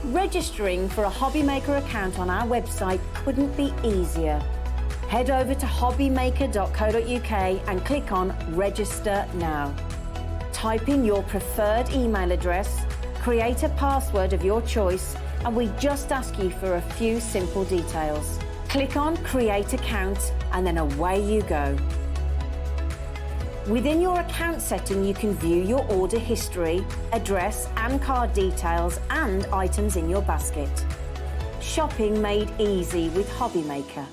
Registering for a HobbyMaker account on our website couldn't be easier. Head over to hobbymaker.co.uk and click on Register Now. Type in your preferred email address, create a password of your choice, and we just ask you for a few simple details. Click on Create Account and then away you go. Within your account setting, you can view your order history, address and card details and items in your basket. Shopping made easy with HobbyMaker.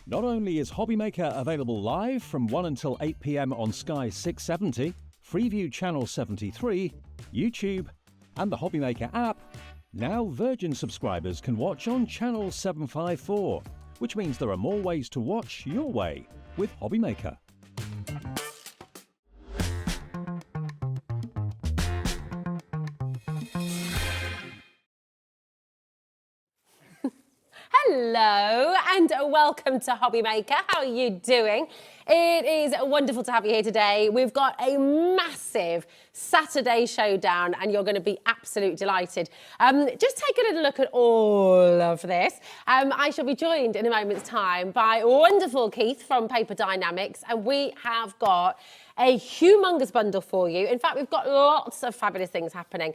Not only is HobbyMaker available live from 1 until 8 p.m. on Sky 670, Freeview Channel 73, YouTube, and the HobbyMaker app, now Virgin subscribers can watch on Channel 754, which means there are more ways to watch your way with HobbyMaker. Hello and welcome to HobbyMaker. How are you doing? It is wonderful to have you here today. We've got a massive Saturday showdown and you're going to be absolutely delighted. Just take a little look at all of this. I shall be joined in a moment's time by wonderful Keith from Paper DIENAMICS, and we have got a humongous bundle for you. In fact, we've got lots of fabulous things happening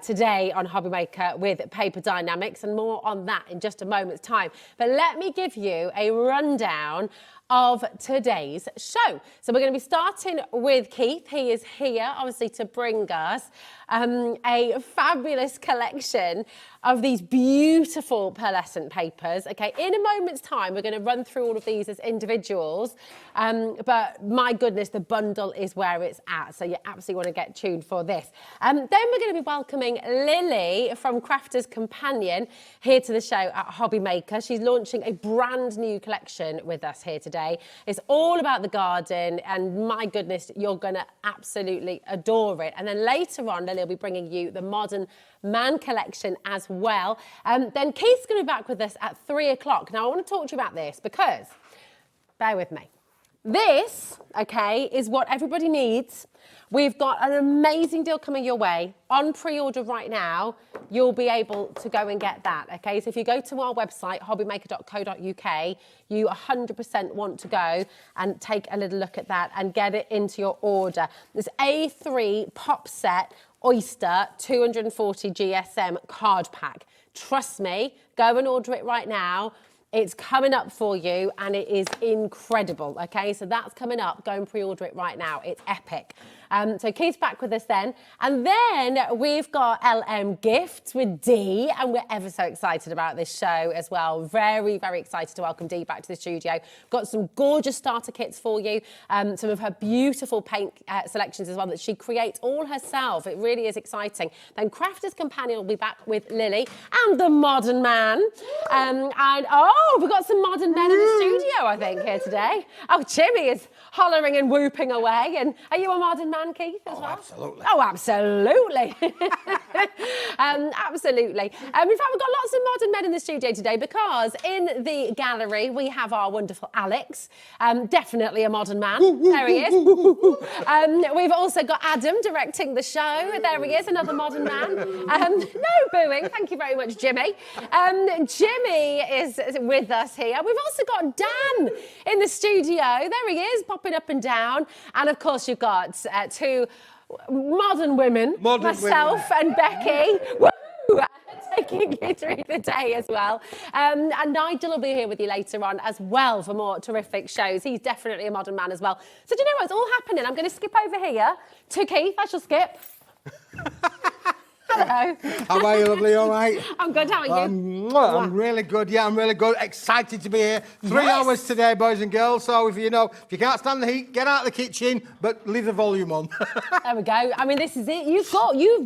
today on HobbyMaker with Paper DIENAMICS, and more on that in just a moment's time. But let me give you a rundown of today's show. So we're going to be starting with Keith. He is here, obviously, to bring us a fabulous collection of these beautiful pearlescent papers. Okay, in a moment's time, we're going to run through all of these as individuals, but my goodness, the bundle is where it's at, so you absolutely want to get tuned for this. Then we're going to be welcoming Lily from CRAFTER'S Companion here to the show at HobbyMaker. She's launching a brand new collection with us here today. It's all about the garden, and my goodness, you're going to absolutely adore it. And then later on, Lily will be bringing you the Modern Man collection as well. Then Keith's going to be back with us at 3 o'clock. Now, I want to talk to you about this because, bear with me. This, okay, is what everybody needs. We've got an amazing deal coming your way. On pre-order right now, you'll be able to go and get that, okay? So if you go to our website, hobbymaker.co.uk, you 100% want to go and take a little look at that and get it into your order. This A3 pop set Oyster 240 GSM card pack. Trust me, go and order it right now. It's coming up for you and it is incredible, okay? So that's coming up. Go and pre-order it right now. It's epic. So Keith's back with us then. And then we've got LMGIFTS with Dee, and we're ever so excited about this show as well. Very, very excited to welcome Dee back to the studio. Got some gorgeous starter kits for you, some of her beautiful paint selections as well that she creates all herself. It really is exciting. Then CRAFTER'S Companion will be back with Lily and the Modern Man. We've got some modern men in the studio, I think, here today. Oh, Jimmy is hollering and whooping away. And are you a modern man, Keith, as well? Absolutely. Oh, absolutely. Absolutely. In fact, we've got lots of modern men in the studio today because in the gallery we have our wonderful Alex, definitely a modern man. There he is. We've also got Adam directing the show. There he is, another modern man. No booing. Thank you very much, Jimmy. Jimmy is with us here. We've also got Dan in the studio. There he is, popping up and down. And of course, you've got two modern women, myself and Becky. Woo! Taking you through the day as well. And Nigel will be here with you later on as well for more terrific shows. He's definitely a modern man as well. So do you know what? It's all happening. I'm going to skip over here to Keith. I shall skip. Hello. How are you, lovely? All right? I'm good. How are you? I'm really good. Yeah, I'm really good. Excited to be here. 3 hours today, boys and girls. So if you can't stand the heat, get out of the kitchen, but leave the volume on. There we go. I mean, this is it. You've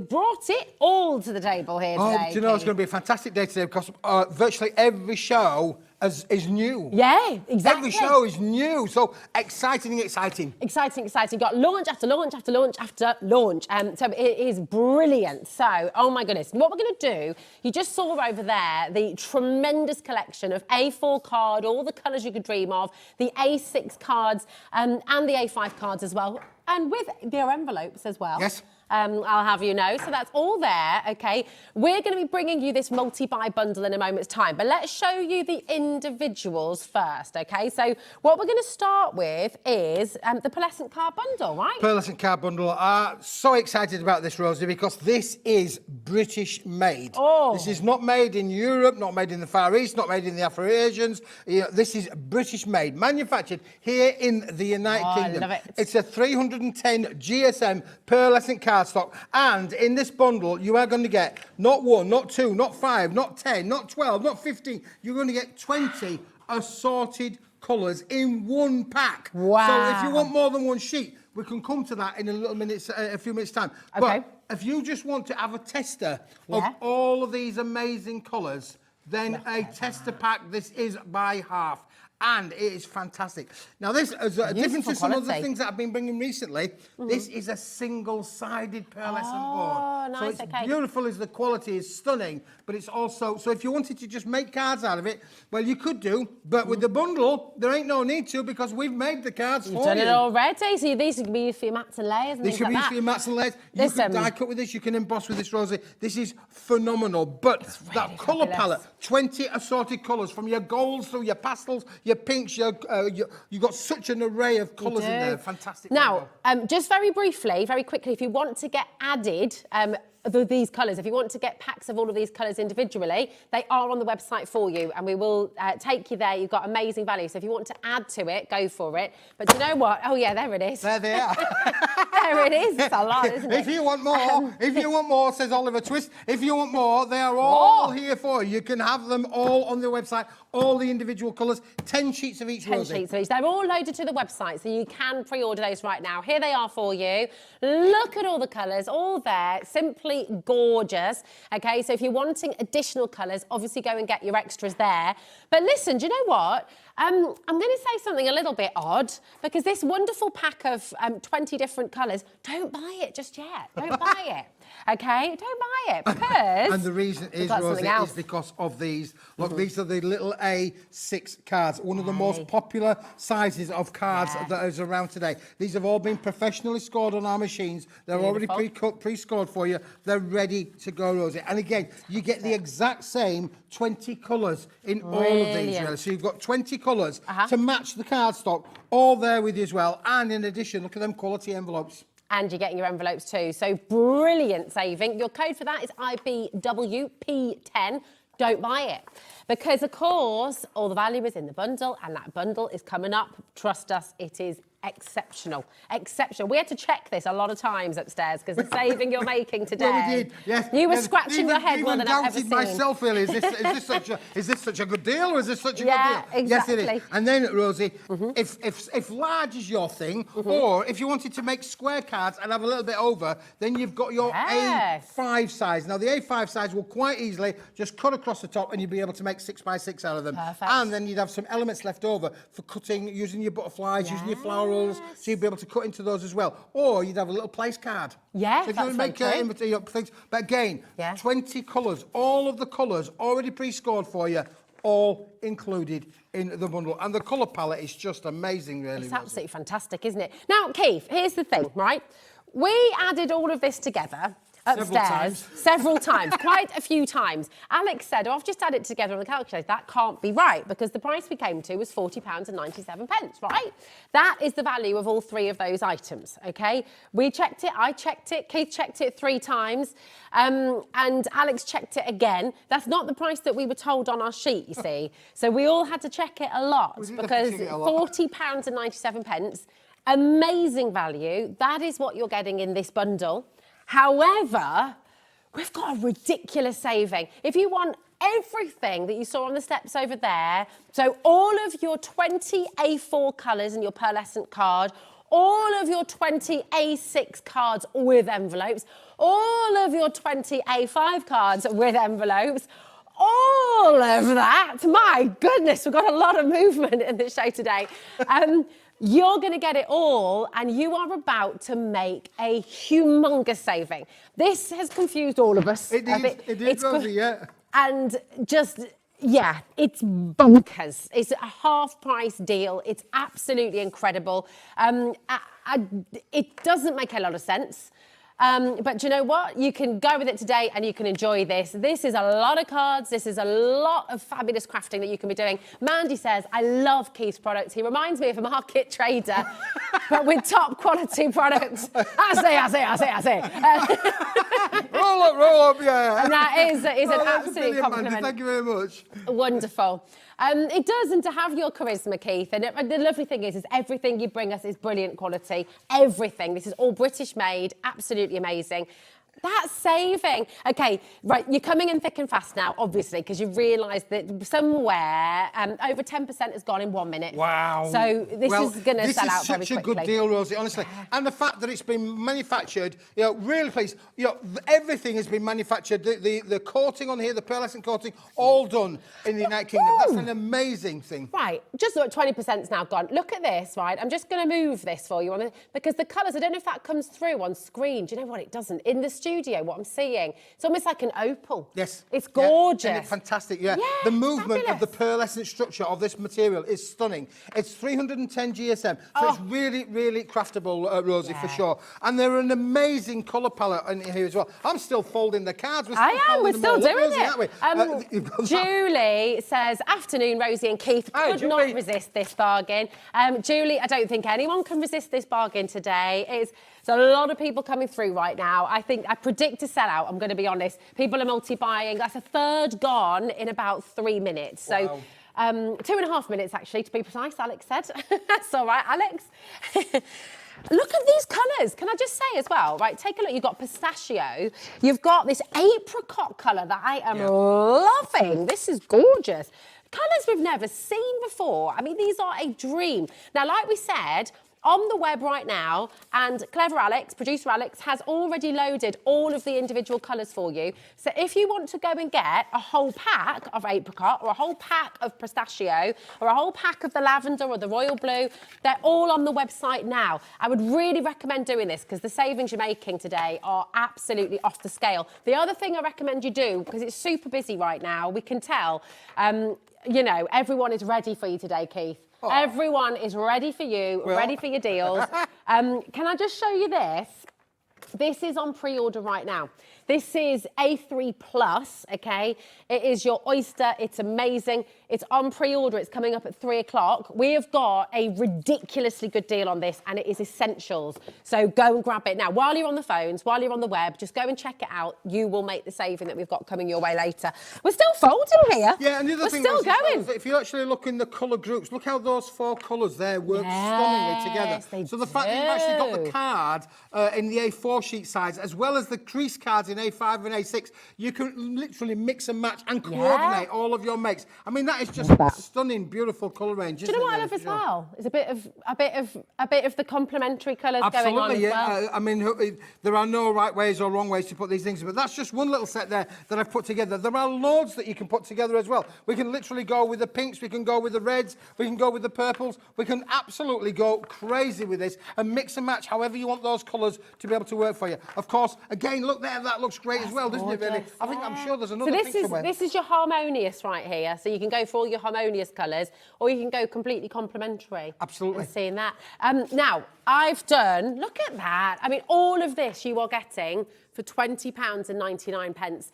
brought it all to the table here today. Do you know, it's going to be a fantastic day today because virtually every show is new. Yeah, exactly. Every show is new, so exciting. Exciting. You've got launch after launch after launch after launch. So it is brilliant. So, oh my goodness. What we're going to do, you just saw over there the tremendous collection of A4 card, all the colours you could dream of, the A6 cards and the A5 cards as well, and with their envelopes as well. Yes. I'll have you know. So that's all there, okay? We're going to be bringing you this multi-buy bundle in a moment's time, but let's show you the individuals first, okay? So what we're going to start with is the pearlescent card bundle, right? Pearlescent card bundle. So excited about this, Rosie, because this is British made. Oh. This is not made in Europe, not made in the Far East, not made in the Afro-Asians. This is British made, manufactured here in the United Kingdom. I love it. It's a 310 GSM pearlescent cardstock, and in this bundle you are going to get not 1, not 2, not 5, not 10, not 12, not 15. You're going to get 20 assorted colours in one pack. Wow. So if you want more than one sheet, we can come to that in a few minutes time. Okay. But if you just want to have a tester of all of these amazing colours, then a tester pack, this is by half. And it is fantastic. Now, this is different to some of the things that I've been bringing recently. This is a single-sided pearlescent board. Nice, so it's okay. beautiful, as the quality is stunning, but it's also, so if you wanted to just make cards out of it, well, you could do, but with the bundle, there ain't no need to, because we've made the cards for you. You've done it already, so these could be used for your mats and layers and things like that. These could be used for your mats and layers. You can die cut with this, you can emboss with this, Rosie. This is phenomenal, but really that colour palette, 20 assorted colours, from your golds through your pastels, your pinks, you've got such an array of colours in there. Fantastic. Now, just very briefly, very quickly, if you want to get added these colours, if you want to get packs of all of these colours individually, they are on the website for you, and we will take you there. You've got amazing value. So if you want to add to it, go for it. But do you know what? Oh yeah, there it is. There they are. There it is. It's a lot, isn't it? If you want more, says Oliver Twist. If you want more, they are all here for you. You can have them all on the website, all the individual colours, 10 sheets of each, 10 sheets of each. They're all loaded to the website, so you can pre-order those right now. Here they are for you. Look at all the colours, all there. Simply gorgeous. Okay, so if you're wanting additional colours, obviously go and get your extras there. But listen, do you know what? I'm going to say something a little bit odd, because this wonderful pack of 20 different colours, don't buy it just yet. Don't buy it. Okay, don't buy it, because... And the reason is, Rosie, is because of these. Look, these are the little A6 cards, one of the most popular sizes of cards that is around today. These have all been professionally scored on our machines. They're already pre-cut, pre-scored for you. They're ready to go, Rosie. And again, you get the exact same 20 colours in all of these, really. So you've got 20 colours to match the cardstock, all there with you as well. And in addition, look at them quality envelopes. And you're getting your envelopes too. So brilliant saving. Your code for that is IBWP10. Don't buy it. Because, of course, all the value is in the bundle, and that bundle is coming up. Trust us, it is exceptional. Exceptional. We had to check this a lot of times upstairs, because the saving you're making today. Well, we did, yes. You were scratching your head more than I've ever seen. Myself, really. Is this such a good deal, or is this such a good deal? Exactly. Yes, it is. And then, Rosie, if large is your thing, or if you wanted to make square cards and have a little bit over, then you've got your A5 size. Now, the A5 size will quite easily just cut across the top, and you'll be able to make 6x6 out of them. Perfect. And then you'd have some elements left over for cutting, using your butterflies, using your flower rolls, so you'd be able to cut into those as well. Or you'd have a little place card. Yeah, so if you want to make things. But again, 20 colours, all of the colours already pre-scored for you, all included in the bundle. And the colour palette is just amazing, really. It's absolutely fantastic, isn't it? Now, Keith, here's the thing, right? We added all of this together upstairs several times, quite a few times. Alex said, I've just added it together on the calculator. That can't be right, because the price we came to was £40.97, right? That is the value of all three of those items, okay? We checked it, I checked it, Keith checked it 3 times, and Alex checked it again. That's not the price that we were told on our sheet, you see. So we all had to check it a lot, because £40.97, amazing value. That is what you're getting in this bundle. However, we've got a ridiculous saving. If you want everything that you saw on the steps over there, so all of your 20 A4 colours in your pearlescent card, all of your 20 A6 cards with envelopes, all of your 20 A5 cards with envelopes, all of that, my goodness, we've got a lot of movement in the show today. You're going to get it all, and you are about to make a humongous saving. This has confused all of us. It did, Rosie, yeah. And just, yeah, it's bonkers. It's a half-price deal. It's absolutely incredible. It doesn't make a lot of sense. But do you know what? You can go with it today and you can enjoy this. This is a lot of cards. This is a lot of fabulous crafting that you can be doing. Mandy says, I love Keith's products. He reminds me of a market trader, but with top quality products. I say. Roll up, yeah. And that is an absolute compliment. Mandy. Thank you very much. Wonderful. It does, and to have your charisma, Keith, and the lovely thing is everything you bring us is brilliant quality. Everything. This is all British made, absolutely amazing. That's saving. Okay, right, you're coming in thick and fast now, obviously, because you've realised that somewhere over 10% has gone in 1 minute. Wow. So this is going to sell out very quickly. This is such a good deal, Rosie, honestly. And the fact that it's been manufactured, really please, everything has been manufactured. The coating on here, the pearlescent coating, all done in the United Kingdom. That's an amazing thing. Right, just look, 20%'s now gone. Look at this, right? I'm just going to move this for you because the colours, I don't know if that comes through on screen. Do you know what? It doesn't. In the studio, what I'm seeing, it's almost like an opal. Yes. It's gorgeous. Isn't it fantastic? Yeah. Yeah, the movement fabulous. of the pearlescent structure of this material is stunning. It's 310 GSM, so it's really, really craftable, Rosie, for sure. And they're an amazing colour palette in here as well. I'm still folding the cards. We're still doing Rosie, it. Julie says, afternoon, Rosie and Keith. Could not resist this bargain. Julie, I don't think anyone can resist this bargain today. There's a lot of people coming through right now. I predict a sellout, I'm going to be honest. People are multi-buying. That's a third gone in about 3 minutes. So, 2.5 minutes, actually, to be precise, Alex said. That's all right, Alex. Look at these colours. Can I just say as well, right, take a look. You've got pistachio. You've got this apricot colour that I am loving. This is gorgeous. Colours we've never seen before. I mean, these are a dream. Now, like we said, on the web right now, and Clever Alex, producer Alex, has already loaded all of the individual colours for you. So if you want to go and get a whole pack of apricot or a whole pack of pistachio or a whole pack of the lavender or the royal blue, they're all on the website now. I would really recommend doing this because the savings you're making today are absolutely off the scale. The other thing I recommend you do, because it's super busy right now, we can tell, everyone is ready for you today, Keith. Oh. Everyone is ready for you, ready for your deals. Can I just show you this? This is on pre-order right now. This is A3 Plus, okay? It is your oyster. It's amazing. It's on pre-order. It's coming up at 3 o'clock. We have got a ridiculously good deal on this, and it is essentials. So go and grab it now. While you're on the phones, while you're on the web, just go and check it out. You will make the saving that we've got coming your way later. We're still folding here. Yeah, and the other thing we're still going. If you actually look in the colour groups, look how those 4 colours there work stunningly together. So the fact that you've actually got the card in the A4 sheet size, as well as the crease cards in A5 and A6, you can literally mix and match and coordinate all of your makes. I mean, that is just a stunning, beautiful colour range. Do you know what I love as well? It's a bit of the complementary colours going on as well. I mean, there are no right ways or wrong ways to put these things, but that's just one little set there that I've put together. There are loads that you can put together as well. We can literally go with the pinks, we can go with the reds, we can go with the purples. We can absolutely go crazy with this and mix and match however you want those colours to be able to work for you. Of course, again, look there, that looks great as well, doesn't it, really? I'm sure there's another thing somewhere. This is your harmonious right here, so you can go for all your harmonious colours, or you can go completely complementary. Absolutely. I'm seeing that. Now, I've done, look at that. I mean, all of this you are getting for £20.99.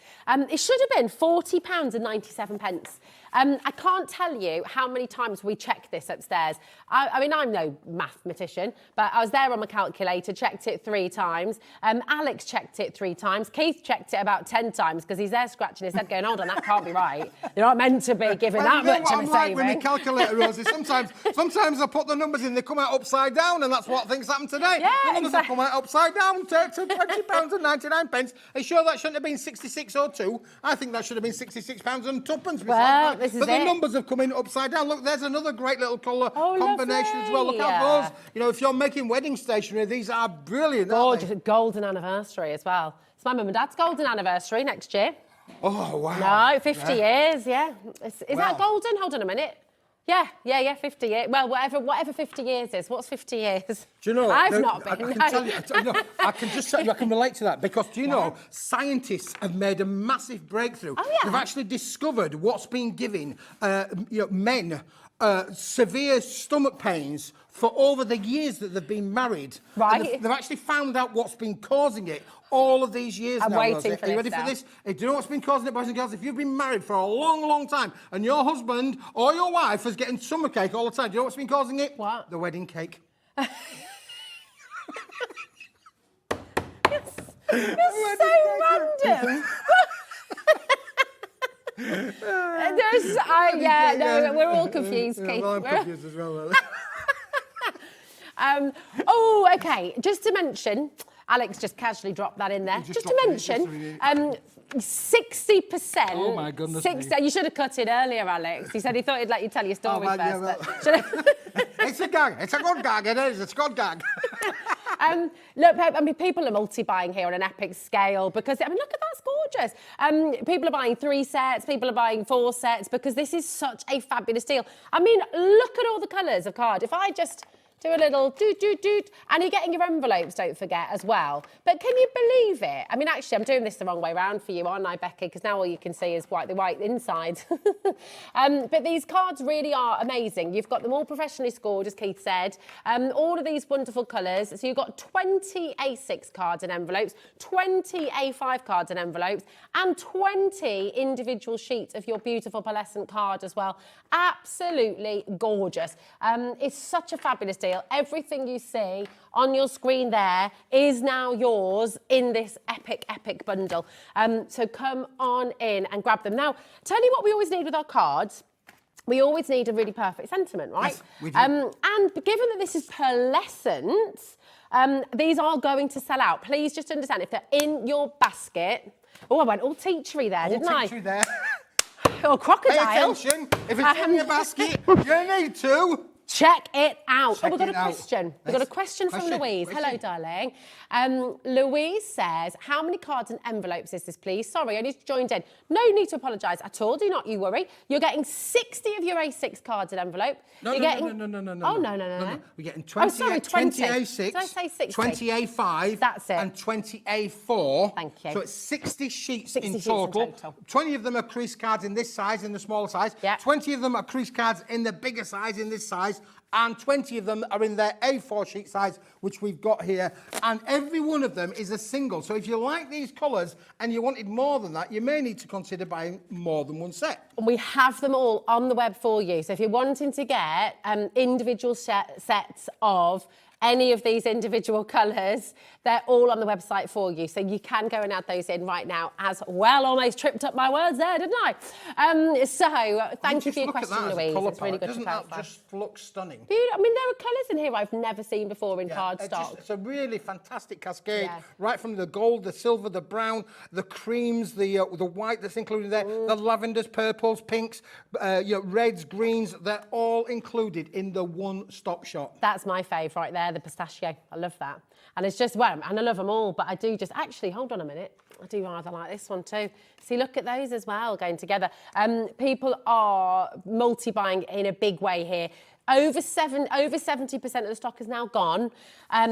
It should have been £40.97. I can't tell you how many times we checked this upstairs. I mean, I'm no mathematician, but I was there on my calculator, checked it 3 times. Alex checked it 3 times. Keith checked it about 10 times because he's there scratching his head going, hold on, that can't be right. You're not meant to be giving that much of a saving. Like with my calculator, Rosie, sometimes I put the numbers in, they come out upside down, and that's what things happened today. Yeah, the numbers have come out upside down to £20.99. Are you sure that shouldn't have been 66.02? I think that should have been £66.02. Well, this is but the numbers have come in upside down. Look, there's another great little colour combination as well. Look how those, if you're making wedding stationery, these are brilliant. Gorgeous, golden anniversary as well. It's my mum and dad's golden anniversary next year. Oh, wow. No, 50 years, yeah. Is that golden? Hold on a minute. Yeah, 50 years. Well, whatever 50 years is. What's 50 years? Do you know? I've not been. I can tell you, I can just tell you, I can relate to that because, do you know, scientists have made a massive breakthrough. Oh, yeah. They've actually discovered what's been giving men severe stomach pains for over the years that they've been married. Right. And they've actually found out what's been causing it all of these years I'm now. waiting Rosie. for Are you this ready now. for this? Do you know what's been causing it, boys and girls? If you've been married for a long, long time and your husband or your wife is getting stomachache all the time, do you know what's been causing it? What? The wedding cake. You're so random. We're all confused, Keith. Well, I'm confused as well. Oh, okay. Just to mention, Alex just casually dropped that in there. Just to mention, 60%. Oh my goodness 60, me. You should have cut it earlier, Alex. He said he thought he'd let you tell your story man, first. yeah, well. But It's a gag. It's a good gag. It is. It's a good gag. Look, I mean, people are multi-buying here on an epic scale because, I mean, look at that's gorgeous. People are buying 3 sets, people are buying 4 sets because this is such a fabulous deal. I mean, look at all the colours of card. If I just do a little doot, and you're getting your envelopes, don't forget, as well. But can you believe it? I mean, actually, I'm doing this the wrong way around for you, aren't I, Becky? Because now all you can see is the white inside. But these cards really are amazing. You've got them all professionally scored, as Keith said. All of these wonderful colours. So you've got 20 A6 cards and envelopes, 20 A5 cards and envelopes, and 20 individual sheets of your beautiful pearlescent card as well. Absolutely gorgeous. It's such a fabulous deal. Everything you see on your screen there is now yours in this epic, epic bundle. So come on in and grab them. Now, tell you what we always need with our cards. We always need a really perfect sentiment, right? Yes, we do. And given that this is pearlescent, these are going to sell out. Please just understand, if they're in your basket... Oh, I went all teachery there, didn't I? Teachery there. Or crocodile. Pay attention. If it's in your basket, you need to... Check it out. Check We've got it a out. question. We've got a question from Louise. Hello, darling. Louise says, how many cards and envelopes is this, please? Sorry, I just joined in. No need to apologise at all. Do not you worry. You're getting 60 of your A6 cards and envelope. No. Oh, no. We're getting 20, 20 A6, Did I say 60? 20 A5, That's it. and 20 A4. Thank you. So it's 60 sheets 60 in sheets total. in total. 20 of them are crease cards in this size, in the smaller size. Yeah. 20 of them are crease cards in the bigger size, in this size. And 20 of them are in their A4 sheet size, which we've got here. And every one of them is a single. So if you like these colours and you wanted more than that, you may need to consider buying more than one set. We have them all on the web for you. So if you're wanting to get individual sets of any of these individual colours, they're all on the website for you. So you can go and add those in right now as well. Almost tripped up my words there, didn't I? Thank you for your question, Louise. It's really good to clarify. Doesn't that just look stunning? I mean, there are colours in here I've never seen before in cardstock. It's a really fantastic cascade, Yeah. right from the gold, the silver, the brown, the creams, the white that's included there, the lavenders, purples, pinks, reds, greens, they're all included in the one-stop shop. That's my fave right there, the pistachio. I love that. And it's just, well, and I love them all, but I do just, actually, hold on a minute. I do rather like this one too. See, look at those as well, going together. People are multi-buying in a big way here. Over 70% of the stock is now gone.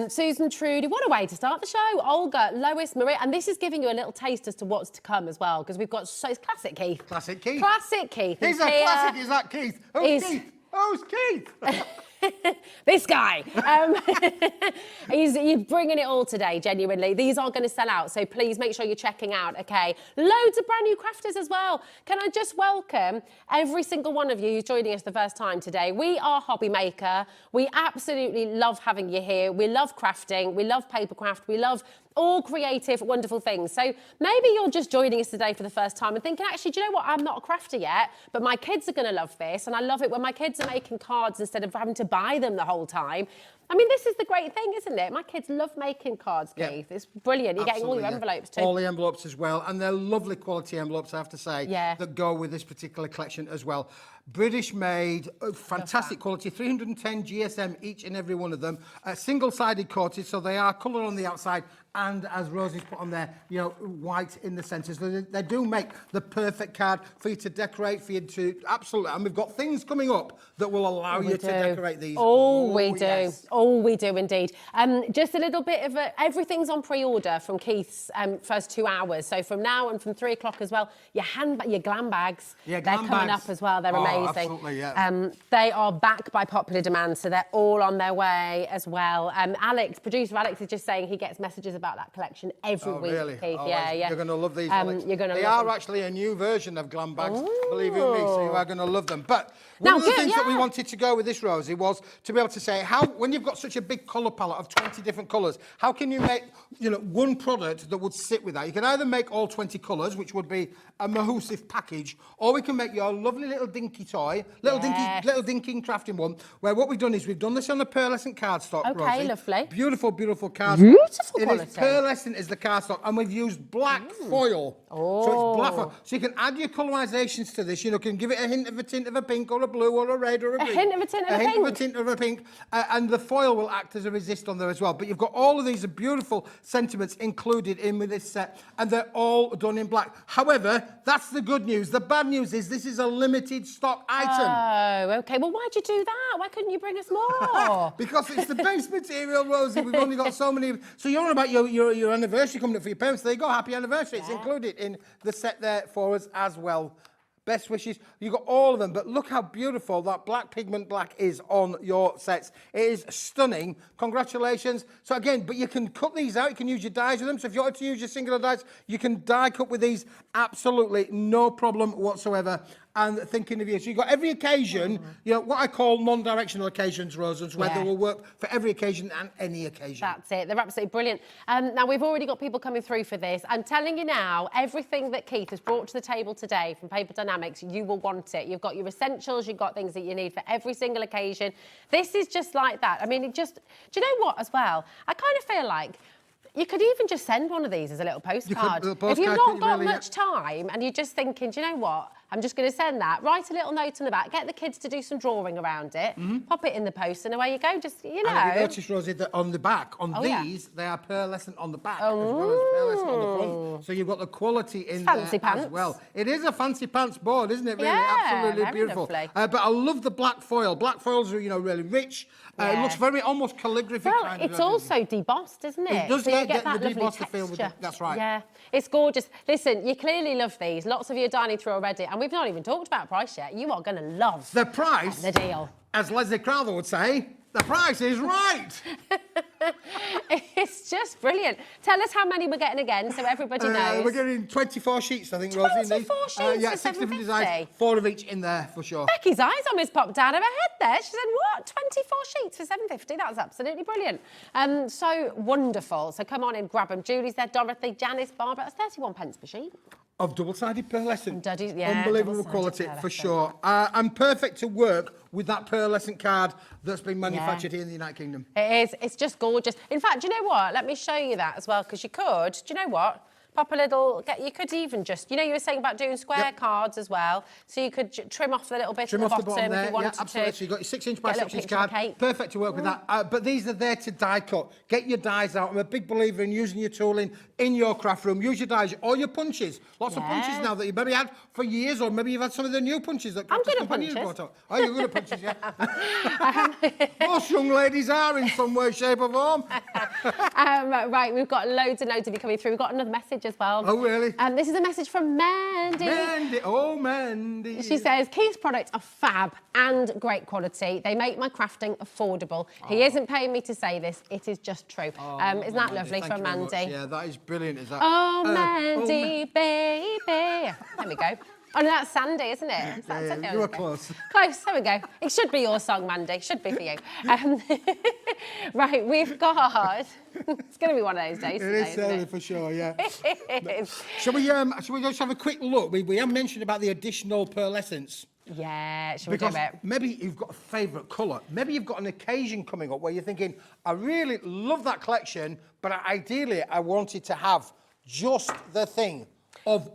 Susan, Trudy, what a way to start the show. Olga, Lois, Maria, and this is giving you a little taste as to what's to come as well, because we've got it's classic Keith. Classic Keith. Classic Keith. He's a classic, is that Keith? Who's Keith? Who's Keith? This guy. You're bringing it all today, genuinely. These are going to sell out, so please make sure you're checking out, okay? Loads of brand new crafters as well. Can I just welcome every single one of you who's joining us the first time today? We are HobbyMaker. We absolutely love having you here. We love crafting. We love papercraft. We love all creative, wonderful things. So maybe you're just joining us today for the first time and thinking, actually, do you know what? I'm not a crafter yet, but my kids are going to love this. And I love it when my kids are making cards instead of having to buy them the whole time. I mean, this is the great thing, isn't it? My kids love making cards, Keith. It's brilliant. You're getting all your envelopes too. All the envelopes as well. And they're lovely quality envelopes, I have to say, Yeah. that go with this particular collection as well. British made, fantastic quality, 310 GSM each and every one of them. Single-sided coated, so they are coloured on the outside and as Rosie's put on there, you know, white in the centre. So they do make the perfect card for you to decorate, for you to, absolutely. And we've got things coming up that will allow you to decorate these. We do. Yes. Oh, we do indeed. Just a little bit of everything's on pre-order from Keith's first 2 hours. So from now and from 3 o'clock as well, your glam bags, they're coming up as well. They're amazing. Absolutely, yeah. They are back by popular demand, so they're all on their way as well. Producer Alex is just saying he gets messages about that collection every week. Really? Keith. Oh, yeah. You're going to love these, Alex. They are actually a new version of glam bags, believe you me, so you are going to love them. But one of the things that we wanted to go with this, Rosie, was to be able to say, when you've got such a big colour palette of 20 different colours, how can you make, you know, one product that would sit with that? You can either make all 20 colours, which would be a mahoosive package, or we can make your lovely little dinky toy, little dinky crafting one, where what we've done is we've done this on a pearlescent cardstock, Okay, Rosie. lovely. Beautiful, beautiful cardstock. Beautiful quality. It is pearlescent is the cardstock, and we've used black foil. So it's black foil. So you can add your colorisations to this. You know, can give it a hint of a tint of a pink or a blue or a red or a green. A hint of a tint of a pink. A hint of a tint of a pink. And the foil will act as a resist on there as well. But you've got all of these beautiful sentiments included in with this set, and they're all done in black. However, that's the good news. The bad news is this is a limited stock item. Oh, okay. Well, why'd you do that? Why couldn't you bring us more? Because it's the base material, Rosie. We've only got so many. So you're on about your anniversary coming up for your parents. There you go. Happy anniversary. It's included in the set there for us as well. Best wishes. You've got all of them, but look how beautiful that black pigment black is on your sets. It is stunning. Congratulations. So again, but you can cut these out. You can use your dies with them. So if you want to use your singular dies, you can die cut with these. Absolutely no problem whatsoever. And thinking of you. So you've got every occasion, you know, what I call non-directional occasions, Rosans, where they will work for every occasion and any occasion. That's it. They're absolutely brilliant. Now, we've already got people coming through for this. I'm telling you now, everything that Keith has brought to the table today from Paper Dynamics, you will want it. You've got your essentials, you've got things that you need for every single occasion. This is just like that. I mean, do you know what, as well? I kind of feel like you could even just send one of these as a little postcard. If you've not got much time and you're just thinking, do you know what? I'm just going to send that. Write a little note on the back. Get the kids to do some drawing around it. Pop it in the post, and away you go. Just, you know. And you notice, Rosie, that on the back, these, they are pearlescent on the back as well as pearlescent on the front. So you've got the quality in fancy there pants as well. It is a fancy pants board, isn't it? Really, absolutely very beautiful. lovely. But I love the black foil. Black foils are, you know, really rich. It looks very almost calligraphy kind of. It's also debossed, isn't it? It does so get you get that the lovely debossed feel with it. That's right. Yeah, it's gorgeous. Listen, you clearly love these. Lots of you are dining through already, and we've not even talked about price yet. You are going to love the price. The deal. As Leslie Crowther would say, the price is right. It's just brilliant. Tell us how many we're getting again, so everybody knows. We're getting 24 sheets, I think, Rosie. 24 sheets yeah, for 6 different $7.50. designs, 4 of each in there for sure. Becky's eyes almost popped out of her head there. She said, what? 24 sheets for $7.50? That's absolutely brilliant. So wonderful. So come on in, grab them. Julie's there, Dorothy, Janice, Barbara. That's 31 pence per sheet. Of double-sided pearlescent. Yeah, unbelievable quality for sure. And perfect to work with that pearlescent card that's been manufactured here in the United Kingdom. It is. It's just gorgeous. In fact, do you know what? Let me show you that as well, because you could. Do you know what? Pop a little, you could even just, you know, you were saying about doing square cards as well, so you could trim off the little bit at the bottom if you wanted to. Absolutely. So you've got your 6-inch by 6-inch card, perfect to work with that. But these are there to die cut. Get your dies out. I'm a big believer in using your tooling in your craft room. Use your dies or your punches. Lots of punches now that you maybe had for years, or maybe you've had some of the new punches that I'm good at punches. Oh, you're good at punches, yeah. Most young ladies are in some way, shape or form. Right, we've got loads and loads of you coming through. We've got another message as well. Oh, really? This is a message from Mandy. Mandy. She says, Keith's products are fab and great quality. They make my crafting affordable. He isn't paying me to say this. It is just true. Isn't that lovely from Mandy? Yeah, that is brilliant, is that? Oh, Mandy, baby. There we go. Oh, no, that's Sandy, isn't it? You were close. Close, there we go. It should be your song, Mandy. Should be for you. Right, we've got... It's going to be one of those days today, It is certainly for sure, yeah. Shall we just have a quick look? We have mentioned about the additional pearlescence. Yeah, shall we do it? Maybe you've got a favourite colour. Maybe you've got an occasion coming up where you're thinking, I really love that collection, but ideally I wanted to have just the thing of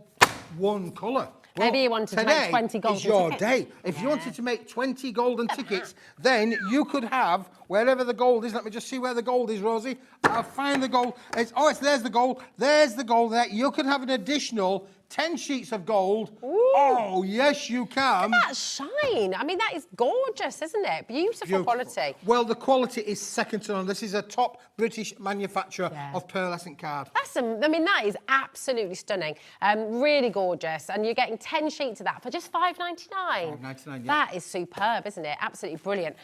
one colour. Well, maybe you wanted to make 20 golden tickets. Today is your day. If you wanted to make 20 golden tickets, then you could have wherever the gold is. Let me just see where the gold is, Rosie. I'll find the gold. There's the gold. There's the gold there. You can have an additional 10 sheets of gold. Ooh. Oh, yes, you can. Look at that shine. I mean, that is gorgeous, isn't it? Beautiful quality. Well, the quality is second to none. This is a top British manufacturer of pearlescent card. I mean, that is absolutely stunning. Really gorgeous. And you're getting 10 sheets of that for just $5.99. $5.99, yeah. That is superb, isn't it? Absolutely brilliant.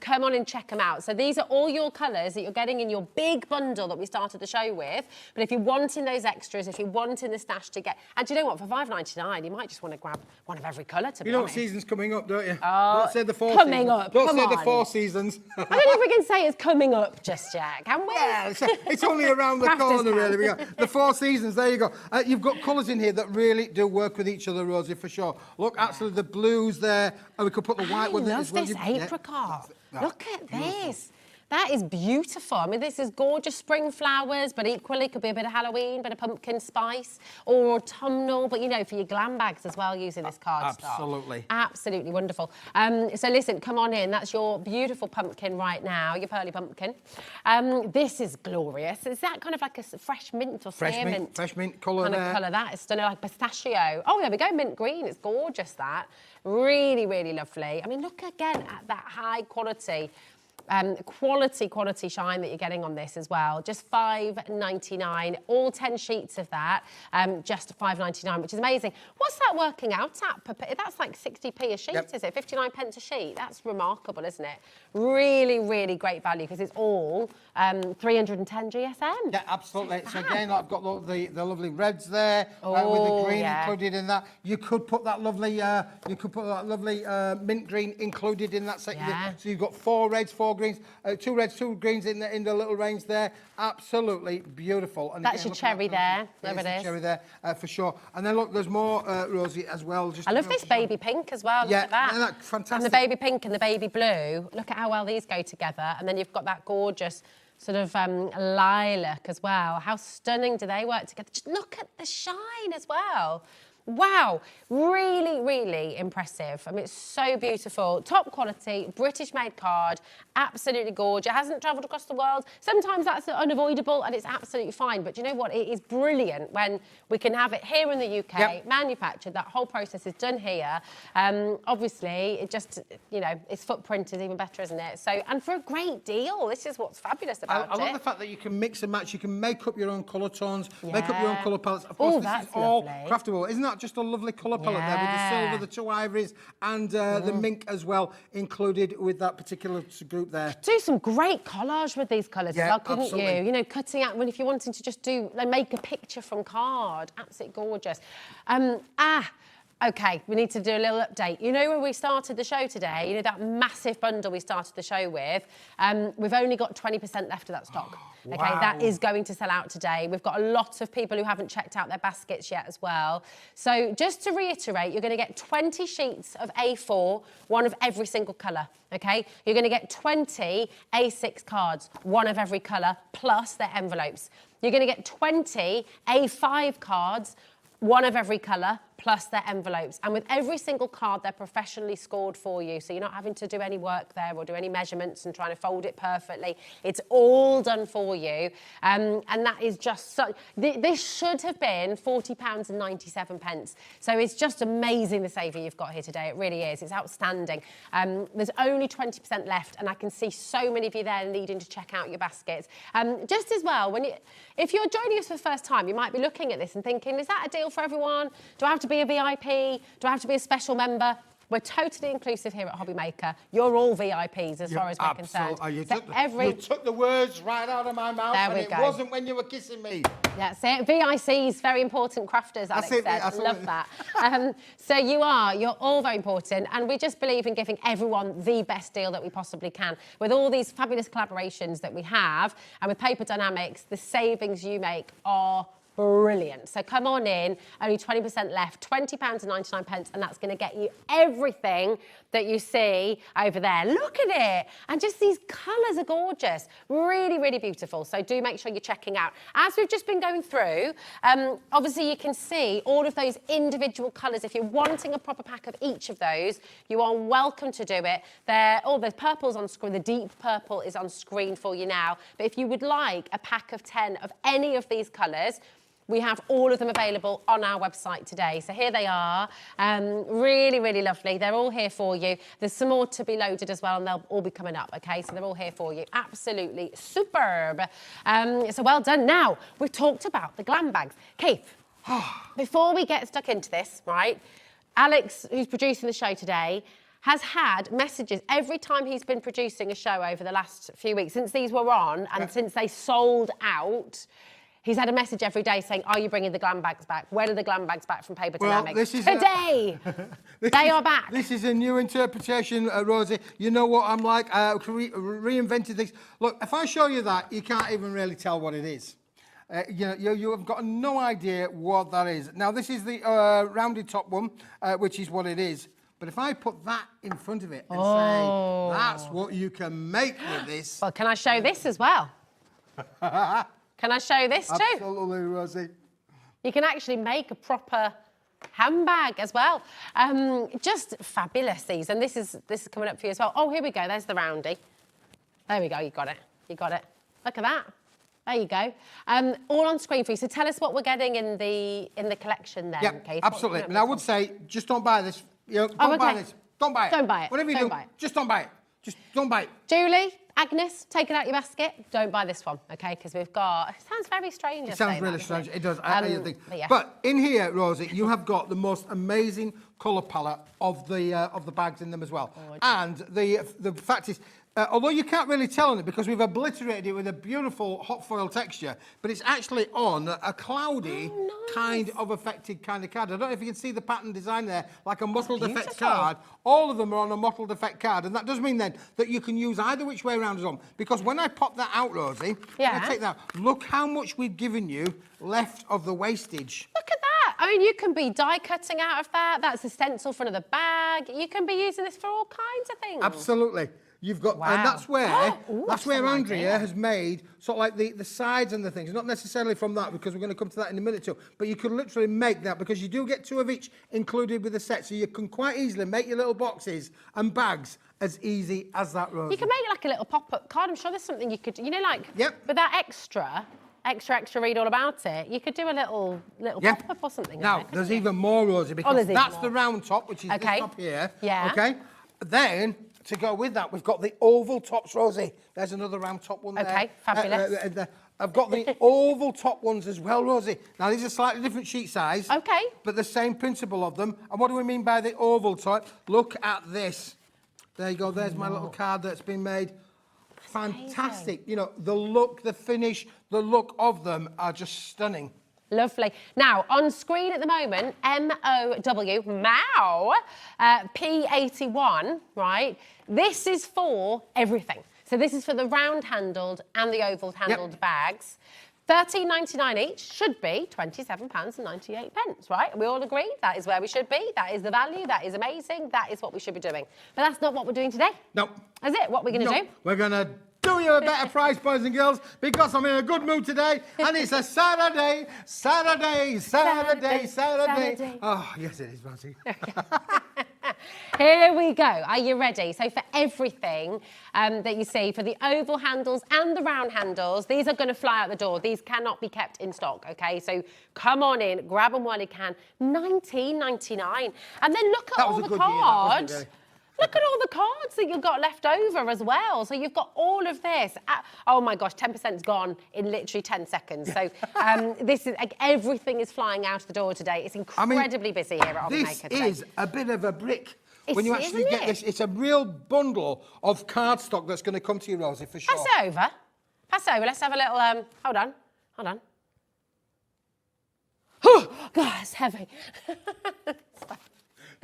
Come on and check them out. So these are all your colours that you're getting in your big bundle that we started the show with. But if you're wanting those extras, if you're wanting the stash to get... And do you know what? For $5.99, you might just want to grab one of every colour, to be honest. You know what season's coming up, don't you? Oh, don't say the four coming seasons. up. Don't Come say on. the 4 seasons. I don't know if we can say it's coming up just yet, can we? Yeah, it's only around the corner, really. We got the 4 seasons, there you go. You've got colours in here that really do work with each other, Rosie, for sure. Look, actually, the blues there, and we could put the white one there as well. I love this apricot. Look at this. That is beautiful. I mean, this is gorgeous spring flowers, but equally could be a bit of Halloween, bit of pumpkin spice, or autumnal, but, you know, for your glam bags as well, using this cardstock. Absolutely. Absolutely wonderful. So listen, come on in. That's your beautiful pumpkin right now, your pearly pumpkin. This is glorious. Is that kind of like a fresh mint or spearmint? Fresh mint colour kind of colour. That is stunning, like pistachio. Oh, there we go, mint green. It's gorgeous, that. Really, really lovely. I mean, look again at that high quality quality shine that you're getting on this as well. Just $5.99, all 10 sheets of that, just $5.99, which is amazing. What's that working out at? That's like 60p a sheet, is it? 59 pence a sheet. That's remarkable, isn't it? Really, really great value because it's all 310 GSM. Yeah, absolutely. So again, I've got the lovely reds there with the green included in that. You could put that lovely mint green included in that section. So you've got 4 reds, 4 greens, 2 reds, 2 greens in the little range there. Absolutely beautiful. And that's again, your cherry there. There it is. Cherry there for sure. And then look, there's more Rosie as well. I love this baby pink as well. Look at that. Yeah, that's fantastic. And the baby pink and the baby blue. Look at how well these go together. And then you've got that gorgeous sort of lilac as well. How stunning do they work together? Just look at the shine as well. Wow, really, really impressive. I mean, it's so beautiful. Top quality, British-made card, absolutely gorgeous. It hasn't travelled across the world. Sometimes that's unavoidable and it's absolutely fine. But you know what? It is brilliant when we can have it here in the UK, manufactured. That whole process is done here. Obviously, it just, you know, its footprint is even better, isn't it? So, and for a great deal. This is what's fabulous about it. I love the fact that you can mix and match. You can make up your own colour tones, make up your own colour palettes. Of course, this is all craftable. Isn't that just a lovely colour palette there with the silver, the 2 ivories and the mink as well included with that particular group there. Do some great collage with these colours as well, couldn't you? You know, cutting out, if you're wanting to just do, like, make a picture from card. Absolutely gorgeous. OK, we need to do a little update. You know, when we started the show today, you know, that massive bundle we started the show with, we've only got 20% left of that stock. OK, that is going to sell out today. We've got a lot of people who haven't checked out their baskets yet as well. So just to reiterate, you're going to get 20 sheets of A4, one of every single colour, OK? You're going to get 20 A6 cards, one of every colour, plus their envelopes. You're going to get 20 A5 cards, one of every colour, plus their envelopes. And with every single card, they're professionally scored for you. So you're not having to do any work there or do any measurements and trying to fold it perfectly. It's all done for you. And that is just so... This should have been £40.97. So it's just amazing the saving you've got here today. It really is. It's outstanding. There's only 20% left, and I can see so many of you there needing to check out your baskets. Just as well, if you're joining us for the first time, you might be looking at this and thinking, is that a deal for everyone? Do I have to be a VIP? Do I have to be a special member? We're totally inclusive here at HobbyMaker. You're all VIPs as far as we're concerned. You took the words right out of my mouth, and it wasn't when you were kissing me. That's it. VICs, very important crafters, Alex said. I love that. So you're all very important, and we just believe in giving everyone the best deal that we possibly can. With all these fabulous collaborations that we have, and with Paper Dynamics, the savings you make are brilliant. So come on in, only 20% left, £20.99, and that's going to get you everything that you see over there. Look at it. And just these colours are gorgeous. Really, really beautiful. So do make sure you're checking out. As we've just been going through, obviously you can see all of those individual colours. If you're wanting a proper pack of each of those, you are welcome to do it. The purple's on screen, the deep purple is on screen for you now. But if you would like a pack of 10 of any of these colours, we have all of them available on our website today. So here they are. Really, really lovely. They're all here for you. There's some more to be loaded as well, and they'll all be coming up, okay? So they're all here for you. Absolutely superb. So well done. Now, we've talked about the glam bags. Keith, before we get stuck into this, right, Alex, who's producing the show today, has had messages every time he's been producing a show over the last few weeks, since these were on and since they sold out. He's had a message every day saying, are you bringing the glam bags back? When are the glam bags back from Paper Dynamics? Today! They are back. This is a new interpretation, Rosie. You know what I'm like, reinvented things. Look, if I show you that, you can't even really tell what it is. You have got no idea what that is. Now, this is the rounded top one, which is what it is. But if I put that in front of it and say, that's what you can make with this. Well, can I show this as well? Can I show this too? Absolutely, Rosie. You can actually make a proper handbag as well. Just fabulous, these. And this is coming up for you as well. Oh, here we go. There's the roundy. There we go. You got it. You got it. Look at that. There you go. All on screen for you. So tell us what we're getting in the collection then. Yeah, Keith. absolutely. And I would say, just don't buy this. You know, don't buy this. Don't buy it. Don't buy it. Whatever you do, just don't buy it. Just don't buy it. Julie, Agnes, take it out your basket. Don't buy this one, okay? Because we've got... It sounds very strange. It sounds really strange. It does. Yeah. But in here, Rosie, you have got the most amazing colour palette of the bags in them as well. And the fact is, although you can't really tell on it because we've obliterated it with a beautiful hot foil texture, but it's actually on a cloudy kind of affected kind of card. I don't know if you can see the pattern design there, like a mottled effect card. All of them are on a mottled effect card, and that does mean then that you can use either which way around as on. Because when I pop that out, Rosie, I take that. Look how much we've given you left of the wastage. Look at that. I mean, you can be die cutting out of that. That's the stencil front of the bag. You can be using this for all kinds of things. Absolutely. You've got, and that's where Andrea has made sort of like the sides and the things. Not necessarily from that, because we're going to come to that in a minute too. But you can literally make that, because you do get 2 of each included with the set, so you can quite easily make your little boxes and bags as easy as that, Rosie. You can make like a little pop-up card. I'm sure there's something you could, you know, like with that extra read all about it. You could do a little pop-up or something. Now, there's even more, Rosie, because that's the round top, which is this top here. Yeah. Okay. Then, to go with that, we've got the oval tops, Rosie. There's another round top one there. Okay, fabulous. I've got the oval top ones as well, Rosie. Now, these are slightly different sheet size. Okay. But the same principle of them. And what do we mean by the oval type? Look at this. There you go. There's my little card that's been made. Fantastic. You know, the look, the finish, the look of them are just stunning. Lovely. Now, on screen at the moment, MOW, P81, right? This is for everything. So this is for the round-handled and the oval-handled bags. £13.99 each, should be £27.98, right? We all agree that is where we should be. That is the value. That is amazing. That is what we should be doing. But that's not what we're doing today. No. Is it? What we're going to do? We're going to do you a better price, boys and girls, because I'm in a good mood today, and it's a Saturday. Oh, yes, it is, Rosie. Here we go. Are you ready? So for everything that you see, for the oval handles and the round handles, these are going to fly out the door. These cannot be kept in stock, okay? So come on in, grab them while you can. £19.99. And then look at all the cards. Look at all the cards that you've got left over as well. So you've got all of this. Oh my gosh, 10%'s gone in literally 10 seconds. So this is like, everything is flying out the door today. It's incredibly busy here at HobbyMaker today. This is a bit of a brick. When you actually get this, it's a real bundle of cardstock that's going to come to you, Rosie, for sure. Pass it over. Pass it over. Let's have a little, hold on. Oh, God, it's heavy.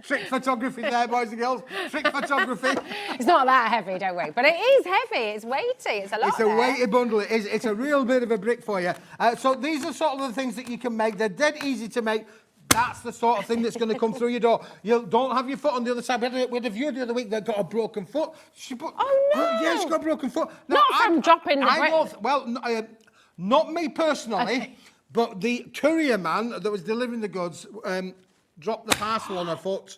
Trick photography there, boys and girls. Trick photography. It's not that heavy, don't worry. But it is heavy. It's weighty. It's a lot. It's a weighty bundle. It's a real bit of a brick for you. So these are sort of the things that you can make. They're dead easy to make. That's the sort of thing that's going to come through your door. You don't have your foot on the other side. We had a viewer the other week that got a broken foot. Oh, no. Yeah, she got a broken foot. Not from dropping the brick. Well, not me personally, but the courier man that was delivering the goods dropped the parcel on her foot.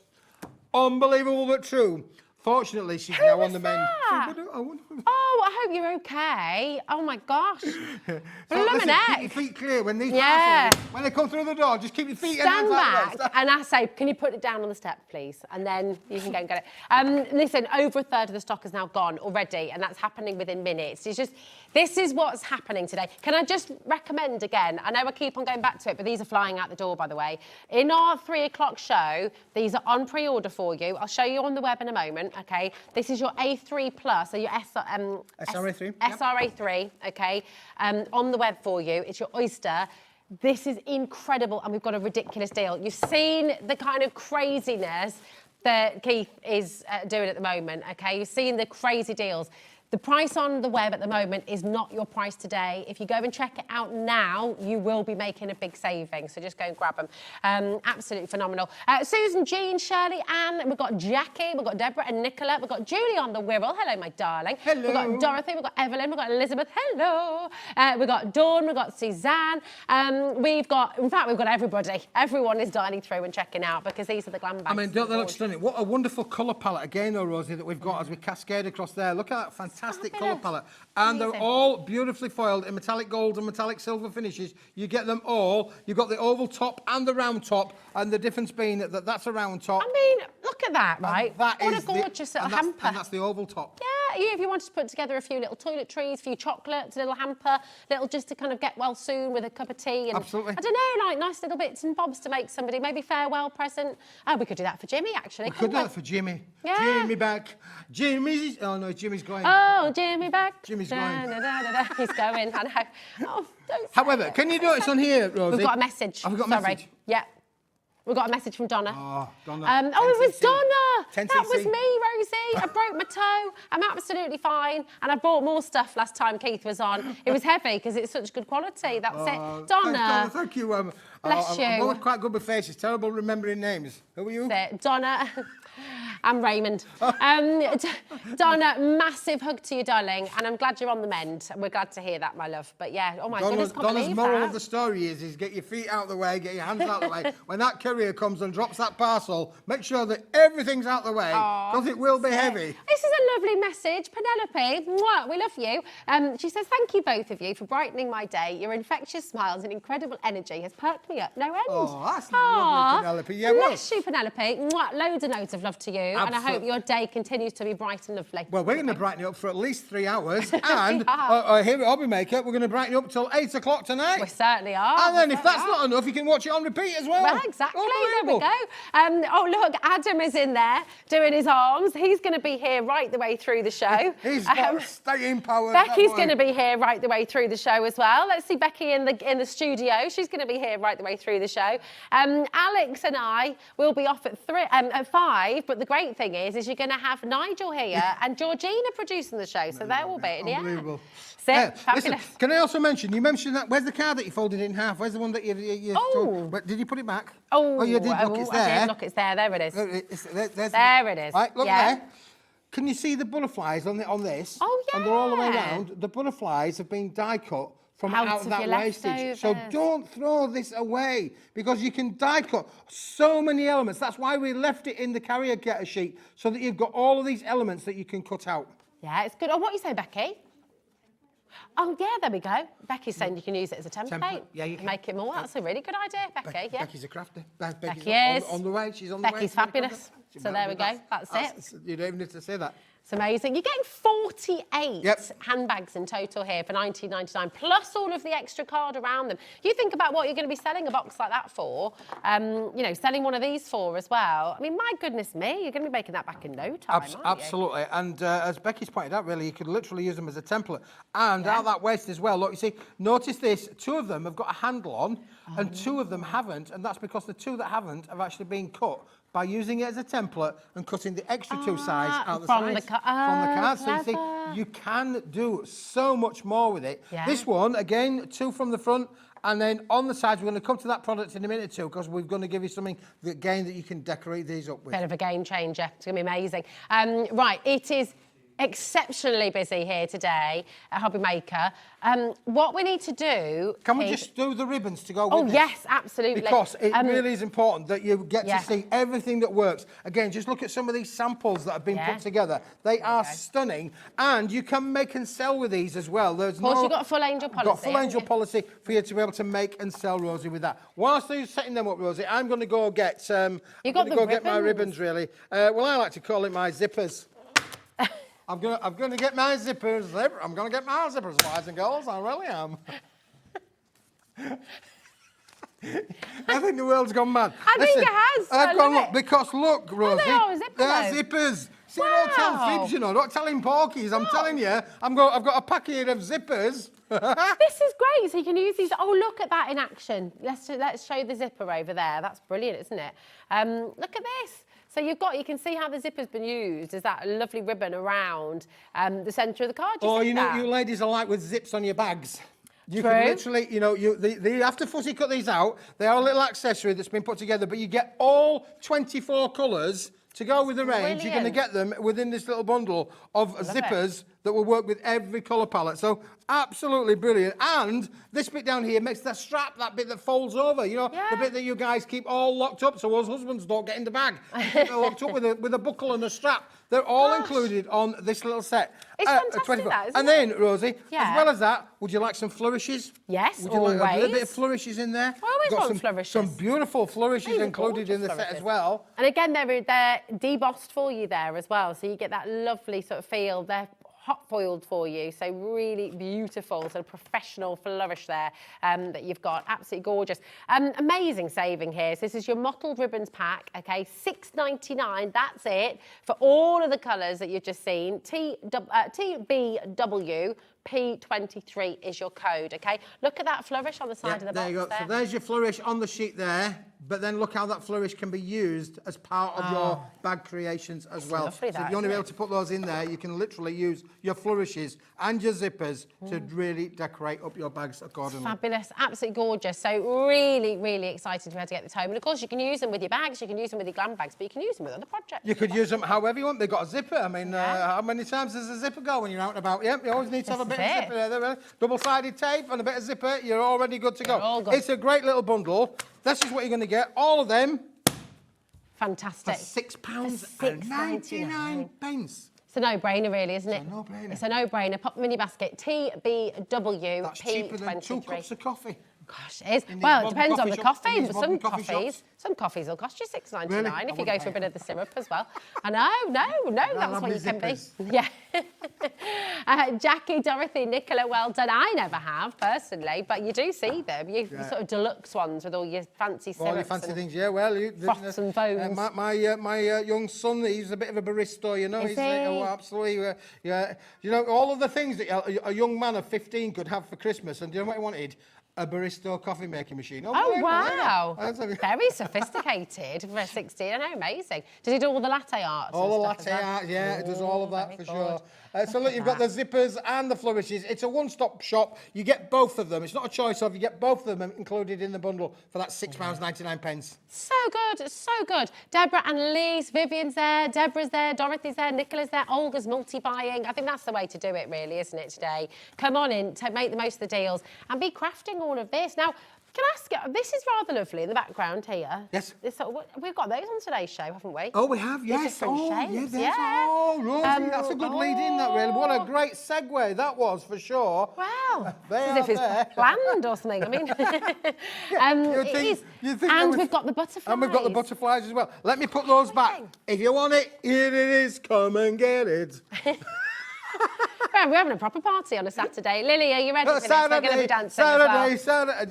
Unbelievable but true. Fortunately, she's now on the mend. Oh, I hope you're okay. Oh my gosh. Listen, keep your feet clear when these parcels, when they come through the door, just keep your feet stand back and I say, can you put it down on the step, please? And then you can go and get it. Listen, over a third of the stock is now gone already, and that's happening within minutes. It's just, this is what's happening today. Can I just recommend again, I know I keep on going back to it, but these are flying out the door, by the way. In our 3 o'clock show, these are on pre-order for you. I'll show you on the web in a moment. Okay, this is your A3 Plus, so your SRA3. SRA3, okay, on the web for you. It's your oyster. This is incredible, and we've got a ridiculous deal. You've seen the kind of craziness that Keith is doing at the moment, okay? You've seen the crazy deals. The price on the web at the moment is not your price today. If you go and check it out now, you will be making a big saving. So just go and grab them. Absolutely phenomenal. Susan, Jean, Shirley, Anne, we've got Jackie, we've got Deborah and Nicola, we've got Julie on the Wirral. Hello, my darling. Hello. We've got Dorothy, we've got Evelyn, we've got Elizabeth. Hello. We've got Dawn, we've got Suzanne. In fact, we've got everybody. Everyone is dialing through and checking out because these are the glam bags. I mean, don't they look stunning? What a wonderful colour palette again, though, Rosie, that we've got as we cascade across there. Look at that fantastic colour palette. And they're all beautifully foiled in metallic gold and metallic silver finishes. You get them all. You've got the oval top and the round top, and the difference being that that's a round top. I mean, look at that, right? What a gorgeous little hamper. And that's the oval top. Yeah, if you wanted to put together a few little toiletries, a few chocolates, a little hamper, little just to kind of get well soon with a cup of tea. And absolutely. I don't know, like nice little bits and bobs to make somebody, maybe farewell present. Oh, we could do that for Jimmy, actually. We could do that for Jimmy. Yeah. Jimmy back. Jimmy's... Oh, no, Jimmy's going. Oh, Jimmy back. Jimmy's going. He's going, I know. Oh, don't However, can you notice on here, Rosie? We've got a message. Have we got a message? Yeah. We've got a message from Donna. Oh, Donna. It was Donna. 10cc. That was me, Rosie. I broke my toe. I'm absolutely fine. And I bought more stuff last time Keith was on. It was heavy because it's such good quality. That was it. Donna. Thank you. Bless you. I'm always quite good with faces. Terrible remembering names. Who are you? Donna. I'm Raymond. Donna, massive hug to you, darling, and I'm glad you're on the mend. We're glad to hear that, my love. But yeah, oh my goodness, can't Donna's believe moral that. of the story is get your feet out the way, get your hands out the way. When that courier comes and drops that parcel, make sure that everything's out the way, because it will be heavy. This is a lovely message. Penelope, mwah, we love you. She says, thank you both of you for brightening my day. Your infectious smiles and incredible energy has perked me up no end. Oh, that's lovely, Penelope. Yeah, bless you, Penelope. Mwah, loads and loads of love to you. And I hope your day continues to be bright and lovely. Well, we're going to brighten it up for at least 3 hours. And here at HobbyMaker, we're going to brighten it up till 8 o'clock tonight. We certainly are. And then if that's not enough, you can watch it on repeat as well. Well, exactly. There we go. Oh, look, Adam is in there doing his arms. He's going to be here right the way through the show. He's got staying power. Becky's going to be here right the way through the show as well. Let's see Becky in the studio. She's going to be here right the way through the show. Alex and I will be off at 5, but the great thing is you're going to have Nigel here and Georgina producing the show, so they're all be in. Unbelievable. Listen, can I also mention, you mentioned that, where's the card that you folded in half? Where's the one that you but did you put it back? Oh, you did, look, it's there. I did, look, it's there, there it is. There it is. Right, look yeah. there. Can you see the butterflies on this? Oh, yeah. And they're all the way around. The butterflies have been die cut from out of that wastage. So don't throw this away, because you can die cut so many elements. That's why we left it in the carrier getter sheet, so that you've got all of these elements that you can cut out. Yeah, it's good. Oh, what you say, Becky? Oh, yeah, there we go. Becky's saying you can use it as a template. Yeah, you can. Make it more. That's a really good idea, Becky. Yeah. Becky's a crafter. Becky is. On the way. She's on the way. Becky's fabulous. So there we go. That's it. You don't even need to say that. It's amazing. You're getting 48 handbags in total here for £19.99, plus all of the extra card around them. You think about what you're going to be selling a box like that for, you know, selling one of these for as well. I mean, my goodness me, you're going to be making that back in no time, aren't you? Absolutely. And as Becky's pointed out, really, you could literally use them as a template. And out that waste as well, look, you see, notice this, 2 of them have got a handle on, and 2 of them haven't, and that's because the 2 that haven't have actually been cut by using it as a template and cutting the extra 2 sides out the sides from the card. So you see, you can do so much more with it. Yeah. This one, again, 2 from the front, and then on the sides, we're going to come to that product in a minute or 2 because we're going to give you something that, again, that you can decorate these up with. Bit of a game changer. It's going to be amazing. Right, it is exceptionally busy here today at HobbyMaker. What we need to do... Can we just do the ribbons to go with this? Yes, absolutely. Because it really is important that you get to see everything that works. Again, just look at some of these samples that have been put together. They are stunning, and you can make and sell with these as well. There's of course, you've got a full angel policy. Got full angel policy for you to be able to make and sell, Rosie, with that. Whilst you're setting them up, Rosie, I'm going to go get get my ribbons, really. Well, I like to call it my zippers. I'm gonna get my zippers. I'm gonna get my zippers, boys and girls. I really am. I think the world's gone mad. I think it has. I've gone up because look, Rosie, they are zippers. they're zippers. See, don't tell fibs, you know. Don't tell him porkies. I'm telling you, I've got a packet of zippers. This is great. So you can use these. Oh, look at that in action. Let's show the zipper over there. That's brilliant, isn't it? Look at this. So you can see how the zipper's been used. There's that lovely ribbon around the centre of the card. You know what you ladies are like with zips on your bags. You can literally, they have to fuzzy cut these out. They are a little accessory that's been put together, but you get all 24 colours to go with the range. Brilliant. You're going to get them within this little bundle of zippers that will work with every colour palette. So absolutely brilliant. And this bit down here makes the strap, that bit that folds over, the bit that you guys keep all locked up so us husbands don't get in the bag. They're locked up with a buckle and a strap. They're all included on this little set. It's fantastic, that, isn't and it? then, Rosie, as well as that, would you like some flourishes? Yes, would you always. like a little bit of flourishes in there? I always want flourishes. Some beautiful flourishes included in the set as well. And again, they're debossed for you there as well, so you get that lovely sort of feel. They're hot foiled for you, so really beautiful, sort of professional flourish there that you've got. Absolutely gorgeous. Amazing saving here. So this is your mottled ribbons pack, okay, $6.99. That's it for all of the colours that you've just seen. TBW P23 is your code, okay? Look at that flourish on the side of the box there you go. So there's your flourish on the sheet there, but then look how that flourish can be used as part of your bag creations as well. Lovely, so if you want to be able to put those in there, you can literally use your flourishes and your zippers to really decorate up your bags accordingly. Fabulous, absolutely gorgeous. So really, really excited to be able to get this home. And of course, you can use them with your bags, you can use them with your glam bags, but you can use them with other projects. You could use them however you want. They've got a zipper. I mean, how many times does a zipper go when you're out and about? Yep, you always need to have a bit of zipper there. Double-sided tape and a bit of zipper, you're already good to go. All good. It's a great little bundle. This is what you're going to get. All of them. Fantastic. For £6.99. It's a no-brainer, really, isn't it? It's a no-brainer. It's a no-brainer. Pop them in your basket. TBW That's P23. cheaper than 2 cups of coffee. Gosh, it is. Well, it depends on the coffee. But some coffees will cost you $6.99 if you go for a bit of the syrup as well. I know, that's what you can be. Yeah. Jackie, Dorothy, Nicola, well done. I never have, personally, but you do see them. You sort of deluxe ones with all your fancy syrups. All your fancy things, yeah. Well, froths and foams. My young son, he's a bit of a barista, you know. Is he? Oh, absolutely. Yeah. You know, all of the things that a young man of 15 could have for Christmas, and do you know what he wanted? A barista coffee making machine. Oh, wow. Very sophisticated for 16. I know, amazing. Does he do all the latte art? All the latte art, yeah, it does all of that for sure. So look, you've got the zippers and the flourishes. It's a one-stop shop. You get both of them. It's not a choice of, you get both of them included in the bundle for that £6.99. So good, so good. Deborah and Liz, Vivian's there, Deborah's there, Dorothy's there, Nicola's there, Olga's multi-buying. I think that's the way to do it, really, isn't it, today? Come on in, make the most of the deals and be crafting all of this. Now, can I ask you, this is rather lovely in the background here. Yes. We've got those on today's show, haven't we? Oh, we have, yes. Shapes. Oh, Rosie, that's a good lead in, that really. What a great segue that was, for sure. Wow. As if it's planned or something. I mean, it is. And we've got the butterflies. And we've got the butterflies as well. Let me put those back. If you want it, here it is. Come and get it. We're having a proper party on a Saturday. Lily, are you ready for this? We're going to be dancing Saturday.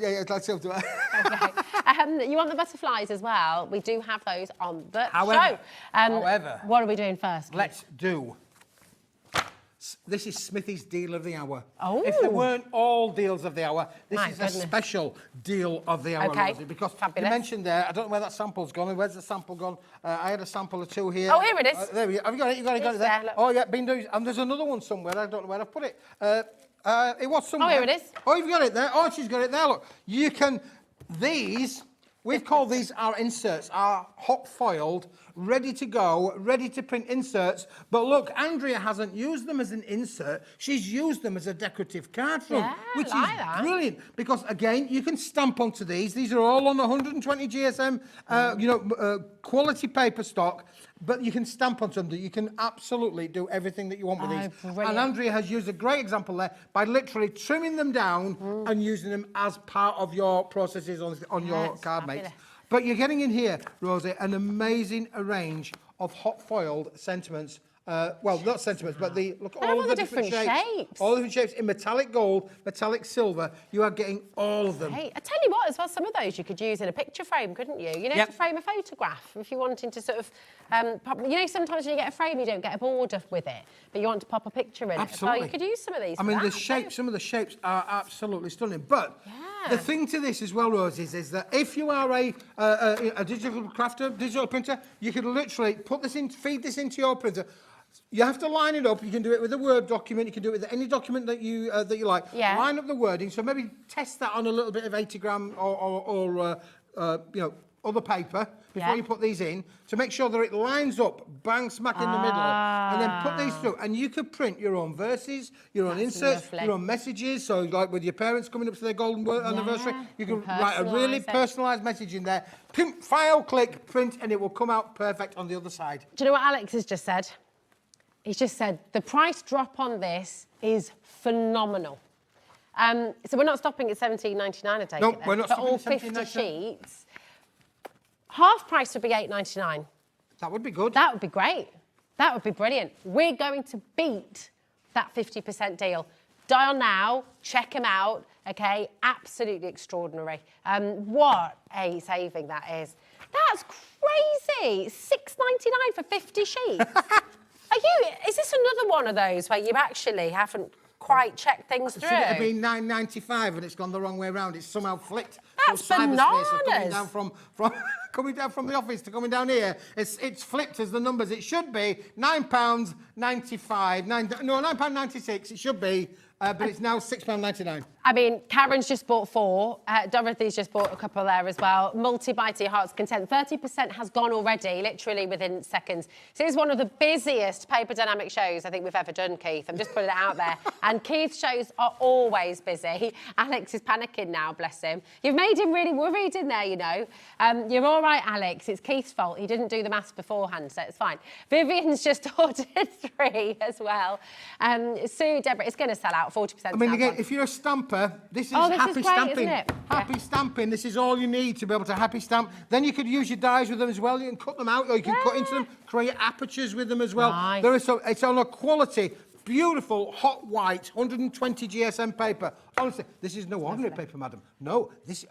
Yeah, let's do it. Okay. You want the butterflies as well? We do have those on the show. However, what are we doing first? Let's do This is Smithy's deal of the hour. Oh. If there weren't all deals of the hour, this My is goodness. a special deal of the hour, Okay, Rosie, because fabulous. you mentioned there, I don't know where that sample's gone. Where's the sample gone? I had a sample or two here. Oh, here it is. There we go. Have you got it? You got it It's there. there, look. Oh, yeah, been doing. And there's another one somewhere. I don't know where I've put it. It was somewhere. Oh, here it is. Oh, you've got it there. Oh, she's got it there. Look, you can. These. We've called these our inserts, our hot foiled, ready to go, ready to print inserts. But look, Andrea hasn't used them as an insert. She's used them as a decorative card front, Yeah, which like is that. brilliant. Because again, you can stamp onto these. These are all on 120 GSM, quality paper stock. But you can stamp onto them. You can absolutely do everything that you want with these. Brilliant. And Andrea has used a great example there by literally trimming them down and using them as part of your processes on your it's card mates. fabulous. But you're getting in here, Rosie, an amazing range of hot foiled sentiments. Well, not sentiments, but look They have all the different shapes. All the different shapes in metallic gold, metallic silver. You are getting all of them. Hey, I tell you what, as well, some of those you could use in a picture frame, couldn't you? You know, Yep. to frame a photograph, if you're wanting to sort of, sometimes when you get a frame, you don't get a border with it, but you want to pop a picture in it. Absolutely. So you could use some of these. I for mean, that, the shape, some of the shapes are absolutely stunning. But Yeah. the thing to this as well, Rose, is that if you are a digital crafter, digital printer, you could literally put this in, feed this into your printer. You have to line it up. You can do it with a Word document. You can do it with any document that you like. Yeah. Line up the wording. So maybe test that on a little bit of 80 gram or other paper before Yeah. you put these in to make sure that it lines up, bang smack in the middle, and then put these through. And you could print your own verses, your own inserts, lovely. your own messages. So like with your parents coming up to their golden anniversary, you can and write a really personalise it. personalised message in there. Print, file, click, print, and it will come out perfect on the other side. Do you know what Alex has just said? He's just said the price drop on this is phenomenal. So we're not stopping at $17.99 a take. No, we're not for stopping all at 50 $17.99. sheets. Half price would be $8.99. That would be good. That would be great. That would be brilliant. We're going to beat that 50% deal. Dial now, check them out, okay? Absolutely extraordinary. What a saving that is. That's crazy. $6.99 for 50 sheets. Is this another one of those where you actually haven't quite checked things through? Should it have been $9.95 and it's gone the wrong way around? It's somehow flicked. That's from cyberspace of bananas. Coming down from the office to coming down here. It's flipped as the numbers. It should be £9.95. £9.96. It should be, but it's now £6.99. I mean, Karen's just bought 4. Dorothy's just bought a couple there as well. Multi-buy to your heart's content. 30% has gone already, literally within seconds. So it's one of the busiest paper dynamic shows I think we've ever done, Keith. I'm just putting it out there. And Keith's shows are always busy. Alex is panicking now, bless him. You've made him really worried in there, you know. You're all right, Alex. It's Keith's fault. He didn't do the maths beforehand, so it's fine. Vivian's just ordered 3 as well. Sue, Deborah, it's going to sell out 40%. I mean, now again, gone. if you're a stamper, this is Oh, this is happy great, stamping. isn't it? Happy Yeah. stamping. This is all you need to be able to happy stamp. Then you could use your dies with them as well. You can cut them out, or you can cut into them, create apertures with them as well. Nice. There is it's on a quality, beautiful, hot white, 120 GSM paper. Honestly, this is no ordinary paper, madam. No, this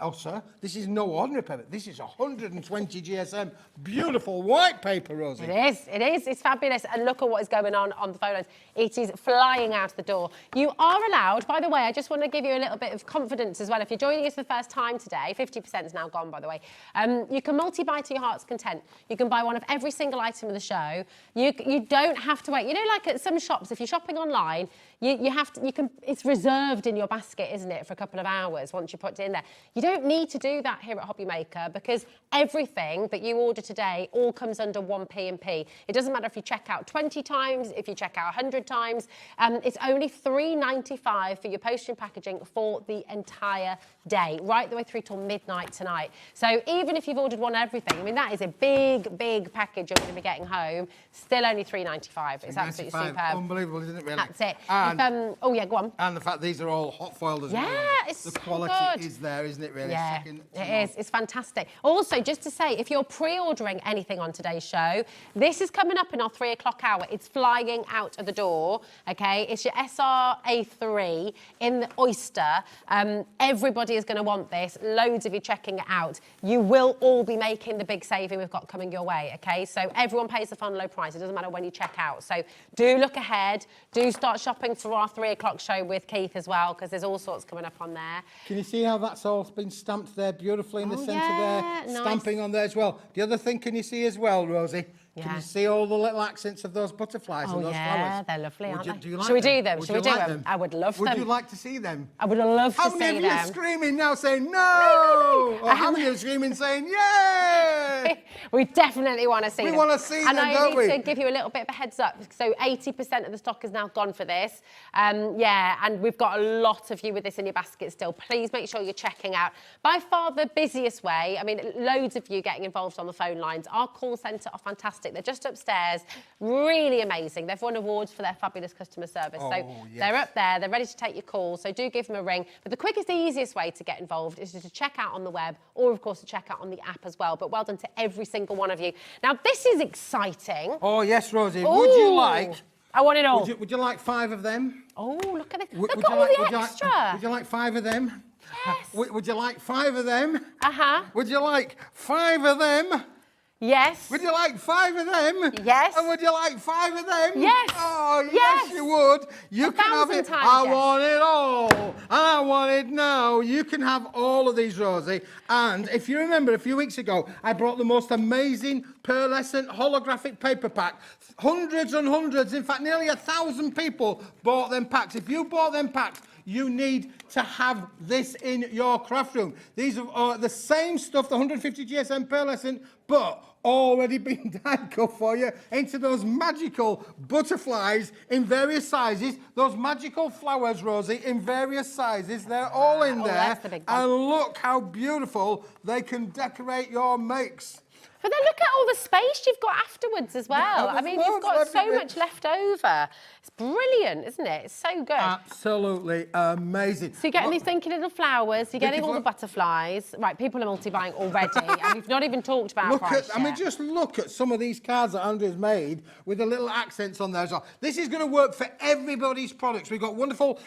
is no ordinary paper. This is 120 GSM, beautiful white paper, Rosie. It is, it's fabulous. And look at what is going on the phone lines. It is flying out the door. You are allowed, by the way, I just want to give you a little bit of confidence as well. If you're joining us for the first time today, 50% is now gone, by the way. You can multi-buy to your heart's content. You can buy one of every single item of the show. You don't have to wait. You know, like at some shops, if you're shopping online, it's reserved in your basket, isn't it, for a couple of hours once you put it in there. You don't need to do that here at HobbyMaker because everything that you order today all comes under one P&P. It doesn't matter if you check out 20 times, if you check out 100 times. It's only $3.95 for your postage and packaging for the entire day, right the way through till midnight tonight. So even if you've ordered one of everything, I mean, that is a big, big package you're going to be getting home, still only $3.95. It's absolutely superb. Unbelievable, isn't it, really? That's it. And, oh, yeah, go on. and the fact these are all hot foiled as well. Yeah, it's the so quality good. is there, isn't it? Really? Yeah, Second to it none. is. It's fantastic. Also, just to say, if you're pre-ordering anything on today's show, this is coming up in our 3 o'clock hour. It's flying out of the door, okay? It's your SRA3 in the Oyster. Everybody is going to want this. Loads of you checking it out. You will all be making the big saving we've got coming your way, okay? So everyone pays the fun low price. It doesn't matter when you check out. So do look ahead. Do start shopping for our 3 o'clock show with Keith as well, because there's all sorts coming up on there. Can you see how that's all been stamped there beautifully in the centre there? nice. Stamping on there as well. The other thing, can you see as well, Rosie? Can Yeah. you see all the little accents of those butterflies and those flowers? They're lovely, aren't they? Do you like Should we them? do them? Would Should we you do like them? I would love Would them. you like to see them? I would love to How see many of them. you are screaming now saying no? Or how many are screaming saying yay? We definitely want to see them. We want to see and them, I don't need we? to give you a little bit of a heads up. So 80% of the stock is now gone for this. Yeah, and we've got a lot of you with this in your basket still. Please make sure you're checking out. By far the busiest way, I mean, loads of you getting involved on the phone lines. Our call centre are fantastic. They're just upstairs. Really amazing. They've won awards for their fabulous customer service. So yes. they're up there. They're ready to take your call. So do give them a ring. But the quickest, the easiest way to get involved is to check out on the web or, of course, to check out on the app as well. But well done to every single one of you. Now, this is exciting. Oh, yes, Rosie. Ooh. Would you like... I want it all. Would you like 5 of them? Oh, look at this. Would Look at all the extra. Would you like 5 of them? Yes. Would you like 5 of them? Uh-huh. Would you like 5 of them? Yes. Would you like 5 of them? Yes. And would you like 5 of them? Yes. Oh, yes, Yes. you would. You can have 1,000 it. times I yes. want it all. And I want it now. You can have all of these, Rosie. And if you remember, a few weeks ago, I brought the most amazing pearlescent holographic paper pack. Hundreds and hundreds, in fact, nearly 1,000 people bought them packs. If you bought them packs, you need to have this in your craft room. These are the same stuff, the 150 GSM pearlescent, but already been die-cut for you into those magical butterflies in various sizes, those magical flowers, Rosie, in various sizes. They're all in there. That's the big one. And look how beautiful they can decorate your makes. But then look at all the space you've got afterwards as well. Yeah, I mean, there's you've got loads so of much left over. It's brilliant, isn't it? It's so good. Absolutely amazing. So you're getting these thinky little flowers, you're getting all the butterflies. Right, people are multi-buying already, and we've not even talked about price yet. I mean, just look at some of these cards that Andrew's made with the little accents on there as well. This is going to work for everybody's products. We've got wonderful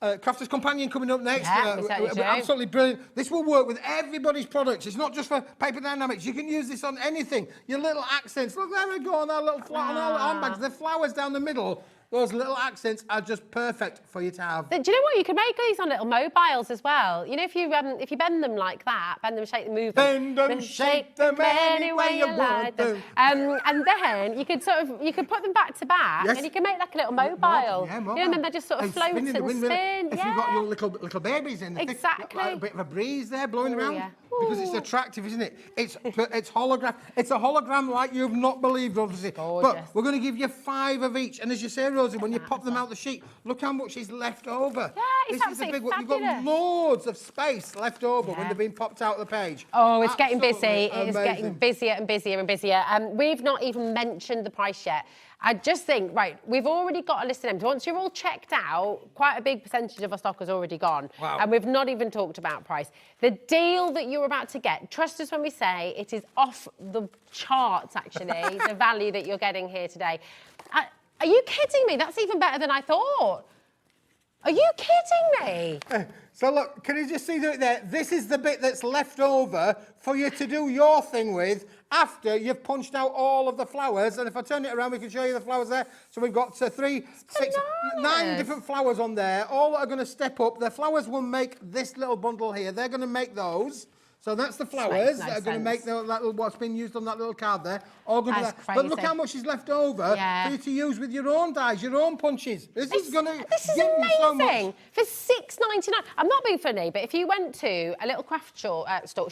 Crafter's Companion coming up next. Yeah, we certainly do. Absolutely brilliant. This will work with everybody's products. It's not just for Paper Dynamics. You can use this on anything. Your little accents. Look, there we go on our little on our handbags. The flowers down the middle. Those little accents are just perfect for you to have. Do you know what? You can make these on little mobiles as well. You know, if you bend them like that, bend them, shake them, move them. Bend them, shake them any way you want them. And then you could put them back to back, Yes. and you can make like a little mobile. Yeah, mobile. You know, and then they just sort of And float spin in the and wind, really. spin. If you've got your little babies in the thing, Exactly. like a bit of a breeze there blowing around. yeah. Because it's attractive, isn't it? It's hologram. It's a hologram like you've not believed, obviously. Gorgeous. But we're going to give you 5 of each. And as you say, Rosie, when you pop them out the sheet, look how much is left over. Yeah, it's This is the absolutely big one. You've got fabulous. loads of space left over when Yeah. they've been popped out of the page. Oh, it's getting busy. Absolutely It's getting amazing. busier and busier and busier. We've not even mentioned the price yet. I just think, right, we've already got a list of them. Once you're all checked out, quite a big percentage of our stock has already gone. Wow. And we've not even talked about price. The deal that you're about to get, trust us when we say it is off the charts, actually, the value that you're getting here today. Are you kidding me? That's even better than I thought. Are you kidding me? So look, can you just see that there? This is the bit that's left over for you to do your thing with after you've punched out all of the flowers. And if I turn it around, we can show you the flowers there. So we've got 3, 6, 9 bananas. different flowers on there, all that are going to step up. The flowers will make this little bundle here. They're going to make those. So that's the flowers no that are going to sense. make that little, what's been used on that little card there. All going to That's that. But look crazy. how much is left over Yeah. for you to use with your own dies, your own punches. This is going to This is give you so much. amazing. For $6.99. I'm not being funny, but if you went to a little craft shop, Craft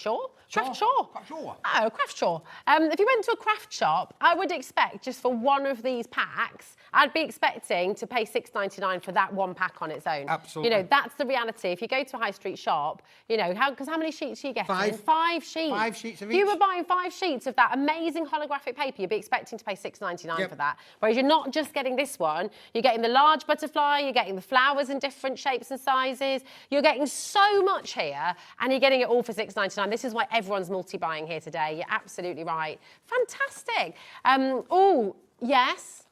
shop. Craft shop. Oh, craft shop. If you went to a craft shop, I would expect just for one of these packs, I'd be expecting to pay $6.99 for that one pack on its own. Absolutely. You know, that's the reality. If you go to a high street shop, you know, because how many sheets are you getting? 5 sheets. 5 sheets of If you each. were buying 5 sheets of that amazing holographic paper, you'd be expecting to pay £6.99 for that. Whereas you're not just getting this one, you're getting the large butterfly, you're getting the flowers in different shapes and sizes. You're getting so much here, and you're getting it all for £6.99. This is why everyone's multi-buying here today. You're absolutely right. Fantastic. Oh, yes.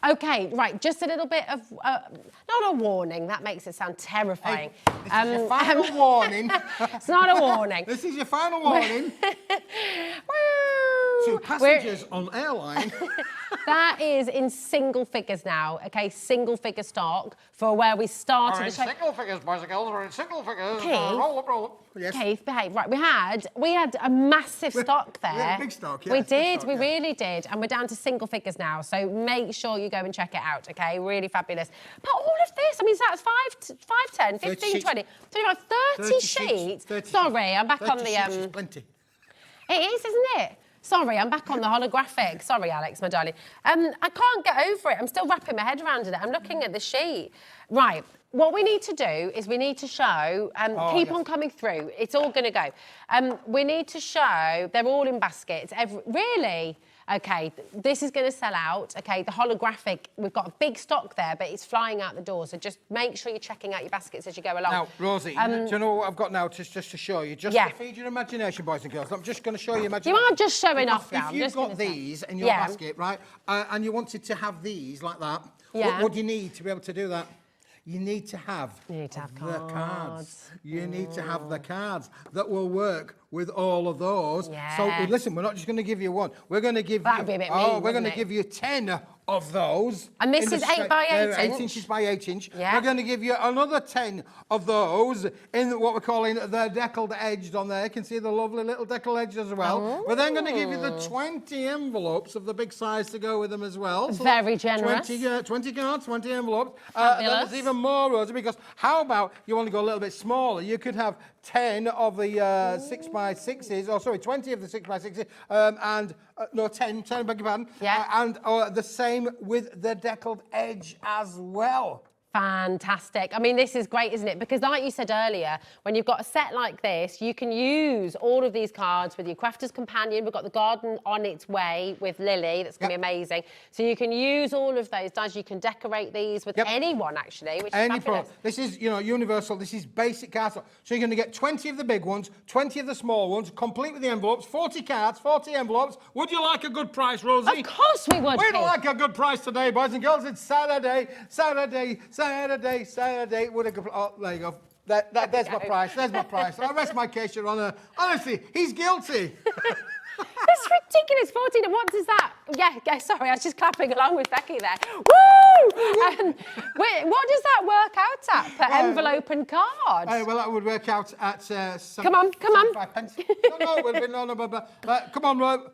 Okay, right, just a little bit of, not a warning, that makes it sound terrifying. Hey, this is your final warning. It's not a warning. This is your final warning. To passengers on airline. That is in single figures now, okay? Single figure stock for where we started the show. Single figures, boys and girls, we're in single figures. Keith, Roll up. Yes. Keith, behave. Right, we had a massive stock there. We had a big stock, yeah. We did, we really did. And we're down to single figures now. So make sure you go and check it out, okay? Really fabulous. But all of this, I mean, so that's 5, 10, 15, 20, 25, 30 sheets. 30 Sorry, I'm back on the... sheets is plenty. It is, isn't it? Sorry, I'm back on the holographic. Sorry, Alex, my darling. I can't get over it. I'm still wrapping my head around it. I'm looking at the sheet. Right, what we need to do is we need to show, keep on coming through. It's all going to go. We need to show, they're all in baskets. Really? Okay, this is going to sell out. Okay, the holographic, we've got a big stock there, but it's flying out the door. So just make sure you're checking out your baskets as you go along. Now, Rosie, do you know what I've got now just to show you? Just to feed your imagination, boys and girls. I'm just going to show you imagination. You are just showing off now. If you've got these in your basket, right, and you wanted to have these like that, what do you need to be able to do that? You need to have, the cards. You need to have the cards that will work with all of those. Yeah. So listen, we're not just going to give you one. We're going to give That'd be a bit mean, we're going to wouldn't it? give you 10 of those. And this is 8 by 8 8 inch. inches by 8 inch. Yeah. We're going to give you another 10 of those in what we're calling the deckled edged on there. You can see the lovely little deckled edge as well. Oh. We're then going to give you the 20 envelopes of the big size to go with them as well. So very generous. 20 cards, 20 envelopes. Fabulous. There's even more, Rosie, because how about you want to go a little bit smaller? You could have 10 of the 6x6s, or sorry, 20 of the 6x6s, and no, 10, beg your pardon. Yeah. And the same with the deckled edge as well. Fantastic. I mean, this is great, isn't it? Because like you said earlier, when you've got a set like this, you can use all of these cards with your Crafter's Companion. We've got the garden on its way with Lily. That's going to be amazing. So you can use all of those. You can decorate these with anyone, actually, which is fabulous. This is, universal. This is basic cards. So you're going to get 20 of the big ones, 20 of the small ones, complete with the envelopes, 40 cards, 40 envelopes. Would you like a good price, Rosie? Of course we would, We'd Pete. like a good price today, boys and girls. It's Saturday. Would a good, oh, there you go. There's my price. There's my price. I rest my case, Your Honour. Honestly, he's guilty. That's ridiculous. 14. What does that? Yeah, sorry, I was just clapping along with Becky there. Woo! Wait, what does that work out at per envelope and card? Well, that would work out at Come on. 75 pence. No, it would be come on, Rob.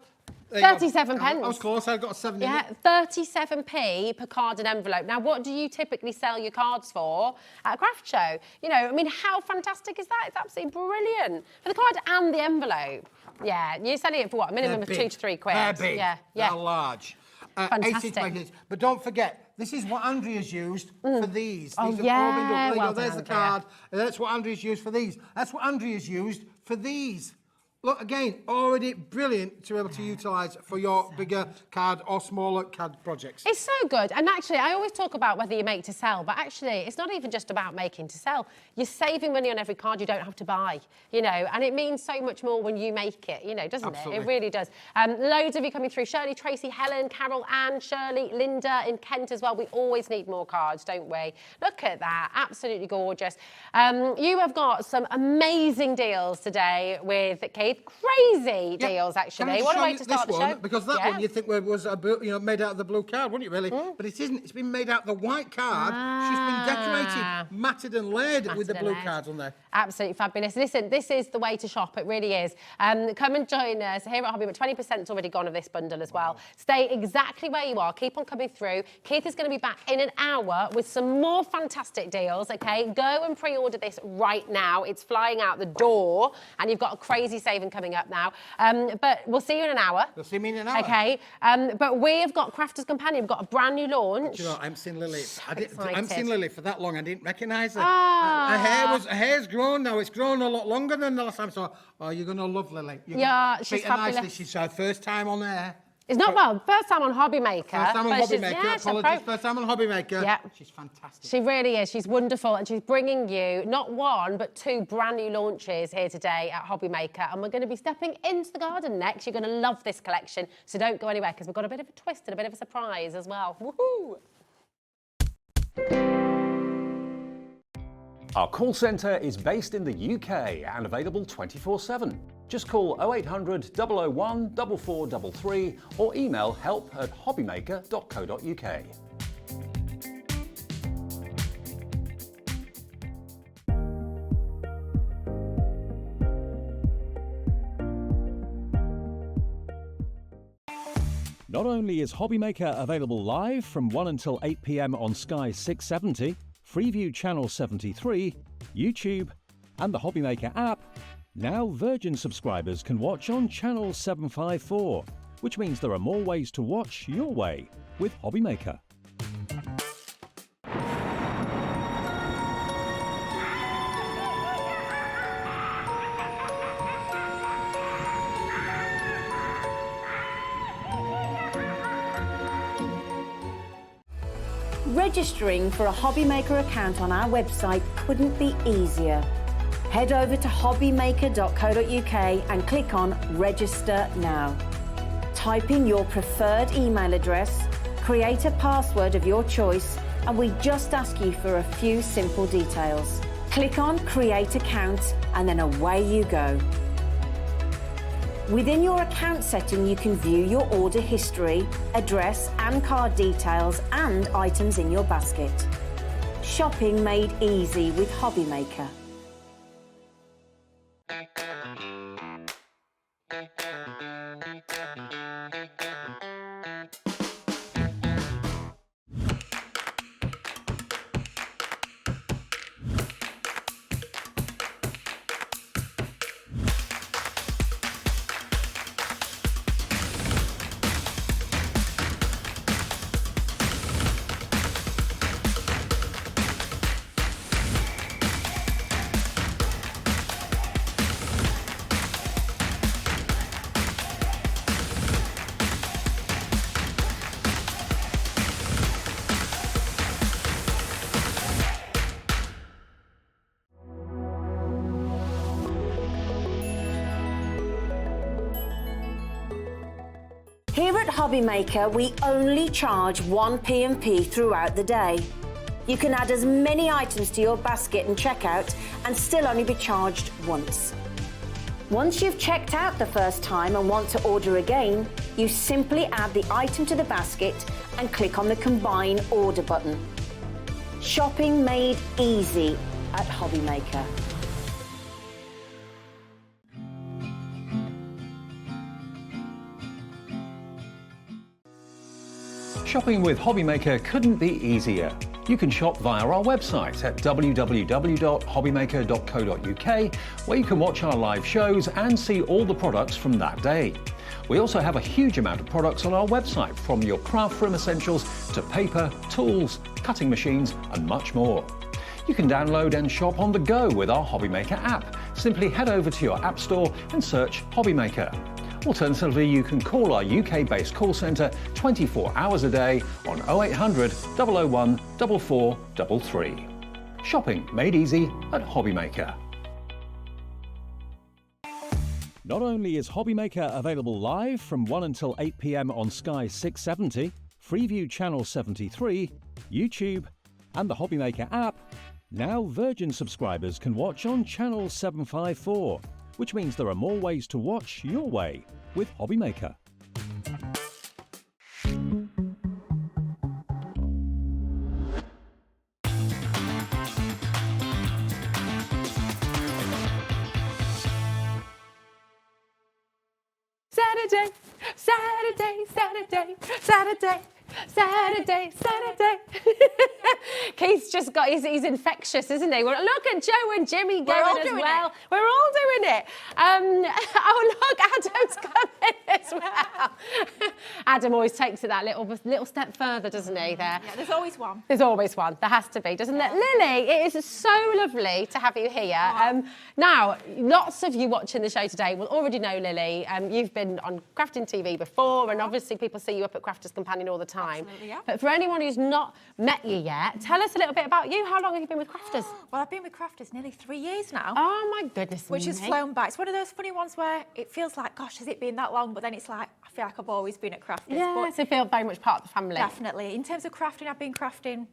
37 pence. I was close. I got a 7 in Yeah, it. 37p per card and envelope. Now, what do you typically sell your cards for at a craft show? I mean, how fantastic is that? It's absolutely brilliant. For the card and the envelope. Yeah, you're selling it for what? A minimum of 2 to 3 quid. They're big. Yeah. They're large. Fantastic. 8 inch. But don't forget, this is what Andrea's used for these. Oh, These yeah. All been done. Well There's done, the card. And that's what Andrea's used for these. That's what Andrea's used for these. Look, again, already brilliant to be able to utilise for your bigger card or smaller card projects. It's so good. And actually, I always talk about whether you make to sell, but actually, it's not even just about making to sell. You're saving money on every card you don't have to buy, and it means so much more when you make it, doesn't Absolutely. it? It really does. Loads of you coming through. Shirley, Tracy, Helen, Carol, Anne, Shirley, Linda in Kent as well. We always need more cards, don't we? Look at that. Absolutely gorgeous. You have got some amazing deals today with Keith. Crazy deals, actually. What a way to start the show. Because that one you think was made out of the blue card, wouldn't you, really? But it isn't. It's been made out of the white card. She's been decorated, matted and layered with the blue cards on there. Absolutely fabulous. Listen, this is the way to shop. It really is. Come and join us here at HobbyMaker. 20%'s already gone of this bundle as well. Stay exactly where you are. Keep on coming through. Keith is going to be back in an hour with some more fantastic deals, okay? Go and pre-order this right now. It's flying out the door, and you've got a crazy save shaving coming up now. But we'll see you in an hour. You'll see me in an hour. Okay. But we have got Crafter's Companion. We've got a brand new launch. Do you know, I haven't seen Lily. So I haven't seen excited. Lily for that long. I didn't recognise her. Ah. Her hair's grown now. It's grown a lot longer than the last time. So, you're going to love Lily. She's treat her nicely. fabulous. She's her first time on air. It's not, well, first time on HobbyMaker. First time on HobbyMaker. Yeah, Apologies. First time on HobbyMaker. Yeah. She's fantastic. She really is. She's wonderful. And she's bringing you not one, but two brand new launches here today at HobbyMaker. And we're going to be stepping into the garden next. You're going to love this collection. So don't go anywhere because we've got a bit of a twist and a bit of a surprise as well. Woohoo! Our call centre is based in the UK and available 24/7. Just call 0800 001 4433 or email help@hobbymaker.co.uk. Not only is HobbyMaker available live from 1 until 8 p.m. on Sky 670, Freeview Channel 73, YouTube, and the HobbyMaker app, now Virgin subscribers can watch on Channel 754, which means there are more ways to watch your way with HobbyMaker. Registering for a HobbyMaker account on our website couldn't be easier. Head over to hobbymaker.co.uk and click on Register Now. Type in your preferred email address, create a password of your choice, and we just ask you for a few simple details. Click on Create Account and then away you go. Within your account setting, you can view your order history, address and card details and items in your basket. Shopping made easy with HobbyMaker. Here at HobbyMaker, we only charge one P&P throughout the day. You can add as many items to your basket and checkout and still only be charged once. Once you've checked out the first time and want to order again, you simply add the item to the basket and click on the Combine Order button. Shopping made easy at HobbyMaker. Shopping with HobbyMaker couldn't be easier. You can shop via our website at www.hobbymaker.co.uk, where you can watch our live shows and see all the products from that day. We also have a huge amount of products on our website, from your craft room essentials to paper, tools, cutting machines and much more. You can download and shop on the go with our HobbyMaker app. Simply head over to your app store and search HobbyMaker. Alternatively, you can call our UK-based call centre 24 hours a day on 0800 001 4433. Shopping made easy at HobbyMaker. Not only is HobbyMaker available live from 1 until 8 p.m. on Sky 670, Freeview Channel 73, YouTube, and the HobbyMaker app, now Virgin subscribers can watch on Channel 754, which means there are more ways to watch your way with HobbyMaker. Saturday, Saturday, Saturday, Saturday. Saturday, Saturday. Keith's just got, he's infectious, isn't he? Well, look at Joe and Jimmy going as well. We're all doing it. Oh, look, Adam's coming as well. Adam always takes it that little step further, doesn't he, there? Yeah, there's always one. There's always one. There has to be, doesn't there? Lily, it is so lovely to have you here. Now, lots of you watching the show today will already know Lily. You've been on Crafting TV before, and obviously people see you up at Crafters Companion all the time. Absolutely, yeah. But for anyone who's not met you yet, tell us a little bit about you. How long have you been with Crafters? Well, I've been with Crafters nearly 3 years now. Oh my goodness Which has flown by. It's one of those funny ones where it feels like, gosh, has it been that long? But then it's like, I feel like I've always been at Crafters. Yeah, but so you feel very much part of the family. definitely. In terms of crafting, I've been crafting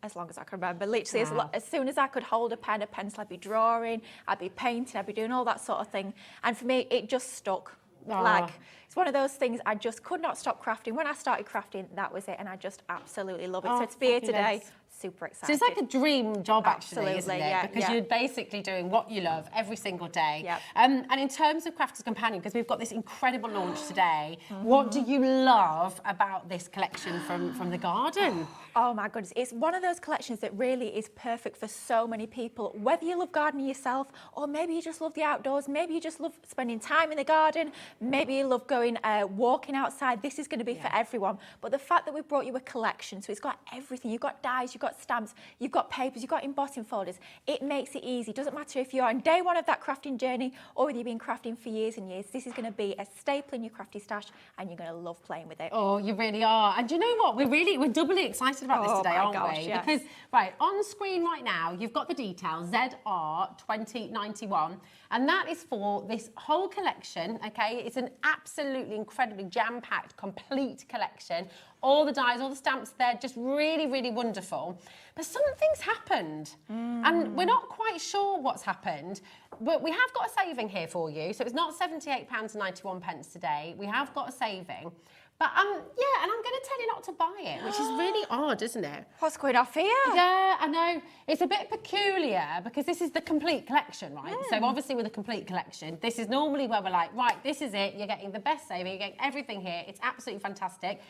as long as I can remember. Literally, as soon as I could hold a pen, a pencil, I'd be drawing, I'd be painting, I'd be doing all that sort of thing. And for me, it just stuck. Like, it's one of those things I just could not stop crafting. When I started crafting, that was it, and I just absolutely love it. So to be here today, super excited. So it's like a dream job, actually, isn't it? Yeah, because you're basically doing what you love every single day. Yep. And in terms of Crafters Companion, because we've got this incredible launch today, what do you love about this collection from the garden? Oh my goodness, it's one of those collections that really is perfect for so many people, whether you love gardening yourself, or maybe you just love the outdoors, maybe you just love spending time in the garden, maybe you love going walking outside. This is going to be for everyone. But the fact that we've brought you a collection, so it's got everything, you've got dies, you've got stamps, you've got papers, you've got embossing folders, it makes it easy. Doesn't matter if you're on day one of that crafting journey or whether you've been crafting for years and years, this is going to be a staple in your crafty stash and you're going to love playing with it. Oh, you really are. And do you know what? We're doubly excited about this today, aren't we? Yes. Because, right, on screen right now, you've got the details, ZR 2091, and that is for this whole collection, okay? It's an absolutely incredibly jam-packed, complete collection. All the dies, all the stamps, they're just really, really wonderful. But something's happened, and we're not quite sure what's happened, but we have got a saving here for you. So it's not £78.91 today. We have got a saving. But yeah, and I'm going to tell you not to buy it, which is really odd, isn't it? What's going off here? Yeah, I know. It's a bit peculiar because this is the complete collection, right? So obviously with a complete collection, this is normally where we're like, right, this is it. You're getting the best saving. You're getting everything here. It's absolutely fantastic.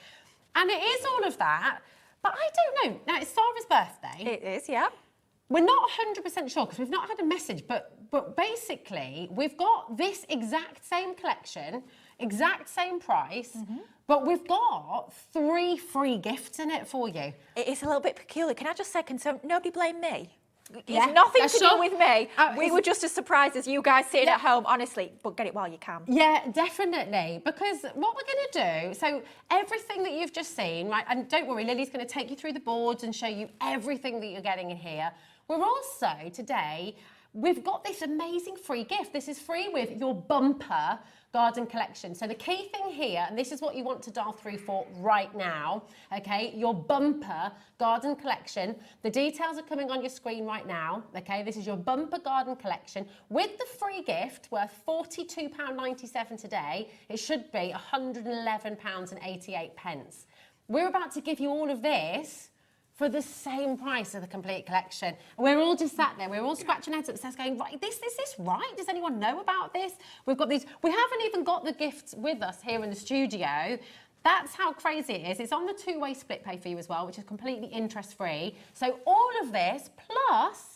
And it is all of that. But I don't know. Now, it's Sarah's birthday. It is, yeah. We're not 100% sure because we've not had a message, but basically we've got this exact same collection, exact same price, but we've got 3 free gifts in it for you. It is a little bit peculiar. Can I just say, so nobody blame me? Yeah, It's nothing to sure. do with me. We It's- were just as surprised as you guys sitting at home, honestly, but get it while you can. Yeah, definitely. Because what we're going to do, so everything that you've just seen, right, and don't worry, Lily's going to take you through the boards and show you everything that you're getting in here. We're also, today, we've got this amazing free gift. This is free with your bumper garden collection. So the key thing here, and this is what you want to dial through for right now, okay, your bumper garden collection. The details are coming on your screen right now, okay? This is your bumper garden collection with the free gift worth £42.97 today. It should be £111.88. We're about to give you all of this for the same price of the complete collection. And we're all just sat there, we're all scratching heads upstairs going, right, is this right? Does anyone know about this? We've got these, we haven't even got the gifts with us here in the studio. That's how crazy it is. It's on the 2-way split pay for you as well, which is completely interest-free. So all of this, plus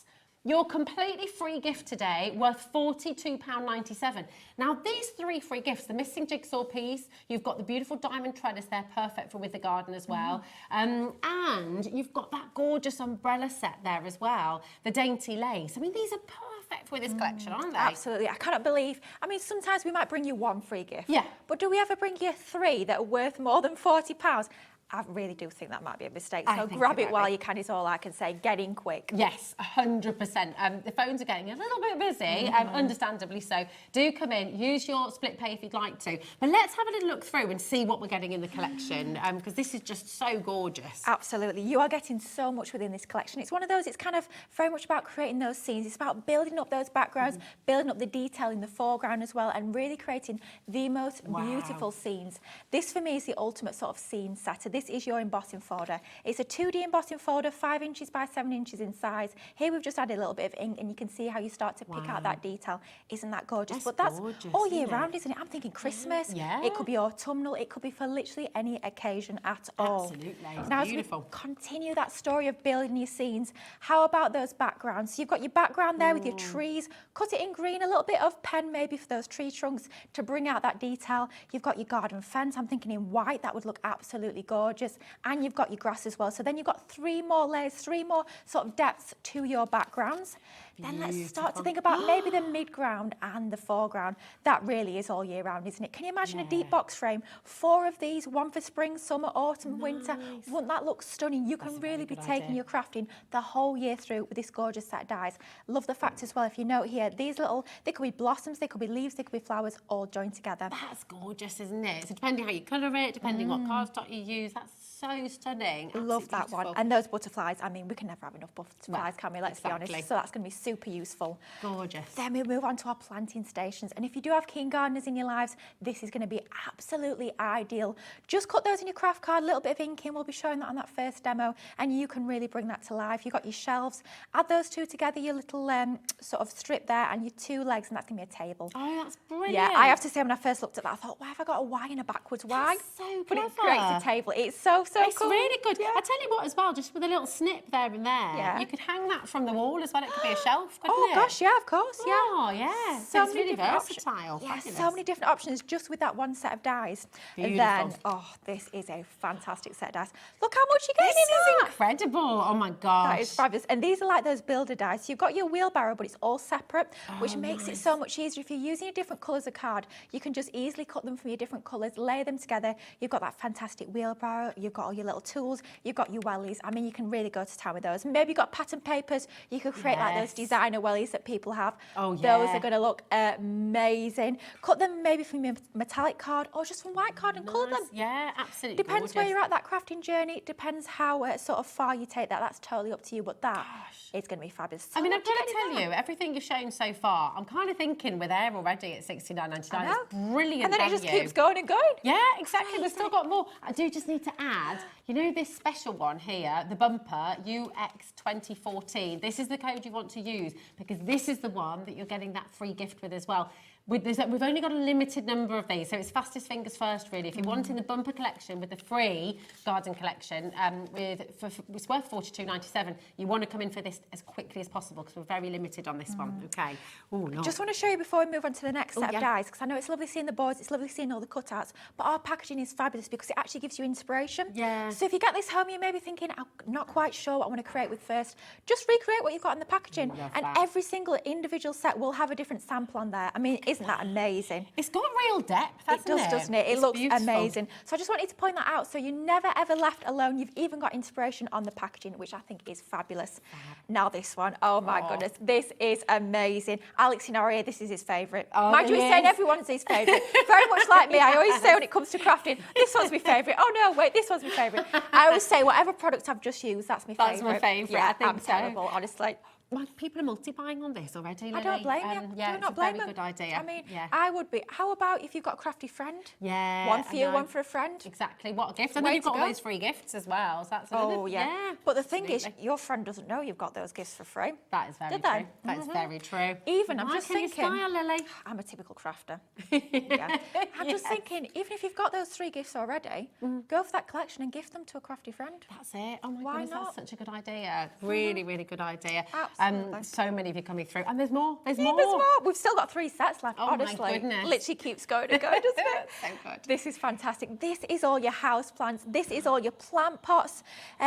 your completely free gift today worth £42.97. Now, these 3 free gifts, the missing jigsaw piece, you've got the beautiful diamond trellis there, perfect for with the garden as well. And you've got that gorgeous umbrella set there as well, the dainty lace. I mean, these are perfect with this collection, aren't they? Absolutely. I cannot believe, I mean, sometimes we might bring you 1 free gift. Yeah. But do we ever bring you 3 that are worth more than £40? I really do think that might be a mistake. I So think grab it it might while be. you can is all I can say. Get in quick. Yes, 100%. The phones are getting a little bit busy, understandably so. Do come in, use your split pay if you'd like to. But let's have a little look through and see what we're getting in the collection, because this is just so gorgeous. Absolutely. You are getting so much within this collection. It's one of those, it's kind of very much about creating those scenes. It's about building up those backgrounds, building up the detail in the foreground as well, and really creating the most beautiful scenes. This, for me, is the ultimate sort of scene setter. this is your embossing folder. It's a 2D embossing folder, 5 inches by 7 inches in size. Here we've just added a little bit of ink, and you can see how you start to pick out that detail. Isn't that gorgeous? But that's gorgeous, all year round, isn't it? I'm thinking Christmas. Yeah. It could be autumnal. It could be for literally any occasion at all. Absolutely. It's Now, beautiful. as we continue that story of building your scenes, how about those backgrounds? So you've got your background there with your trees. Cut it in green, a little bit of pen maybe for those tree trunks to bring out that detail. You've got your garden fence. I'm thinking in white, that would look absolutely gorgeous. And you've got your grass as well. So then you've got 3 more layers, 3 more sort of depths to your backgrounds. Then let's start to think about maybe the midground and the foreground. That really is all year round, isn't it? Can you imagine a deep box frame? 4 of these, 1 for spring, summer, autumn, winter. Wouldn't that look stunning? You can really be taking your crafting the whole year through with this gorgeous set of dies. Love the fact as well, if you note here, these little, they could be blossoms, they could be leaves, they could be flowers, all joined together. That's gorgeous, isn't it? So depending how you colour it, depending what cardstock you use, that's so stunning. Love that Absolutely one. And those butterflies, I mean, we can never have enough butterflies, can we? Let's be honest. exactly. So that's going to be super useful. Gorgeous. Then we move on to our planting stations. And if you do have keen gardeners in your lives, this is going to be absolutely ideal. Just cut those in your craft card, a little bit of ink in. We'll be showing that on that first demo. And you can really bring that to life. You've got your shelves. Add those 2 together, your little sort of strip there, and your 2 legs, and that's going to be a table. Oh, that's brilliant. Yeah, I have to say, when I first looked at that, I thought, why have I got a Y and a backwards Y? That's so But it clever. creates a table. It's so It's cool. really good. Yeah. I tell you what as well, just with a little snip there and there, Yeah. you could hang that from the wall as well. It could be a shelf, couldn't Oh it? gosh, yeah, of course, yeah. Oh, yeah. So it's really versatile. Yeah, Fabulous. so many different options just with that one set of dies. And Beautiful. then, oh, this is a fantastic set of dies. Look how much you're getting This in is that. incredible. Oh my gosh. That is fabulous. And these are like those builder dies. So you've got your wheelbarrow, but it's all separate, which makes it so much easier. If you're using your different colours of card, you can just easily cut them from your different colours, lay them together. You've got that fantastic wheelbarrow. You've got all your little tools. You've got your wellies. I mean, you can really go to town with those. Maybe you've got pattern papers. You could create like those designer wellies that people have. Oh, yeah. Those are going to look amazing. Cut them maybe from your metallic card or just from white card and colour them. Yeah, absolutely. Depends where you're at that crafting journey. It depends how sort of far you take that. That's totally up to you. But that is going to be fabulous. I mean, So I've got to much to tell get in you, everything you've shown so far, I'm kind of thinking we're there already at $69.99. there. It's brilliant. And then it just value. keeps going and going. Yeah, exactly. We've still got more. I do just need to add, you know, this special one here, the bumper UX 2014. This is the code you want to use because this is the one that you're getting that free gift with as well. We've only got a limited number of these, so it's fastest fingers first, really. If you're wanting the bumper collection with the free garden collection, it's worth $42.97. You want to come in for this as quickly as possible because we're very limited on this one. Okay. Oh no. Just want to show you before we move on to the next set of dies, because I know it's lovely seeing the boards, it's lovely seeing all the cutouts, but our packaging is fabulous because it actually gives you inspiration. Yeah. So if you get this home, you may be thinking, I'm not quite sure what I want to create with first. Just recreate what you've got in the packaging, and every single individual set will have a different sample on there. I mean, isn't that amazing? It's got real depth, hasn't It does, doesn't it? It It's looks beautiful. amazing. So I just wanted to point that out. So you're never ever left alone. You've even got inspiration on the packaging, which I think is fabulous. Now this one, oh my goodness, this is amazing. Alex in our ear, this is his favourite. Mind you, he's saying everyone's his favourite. Very much like me. I always say when it comes to crafting, this one's my favourite. Oh no, wait, this one's my favourite. I always say whatever product I've just used, that's my favourite. That's my favourite, Yeah, I think I'm so. terrible, honestly. People are multi-buying on this already, Lily. I don't blame you. Yeah, Do it's not a blame very them. good idea. I mean, yeah. I would be. How about if you've got a crafty friend? Yeah, One for I you, know. one for a friend. Exactly. What a gift. And Way then you've to got all go. those free gifts as well. So that's Oh, another, yeah. But the thing is, absolutely. your friend doesn't know you've got those gifts for free. That is very Did true. they? That is very true. Even, I'm Why just can you thinking. style, Lily? I'm a typical crafter. Yeah. I'm just thinking, even if you've got those 3 gifts already, go for that collection and gift them to a crafty friend. That's it. Oh my Why goodness, not? that's such a good idea. Really, really good idea. Absolutely. So many of you coming through. And there's more. There's Yeah, more. there's more. We've still got 3 sets left, Oh my honestly. goodness. Literally keeps going and going, doesn't it? So good. This is fantastic. This is all your house plants. This is all your plant pots.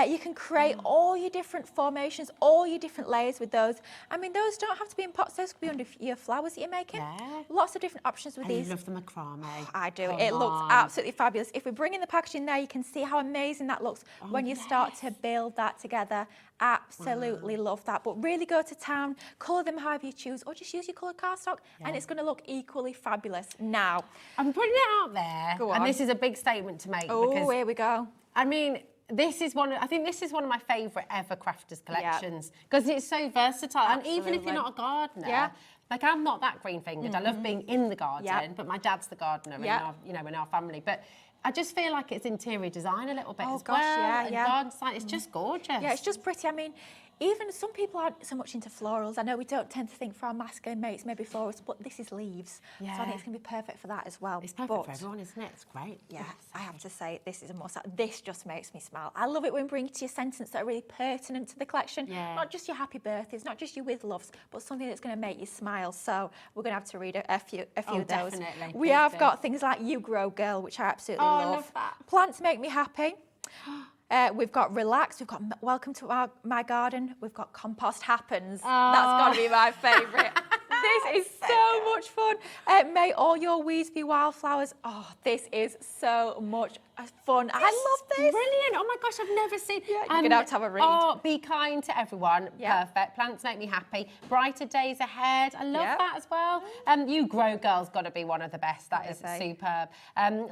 You can create all your different formations, all your different layers with those. I mean, those don't have to be in pots. Those could be under your flowers that you're making. Yeah. Lots of different options with And these. you love the macrame. I do. Come It looks on. absolutely fabulous. If we bring in the packaging there, you can see how amazing that looks when you start to build that together. Absolutely love that. But really go to town, colour them however you choose, or just use your coloured cardstock, and it's going to look equally fabulous. Now, I'm putting it out there. Go And on. this is a big statement to make. oh, because here we go. I mean, I think this is one of my favourite ever crafters collections because it's so versatile. And even if you're Absolutely. not a gardener, Yeah. Like, I'm not that green-fingered. I love being in the garden, but my dad's the gardener in our, in our family. But I just feel like it's interior design a little bit as well. And garden design, it's just gorgeous. Yeah, it's just pretty. I mean, even some people aren't so much into florals. I know we don't tend to think for our masculine mates, maybe florals, but this is leaves. Yeah. So I think it's going to be perfect for that as well. It's perfect for everyone, isn't it? It's great. Yeah, I have to say, this is a must. This just makes me smile. I love it when we bring to you sentiments that are really pertinent to the collection. Yeah. Not just your happy birthdays, not just your with loves, but something that's going to make you smile. So we're going to have to read a few of those. Definitely. We have got things like You Grow Girl, which I absolutely love. I love that. Plants Make Me Happy. We've got Relax, we've got Welcome to My Garden, we've got Compost Happens. That's got to be my favourite. This is so much fun. May All Your Weeds Be Wildflowers. Oh, this is so much fun. I love this. Brilliant. Oh my gosh, I've never seen. Yeah, you're going to have a read. Oh, Be Kind to Everyone. Yeah. Perfect. Plants Make Me Happy. Brighter Days Ahead. I love that as well. You Grow Girl's got to be one of the best. That is superb.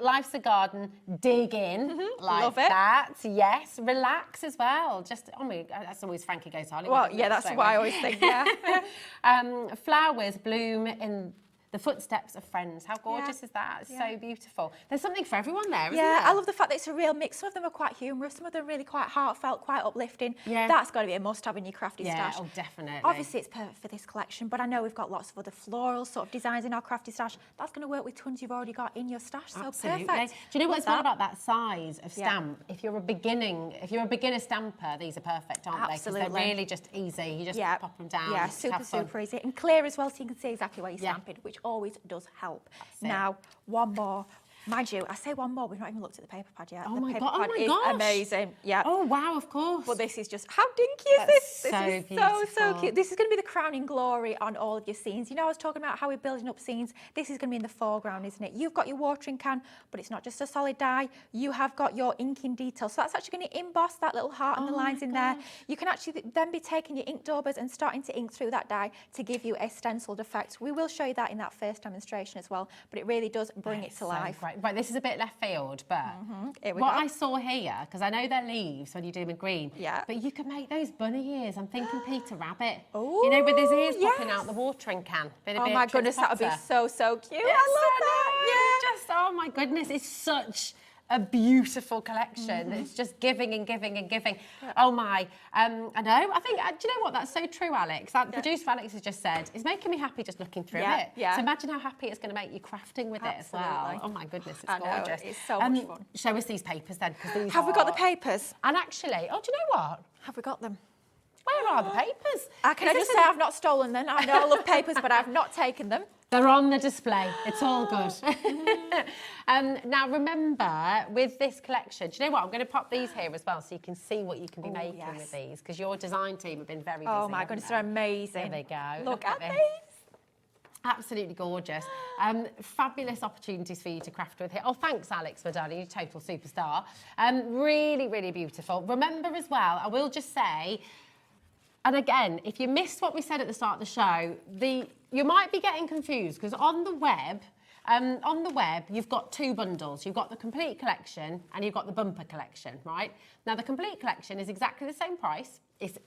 Life's a Garden. Dig In. Like Love it. that. Yes. Relax as well. Just, oh my God, that's always Frankie Goes to Hollywood. Well, yeah, that's what I always think, Flowers bloom in the footsteps of friends. How gorgeous is that? It's so beautiful. There's something for everyone there, isn't there? I love the fact that it's a real mix. Some of them are quite humorous, some of them are really quite heartfelt, quite uplifting. Yeah. That's got to be a must-have in your crafty stash. Oh, definitely. Obviously, it's perfect for this collection, but I know we've got lots of other floral sort of designs in our crafty stash. That's going to work with tons you've already got in your stash, so Absolutely. perfect. Do you know what's fun about that size of stamp? If you're a beginner stamper, these are perfect, aren't they? Because they're really just easy. You just pop them down. Yeah, super easy. And clear as well, so you can see exactly where you're stamping, which always does help. Now, one more. Mind you, I say one more, we've not even looked at the paper pad yet. Oh the my paper God, pad is amazing. Yeah. Oh wow, of course. But this is just, how dinky is this? So This is so cute. This is going to be the crowning glory on all of your scenes. You know, I was talking about how we're building up scenes. This is going to be in the foreground, isn't it? You've got your watering can, but it's not just a solid die. You have got your inking detail. So that's actually going to emboss that little heart and the lines in there. You can actually then be taking your ink daubers and starting to ink through that die to give you a stenciled effect. We will show you that in that first demonstration as well, but it really does bring it to life. Great. Right, this is a bit left field, but what I saw here, because I know they're leaves when you do them in green, but you can make those bunny ears. I'm thinking Peter Rabbit. Ooh, you know, with his ears popping out the watering can. Oh my goodness, that would be so cute. Yes, I love that. Just, oh my goodness, it's such a beautiful collection. It's just giving and giving and giving. Oh my, I know. I think, do you know what? That's so true, Alex. That producer Alex has just said, it's making me happy just looking through it. Yeah. So imagine how happy it's going to make you crafting with it as well. Oh my goodness, it's gorgeous. It's so much fun. Show us these papers then, because these Have we got the papers? And actually, oh, do you know what? Have we got them? Where are the papers? Can I just say I've not stolen them? I know I love papers, but I've not taken them. They're on the display. It's all good. Now, remember, with this collection, do you know what? I'm going to pop these here as well so you can see what you can be making with these, because your design team have been very busy. Oh, my goodness, they're amazing. There they go. Look at these. Absolutely gorgeous. Fabulous opportunities for you to craft with here. Oh, thanks, Alex, for darling. You're a total superstar. Really, really beautiful. Remember as well, I will just say, and again, if you missed what we said at the start of the show, you might be getting confused because on the web, you've got two bundles. You've got the complete collection and you've got the bumper collection, right? Now, the complete collection is exactly the same price. It's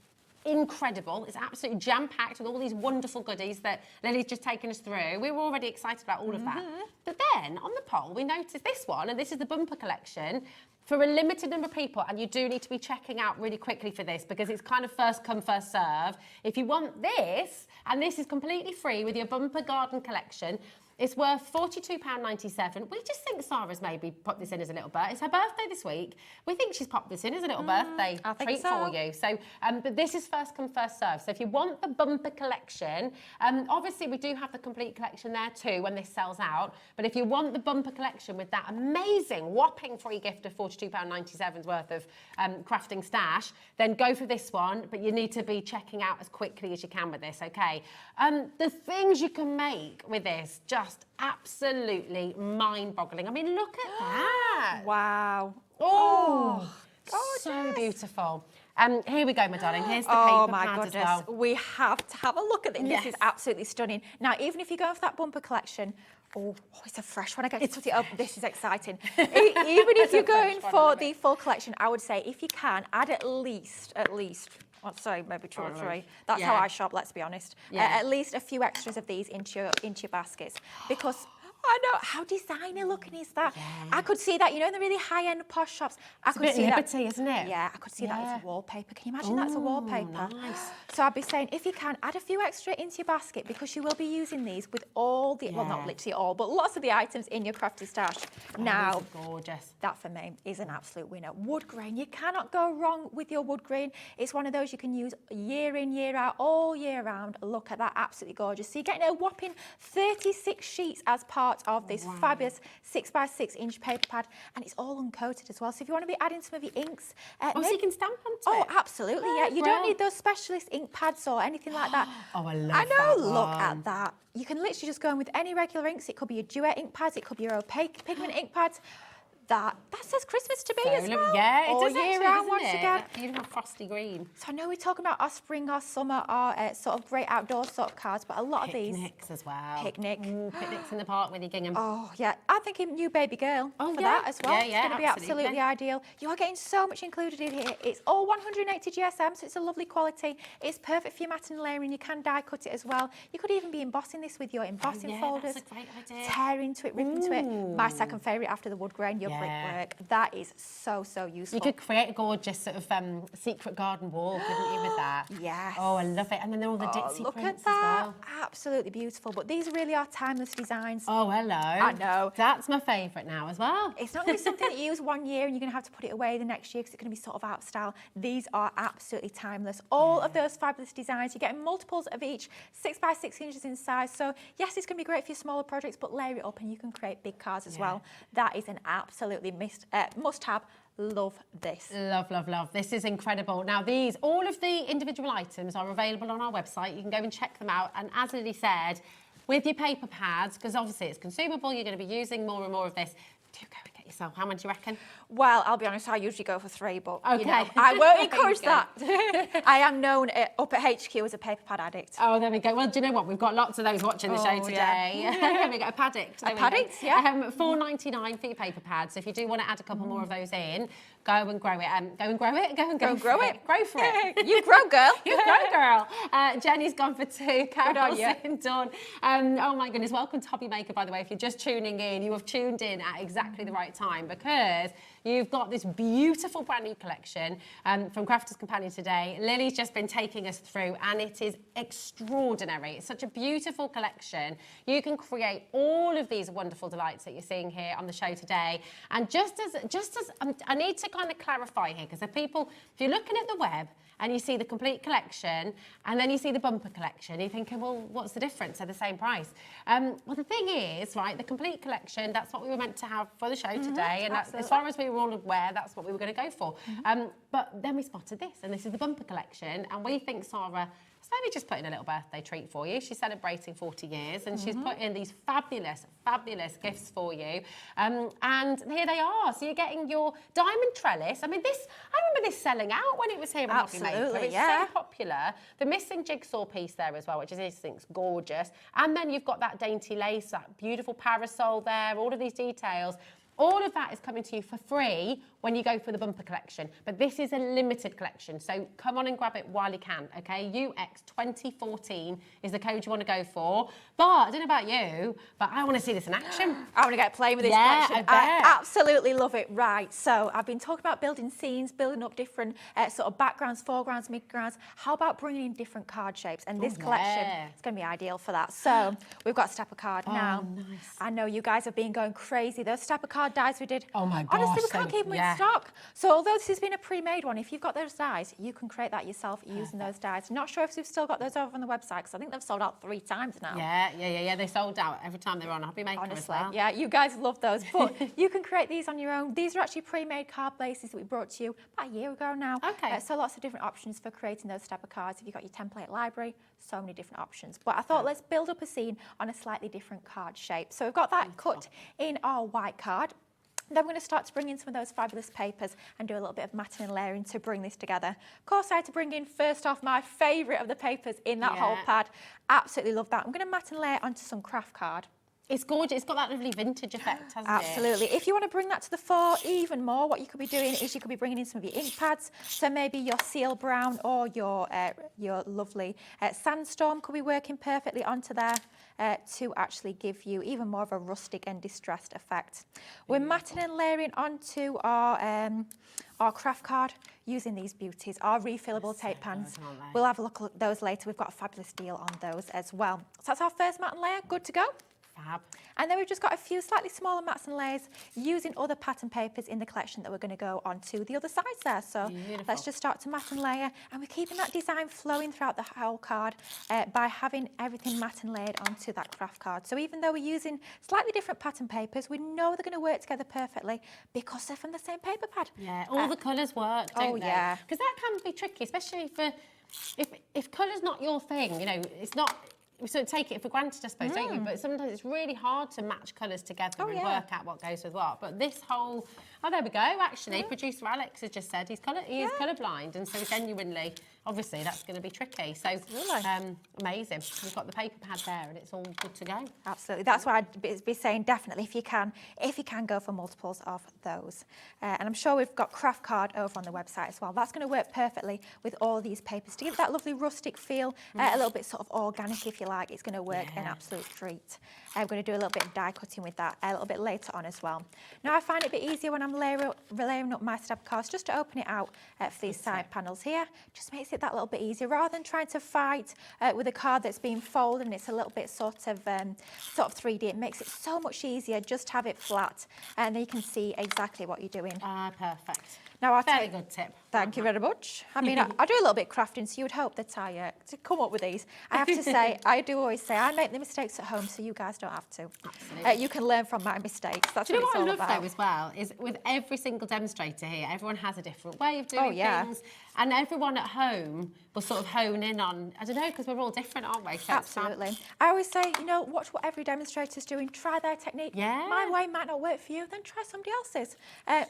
incredible. It's absolutely jam-packed with all these wonderful goodies that Lily's just taken us through. We were already excited about all of that. But then, on the poll, we noticed this one, and this is the bumper collection, for a limited number of people, and you do need to be checking out really quickly for this because it's kind of first come, first serve. If you want this, and this is completely free with your bumper garden collection, it's worth £42.97. We just think Sarah's maybe put this in as a little birthday. It's her birthday this week. We think she's popped this in as a little birthday treat for you. So, but this is first come, first serve. So if you want the bumper collection, obviously we do have the complete collection there too when this sells out. But if you want the bumper collection with that amazing, whopping free gift of £42.97 worth of crafting stash, then go for this one. But you need to be checking out as quickly as you can with this, okay? The things you can make with this, just absolutely mind-boggling. I mean, look at that. Wow. Oh, so beautiful. Here we go, my darling. Here's the paper Oh my pad goodness, as well. we have to have a look at this. Yes. This is absolutely stunning. Now, even if you're going for that bumper collection, it's a fresh one. I get to put it up. This is exciting. Even if you're going for the full collection, I would say if you can, add at least I'd say maybe two or Alright. three. That's Yeah. how I shop, let's be honest. Yeah. At least a few extras of these into your baskets, because I know, how designer looking is that? I could see that, you know, in the really high-end posh shops. I could bit see Liberty, that, isn't it? Yeah, I could see that Yeah. as a wallpaper. Can you imagine that as a wallpaper? Nice. So I'd be saying, if you can, add a few extra into your basket, because you will be using these with all the, well, not Yeah. literally all, but lots of the items in your crafty stash. Now, These are gorgeous. that for me is an absolute winner. Wood grain, you cannot go wrong with your wood grain. It's one of those you can use year in, year out, all year round. Look at that, absolutely gorgeous. So you're getting a whopping 36 sheets as part of this fabulous 6x6 inch paper pad, and it's all uncoated as well. So if you want to be adding some of your inks, So you can stamp onto oh, it? absolutely, yeah. You don't need those specialist ink pads or anything like that. Oh, I love I know, that look one. at that. You can literally just go in with any regular inks. It could be your duet ink pads, it could be your opaque pigment ink pads. That says Christmas to me as well. Yeah, it all does year actually, round doesn't once it? again. That beautiful frosty green. So I know we're talking about our spring, our summer, our sort of great outdoor sort of cards, but a lot of these. Picnics as well. Picnic. Picnics in the park with your gingham. Oh, yeah. I think a new baby girl for yeah. that as well. Yeah, It's yeah, going to be absolutely. absolutely ideal. You are getting so much included in here. It's all 180 GSM, so it's a lovely quality. It's perfect for your mat and layering. You can die cut it as well. You could even be embossing this with your embossing yeah, folders. that's a great idea. Tear into it, rip into it. My second favourite after the wood grain, your brickwork. That is so useful. You could create a gorgeous sort of secret garden wall, couldn't you, with that? Yes. Oh, I love it. And then all the Oh, ditzy look prints at that. as well. Absolutely beautiful. But these really are timeless designs. Oh, hello. I know. That's my favourite now as well. It's not going to be something that you use one year and you're going to have to put it away the next year because it's going to be sort of out of style. These are absolutely timeless. All of those fabulous designs. You're getting multiples of each, 6x6 inches in size. So yes, it's going to be great for your smaller projects, but layer it up and you can create big cards as well. That is an absolutely must-have. Love this. Love, love, love. This is incredible. Now, all of the individual items are available on our website. You can go and check them out. And as Lily said, with your paper pads, because obviously it's consumable, you're going to be using more and more of this. Do go and get yourself. How many do you reckon? Well, I'll be honest, I usually go for 3, but you Okay. know, I won't encourage There that. I am known up at HQ as a paper pad addict. Oh, there we go. Well, do you know what? We've got lots of those watching the show Oh, today. yeah. We got a paddict. A paddict, yeah. $4.99 for your paper pads. So if you do want to add a couple more of those in, go and grow it. Go and grow it. Go and Go grow it. Grow for it. You grow, girl. You grow, girl. Jenny's gone for 2. Carol's you. in Dawn. Oh my goodness. Welcome to HobbyMaker, by the way. If you're just tuning in, you have tuned in at exactly the right time, because you've got this beautiful brand new collection from Crafter's Companion today. Lily's just been taking us through, and it is extraordinary. It's such a beautiful collection. You can create all of these wonderful delights that you're seeing here on the show today. And just as I need to kind of clarify here, because if you're looking at the web and you see the complete collection and then you see the bumper collection, you're thinking, well, what's the difference? They're the same price. Well, the thing is, right, the complete collection, that's what we were meant to have for the show today. And as far as we were all aware, that's what we were going to go for. But then we spotted this, and this is the bumper collection. And we think Sarah maybe just put in a little birthday treat for you. She's celebrating 40 years, and she's put in these fabulous, fabulous gifts for you. And here they are. So you're getting your diamond trellis. I mean, I remember this selling out when it was here on HobbyMaker. It's so popular. The missing jigsaw piece there as well, which I think's gorgeous. And then you've got that dainty lace, that beautiful parasol there, all of these details. All of that is coming to you for free when you go for the bumper collection. But this is a limited collection, so come on and grab it while you can, okay? UX2014 is the code you want to go for. But I don't know about you, but I want to see this in action. I want to get playing with this collection. I absolutely love it. Right, so I've been talking about building scenes, building up different sort of backgrounds, foregrounds, midgrounds. How about bringing in different card shapes? And this collection is going to be ideal for that. So we've got a stepper card now. Nice. I know you guys have been going crazy. Those stepper card dies we did. Oh my gosh. Honestly, we can't keep them in stock. So although this has been a pre-made one, if you've got those dies, you can create that yourself using those dies. Not sure if we've still got those over on the website, because I think they've sold out 3 times now. Yeah. They sold out every time they were on HobbyMaker. Honestly, as well. yeah, you guys love those. But you can create these on your own. These are actually pre-made card bases that we brought to you about a year ago now. Okay. So lots of different options for creating those type of cards. If you've got your template library, so many different options. But I thought let's build up a scene on a slightly different card shape. So we've got that cut in our white card. Then we're going to start to bring in some of those fabulous papers and do a little bit of matting and layering to bring this together. Of course, I had to bring in, first off, my favourite of the papers in that whole pad. Absolutely love that. I'm going to mat and layer onto some craft card. It's gorgeous. It's got that lovely vintage effect, hasn't it? Absolutely. If you want to bring that to the fore even more, what you could be doing is you could be bringing in some of your ink pads. So maybe your seal brown or your lovely sandstorm could be working perfectly onto there to actually give you even more of a rustic and distressed effect. We're matting and layering onto our craft card using these beauties, our refillable tape pans. We'll have a look at those later. We've got a fabulous deal on those as well. So that's our first mat and layer, good to go. Fab. And then we've just got a few slightly smaller mats and layers using other pattern papers in the collection that we're going to go onto the other sides there. So let's just start to mat and layer, and we're keeping that design flowing throughout the whole card by having everything mat and layered onto that craft card. So even though we're using slightly different pattern papers, we know they're going to work together perfectly because they're from the same paper pad. Yeah, all the colours work, don't they? Yeah. Because that can be tricky, especially for if colour's not your thing, you know, it's not. We sort of take it for granted, I suppose, don't you? But sometimes it's really hard to match colours together and work out what goes with what. But this whole, oh, there we go. Actually, producer Alex has just said he is colourblind, and so genuinely, obviously, that's going to be tricky. So amazing. We've got the paper pad there, and it's all good to go. Absolutely. That's why I'd be saying definitely if you can go for multiples of those. And I'm sure we've got craft card over on the website as well. That's going to work perfectly with all these papers to give that lovely rustic feel, a little bit sort of organic, if you like. It's going to work an absolute treat. I'm going to do a little bit of die cutting with that a little bit later on as well. Now I find it a bit easier when I'm layering up my stab cards just to open it out for these side panels here. Just makes it that little bit easier rather than trying to fight with a card that's being folded and it's a little bit sort of 3D. It makes it so much easier just to have it flat, and then you can see exactly what you're doing. Ah, perfect. Now, Very good tip. Thank you very much. I mean, I do a little bit of crafting, so you would hope that I to come up with these. I have to say, I do always say, I make the mistakes at home, so you guys don't have to. Absolutely. You can learn from my mistakes. That's Do you know what what I it's love all about. though as well is with every single demonstrator here, everyone has a different way of doing things, and everyone at home will sort of hone in on, I don't know, because we're all different, aren't we? So Absolutely. I always say, you know, watch what every demonstrator's doing, try their technique. Yeah. My way might not work for you, then try somebody else's.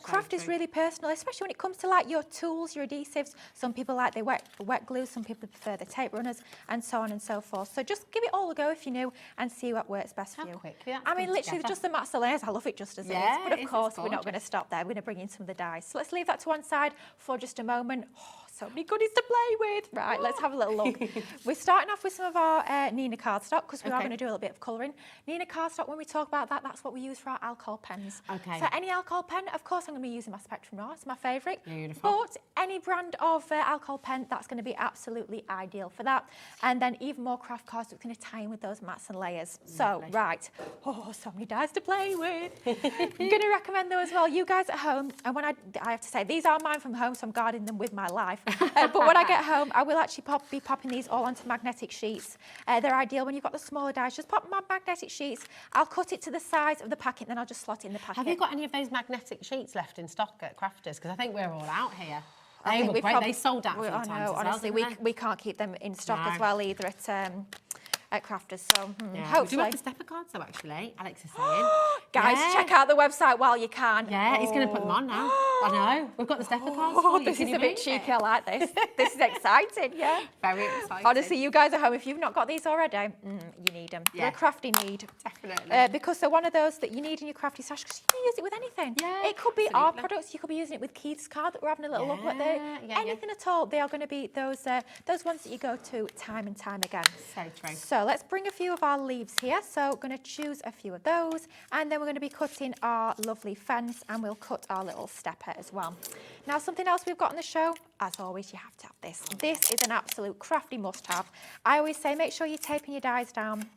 Craft is really personal, especially when it comes to like your tools, your adhesives. Some people like the wet glue, some people prefer the tape runners, and so on and so forth. So just give it all a go if you're new and see what works best for you. I mean, literally, just the mats and layers, I love it just as it is. But of course, we're not going to stop there. We're going to bring in some of the dies. So let's leave that to one side for just a moment. Oh, so many goodies to play with. Right, let's have a little look. We're starting off with some of our Nina cardstock because we are going to do a little bit of colouring. Nina cardstock, when we talk about that, that's what we use for our alcohol pens. Okay. So any alcohol pen, of course, I'm going to be using my Spectrum Raw. It's my favourite. Beautiful. But any brand of alcohol pen, that's going to be absolutely ideal for that. And then even more craft cards that's going to tie in with those mats and layers. So, right. Oh, so many dies to play with. I'm going to recommend though as well, you guys at home, and when I have to say, these are mine from home, so I'm guarding them with my life. But when I get home, I will actually be popping these all onto magnetic sheets. They're ideal when you've got the smaller dies. Just pop my magnetic sheets. I'll cut it to the size of the packet, then I'll just slot it in the packet. Have you got any of those magnetic sheets left in stock at Crafters? Because I think we're all out here. I They think were great. They sold out a few I times know, as well, honestly, didn't they? we can't keep them in stock as well either at Crafters. So We do hopefully. have the stepper cards though, actually. Alex is saying. Guys, check out the website while you can. Yeah, he's going to put them on now. I know. We've got the stepper cards for you. This Can is you a bit believe cheeky. it? I like this. This is exciting, yeah. Very exciting. Honestly, you guys at home, if you've not got these already, you need them. They're a crafty need. Definitely. Because they're one of those that you need in your crafty stash because you can use it with anything. Yeah, it could be our absolutely. products. You could be using it with Keith's card that we're having a little look at. Yeah, Anything at all. They are going to be those ones that you go to time and time again. So true. So let's bring a few of our leaves here. So we're going to choose a few of those, and then we're going to be cutting our lovely fence, and we'll cut our little stepper as well. Now, something else we've got on the show, as always, you have to have this. This is an absolute crafty must-have. I always say make sure you're taping your dies down.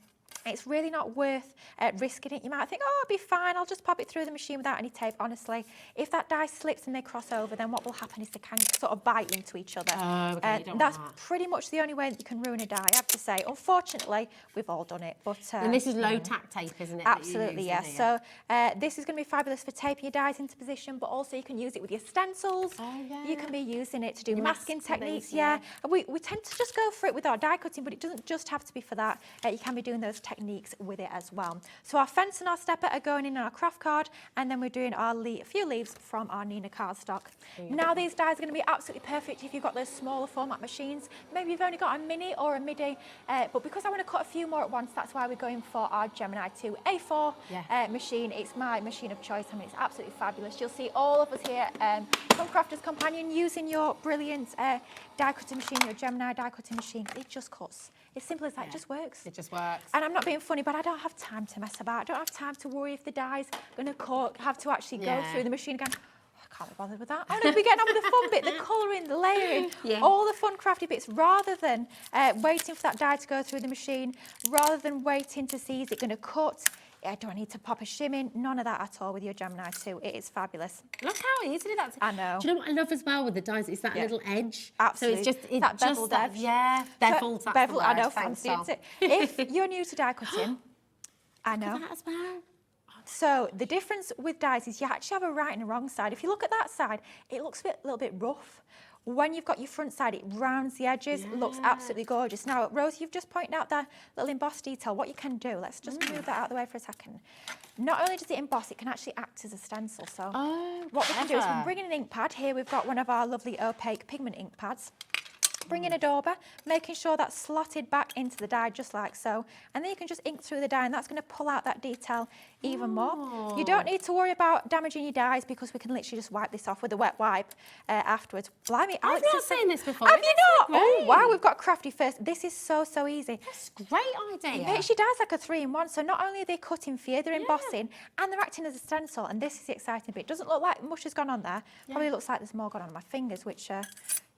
It's really not worth risking it. You might think, oh, it'll be fine. I'll just pop it through the machine without any tape. Honestly, if that die slips and they cross over, then what will happen is they can sort of bite into each other. Okay, you don't that's want that. pretty much the only way that you can ruin a die, I have to say. Unfortunately, we've all done it. But And this is low tack tape, isn't it? absolutely, yes. So this is going to be fabulous for taping your dies into position, but also you can use it with your stencils. Oh, yeah. You can be using it to do Your masking masks and techniques. things, yeah. We tend to just go for it with our die cutting, but it doesn't just have to be for that. You can be doing those techniques with it as well. So our fence and our stepper are going in our craft card, and then we're doing our few leaves from our Nina cardstock. Now these dies are going to be absolutely perfect if you've got those smaller format machines. Maybe you've only got a mini or a midi, but because I want to cut a few more at once, that's why we're going for our Gemini 2 A4 machine. It's my machine of choice. I mean, it's absolutely fabulous. You'll see all of us here from Crafter's Companion using your brilliant die cutting machine, your Gemini die cutting machine. It just cuts. It's simple as that. It just works. It just works. And I'm not being funny, but I don't have time to mess about. I don't have time to worry if the die's going to cut, have to actually go through the machine again. I can't be bothered with that. I want to be getting on with the fun bit, the colouring, the layering, all the fun crafty bits, rather than waiting for that die to go through the machine, rather than waiting to see is it going to cut. Do I need to pop a shim in? None of that at all with your Gemini 2. It is fabulous. Look how easily that's... I know. Do you know what I love as well with the dies? It's that little edge. Absolutely. So it's that beveled edge. Yeah, beveled. That's bevel, the word. I know, fancy, isn't it? If you're new to die cutting, I know. Look at that as well. So the difference with dies is you actually have a right and a wrong side. If you look at that side, it looks a little bit rough. When you've got your front side, it rounds the edges, looks absolutely gorgeous. Now, Rose, you've just pointed out that little embossed detail. What you can do, let's just move that out of the way for a second. Not only does it emboss, it can actually act as a stencil. So what we can do is we bring in an ink pad. Here we've got one of our lovely opaque pigment ink pads. Bring in a dauber, making sure that's slotted back into the die just like so. And then you can just ink through the die, and that's going to pull out that detail even more. You don't need to worry about damaging your dies because we can literally just wipe this off with a wet wipe afterwards. Blimey, I've not seen this before. Have you not? Oh, wow, we've got Crafty first. This is so easy. That's a great idea. It makes your dies like a 3-in-1. So not only are they cutting for you, they're embossing, and they're acting as a stencil. And this is the exciting bit. It doesn't look like much has gone on there. Probably looks like there's more gone on my fingers, which...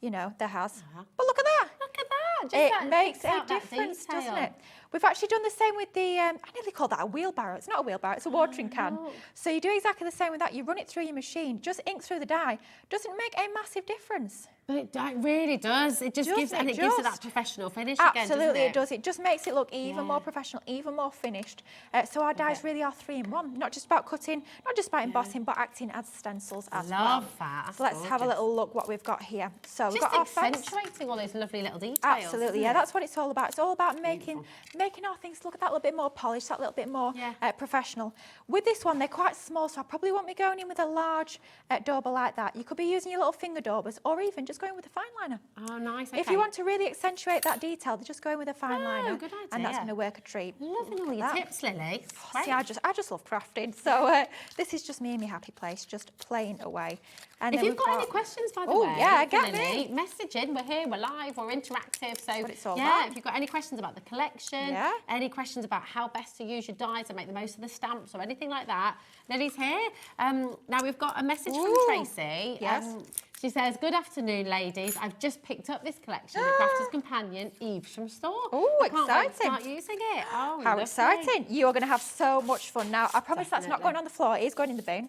you know, there has. But look at that. Look at that. It makes a difference, doesn't it? We've actually done the same with the, I nearly called that a wheelbarrow. It's not a wheelbarrow, it's a watering can. So you do exactly the same with that. You run it through your machine, just ink through the die. Doesn't make a massive difference. But it really does. It just gives, and it gives it that professional finish Absolutely, again, doesn't it? it does. It just makes it look even more professional, even more finished. So our dies really are 3-in-1. Not just about cutting, not just about embossing, but acting as stencils as well. Love that. So let's have a little look what we've got here. So we've just got our fence. accentuating all those lovely little details. Absolutely, yeah, that's what it's all about. It's all about making our things look that little bit more polished, that little bit more professional. With this one, they're quite small, so I probably won't be going in with a large dauber like that. You could be using your little finger daubers, or even just going with a fine liner. Oh, nice. Okay. If you want to really accentuate that detail, they're just going with a fine liner. Good idea. And that's going to work a treat. Loving all your tips, Lily. See, I just love crafting. So this is just me and my happy place, just playing away. And if you've got any questions, by the way, get me. Message in. We're here, we're live, we're interactive. So what it's all about. If you've got any questions about the collection, any questions about how best to use your dies and make the most of the stamps or anything like that, Lily's here. Now we've got a message from Tracy. Yes. She says, good afternoon, ladies. I've just picked up this collection, the Crafter's Companion, Evesham store. Oh, exciting. exciting. Wait to start using it. Oh, how lovely. exciting. You're going to have so much fun. Now, I promise that's not going on the floor. It is going in the bin.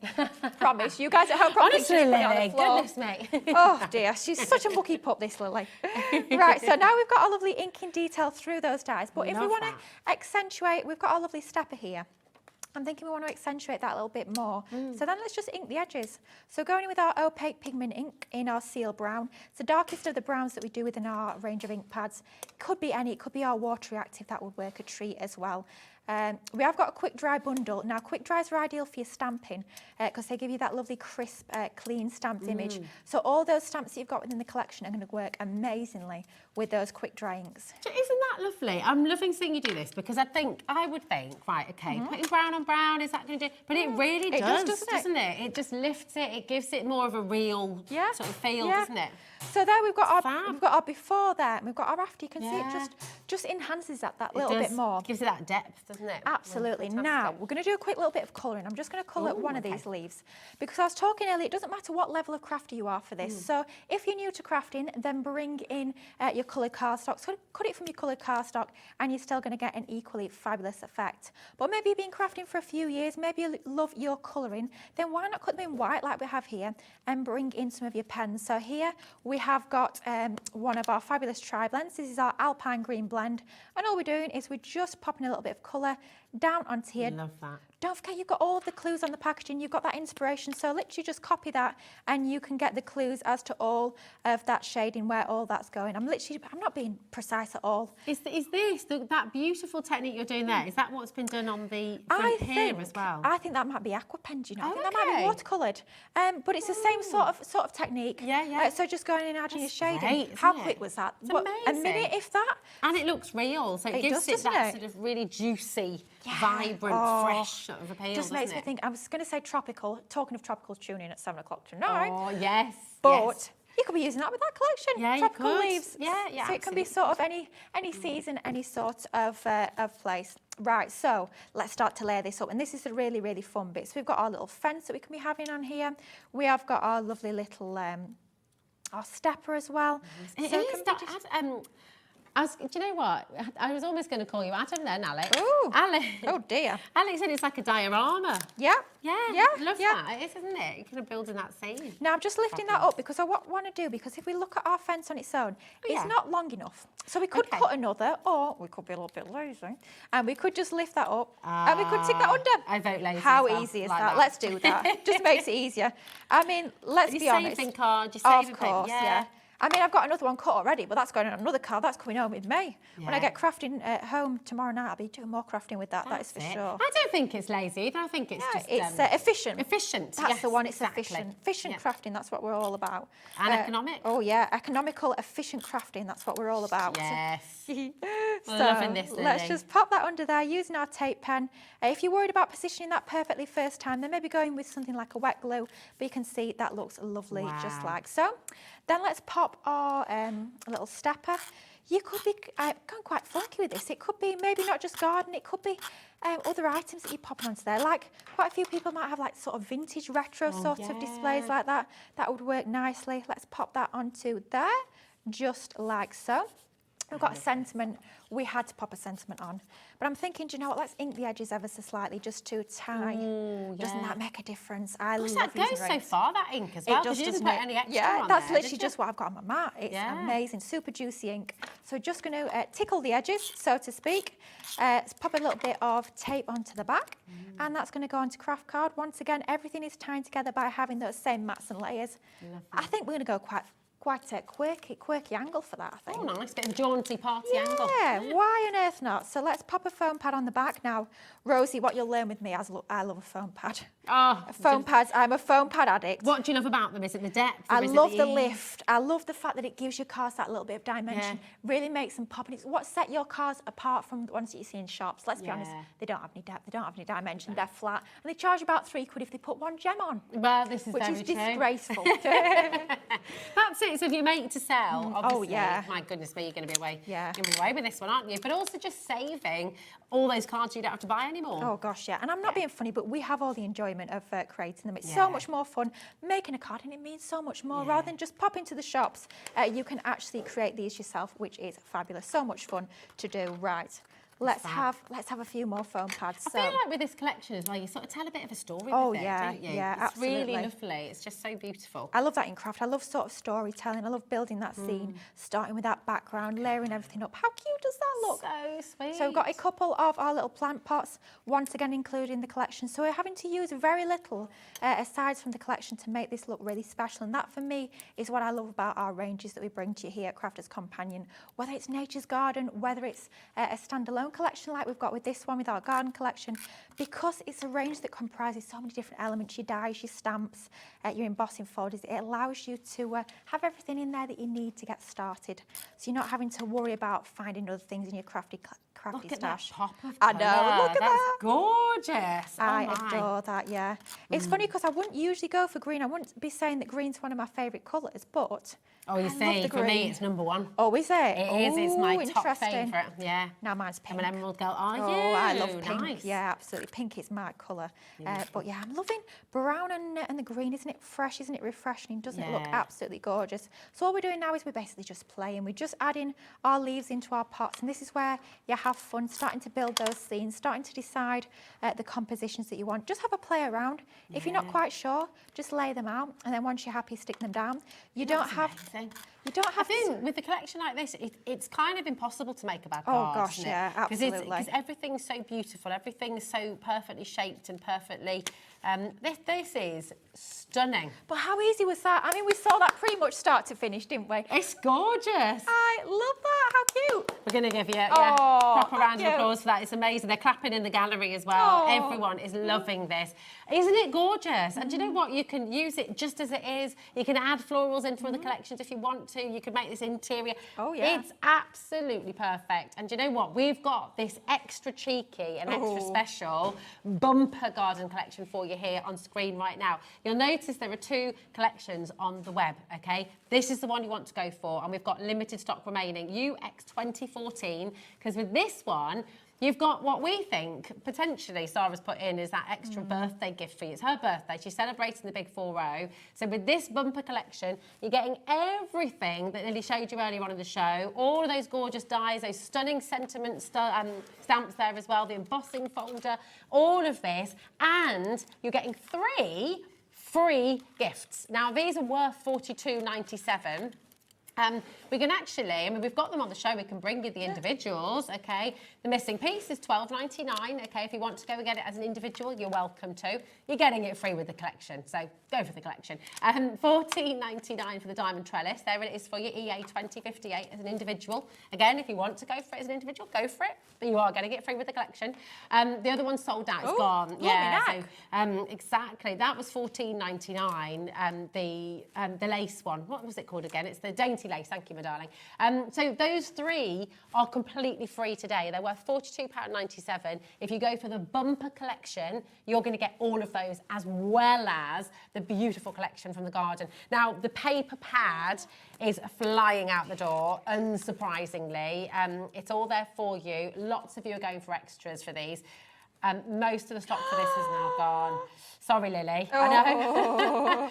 Promise. You guys at home probably Honestly, just put it on the floor. Goodness me. Oh, dear. She's such a mucky pup, this Lily. Right, so now we've got a lovely inking detail through those dies. But if we want to accentuate, we've got our lovely stepper here. I'm thinking we want to accentuate that a little bit more. So then let's just ink the edges. So going in with our opaque pigment ink in our seal brown. It's the darkest of the browns that we do within our range of ink pads. Could be any, it could be our water reactive, that would work a treat as well. We have got a quick dry bundle. Now, quick dries are ideal for your stamping because they give you that lovely crisp, clean stamped image. So all those stamps that you've got within the collection are going to work amazingly with those quick dry inks. Isn't that lovely? I'm loving seeing you do this because I would think, right, okay, putting brown on brown, is that going to do? But it really does, doesn't it? It just lifts it. It gives it more of a real sort of feel, doesn't it? So there we've got our before there, and we've got our after. You can see it just enhances that little bit more. Gives it that depth, doesn't it? Absolutely. Now we're going to do a quick little bit of colouring. I'm just going to colour one of these leaves because I was talking earlier. It doesn't matter what level of crafter you are for this. So if you're new to crafting, then bring in your coloured cardstock. So cut it from your coloured cardstock, and you're still going to get an equally fabulous effect. But maybe you've been crafting for a few years. Maybe you love your colouring. Then why not cut them in white like we have here, and bring in some of your pens. So here we have got one of our fabulous tri-blends. This is our Alpine Green blend. And all we're doing is we're just popping a little bit of colour down onto here. Love that. Don't forget you've got all the clues on the packaging, you've got that inspiration, so literally just copy that and you can get the clues as to all of that shading, where all that's going. I'm not being precise at all. Is that beautiful technique you're doing there, is that what's been done on the front here as well? I think that might be aqua pen, you know. I think that might okay. be watercoloured. But it's the same sort of technique. Yeah. So just going in and adding your shading. Great, How isn't quick it? was that? It's What, a amazing. minute, if that? And it looks real, so it gives does, it that doesn't it? sort of really juicy, Yeah. vibrant, Oh, fresh sort of appeal, Just makes doesn't me it? think, I was going to say tropical, talking of tropical, tune in at 7 o'clock tonight. Oh, yes. But yes. you could be using that with that collection. Yeah, you tropical could. leaves. Yeah, So it can be sort of any season, any sort of place. Right, so let's start to layer this up. And this is the really, really fun bit. So we've got our little fence that we can be having on here. We have got our lovely little our stepper as well. It So is can we that, just- do you know what? I was almost going to call you Adam then, Alex. Ooh. Alex. Oh dear. Alex said it's like a diorama. Yeah. Yeah, Yeah. I love yeah. that. It is, isn't it? You're kind of building that scene. Now I'm just lifting that up because I want to do, because if we look at our fence on its own, yeah. it's not long enough. So we could Okay. cut another, or we could be a little bit lazy, and we could just lift that up, and we could stick that under. I vote lazy How as well, easy is like that? that. Let's do that. Just makes it easier. I mean, let's You're be honest. saving card, you're saving Of course, paper. yeah. I mean, I've got another one cut already, but that's going on another card. That's coming home in May. When I Yeah. get crafting at home tomorrow night, I'll be doing more crafting with that. That is for That's it. sure. I don't think it's lazy either. I think it's Yeah, just it's efficient. efficient. That's yes, the one. It's exactly. efficient. Efficient Yeah. crafting. That's what we're all about. And economic. Oh yeah, economical, efficient crafting. That's what we're all about. Yes. So loving this, let's Lily. just pop that under there using our tape pen. If you're worried about positioning that perfectly first time, then maybe going with something like a wet glue. But you can see that looks lovely, just Wow. like so. Then let's pop our little stepper. You could be going quite funky with this. It could be maybe not just garden. It could be other items that you're popping onto there. Like quite a few people might have like sort of vintage retro sort of displays like that. That would work nicely. Let's pop that onto there, just like so. We've got a sentiment. We had to pop a sentiment on. But I'm thinking, do you know what? Let's ink the edges ever so slightly just to tie. Ooh, Doesn't yeah. that make a difference? I Of course, love that goes using so rings. far, that ink as well. It does, You didn't doesn't put it? any extra Yeah, on that's there, did literally you? just what I've got on my mat. It's Yeah. amazing, super juicy ink. So just going to tickle the edges, so to speak. Let's pop a little bit of tape onto the back, and that's going to go onto craft card. Once again, everything is tying together by having those same mats and layers. I think we're going to go quite a quirky angle for that, I think. Oh, nice. Bit of jaunty party angle. Yeah, why on earth not? So let's pop a foam pad on the back. Now, Rosie, what you'll learn with me, I love a foam pad. Oh, Foam pads, I'm a foam pad addict. what do you love about them? Is it the depth? Or I is it love the ease? lift. I love the fact that it gives your cars that little bit of dimension. Really makes them pop. And it's what set your cars apart from the ones that you see in shops. Let's be honest, Yeah. they don't have any depth, they don't have any dimension, they're flat. And they charge about £3 if they put one gem on, Well, this is which very is true. disgraceful. That's it. So if you make to sell, obviously, yeah. my goodness me, you're going to be away. Yeah. You're going to be away with this one, aren't you? But also just saving all those cards you don't have to buy anymore. Oh gosh, yeah. And I'm not being funny, but we have all the enjoyment of creating them. It's Yeah. so much more fun making a card, and it means so much more. Rather than just pop into the shops, you can actually create these yourself, which is fabulous. So much fun to do. Right. Let's have a few more foam pads. I feel like with this collection as well, you sort of tell a bit of a story Oh, with it, yeah, don't you? yeah, It's really absolutely. lovely. It's just so beautiful. I love that in craft. I love sort of storytelling. I love building that scene, starting with that background, layering everything up. How cute does that look? So sweet. So we've got a couple of our little plant pots, once again included in the collection. So we're having to use very little aside from the collection to make this look really special. And that for me is what I love about our ranges that we bring to you here at Crafter's Companion. Whether it's Nature's Garden, whether it's a standalone collection like we've got with this one, with our garden collection, because it's a range that comprises so many different elements, your dies, your stamps, your embossing folders. It allows you to have everything in there that you need to get started. So you're not having to worry about finding other things in your crafty Look at stash. that pop of I know, colour. look at That's that. gorgeous. Oh I my. adore that, yeah. It's funny because I wouldn't usually go for green. I wouldn't be saying that green's one of my favourite colours, but Oh, you I love see, the for me, green. it's number one. Oh, is it? It is. It's my Ooh, top interesting. favourite. Yeah. Now mine's pink. I'm an emerald girl. Are you? Oh, I love pink. Nice. Yeah, absolutely. Pink is my colour. But yeah, I'm loving brown and the green. Isn't it fresh? Isn't it refreshing? Doesn't it look Yeah. absolutely gorgeous? So all we're doing now is we're basically just playing. We're just adding our leaves into our pots. And this is where you have fun, starting to build those scenes, starting to decide the compositions that you want. Just have a play around. If you're not quite sure, just lay them out. And then once you're happy, stick them down. You don't That's have... amazing. You don't have I think with a collection like this, it's kind of impossible to make a bad Oh, card. gosh, isn't it? yeah, absolutely. Because everything's so beautiful, everything's so perfectly shaped and perfectly. This is stunning. But how easy was that? I mean, we saw that pretty much start to finish, didn't we? It's gorgeous. I love that. How cute. We're going to give you Oh, proper round of applause for that. It's amazing. They're clapping in the gallery as well. Oh. Everyone is loving this. Isn't it gorgeous? And do you know what? You can use it just as it is. You can add florals into other collections if you want to. You can make this interior. Oh, yeah. It's absolutely perfect. And do you know what? We've got this extra cheeky and extra special bumper garden collection for you here on screen right now. You'll notice there are 2 collections on the web, okay? This is the one you want to go for, and we've got limited stock remaining, UX 2014, because with this one, you've got what we think, potentially, Sarah's put in, is that extra birthday gift for you. It's her birthday. She's celebrating the big 4-0. So with this bumper collection, you're getting everything that Lily showed you earlier on in the show, all of those gorgeous dies, those stunning sentiment stamps there as well, the embossing folder, all of this, and you're getting 3 free gifts. Now, these are worth $42.97. We can actually, I mean, we've got them on the show, we can bring you the individuals, okay? The missing piece is $12.99, okay? If you want to go and get it as an individual, you're welcome to. You're getting it free with the collection, so go for the collection. $14.99 for the diamond trellis. There it is for you, EA 2058 as an individual. Again, if you want to go for it as an individual, go for it, but you are getting it free with the collection. The other one's sold out, it's gone. Yeah, so, exactly. That was $14.99, the lace one. What was it called again? It's the dainty lace. Thank you, my darling. So those 3 are completely free today. They're worth £42.97. If you go for the bumper collection, you're going to get all of those, as well as the beautiful collection from the garden. Now, the paper pad is flying out the door, unsurprisingly. It's all there for you. Lots of you are going for extras for these. Most of the stock for this is now gone. Sorry, Lily. I know.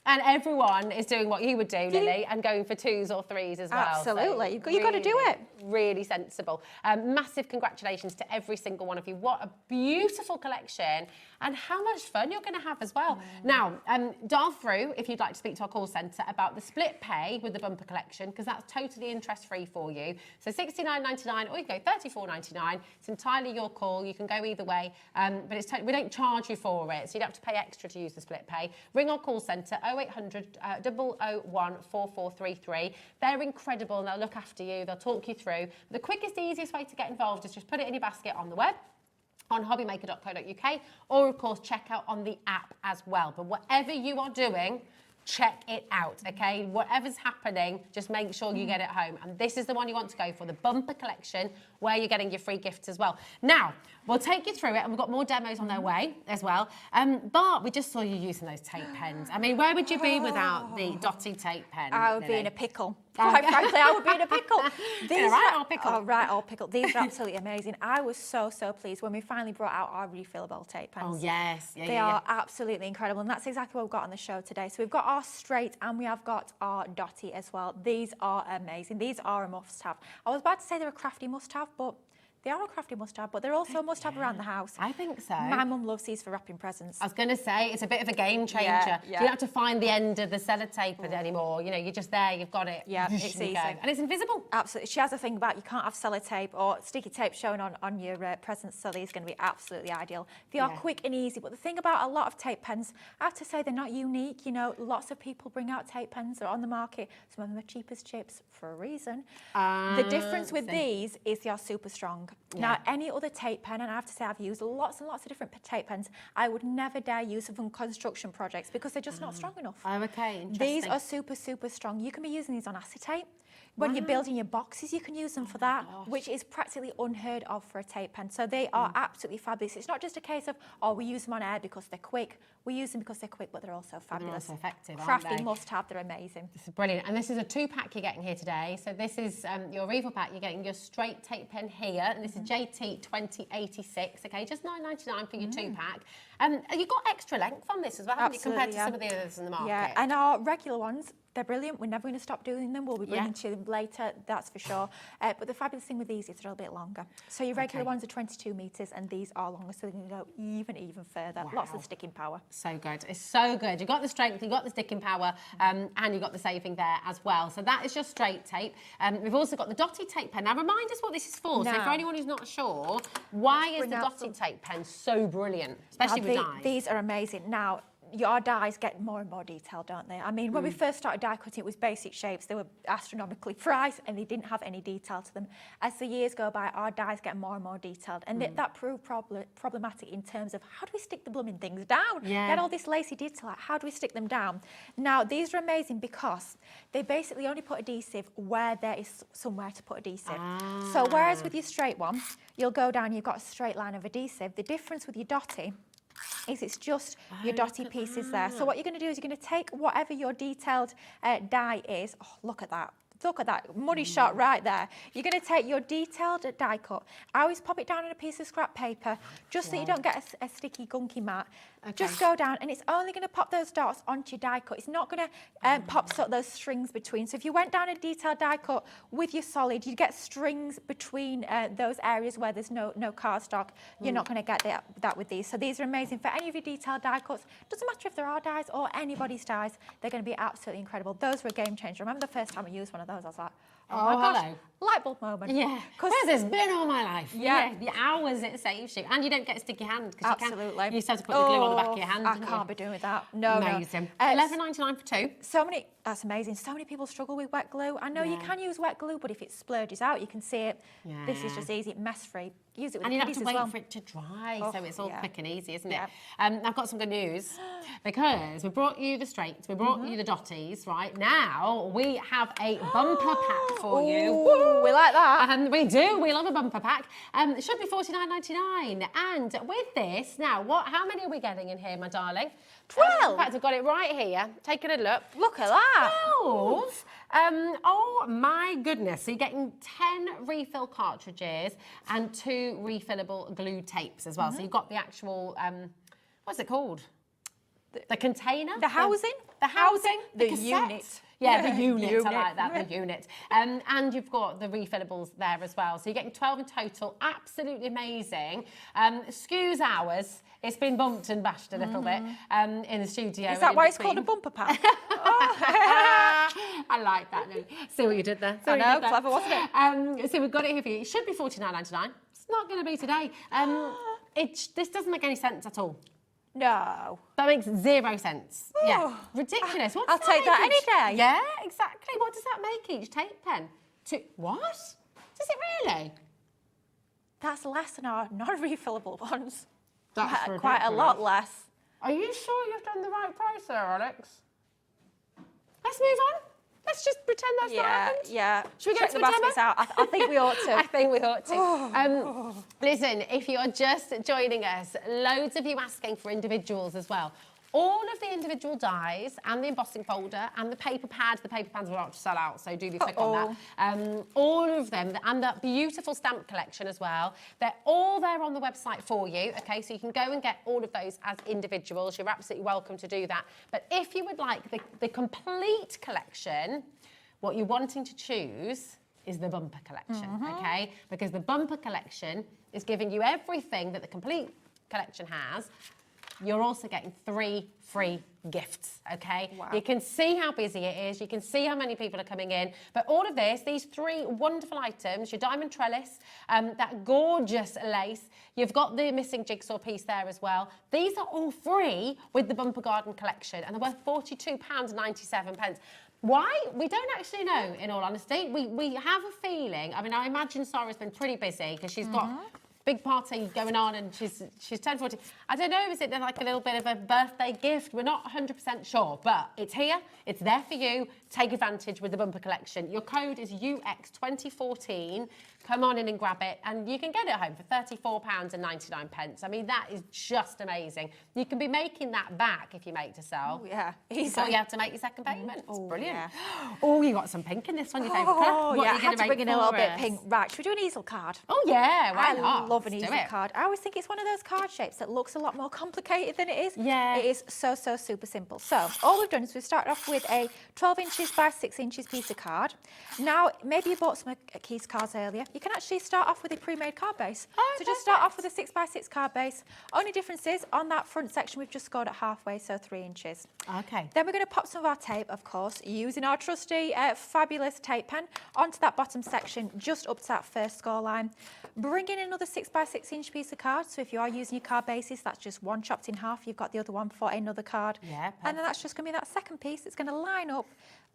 And everyone is doing what you would do, Lily, and going for 2s or 3s as well. Absolutely. So You've got to do it. Really sensible. Massive congratulations to every single one of you. What a beautiful collection, and how much fun you're going to have as well. Now, dial through if you'd like to speak to our call centre about the split pay with the bumper collection, because that's totally interest-free for you. So $69.99, or you can go $34.99. It's entirely your call. You can go either way, but we don't charge you for it, so you'd have to pay extra to use the split pay. Ring our call centre, 0800 001 4433. They're incredible, and they'll look after you. They'll talk you through. The quickest, easiest way to get involved is just put it in your basket on the web, on hobbymaker.co.uk, or of course check out on the app as well. But whatever you are doing, check it out, okay? Whatever's happening, just make sure you get it home. And this is the one you want to go for, the bumper collection, where you're getting your free gifts as well. Now, we'll take you through it, and we've got more demos on their way as well. But we just saw you using those tape pens. I mean, where would you be without the dotty tape pen? I would be in a pickle. Quite frankly, I would be in a pickle. Right old pickle. These are absolutely amazing. I was so pleased when we finally brought out our refillable tape pens. Oh, yes. They are absolutely incredible, and that's exactly what we've got on the show today. So we've got our straight, and we have got our dotty as well. These are amazing. These are a must-have. I was about to say they're a crafty must-have, but they are a crafty must-have, but they're also a must-have around the house. I think so. My mum loves these for wrapping presents. I was going to say, it's a bit of a game changer. Yeah. You don't have to find the end of the sellotape anymore. You know, you're just there, you've got it. Yeah, it's easy. And it's invisible. Absolutely. She has a thing about you can't have sellotape or sticky tape shown on your presents, so these are going to be absolutely ideal. They are quick and easy, but the thing about a lot of tape pens, I have to say they're not unique. You know, lots of people bring out tape pens, they're on the market. Some of them are cheap as chips for a reason. The difference with these is they are super strong. Now, any other tape pen, and I have to say I've used lots and lots of different tape pens, I would never dare use them on construction projects because they're just not strong enough. Oh, okay, interesting. These are super strong. You can be using these on acetate. When you're building your boxes, you can use them for that, which is practically unheard of for a tape pen. So they are absolutely fabulous. It's not just a case of, oh, we use them on air because they're quick. We use them because they're quick, but they're also fabulous. They're also effective, aren't Crafty they? must have, they're amazing. This is brilliant. And this is a 2-pack you're getting here today. So this is your refill pack. You're getting your straight tape pen here. And this is JT 2086, okay? Just $9.99 for your 2-pack. And you've got extra length on this as well, haven't you, compared to some of the others in the market? Yeah, and our regular ones, they're brilliant. We're never going to stop doing them. We'll be bringing to them later, that's for sure. But the fabulous thing with these is they're a bit longer. So your regular ones are 22 metres, and these are longer, so they can go even further. Lots of sticking power. So good. It's so good. You've got the strength, you've got the sticking power, and you've got the saving there as well. So that is your straight tape. We've also got the dotted tape pen. Now, remind us what this is for. So for anyone who's not sure, why is the dotted tape pen so brilliant, especially with dies? These are amazing. Now, your dies get more and more detailed, don't they? I mean, when we first started die cutting, it was basic shapes. They were astronomically priced and they didn't have any detail to them. As the years go by, our dies get more and more detailed. And that proved problematic in terms of how do we stick the blooming things down? Get all this lacy detail out. How do we stick them down? Now, these are amazing because they basically only put adhesive where there is somewhere to put adhesive. So whereas with your straight one, you'll go down, you've got a straight line of adhesive. The difference with your dotty is it's just your dotty pieces there. So what you're going to do is you're going to take whatever your detailed die is. Oh, look at that. Look at that money shot right there. You're going to take your detailed die cut. I always pop it down on a piece of scrap paper just so you don't get a sticky, gunky mat. Just go down and it's only going to pop those dots onto your die cut. It's not going to pop those strings between. So if you went down a detailed die cut with your solid, you'd get strings between those areas where there's no cardstock. You're not going to get that with these. So these are amazing for any of your detailed die cuts. Doesn't matter if there are dies or anybody's dies, they're going to be absolutely incredible. Those were a game changer. I remember the first time I used one of those, I was like, oh my gosh, hello. Light bulb moment. Yeah, where's this been all my life? Yeah. The hours it saves you. And you don't get a sticky hand. Absolutely. You used to have to put the glue on the back of your hand. I can't be doing that. No, amazing. No. $11.99 for two. That's amazing. So many people struggle with wet glue. I know you can use wet glue, but if it splurges out, you can see it. Yeah. This is just easy, mess-free. Use it with and you don't kiddies have to as wait well. for it to dry, so it's all quick and easy, isn't it? Yeah. I've got some good news because we brought you the straights, we brought you the dotties, right? Now we have a bumper pack for you. Ooh, we like that. We do. We love a bumper pack. It should be $49.99. And with this, now, how many are we getting in here, my darling? 12. In fact, I've got it right here. Taking a look. Look at that. 12. Oh my goodness. So you're getting 10 refill cartridges and 2 refillable glue tapes as well. So you've got the actual, what's it called? The container? The housing? The housing? The cassette? unit. Yeah, the unit. Unit. I like that, the unit. And you've got the refillables there as well. So you're getting 12 in total. Absolutely amazing. Excuse ours. It's been bumped and bashed a little bit in the studio. Is that why it's called a bumper pack? I like that. See what you did there? I know, clever, wasn't it? So we've got it here for you. It should be $49.99. It's not going to be today. This doesn't make any sense at all. No. That makes 0 sense. Ooh. Yeah, ridiculous. I'll take that any day. Yeah, exactly. What does that make each tape pen? What? Does it really? That's less than our non-refillable ones. That's quite a lot less. Are you sure you've done the right price there, Alex? Let's move on. Let's just pretend that's not happened. Yeah. Should we go check to the the demo? baskets out? I think we ought to. I think we ought to. Listen, if you're just joining us, loads of you asking for individuals as well. All of the individual dies and the embossing folder and the paper pads are about to sell out, so do be quick on that. All of them, and that beautiful stamp collection as well, they're all there on the website for you, okay? So you can go and get all of those as individuals. You're absolutely welcome to do that. But if you would like the complete collection, what you're wanting to choose is the bumper collection, okay? Because the bumper collection is giving you everything that the complete collection has. You're also getting 3 free gifts, okay? Wow. You can see how busy it is. You can see how many people are coming in. But all of this, these 3 wonderful items, your diamond trellis, that gorgeous lace, you've got the missing jigsaw piece there as well. These are all free with the Bumper Garden collection, and they're worth £42.97. Why? We don't actually know, in all honesty. We have a feeling. I mean, I imagine Sarah's been pretty busy because she's got big party going on and she's turned 40. I don't know, is it like a little bit of a birthday gift? We're not 100% sure, but it's here, it's there for you. Take advantage with the bumper collection. Your code is UX2014. Come on in and grab it, and you can get it home for £34.99. I mean, that is just amazing. You can be making that back if you make to sell. Oh, yeah. Before you have to make your second payment. It's brilliant. Yeah. Oh, you got some pink in this one, your favourite colour. Oh, What yeah, are I you had gonna to bring make in a little for bit us? pink. Right, should we do an easel card? Oh, yeah, why I not? love an easel card. I always think it's one of those card shapes that looks a lot more complicated than it is. Yeah. It is so super simple. So all we've done is we've started off with a 12 inches by 6 inches piece of card. Now, maybe you bought some keys cards earlier. You can actually start off with a pre-made card base. So just start off with a 6 by 6 card base. Only difference is on that front section, we've just scored it halfway, so 3 inches. Okay. Then we're going to pop some of our tape, of course, using our trusty, fabulous tape pen onto that bottom section, just up to that first score line. Bring in another 6 by 6 inch piece of card. So if you are using your card bases, that's just one chopped in half. You've got the other one for another card. Yeah, and then that's just going to be that second piece. It's going to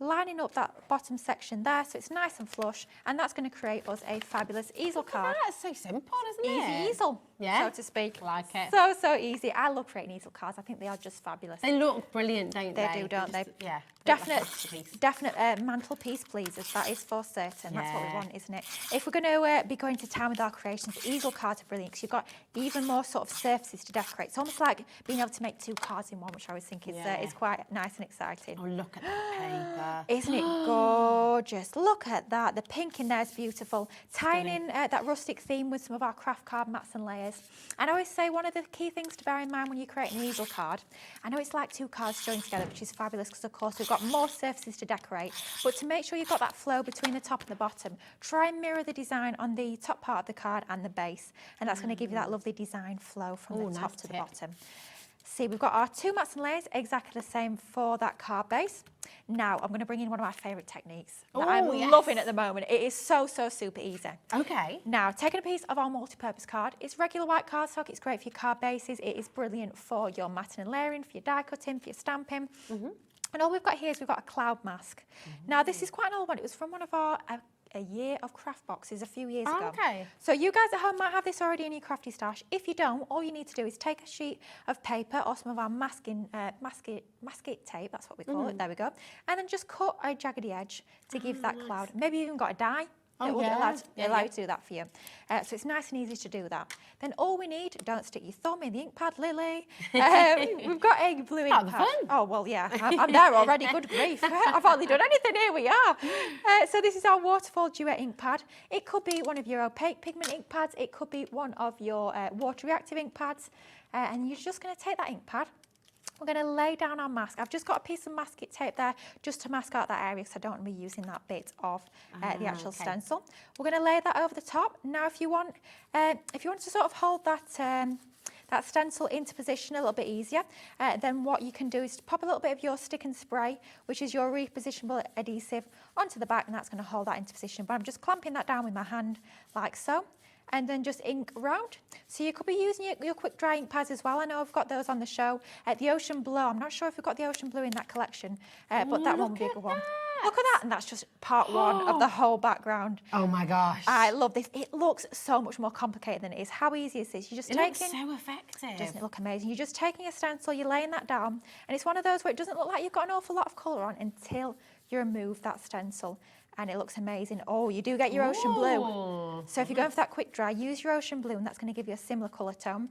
lining up that bottom section there, so it's nice and flush, and that's going to create us a fabulous easel card. That's so simple, isn't it? Easy easel, yeah, so to speak. Like it. So easy. I love creating easel cards. I think they are just fabulous. They look brilliant, don't they? They do, don't they? Yeah. Definite mantelpiece pleasers, that is for certain. That's what we want, isn't it? If we're going to be going to town with our creations, easel cards are brilliant because you've got even more sort of surfaces to decorate. It's almost like being able to make 2 cards in one, which I always think is quite nice and exciting. Oh, look at that paper. Isn't it gorgeous? Look at that. The pink in there is beautiful. Tying in that rustic theme with some of our craft card mats and layers. And I always say one of the key things to bear in mind when you create an easel card, I know it's like 2 cards joined together, which is fabulous because, of course, we've got more surfaces to decorate, but to make sure you've got that flow between the top and the bottom, try and mirror the design on the top part of the card and the base, and that's going to give you that lovely design flow from the top to the bottom. See, we've got our 2 mats and layers, exactly the same for that card base. Now, I'm going to bring in one of my favourite techniques that I'm loving at the moment. It is so super easy. Okay. Now, taking a piece of our multi-purpose card, it's regular white cardstock, it's great for your card bases, it is brilliant for your matting and layering, for your die cutting, for your stamping. And all we've got here is we've got a cloud mask. Now, this is quite an old one. It was from one of our a year of craft boxes a few years ago. Okay. So you guys at home might have this already in your crafty stash. If you don't, all you need to do is take a sheet of paper or some of our masking tape, that's what we call it, there we go, and then just cut a jaggedy edge to give that cloud. Maybe you even got a die. It will allow you to do that for you. So it's nice and easy to do that. Then all we need, don't stick your thumb in the ink pad, Lily. We've got a blue ink pad. Fun. Oh, well, yeah, I'm there already, good grief. I've hardly done anything, here we are. So this is our waterfall duet ink pad. It could be one of your opaque pigment ink pads. It could be one of your water reactive ink pads. And you're just going to take that ink pad. We're going to lay down our mask. I've just got a piece of masking tape there just to mask out that area because I don't want to be using that bit of the actual stencil. We're going to lay that over the top. Now, if you want to sort of hold that stencil into position a little bit easier, then what you can do is pop a little bit of your stick and spray, which is your repositionable adhesive, onto the back, and that's going to hold that into position. But I'm just clamping that down with my hand like so. And then just ink round. So you could be using your quick dry ink pads as well. I know I've got those on the show. The Ocean Blue, I'm not sure if we've got the Ocean Blue in that collection, but that one would be a good one. Look at that, and that's just part one of the whole background. Oh my gosh. I love this. It looks so much more complicated than it is. How easy is this? You're just taking... It looks so effective. Doesn't it look amazing? You're just taking a stencil, you're laying that down, and it's one of those where it doesn't look like you've got an awful lot of colour on until you remove that stencil. And it looks amazing. Oh, you do get your ocean blue. So if you're going for that quick dry, use your ocean blue, and that's going to give you a similar colour tone.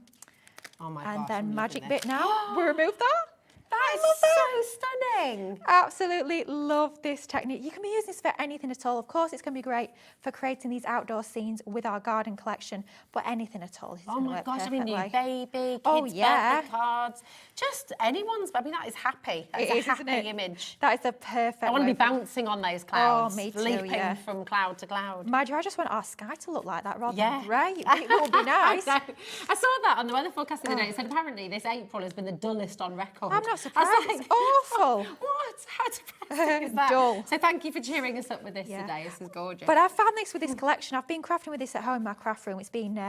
Oh my gosh. And then magic bit now, we remove that. That is so stunning. Absolutely love this technique. You can be using this for anything at all. Of course, it's going to be great for creating these outdoor scenes with our garden collection, but anything at all. Oh my gosh, I mean, new baby, kids' birthday cards, just anyone's. I mean, that is happy. That is a happy image. That is the perfect. I want to be bouncing on those clouds. Oh, me too, leaping from cloud to cloud. Mind you, I just want our sky to look like that rather than grey. It will be nice. I saw that on the weather forecast the other day. It said apparently this April has been the dullest on record. I'm not surprised. It's awful. What? How depressing is that? Dull. So thank you for cheering us up with this today. This is gorgeous. But I found this with this collection. I've been crafting with this at home in my craft room. It's been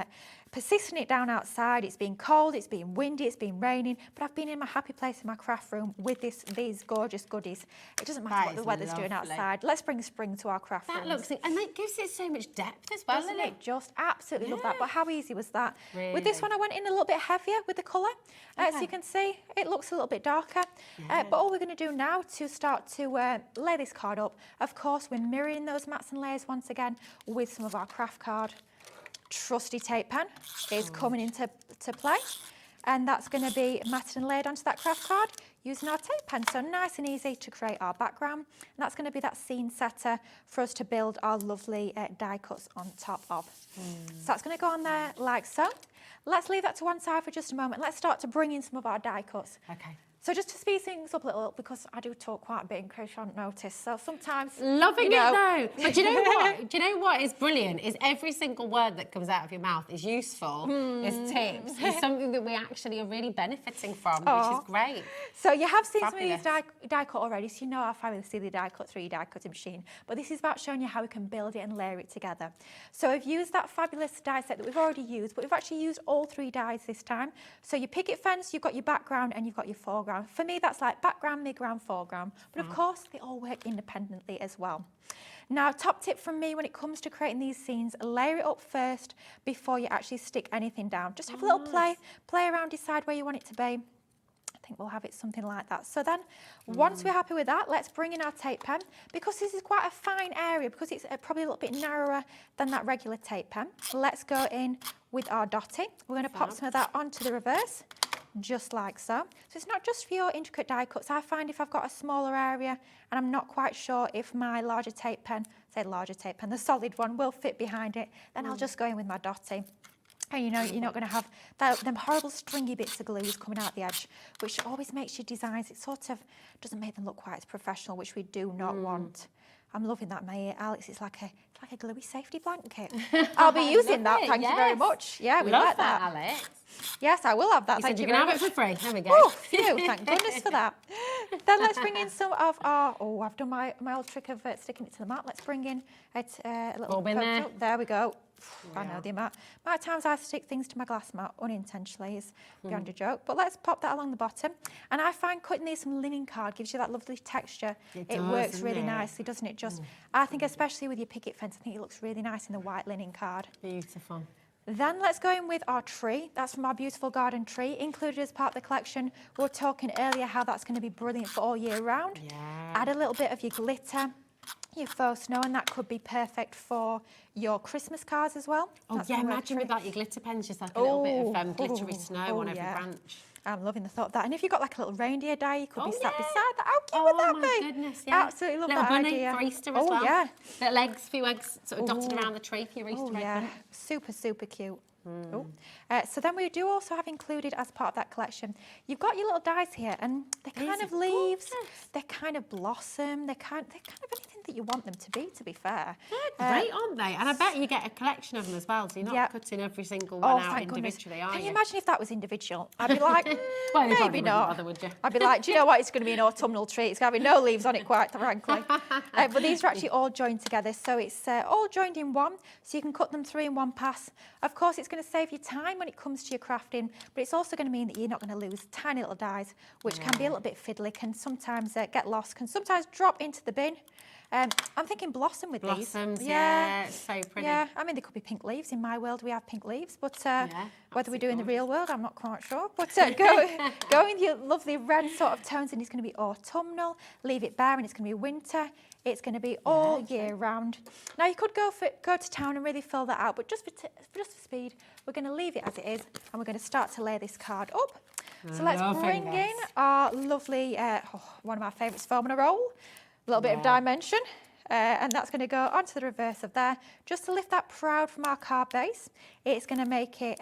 persisting it down outside. It's been cold, it's been windy, it's been raining, but I've been in my happy place in my craft room with these gorgeous goodies. It doesn't matter what the weather's doing outside. Let's bring spring to our craft room. That looks, and that gives it so much depth as well, doesn't it? Just absolutely love that. But how easy was that? Really? With this one, I went in a little bit heavier with the colour. So you can see it looks a little bit darker. But all we're going to do now to start to lay this card up, of course, we're mirroring those mats and layers once again with some of our craft card. Trusty tape pen is coming into play, and that's going to be matted and laid onto that craft card using our tape pen. So nice and easy to create our background. And that's going to be that scene setter for us to build our lovely die cuts on top of. So that's going to go on there like so. Let's leave that to one side for just a moment. Let's start to bring in some of our die cuts. Okay. So just to speed things up a little, because I do talk quite a bit in case you haven't noticed. So sometimes, Loving it though. But do you know what? Do you know what is brilliant? Is every single word that comes out of your mouth is useful, is tips, is something that we actually are really benefiting from, which is great. So you have seen Fabulous. some of these die cut already, so you know how fabulously the die cut through your die cutting machine. But this is about showing you how we can build it and layer it together. So we've used that fabulous die set that we've already used, but we've actually used all 3 dies this time. So your picket fence, you've got your background and you've got your foreground. For me, that's like background, midground, foreground. But of course, they all work independently as well. Now, top tip from me when it comes to creating these scenes, layer it up first before you actually stick anything down. Just have a little play around, decide where you want it to be. I think we'll have it something like that. So then, once we're happy with that, let's bring in our tape pen. Because this is quite a fine area, because it's probably a little bit narrower than that regular tape pen, let's go in with our dotting. We're going to pop some of that onto the reverse, just like so. So it's not just for your intricate die cuts. I find if I've got a smaller area and I'm not quite sure if my larger tape pen, the solid one, will fit behind it, then I'll just go in with my dotting. And you know, you're not going to have them horrible stringy bits of glues coming out the edge, which always makes your designs, it sort of doesn't make them look quite as professional, which we do not want. I'm loving that, my Alex. It's like a gluey safety blanket. I'll be using that. Thank you very much. Yeah, we like that. Alex. Yes, I will have that. Thank you. very much. You can have it for free. There we go. Oh, phew, thank goodness for that. Then let's bring in some of our, I've done my old trick of sticking it to the mat. Let's bring in a little Bob in there. There we go. I know the amount of times I stick things to my glass mat unintentionally is beyond a joke. But let's pop that along the bottom. And I find cutting these from linen card gives you that lovely texture. It works really nicely, doesn't it? Just, I think especially with your picket fence, I think it looks really nice in the white linen card. Beautiful. Then let's go in with our tree. That's from our beautiful garden tree, included as part of the collection. We were talking earlier how that's going to be brilliant for all year round. Yeah. Add a little bit of your glitter, your faux snow, and that could be perfect for your Christmas cards as well. Oh, That's yeah, my imagine tree. with like your glitter pens, just like a little bit of glittery snow on every branch. I'm loving the thought of that. And if you've got like a little reindeer die, you could be sat yeah. beside that. How cute would that be? Oh my goodness, yeah. Absolutely love little that bunny idea. for Easter as well. Yeah. Little eggs, few eggs sort of dotted around the tree for your Easter egg Yeah, hunt. super, super cute. So then we do also have included as part of that collection, you've got your little dies here, and they're kind of leaves, they're kind of blossom, they're kind of anything that you want them to be fair. They're great, aren't they? And I bet you get a collection of them as well, so you're not cutting every single one out individually, are you? Can you imagine if that was individual? I'd be like, Well, you probably maybe wouldn't not. bother, would you? I'd be like, do you know what? It's going to be an autumnal tree. It's going to have no leaves on it, quite frankly. But these are actually all joined together, so it's all joined in one, so you can cut them 3 in one pass. Of course, it's going to save you time when it comes to your crafting, but it's also going to mean that you're not going to lose tiny little dies, which can be a little bit fiddly, can sometimes get lost, can sometimes drop into the bin. I'm thinking blossom with these. Blossoms, yeah, it's so pretty. Yeah, I mean, they could be pink leaves. In my world, we have pink leaves, but whether we do in the real world, I'm not quite sure. But go with your lovely red sort of tones, and it's going to be autumnal. Leave it bare, and it's going to be winter. It's going to be all year round. Now, you could go to town and really fill that out, but just for speed, we're going to leave it as it is, and we're going to start to lay this card up. So let's bring in our lovely, one of my favourites, foam and a roll. A little bit of dimension, and that's going to go onto the reverse of there, just to lift that proud from our card base. It's going to make it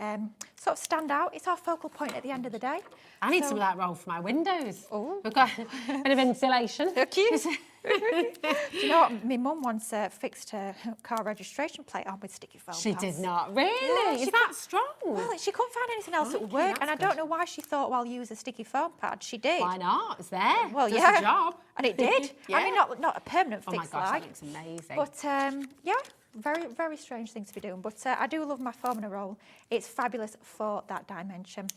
sort of stand out. It's our focal point at the end of the day. I need some of that roll for my windows. We've got a bit of insulation. They're cute. Do you know what? My mum once fixed her car registration plate on with sticky foam She pads. did not. Really? Is that strong? Well, she couldn't find anything else that would work, and I don't know why she thought, well, use a sticky foam pad. She did. Why not? It's there. Well, Does yeah. the job. And it did. I mean, not a permanent Oh my fix gosh, like. that looks amazing. But yeah, very, very strange thing to be doing. But I do love my foam and a roll. It's fabulous for that dimension.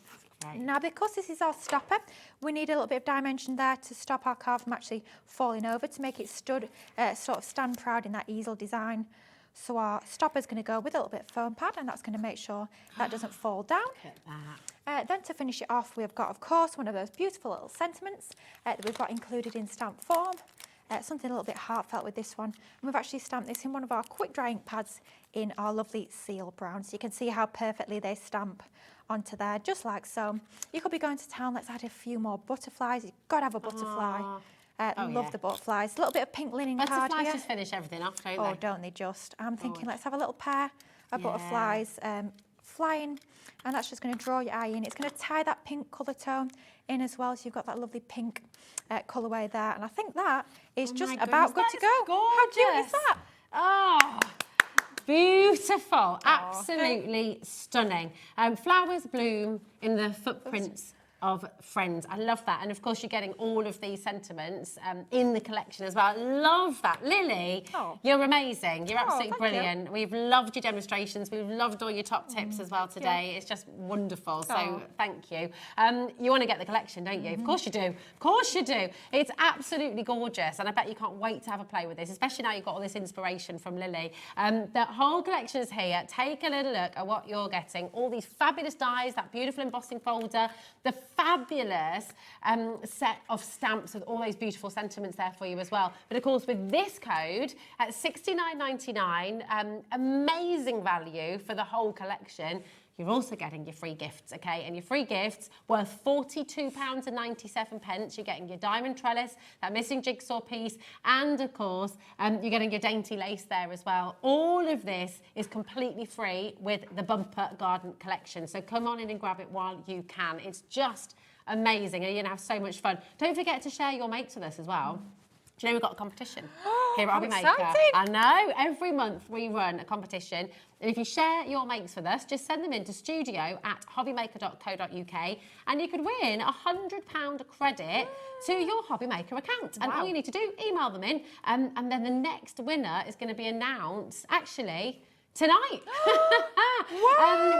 Right. Now, because this is our stopper, we need a little bit of dimension there to stop our card from actually falling over, to make it sort of stand proud in that easel design. So our stopper's going to go with a little bit of foam pad, and that's going to make sure that doesn't fall down. Look at that. Then to finish it off, we've got, of course, one of those beautiful little sentiments that we've got included in stamp form. something a little bit heartfelt with this one. And we've actually stamped this in one of our quick dry ink pads in our lovely seal brown. So you can see how perfectly they stamp onto there, just like so. You could be going to town, let's add a few more butterflies. You've got to have a butterfly. Love the butterflies. A little bit of pink linen card here. Butterflies just finish everything off, don't they? Oh, don't they just? I'm thinking let's have a little pair of butterflies flying, and that's just going to draw your eye in. It's going to tie that pink colour tone in as well, so you've got that lovely pink colourway there. And I think that is just about good to go. Gorgeous. How cute is that? Oh, beautiful. Absolutely stunning. Flowers bloom in the footprints of friends. I love that. And of course, you're getting all of these sentiments in the collection as well. I love that. Lily, you're amazing. You're absolutely brilliant. We've loved your demonstrations. We've loved all your top tips as well today. It's just wonderful. So thank you. You want to get the collection, don't you? Of course you do. Of course you do. It's absolutely gorgeous. And I bet you can't wait to have a play with this, especially now you've got all this inspiration from Lily. The whole collection is here. Take a little look at what you're getting. All these fabulous dies, that beautiful embossing folder, the fabulous set of stamps with all those beautiful sentiments there for you as well. But of course, with this code at £69.99, amazing value for the whole collection. You're also getting your free gifts, okay? And your free gifts worth £42.97. You're getting your diamond trellis, that missing jigsaw piece, and of course, you're getting your dainty lace there as well. All of this is completely free with the Bumper Garden collection. So come on in and grab it while you can. It's just amazing, and you're gonna have so much fun. Don't forget to share your mates with us as well. Do you know we've got a competition here at HobbyMaker? I know, every month we run a competition. And if you share your makes with us, just send them in to studio@hobbymaker.co.uk and you could win £100 credit to your HobbyMaker account. And all you need to do, email them in, and then the next winner is going to be announced, actually, tonight.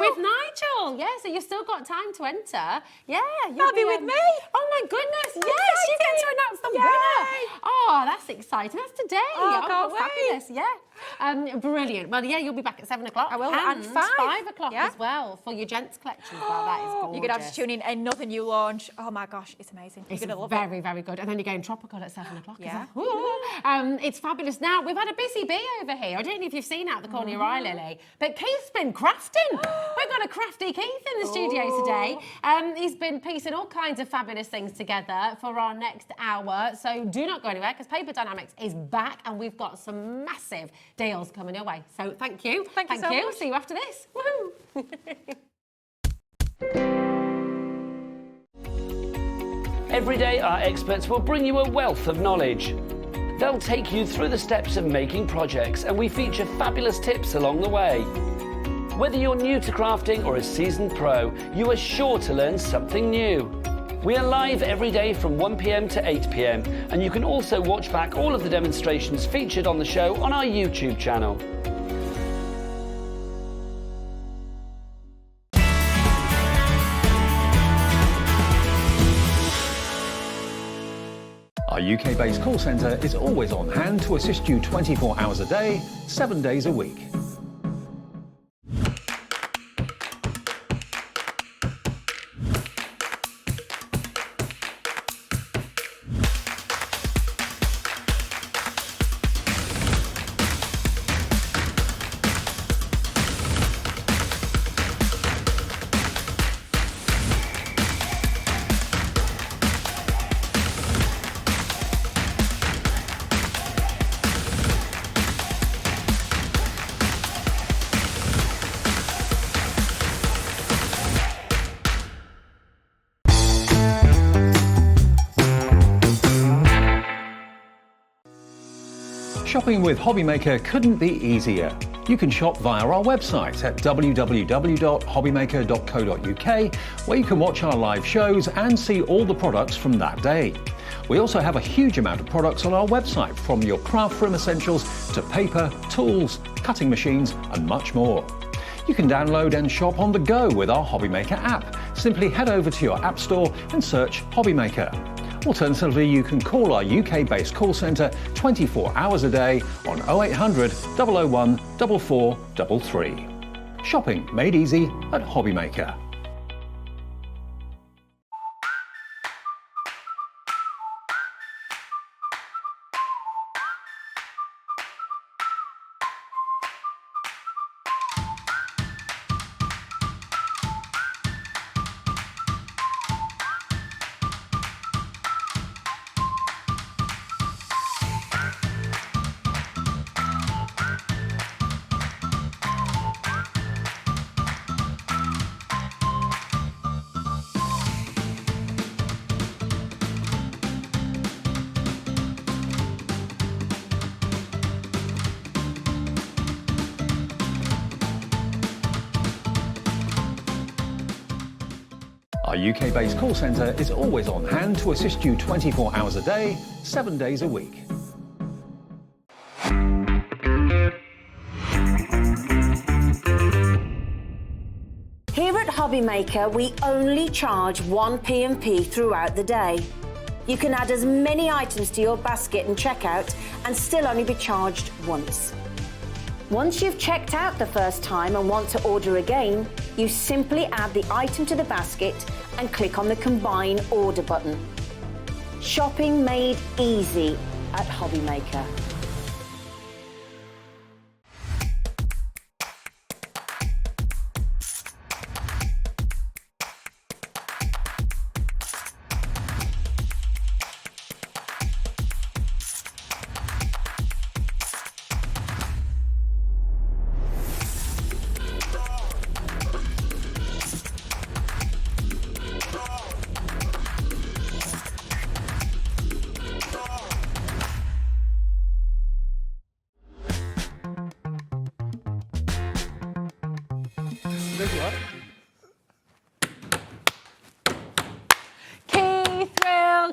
With Nigel. Yeah, so you've still got time to enter. Yeah. You'll be with me. Oh my goodness, yes, you get to announce the winner. Oh, that's exciting. That's today. Oh, can't fabulous. Yeah. Brilliant. Well, yeah, you'll be back at 7 o'clock. I will, and 5 o'clock as well for your gents collection as well. That is gorgeous. You're going to have to tune in another new launch. Oh my gosh, it's amazing. You're It's going to love very, very good. And then you're going tropical at 7 o'clock. Yeah. It's fabulous. Now, we've had a busy bee over here. I don't know if you've seen out the corner of your eye, Lily, but Keith's been crafting. We've got a crafty Keith in the studio today. He's been piecing all kinds of fabulous things together for our next hour. So do not go anywhere, because Paper Dynamics is back and we've got some massive deals coming your way. So thank you. Thank you so much. See you after this. Woohoo! Every day, our experts will bring you a wealth of knowledge. They'll take you through the steps of making projects, and we feature fabulous tips along the way. Whether you're new to crafting or a seasoned pro, you are sure to learn something new. We are live every day from 1 p.m. to 8 p.m, and you can also watch back all of the demonstrations featured on the show on our YouTube channel. Our UK-based call centre is always on hand to assist you 24 hours a day, 7 days a week. Shopping with HobbyMaker couldn't be easier. You can shop via our website at www.hobbymaker.co.uk, where you can watch our live shows and see all the products from that day. We also have a huge amount of products on our website, from your craft room essentials to paper, tools, cutting machines and much more. You can download and shop on the go with our HobbyMaker app. Simply head over to your app store and search HobbyMaker. Alternatively, you can call our UK-based call centre 24 hours a day on 0800 001 4433. Shopping made easy at HobbyMaker. Our UK-based call centre is always on hand to assist you 24 hours a day, 7 days a week. Here at HobbyMaker, we only charge one P&P throughout the day. You can add as many items to your basket and checkout and still only be charged once. Once you've checked out the first time and want to order again, you simply add the item to the basket and click on the Combine Order button. Shopping made easy at HobbyMaker.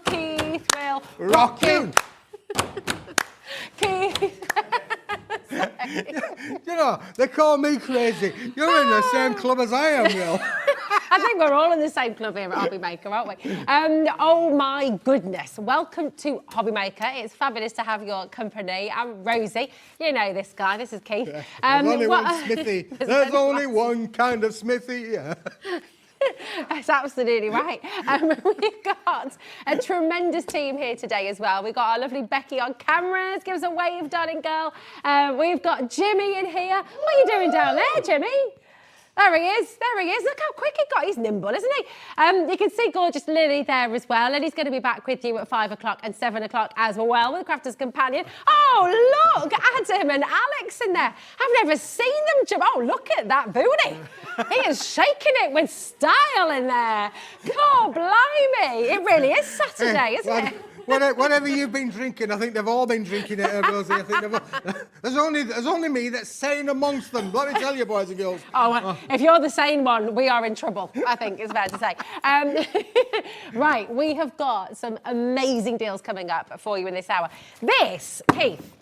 Key thrill, Rocking! Key. You know, they call me crazy. You're in the same club as I am, Will. I think we're all in the same club here at HobbyMaker, aren't we? Oh my goodness. Welcome to HobbyMaker. It's fabulous to have your company. I'm Rosie. You know this guy. This is Keith. There's only one Smithy. There's only one kind of Smithy, yeah. That's absolutely right. We've got a tremendous team here today as well. We've got our lovely Becky on cameras. Give us a wave, darling girl. We've got Jimmy in here. What are you doing down there, Jimmy? There he is. There he is. Look how quick he got. He's nimble, isn't he? You can see gorgeous Lily there as well. Lily's going to be back with you at 5 o'clock and 7 o'clock as well with Crafter's Companion. Oh, look, Adam and Alex in there. I've never seen them jump. Oh, look at that booty. He is shaking it with style in there. God, blimey. It really is Saturday, isn't it? Whatever you've been drinking, I think they've all been drinking it, Rosie. I think there's only me that's sane amongst them. Let me tell you, boys and girls. If you're the sane one, we are in trouble, I think is fair to say. Right, we have got some amazing deals coming up for you in this hour. This, Keith,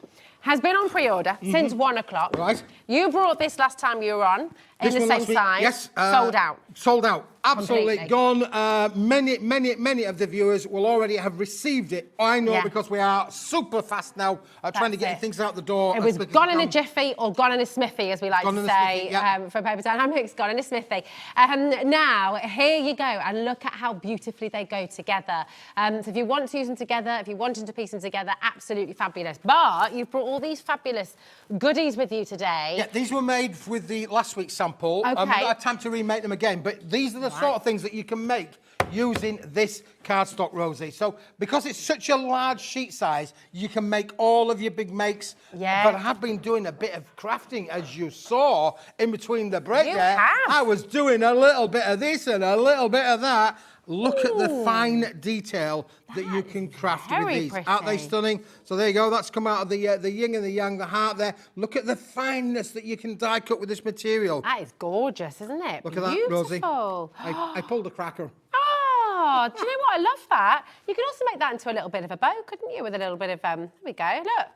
has been on pre-order since 1 o'clock. Right. You brought this last time you were on in the same size. Yes. Sold out. Sold out. Absolutely Completely. gone. Many of the viewers will already have received it. I know because we are super fast now trying to get things out the door. It was gone in a jiffy or gone in a smithy, as we like to say, for Paper Dynamics, gone in a smithy. Now, here you go, and look at how beautifully they go together. So if you want to use them together, if you want to piece them together, absolutely fabulous. But you've brought all these fabulous goodies with you today. Yeah, these were made with the last week's sample. Okay. I've not had time to remake them again, but these are the sort of things that you can make using this cardstock, Rosie. So because it's such a large sheet size, you can make all of your big makes. Yeah. But I have been doing a bit of crafting, as you saw in between the break there. I was doing a little bit of this and a little bit of that. Look at the fine detail that you can craft with these. Pretty. Aren't they stunning? So there you go. That's come out of the yin and the yang, the heart there. Look at the fineness that you can die cut with this material. That is gorgeous, isn't it? Look at that, Rosie. Beautiful. I pulled a cracker. Oh, do you know what? I love that. You could also make that into a little bit of a bow, couldn't you? With a little bit of, there we go. Look.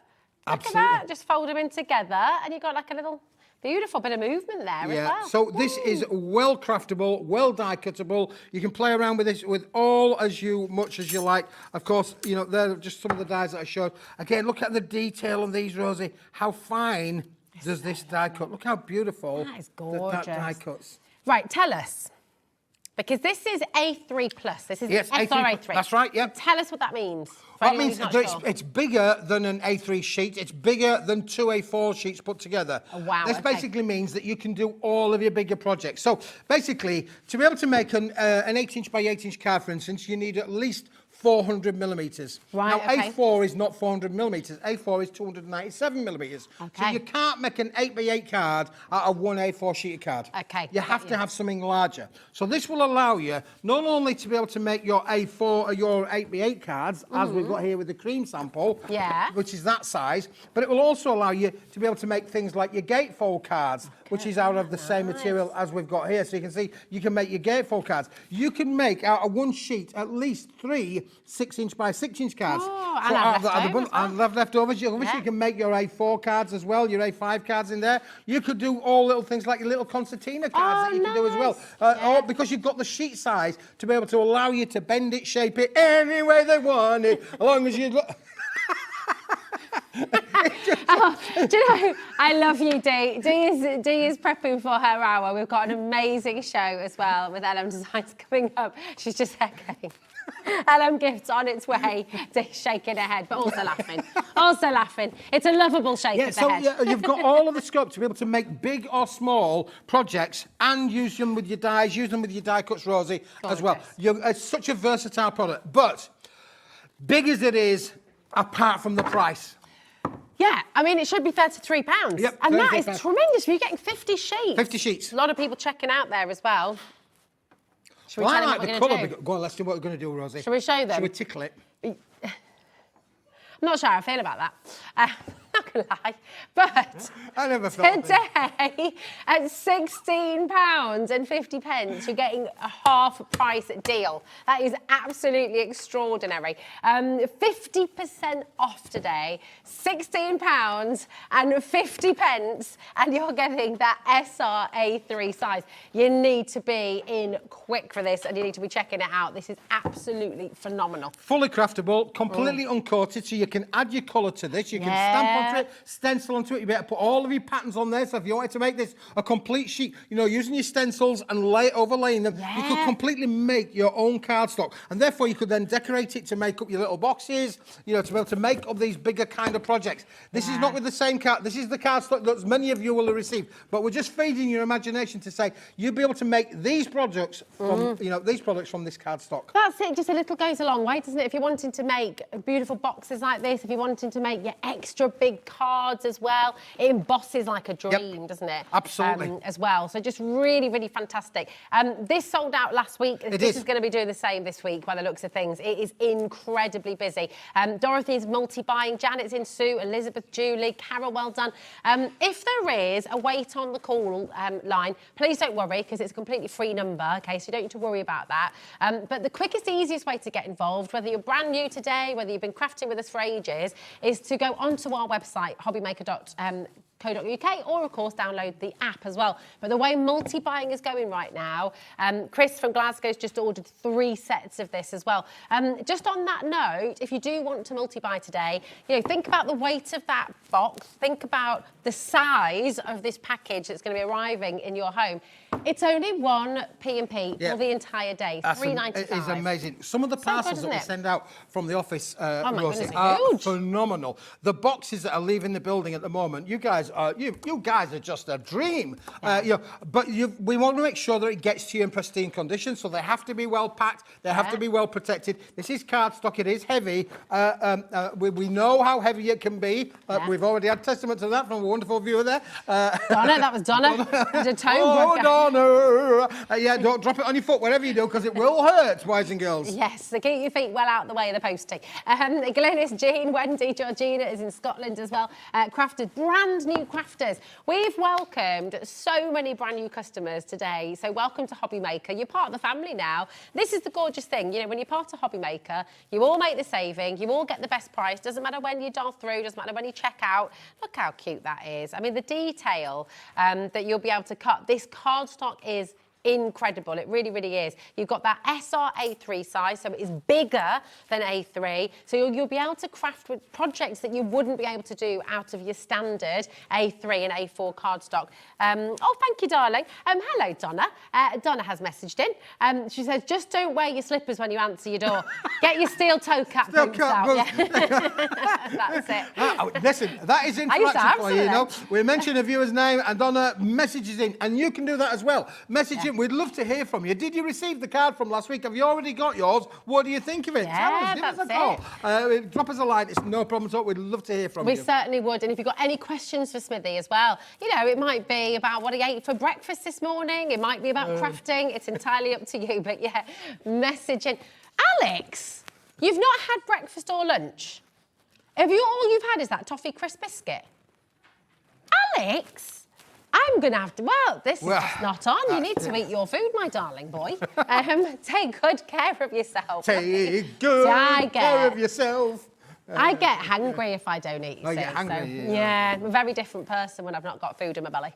Absolutely. Look at that. Just fold them in together and you've got like a little beautiful bit of movement there as well. So this is well craftable, well die cuttable. You can play around with this with all as much as you like. Of course, you know, they're just some of the dies that I showed. Again, look at the detail on these, Rosie. How fine does this die cut? Look how beautiful that is gorgeous. that die cuts. Right, tell us. Because this is A3 plus. This is SRA3. That's right, yeah. Tell us what that means. That means it's bigger than an A3 sheet. It's bigger than 2 A4 sheets put together. Oh, wow. This basically means that you can do all of your bigger projects. So basically, to be able to make an 8-inch by 8-inch card, for instance, you need at least 400 millimetres. Right, Now, okay. A4 is not 400 millimetres. A4 is 297 millimetres. Okay. So you can't make an 8x8 card out of one A4 sheet of card. Okay, You have to have something larger. So this will allow you not only to be able to make your A4 or your 8x8 cards, as we've got here with the cream sample, Yeah. which is that size, but it will also allow you to be able to make things like your gatefold cards, which is out of the same material as we've got here. So you can see you can make your gatefold cards. You can make out of one sheet at least 3 6-inch by 6-inch cards. Oh, and have leftovers, and leftovers. You can make your A4 cards as well, your A5 cards in there. You could do all little things like your little concertina cards that you can do as well. Or because you've got the sheet size to be able to allow you to bend it, shape it any way they want it, as long as you... Do you know, I love you, Dee. Dee is prepping for her hour. We've got an amazing show as well with LM Designs coming up. She's just echoing. LM Gifts on its way. Dee's shaking her head, but also laughing. Also laughing. It's a lovable shake of the head. Yeah, you've got all of the scope to be able to make big or small projects and use them with your dies, use them with your die cuts, Rosie, as well. It's such a versatile product, but big as it is, apart from the price. Yeah, I mean, it should be £33. Yep, and that is £33. tremendous. You're getting 50 sheets. 50 sheets. A lot of people checking out there as well. Should we Well, tell them I what like we're the going to colour. do? Go on, let's do what we're going to do, Rosie. Shall we show them? Shall we tickle it? I'm not sure how I feel about that. Not gonna lie, but I never felt today at £16.50, you're getting a half price deal. That is absolutely extraordinary. 50% off today, £16.50, and you're getting that SRA3 size. You need to be in quick for this, and you need to be checking it out. This is absolutely phenomenal. Fully craftable, completely uncoated, so you can add your colour to this. You can stamp onto it, stencil onto it. You better put all of your patterns on there. So if you wanted to make this a complete sheet, you know, using your stencils and overlaying them, you could completely make your own cardstock. And therefore, you could then decorate it to make up your little boxes, you know, to be able to make up these bigger kind of projects. This is not with the same card. This is the cardstock that many of you will have received. But we're just feeding your imagination to say you'll be able to make these products from, you know, these products from this cardstock. That's it. Just a little goes a long way, doesn't it? If you're wanting to make beautiful boxes like this, if you're wanting to make your extra big cards as well, it embosses like a dream, doesn't it? Absolutely. As well. So just really, really fantastic. This sold out last week. This is going to be doing the same this week by the looks of things. It is incredibly busy. Dorothy's multi-buying, Janet's in Sue, Elizabeth, Julie, Carol, well done. If there is a wait on the call line, please don't worry, because it's a completely free number, okay, so you don't need to worry about that. But the quickest, easiest way to get involved, whether you're brand new today, whether you've been crafting with us for ages, is to go onto our website, hobbymaker.co.uk, or of course download the app as well. But the way multi-buying is going right now, Chris from Glasgow's just ordered 3 sets of this as well. Just on that note, if you do want to multi-buy today, you know, think about the weight of that box, think about the size of this package that's going to be arriving in your home. It's only one P&P for the entire day, £3.95. It is amazing. Some of the parcels that we send out from the office, Rosie, goodness, are huge. phenomenal. The boxes that are leaving the building at the moment, you guys are just a dream. You know, but we want to make sure that it gets to you in pristine condition, so they have to be well packed, they have to be well protected. This is cardstock, it is heavy. We know how heavy it can be. We've already had testament to that from a wonderful viewer there. Donna, that was Donna. The tone Donna. Yeah, don't drop it on your foot, whatever you do, because it will hurt, boys and girls. Yes, so keep your feet well out the way of the postie. Glynis, Jean, Wendy, Georgina is in Scotland as well. Crafters, brand new crafters. We've welcomed so many brand new customers today. So welcome to HobbyMaker. You're part of the family now. This is the gorgeous thing. You know, when you're part of HobbyMaker, you all make the saving, you all get the best price. Doesn't matter when you dial through, doesn't matter when you check out. Look how cute that is. I mean, the detail that you'll be able to cut. This cardstock is incredible. It really, really is. You've got that SRA3 size, so it is bigger than A3. So you'll be able to craft with projects that you wouldn't be able to do out of your standard A3 and A4 cardstock. Oh, thank you, darling. Hello, Donna. Donna has messaged in. She says, just don't wear your slippers when you answer your door. Get your steel toe cap boots out. Yeah. That's it. Listen, that is interaction for you, you know. We mention a viewer's name and Donna messages in, and you can do that as well. Message in we'd love to hear from you. Did you receive the card from last week? Have you already got yours? What do you think of it? Tell us, give us a call. Drop us a line. It's no problem at all. We'd love to hear from you. We certainly would. And if you've got any questions for Smithy as well, you know, it might be about what he ate for breakfast this morning. It might be about crafting. It's entirely up to you. But yeah, messaging. Alex, you've not had breakfast or lunch. Have you? All you've had is that toffee crisp biscuit. Alex, I'm going to have to... Well, this is just not on. You need to eat your food, my darling boy. Take good care of yourself. Take good care of yourself. I get hangry if I don't eat, you see. Get hungry, so, yeah, I'm a very different person when I've not got food in my belly.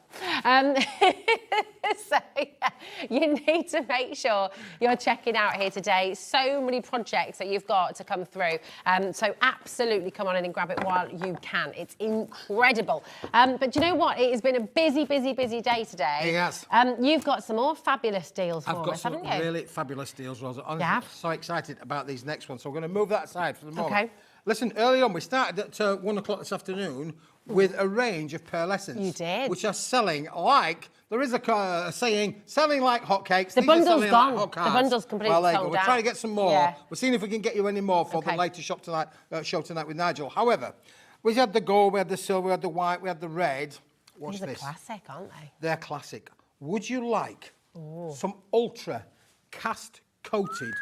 So, yeah, you need to make sure you're checking out here today. So many projects that you've got to come through. So absolutely come on in and grab it while you can. It's incredible. But you know what? It has been a busy, busy, busy day today. Yes. You've got some more fabulous deals for us, haven't you? I've got some really fabulous deals, Rosa. Honestly, I'm so excited about these next ones. So we're going to move that aside for the moment. Okay. Listen, early on, we started at 1 o'clock this afternoon with a range of pearlescents. You did. Which are selling like, there is a saying, selling like hotcakes. The bundle's gone. The bundle's completely sold out. We're trying to get some more. Yeah. We're seeing if we can get you any more for the later show tonight with Nigel. However, we had the gold, we had the silver, we had the white, we had the red. Watch this. These are classic, aren't they? They're classic. Would you like some ultra cast-coated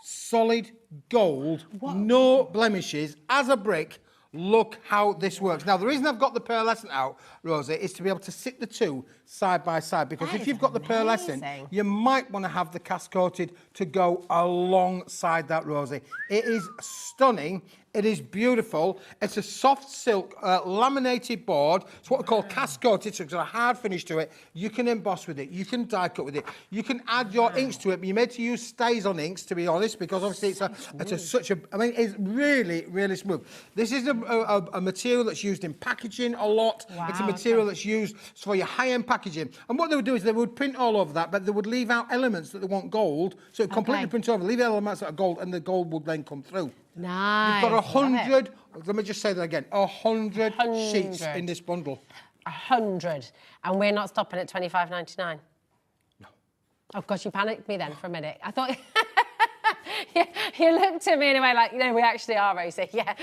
solid gold, no blemishes, as a brick? Look how this works. Now, the reason I've got the pearlescent out, Rosie, is to be able to sit the two side by side, because if you've got the pearlescent, you might want to have the cast coated to go alongside that, Rosie. It is stunning. It is beautiful. It's a soft silk laminated board. It's what we call cast coated, so it's got a hard finish to it. You can emboss with it. You can die cut with it. You can add your inks to it. But you're made to use stays on inks, to be honest, because obviously I mean, it's really, really smooth. This is a material that's used in packaging a lot. It's a material that's used for your high-end packaging. And what they would do is they would print all over that, but they would leave out elements that they want gold, so it completely prints over, leave elements that are gold, and the gold would then come through. Nice. You've got 100, let me just say that again, 100 sheets in this bundle. 100. And we're not stopping at $25.99? No. Oh, gosh, you panicked me then for a minute. I thought... you looked at me in a way like, no, we actually are, Rosie, yeah.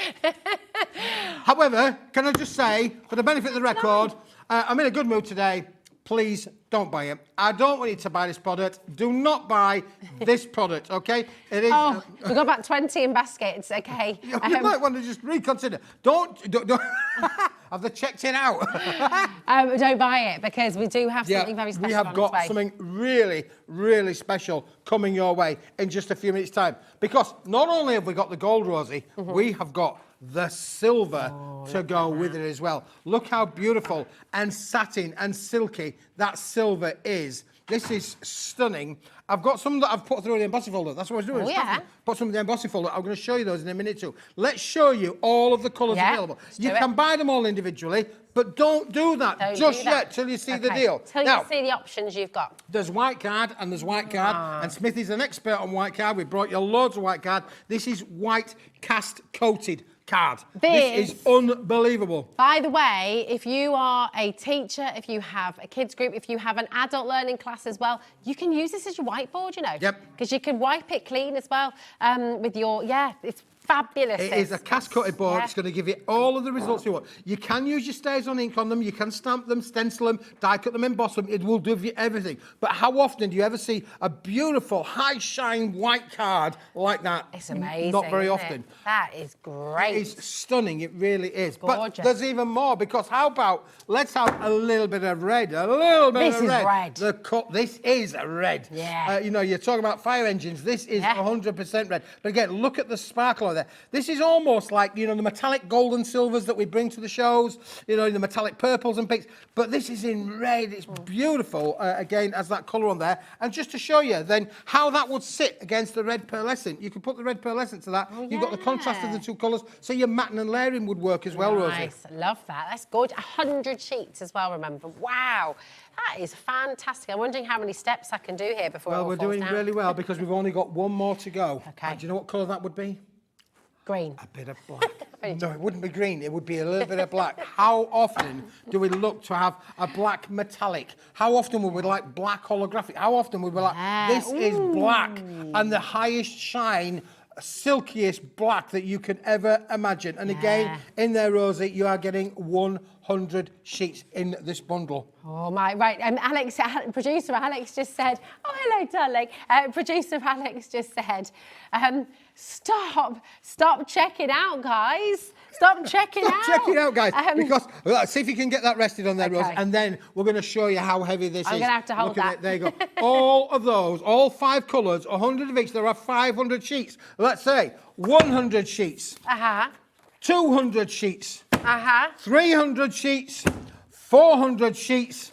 However, can I just say, for the benefit of the record, I'm in a good mood today. Please don't buy it. I don't want you to buy this product. Do not buy this product, okay? It is. Oh, we've got about 20 in baskets, okay? You might want to just reconsider. Don't have they checked it out? Don't buy it, because we do have something very special. We have got something really, really special coming your way in just a few minutes' time. Because not only have we got the gold, Rosie, we have got the silver to go with it as well. Look how beautiful and satin and silky that silver is. This is stunning. I've got some that I've put through the embossing folder. That's what I was doing. Put some in the embossing folder. I'm going to show you those in a minute too. Let's show you all of the colours available. You can buy them all individually, but don't do that just yet till you see the deal. Till you see the options you've got. There's white card and there's white card. And Smithy's an expert on white card. We brought you loads of white card. This is white cast coated card. This is unbelievable. By the way, if you are a teacher, if you have a kids group, if you have an adult learning class as well, you can use this as your whiteboard, you know. Yep. Because you can wipe it clean as well with your, it's fabulous. It is a cast-coated board. It's going to give you all of the results you want. You can use your stays on ink on them. You can stamp them, stencil them, die-cut them, emboss them. It will do you everything. But how often do you ever see a beautiful, high-shine white card like that? It's amazing. Not very often. That is great. It is stunning. It really is. Gorgeous. But there's even more, because how about, let's have a little bit of red. A little bit of red. This is red. This is red. Yeah. You know, you're talking about fire engines. This is 100% red. But again, look at the sparkle of that. This is almost like, you know, the metallic gold and silvers that we bring to the shows, you know, the metallic purples and pinks, but this is in red. It's beautiful, again, as that colour on there. And just to show you then how that would sit against the red pearlescent, you can put the red pearlescent to that. You've got the contrast of the two colours, so your matting and layering would work as well, Rosie. Nice, love that. That's good. 100 sheets as well, remember. Wow, that is fantastic. I'm wondering how many steps I can do here before it all falls down. Well, we're doing really well, because we've only got one more to go. Okay. Do you know what colour that would be? Green. A bit of black. No, it wouldn't be green. It would be a little bit of black. How often do we look to have a black metallic? How often would we like black holographic? How often would we like, this is black and the highest shine, silkiest black that you could ever imagine. And again, in there, Rosie, you are getting 100 sheets in this bundle. Oh my, right. Alex, producer Alex just said, oh, hello, darling. Producer Alex just said, stop checking out, guys. Stop checking out. Check it out, guys. Because see if you can get that rested on there, Rose, and then we're going to show you how heavy this is. I'm going to have to hold Look that. At it. There you go. All of those, all 5 colours, 100 of each. There are 500 sheets. Let's say 100 sheets. 200 sheets. 300 sheets. 400 sheets.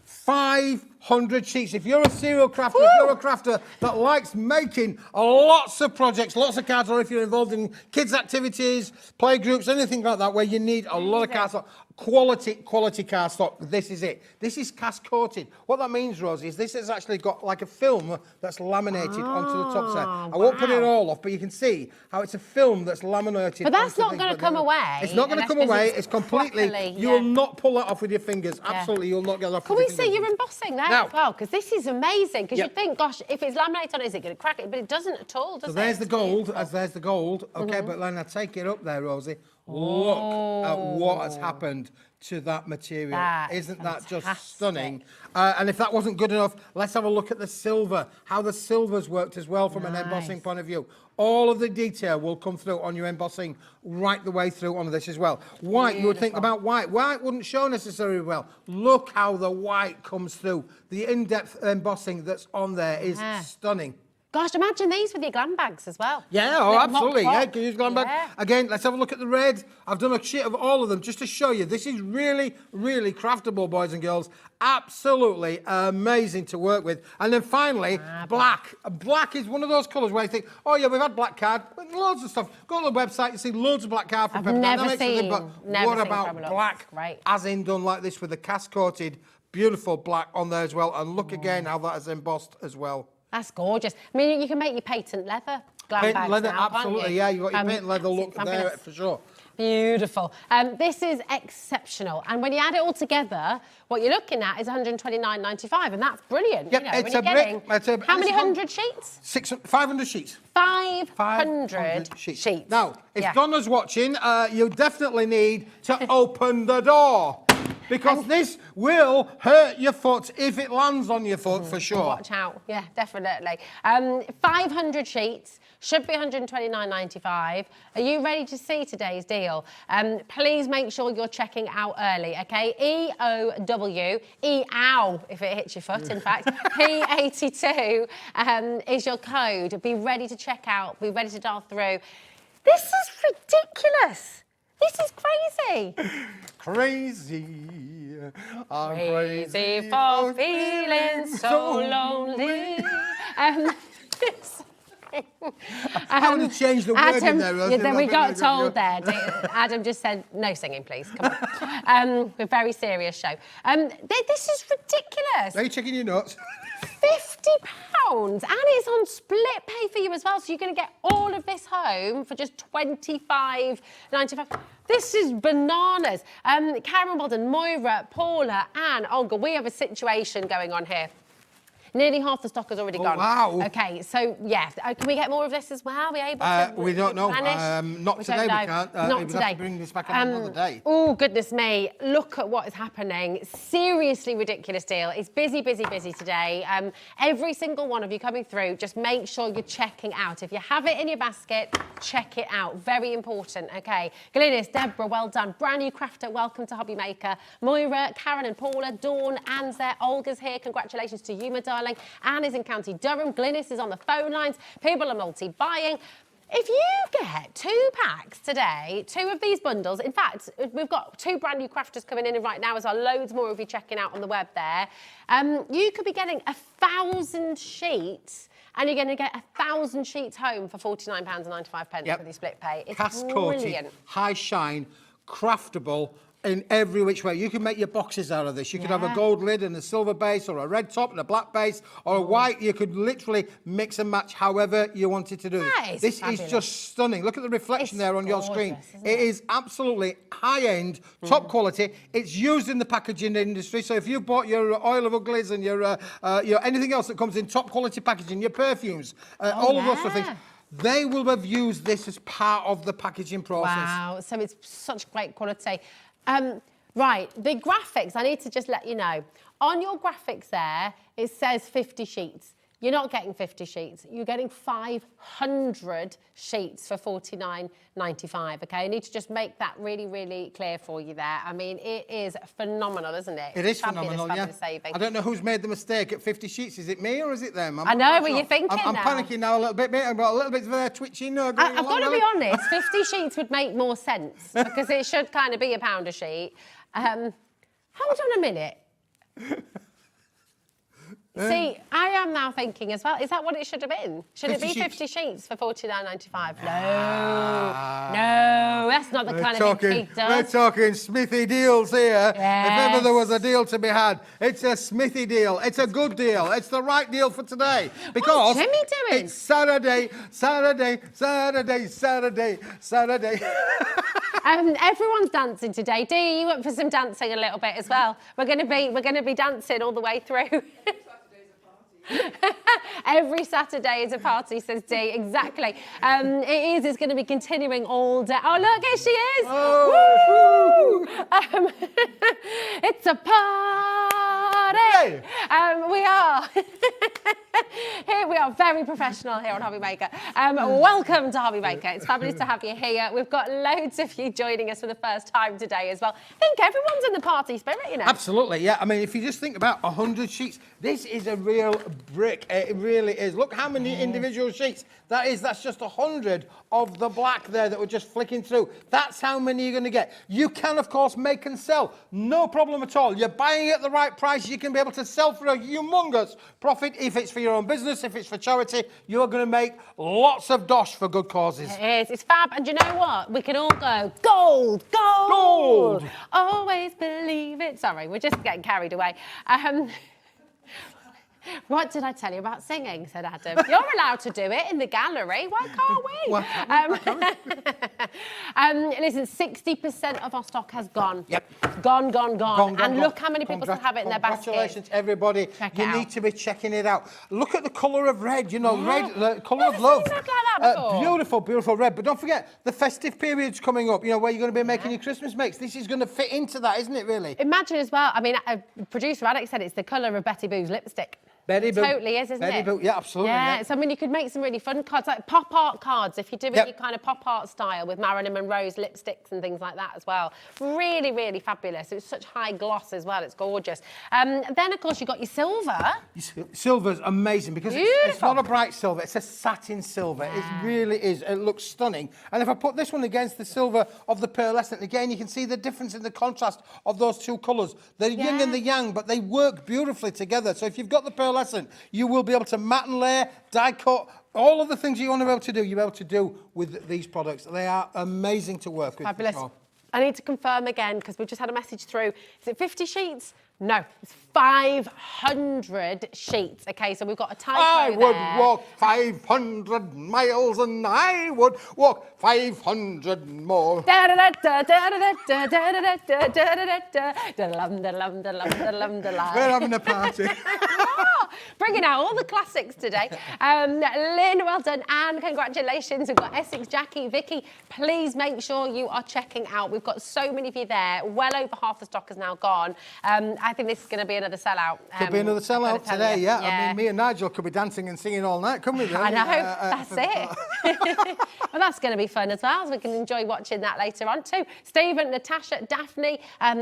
500 sheets. If you're a serial crafter, if you're a crafter that likes making lots of projects, lots of cards, or if you're involved in kids' activities, play groups, anything like that, where you need a lot of card stock, quality card stock, this is it. This is cast coated. What that means, Rosie, is this has actually got like a film that's laminated onto the top side. I won't put it all off, but you can see how it's a film that's laminated. But that's not going to come away. It's not going to come away. It's completely. You will not pull that off with your fingers. Absolutely, you'll not get that off. Can we see your embossing there as well? Because this is amazing. Because you Yep. think, gosh, if it's laminated on it, is it going to crack it? But it doesn't at all, does it? So there's the gold. There's the gold. Okay, but then I take it up there, Rosie. Look at what has happened to that material. Isn't that just stunning? And if that wasn't good enough, let's have a look at the silver, how the silver's worked as well from an embossing point of view. All of the detail will come through on your embossing right the way through on this as well. White, you would think about white. White wouldn't show necessarily well. Look how the white comes through. The in-depth embossing that's on there is stunning. Gosh, imagine these with your glam bags as well. Yeah, oh, absolutely. Yeah, can you use glam bag? Again, let's have a look at the red. I've done a sheet of all of them just to show you. This is really, really craftable, boys and girls. Absolutely amazing to work with. And then finally, black. Black is one of those colours where you think, oh yeah, we've had black card, loads of stuff. Go on the website, you see loads of black card from DIENAMICS. But what about black, as in done like this with a cast-coated, beautiful black on there as well. And look again how that is embossed as well. That's gorgeous. I mean, you can make your patent leather glam patent bags leather, now, absolutely, can't you? yeah. You've got your patent leather look there for sure. Beautiful. This is exceptional. And when you add it all together, what you're looking at is £129.95, and that's brilliant. Yep, you know, it's when you're getting, how many 100 sheets? 500 sheets. 500 sheets. Now, if Donna's watching, you definitely need to open the door. Because this will hurt your foot if it lands on your foot, for sure. Watch out. Yeah, definitely. 500 sheets, should be £129.95. Are you ready to see today's deal? Please make sure you're checking out early, okay? EOW, E-OW, if it hits your foot, in fact. P82 is your code. Be ready to check out. Be ready to dial through. This is ridiculous. This is crazy. Crazy. I'm crazy for feeling so lonely. How to change the word in there, Rosie. Then we got told there. Adam just said, no singing, please. Come on. We're a very serious show. This is ridiculous. Are you checking your notes? £50, and it's on split pay for you as well, so you're going to get all of this home for just $25.95. This is bananas. Karen Walden, Moira, Paula, Anne, Olga, we have a situation going on here. Nearly half the stock has already gone. Wow. Okay, so yeah, can we get more of this as well? Are we able to? We don't know. Not today, we can't. Not today. Have to bring this back another day. Oh, goodness me. Look at what is happening. Seriously ridiculous deal. It's busy, busy, busy today. Every single one of you coming through, just make sure you're checking out. If you have it in your basket, check it out. Very important, okay? Glynis, Deborah, well done. Brand new crafter, welcome to HobbyMaker. Moira, Karen and Paula, Dawn, Anne's there, Olga's here. Congratulations to you, my darling. Anne is in County Durham. Glynis is on the phone lines. People are multi-buying. If you get 2 packs today, 2 of these bundles, in fact, we've got 2 brand new crafters coming in right now as well, loads more of you checking out on the web there. You could be getting 1,000 sheets, and you're going to get 1,000 sheets home for £49.95 for the split pay. It's Cast brilliant. coated, high shine, craftable, in every which way. You can make your boxes out of this. You could have a gold lid and a silver base, or a red top and a black base, or a white. You could literally mix and match however you wanted to do it. This is just stunning. Look at the reflection there on your screen. It is absolutely high-end, top quality. It's used in the packaging industry. So if you bought your oil of uglies and your anything else that comes in top quality packaging, your perfumes, all of those sort of things, they will have used this as part of the packaging process. Wow, so it's such great quality. Right, the graphics, I need to just let you know. On your graphics there, it says 50 sheets. You're not getting 50 sheets. You're getting 500 sheets for $49.95, okay? I need to just make that really, really clear for you there. I mean, it is phenomenal, isn't it? It is phenomenal, saving. I don't know who's made the mistake at 50 sheets. Is it me or is it them? I know, but you're thinking I'm panicking now a little bit. I've got a little bit of twitching. I've got to be honest, 50 sheets would make more sense because it should kind of be £1 a sheet. Hold on a minute. See, I am now thinking as well, is that what it should have been? Should it be 50 sheets for $49.95? No, that's not the kind of thing Keith does. We're talking Smithy deals here. Yes. If ever there was a deal to be had, it's a Smithy deal. It's a good deal. It's the right deal for today. Because what's Jimmy doing? It's Saturday. Everyone's dancing today. Dee, you went for some dancing a little bit as well. We're going to be dancing all the way through. Every Saturday is a party, says Dee. Exactly. It's going to be continuing all day. Oh, look, here she is. Oh. It's a party. We are. Here we are, very professional here on HobbyMaker. Welcome to HobbyMaker. It's fabulous to have you here. We've got loads of you joining us for the first time today as well. I think everyone's in the party spirit, you know. Absolutely, yeah. I mean, if you just think about 100 sheets, this is a real brick. It really is. Look how many individual sheets that is. That's just 100 of the black there that we're just flicking through. That's how many you're going to get. You can, of course, make and sell. No problem at all. You're buying at the right price. You can be able to sell for a humongous profit if it's for your own business, if it's for charity. You're going to make lots of dosh for good causes. It is. It's fab. And you know what? We can all go, gold, gold. Gold. Always believe it. Sorry, we're just getting carried away. What did I tell you about singing, said Adam. You're allowed to do it in the gallery. Why can't we? Listen, 60% of our stock has gone. Yep. Gone. And look how many people still have it in their basket. Congratulations, everybody. You need to be checking it out. Look at the colour of red, red, the colour of love. Never seen red like that before. Beautiful, beautiful red. But don't forget, the festive period's coming up, where you're going to be making your Christmas makes. This is going to fit into that, isn't it, really? Imagine as well, I mean, producer Alex said it's the colour of Betty Boo's lipstick. Betty Boo. Totally is, isn't it? Betty Boo, yeah, absolutely. Yeah, so I mean, you could make some really fun cards, like pop art cards, if you do it your kind of pop art style with Marilyn Monroe's lipsticks and things like that as well. Really, really fabulous. It's such high gloss as well. It's gorgeous. Then, of course, you've got your silver. Silver's amazing because it's not a bright silver. It's a satin silver. It really is. It looks stunning. And if I put this one against the silver of the pearlescent, again, you can see the difference in the contrast of those two colours. The yin and the yang, but they work beautifully together. So if you've got the pearlescent, you will be able to mat and layer, die cut, all of the things you want to be able to do, you'll be able to do with these products. They are amazing to work with. Fabulous. I need to confirm again because we've just had a message through. Is it 50 sheets? No, it's 500 sheets. Okay, so we've got a typo I there. would walk 500 miles and I would walk 500 more. We're having a party. Bringing out all the classics today. Lynn, well done. Anne, congratulations. We've got Essex, Jackie, Vicky. Please make sure you are checking out. We've got so many of you there. Well over half the stock is now gone. I think this is going to be another sellout. Could be another sellout today, yeah. I mean, me and Nigel could be dancing and singing all night, couldn't we? I know, that's it. Well, that's going to be fun as well, so we can enjoy watching that later on too. Stephen, Natasha, Daphne,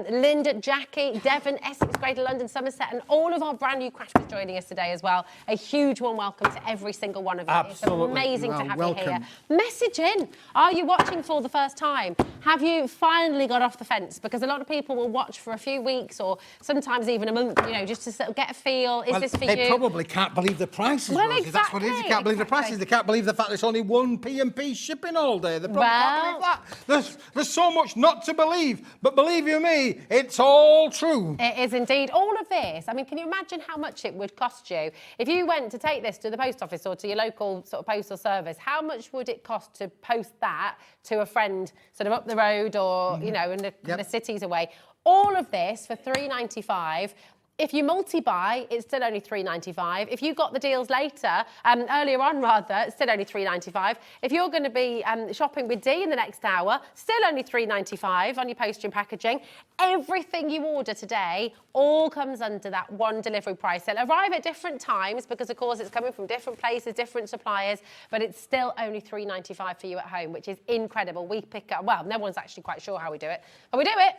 Linda, Jackie, Devon, Essex, Greater London, Somerset, and all of our brand new crafters joining us today as well. A huge warm welcome to every single one of you. Absolutely. It's amazing to have you Welcome. here. Message in. Are you watching for the first time? Have you finally got off the fence? Because a lot of people will watch for a few weeks or sometimes even a month, you know, just to sort of get a feel. Is this for you? They probably can't believe the prices, Well, Rosie. That's what it is. They can't believe the prices. They can't believe the fact there's only one P&P shipping all day. They probably can't believe that. There's so much not to believe. But believe you me, it's all true. It is indeed. All of this, I mean, can you imagine how much it would cost you? If you went to take this to the post office or to your local sort of postal service, how much would it cost to post that to a friend sort of up the road or, you know, in the cities away? All of this for $3.95. If you multi-buy, it's still only $3.95. If you got the deals later, earlier on rather, it's still only $3.95. If you're going to be shopping with Dee in the next hour, still only $3.95 on your postage and packaging. Everything you order today all comes under that one delivery price. It'll arrive at different times because, of course, it's coming from different places, different suppliers, but it's still only $3.95 for you at home, which is incredible. We pick up, well, no one's actually quite sure how we do it, but we do it.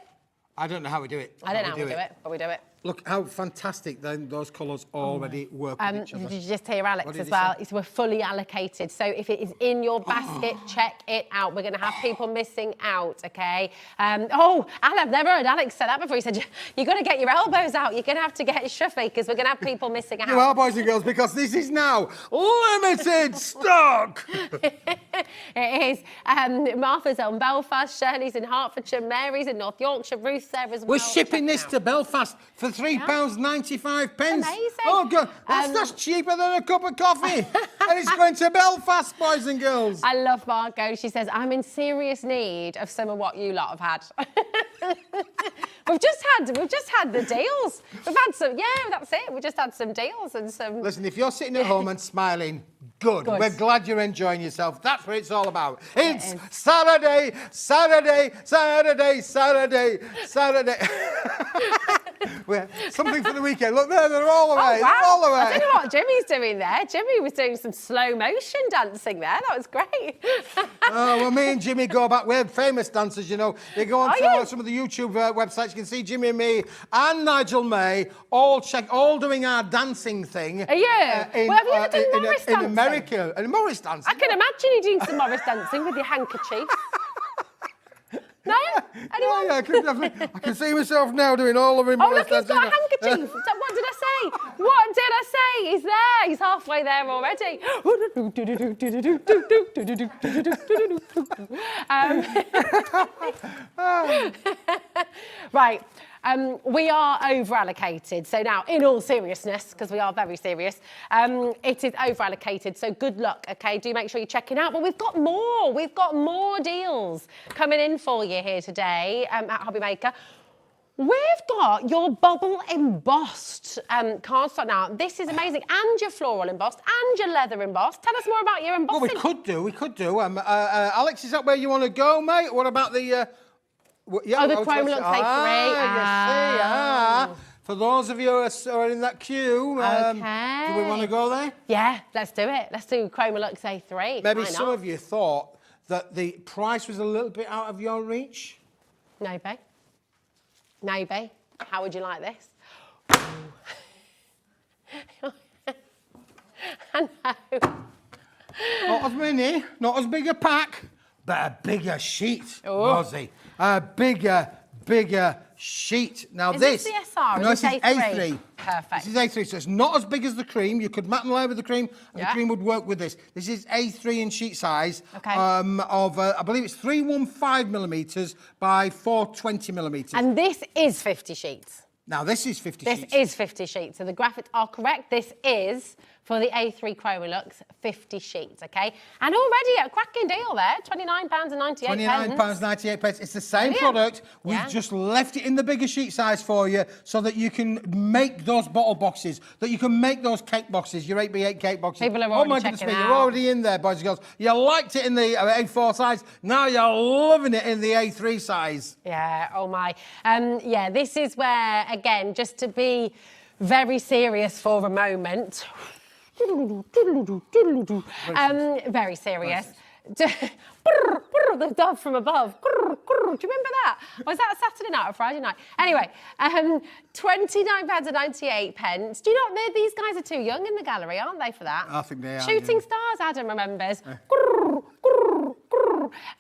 I don't know how we do it. I don't know how we do it, but we do it. Look how fantastic then those colours already work with each other. Did you just hear Alex as well? We're fully allocated. So if it is in your basket, check it out. We're going to have people missing out, okay? I've never heard Alex say that before. He said, you've got to get your elbows out. You're going to have to get shuffy because we're going to have people missing out. You are, boys and girls, because this is now limited stock. It is. Martha's in Belfast, Shirley's in Hertfordshire, Mary's in North Yorkshire, Ruth's there as well. We're shipping this to Belfast for £3.95. Amazing. Oh, God. That's cheaper than a cup of coffee. And it's going to Belfast, boys and girls. I love Margot. She says, I'm in serious need of some of what you lot have had. We've just had the deals. We've had some, that's it. We just had some deals and some... Listen, if you're sitting at home and smiling, good. We're glad you're enjoying yourself. That's what it's all about. It's Saturday. Something for the weekend. Look there, they're all away. Oh, wow. They're all away. I don't know what Jimmy's doing there. Jimmy was doing some slow motion dancing there. That was great. Well, me and Jimmy go back. We're famous dancers, you know. You go on to some of the YouTube websites, you can see Jimmy and me and Nigel May all doing our dancing thing. Yeah. Well, have you ever done Morris dancing? In America. And Morris dancing. I can imagine you doing some Morris dancing with your handkerchief. No? Anyone? Yeah, I can see myself now doing all of him. Oh, look, he's got a handkerchief. What did I say? What did I say? He's there. He's halfway there already. Right. We are over-allocated. So now, in all seriousness, because we are very serious, it is over-allocated. So good luck, OK? Do make sure you're checking out. But we've got more. We've got more deals coming in for you here today at HobbyMaker. We've got your bubble embossed cardstock now. This is amazing. And your floral embossed and your leather embossed. Tell us more about your embossing. Well, we could do. Alex, is that where you want to go, mate? What about the... the Chrome Lux A3. For those of you who are in that queue, do we want to go there? Yeah, let's do it. Let's do Chrome Lux A3. Maybe some of you thought that the price was a little bit out of your reach. Maybe. How would you like this? I know. Not as many, not as big a pack, but a bigger sheet, Rosie. A bigger sheet. Now is this the SR? No, this is A3. Perfect. This is A3, so it's not as big as the cream. You could mat and lay with the cream, and the cream would work with this. This is A3 in sheet size. Okay. I believe it's 315 millimetres by 420 millimetres. And this is 50 sheets. Now, this is 50 sheets. This is 50 sheets. So the graphics are correct. This is, for the A3 Chroma Lux, 50 sheets, OK? And already a cracking deal there, £29.98. £29.98. It's the same product. We've just left it in the bigger sheet size for you so that you can make those bottle boxes, that you can make those cake boxes, your 8x8 cake boxes. People are already checking out. You're already in there, boys and girls. You liked it in the A4 size. Now you're loving it in the A3 size. Yeah, oh my. Yeah, this is where, again, just to be very serious for a moment. Very serious. The dove from above. you remember that? Or was that a Saturday night or Friday night? Anyway, £29.98. Do you know, these guys are too young in the gallery, aren't they, for that? I think they are. Shooting stars, Adam remembers.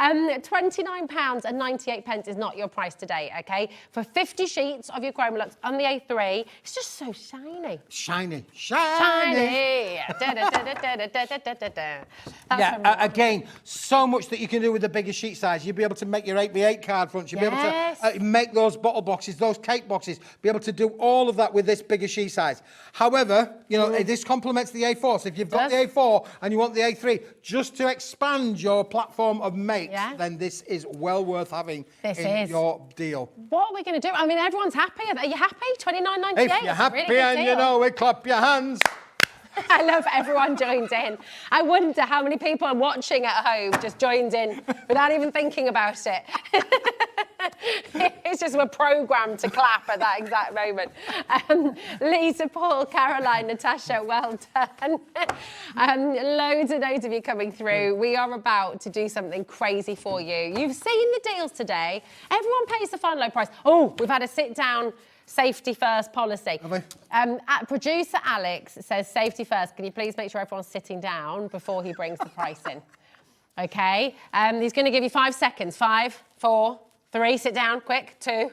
£29.98 is not your price today, okay? For 50 sheets of your Chromolux on the A3, it's just so shiny. Shiny. Again, so much that you can do with the bigger sheet size. You'll be able to make your 8x8 card fronts. You'll be able to make those bottle boxes, those cake boxes. Be able to do all of that with this bigger sheet size. However, you know, this complements the A4. So if you've got the A4 and you want the A3, just to expand your platform of makes, then this is well worth having in your deal. What are we going to do? I mean, everyone's happy. Are you happy? £29.98. If you're happy and you know it, clap your hands. I love everyone joined in. I wonder how many people are watching at home just joined in without even thinking about it. It's just we're programmed to clap at that exact moment. Lisa, Paul, Caroline, Natasha, well done. Loads of you coming through. We are about to do something crazy for you. You've seen the deals today. Everyone pays the final low price. Oh, we've had a sit-down safety first policy. Producer Alex says safety first. Can you please make sure everyone's sitting down before he brings the price in? Okay. He's going to give you 5 seconds. 5, 4, 3, sit down, quick. 2,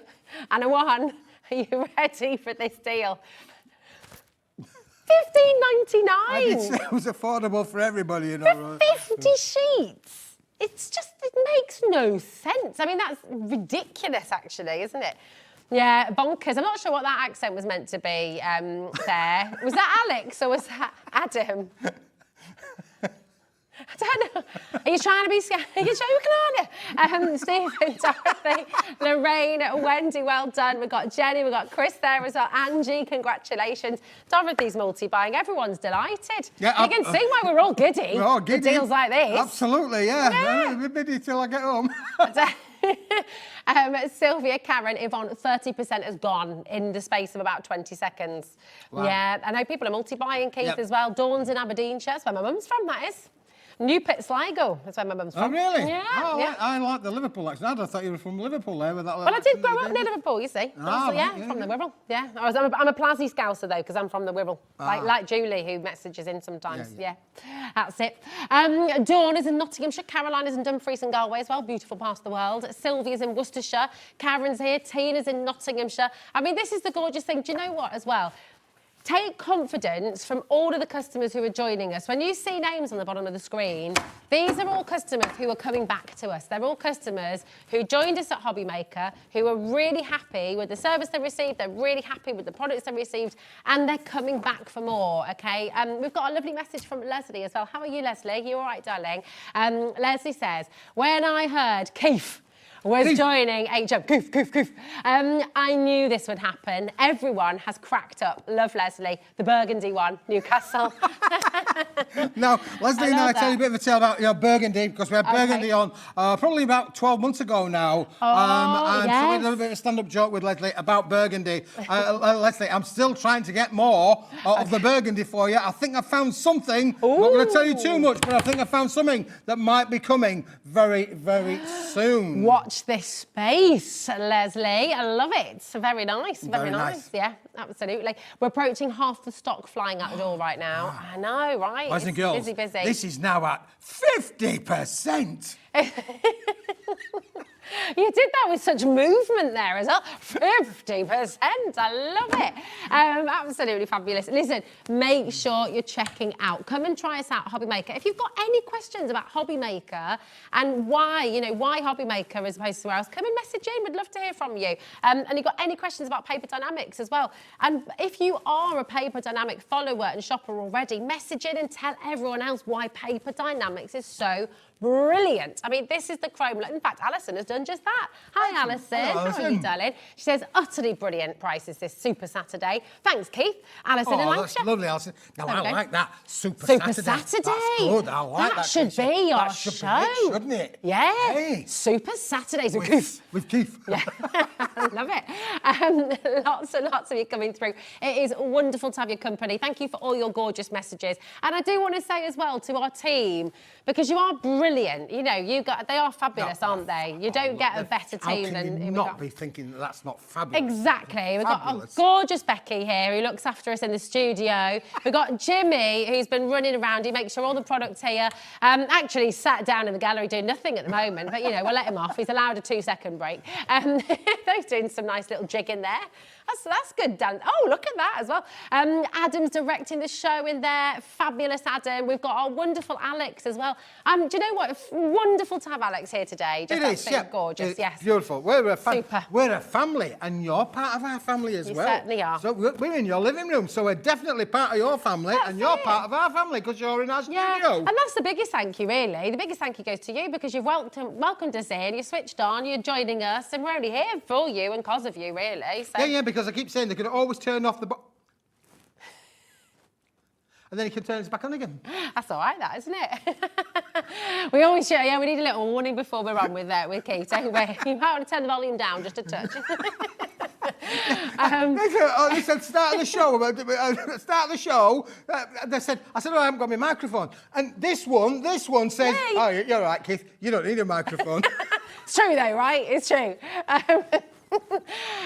and a 1. Are you ready for this deal? $15.99. It was affordable for everybody, you know. For 50 sheets. It makes no sense. I mean, that's ridiculous, actually, isn't it? Yeah, bonkers. I'm not sure what that accent was meant to be there. Was that Alex or was that Adam? I don't know. Are you trying to be scared? Are you joking, aren't you? Stephen, Dorothy, Lorraine, Wendy, well done. We've got Jenny, we've got Chris there as well. Angie, congratulations. Dorothy's multi-buying. Everyone's delighted. Yeah, you can see why we're all giddy. We're all giddy. For deals like this. Absolutely, yeah. I'm busy till I get home. Sylvia, Karen, Yvonne, 30% has gone in the space of about 20 seconds. Wow. Yeah, I know people are multi-buying, Keith, as well. Dawn's in Aberdeenshire. That's where my mum's from, that is. New Pit Sligo. That's where my mum's from. Oh, really? Yeah. Oh, yeah. I like the Liverpool accent. I thought you were from Liverpool there. With that well, I did grow up near Liverpool, you see. From the Wirral. Yeah. I'm a Plazzy Scouser, though, because I'm from the Wirral. Like Julie, who messages in sometimes. Yeah. That's it. Dawn is in Nottinghamshire. Caroline is in Dumfries and Galway as well. Beautiful part of the world. Sylvia's in Worcestershire. Karen's here. Tina's in Nottinghamshire. I mean, this is the gorgeous thing. Do you know what, as well? Take confidence from all of the customers who are joining us. When you see names on the bottom of the screen, these are all customers who are coming back to us. They're all customers who joined us at HobbyMaker, who are really happy with the service they received, they're really happy with the products they received, and they're coming back for more, okay? We've got a lovely message from Leslie as well. How are you, Leslie? You all right, darling? Leslie says, when I heard Keith was joining Goof. I knew this would happen. Everyone has cracked up. Love Leslie, the burgundy one, Newcastle. Now, Leslie and I tell you a bit of a tale about burgundy, because we had burgundy on probably about 12 months ago now. So we did a bit of a stand-up joke with Leslie about burgundy. Leslie, I'm still trying to get more of the burgundy for you. I think I found something. I'm not going to tell you too much, but I think I found something that might be coming very, very soon. Watch this space, Leslie. I love it. Very nice. Very nice. Yeah, absolutely. We're approaching half the stock flying out the door right now. I know, right? Boys and girls, busy. This is now at 50%. You did that with such movement there as well. 50%. I love it. Absolutely fabulous. Listen, make sure you're checking out. Come and try us out, HobbyMaker. If you've got any questions about HobbyMaker and why HobbyMaker as opposed to somewhere else, come and message in. We'd love to hear from you. And you've got any questions about Paper Dynamics as well. And if you are a Paper Dynamic follower and shopper already, message in and tell everyone else why Paper Dynamics is so brilliant. I mean, this is the chrome. In fact, Alison has done just that. Hi, Alison. Hello, How are you, darling? She says, utterly brilliant prices this Super Saturday. Thanks, Keith. Alison in Lancashire. That's lovely, Alison. Now, I like that. Super Saturday. That's good. I like that. That should be your show. Shouldn't it? Yeah. Hey. Super Saturdays with Keith. With Keith. Yeah. Love it. Lots and lots of you coming through. It is wonderful to have your company. Thank you for all your gorgeous messages. And I do want to say as well to our team, because you are brilliant brilliant. You know, they are fabulous, aren't they? You don't get a better team than... How can you not be thinking that that's not fabulous? Exactly. We've got a gorgeous Becky here who looks after us in the studio. We've got Jimmy, who's been running around. He makes sure all the product's here. Actually sat down in the gallery doing nothing at the moment, but, you know, we'll let him off. He's allowed a 2-second break. He's doing some nice little jig in there. That's good, Dan. Oh, look at that as well. Adam's directing the show in there. Fabulous, Adam. We've got our wonderful Alex as well. Do you know what? Wonderful to have Alex here today. Just it is, yeah. Gorgeous, yes. Beautiful. We're a Super. We're a family, and you're part of our family as well. You certainly are. So we're in your living room, so we're definitely part of your family, and you're part of our family because you're in our studio. And that's the biggest thank you, really. The biggest thank you goes to you because you've welcomed us in, you switched on, you're joining us, and we're only here for you and because of you, really. So. Yeah, because I keep saying they can always turn off the... And then he can turn his back on again. That's all right, that, isn't it? We always show, we need a little warning before we're on with Keith, don't we? You might want to turn the volume down just a touch. They said, start of the show, they said, I said, oh, I haven't got my microphone. And this one says, oh, you're all right, Keith, you don't need a microphone. It's true though, right? It's true.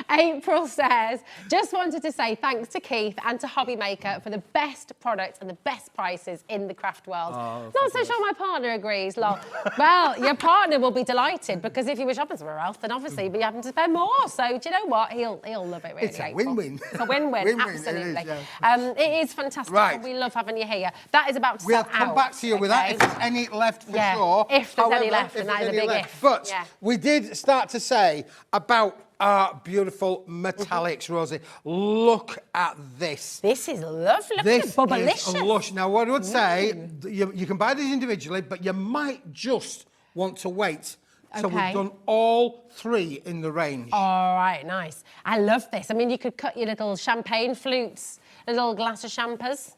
April says, just wanted to say thanks to Keith and to HobbyMaker for the best products and the best prices in the craft world. Not so sure my partner agrees, lol. Well, your partner will be delighted because if you were shopping somewhere else, then obviously you'd be having to spend more. So do you know what? He'll love it, really. It's a win-win. It's a win-win, absolutely. It is, yeah. It is fantastic. Right. We love having you here. That is about to We'll sell come out, back to you with that if there's any left for sure. If there's any left, and that is a big if. But we did start to say about our beautiful metallics, Rosie. Look at this. This is lovely. This Look at is lush. Now, what I would say, you can buy these individually, but you might just want to wait. So we've done all 3 in the range. All right, nice. I love this. I mean, you could cut your little champagne flutes, a little glass of champers,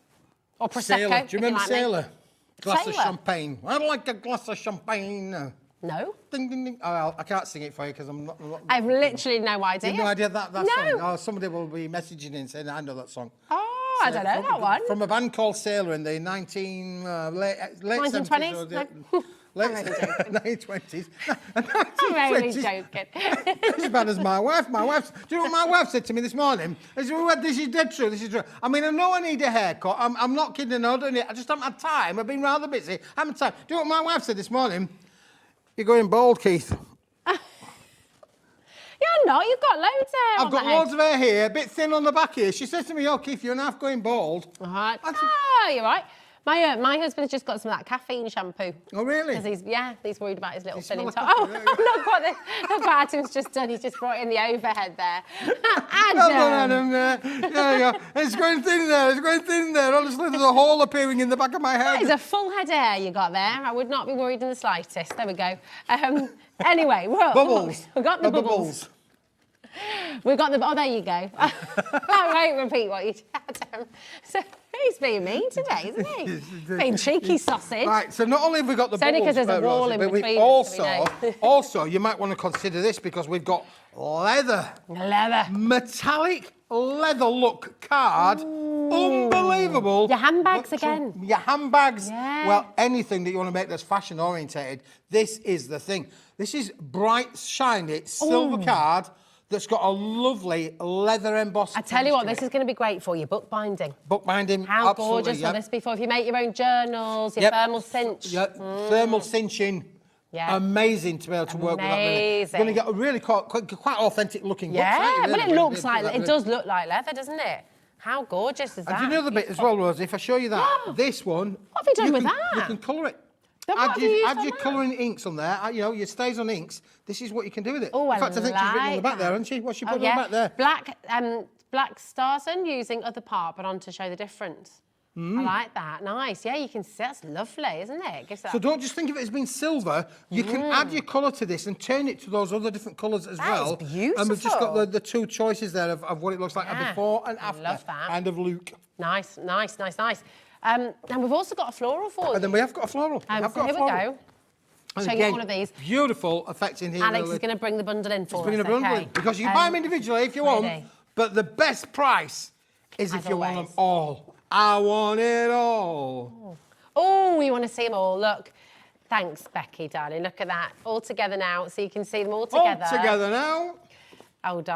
or Prosecco. Sailor. Do you remember Sailor? Glass Sailor? of champagne. I'd like a glass of champagne. No. Ding, ding, ding. Oh, I can't sing it for you because I'm not... I've literally no idea. You have no idea that no. song? Oh, somebody will be messaging in saying, I know that song. Oh, I don't know that one. From a band called Sailor in the late 1920s? 70s. Late 1920s. I'm only joking. As bad as my wife. Do you know what my wife said to me this morning? This is dead true, this is true. I mean, I know I need a haircut. I'm not kidding, I just haven't had time. I've been rather busy. I haven't had time. Do you know what my wife said this morning? You're going bald, Keith. You're not. You've got loads of hair. I've got loads of hair here, a bit thin on the back here. She says to me, oh, Keith, you're half going bald. All right. Oh, you're right. My husband's just got some of that caffeine shampoo. Oh, really? Because he's worried about his little thinning top. Oh, look what Adam's just done. He's just brought in the overhead there. Adam. Well done, Adam. There you go. It's going thin there. Honestly, there's a hole appearing in the back of my head. That is a full head of hair you got there. I would not be worried in the slightest. There we go. Anyway, bubbles. We've got the bubbles. We've got the... Oh, there you go. I won't repeat what you said. So he's being mean today, isn't he? Being cheeky sausage. Right, so not only have we got the bubbles... It's only because there's a wall in between. Also, you might want to consider this because we've got leather. Metallic leather look card. Unbelievable. Your handbags again. Your handbags. Yeah. Well, anything that you want to make that's fashion orientated, this is the thing. This is bright, shiny, silver card that's got a lovely leather embossed. I tell you what, this is going to be great for you, bookbinding. Bookbinding, How absolutely, gorgeous will this be for if you make your own journals, your thermal cinch. Thermal cinching. Yeah. Amazing to be able to work with that. Really. You're going to get a really quite authentic looking book. Yeah, but it looks like, it does look like leather, doesn't it? How gorgeous is that? And do you know the bit as well, Rosie, if I show you that, this one... What have you done with that? You can colour it. Add your colouring inks on there, your StazOn inks. This is what you can do with it. Oh, in fact, I think she's written on the back there, hasn't she? What's she put on the back there? Black StazOn using other part, but on to show the difference. I like that. Nice. Yeah, you can see. That's lovely, isn't it? So don't just think of it as being silver. You can add your colour to this and turn it to those other different colours as well. That's beautiful. And we've just got the 2 choices there of what it looks like before and after. Love that. And of Luke. Nice. And we've also got a floral for you. And then we have got a floral. So here we go. And show again, you one of these. Beautiful effect in here. Alex is going to bring the bundle in for us. Bringing a bundle in because you can buy them individually if you want, but the best price is if you want them all. I want it all. Oh, you want to see them all? Look, Thanks, Becky, darling. Look at that. All together now, so you can see them all together. All together now. Hold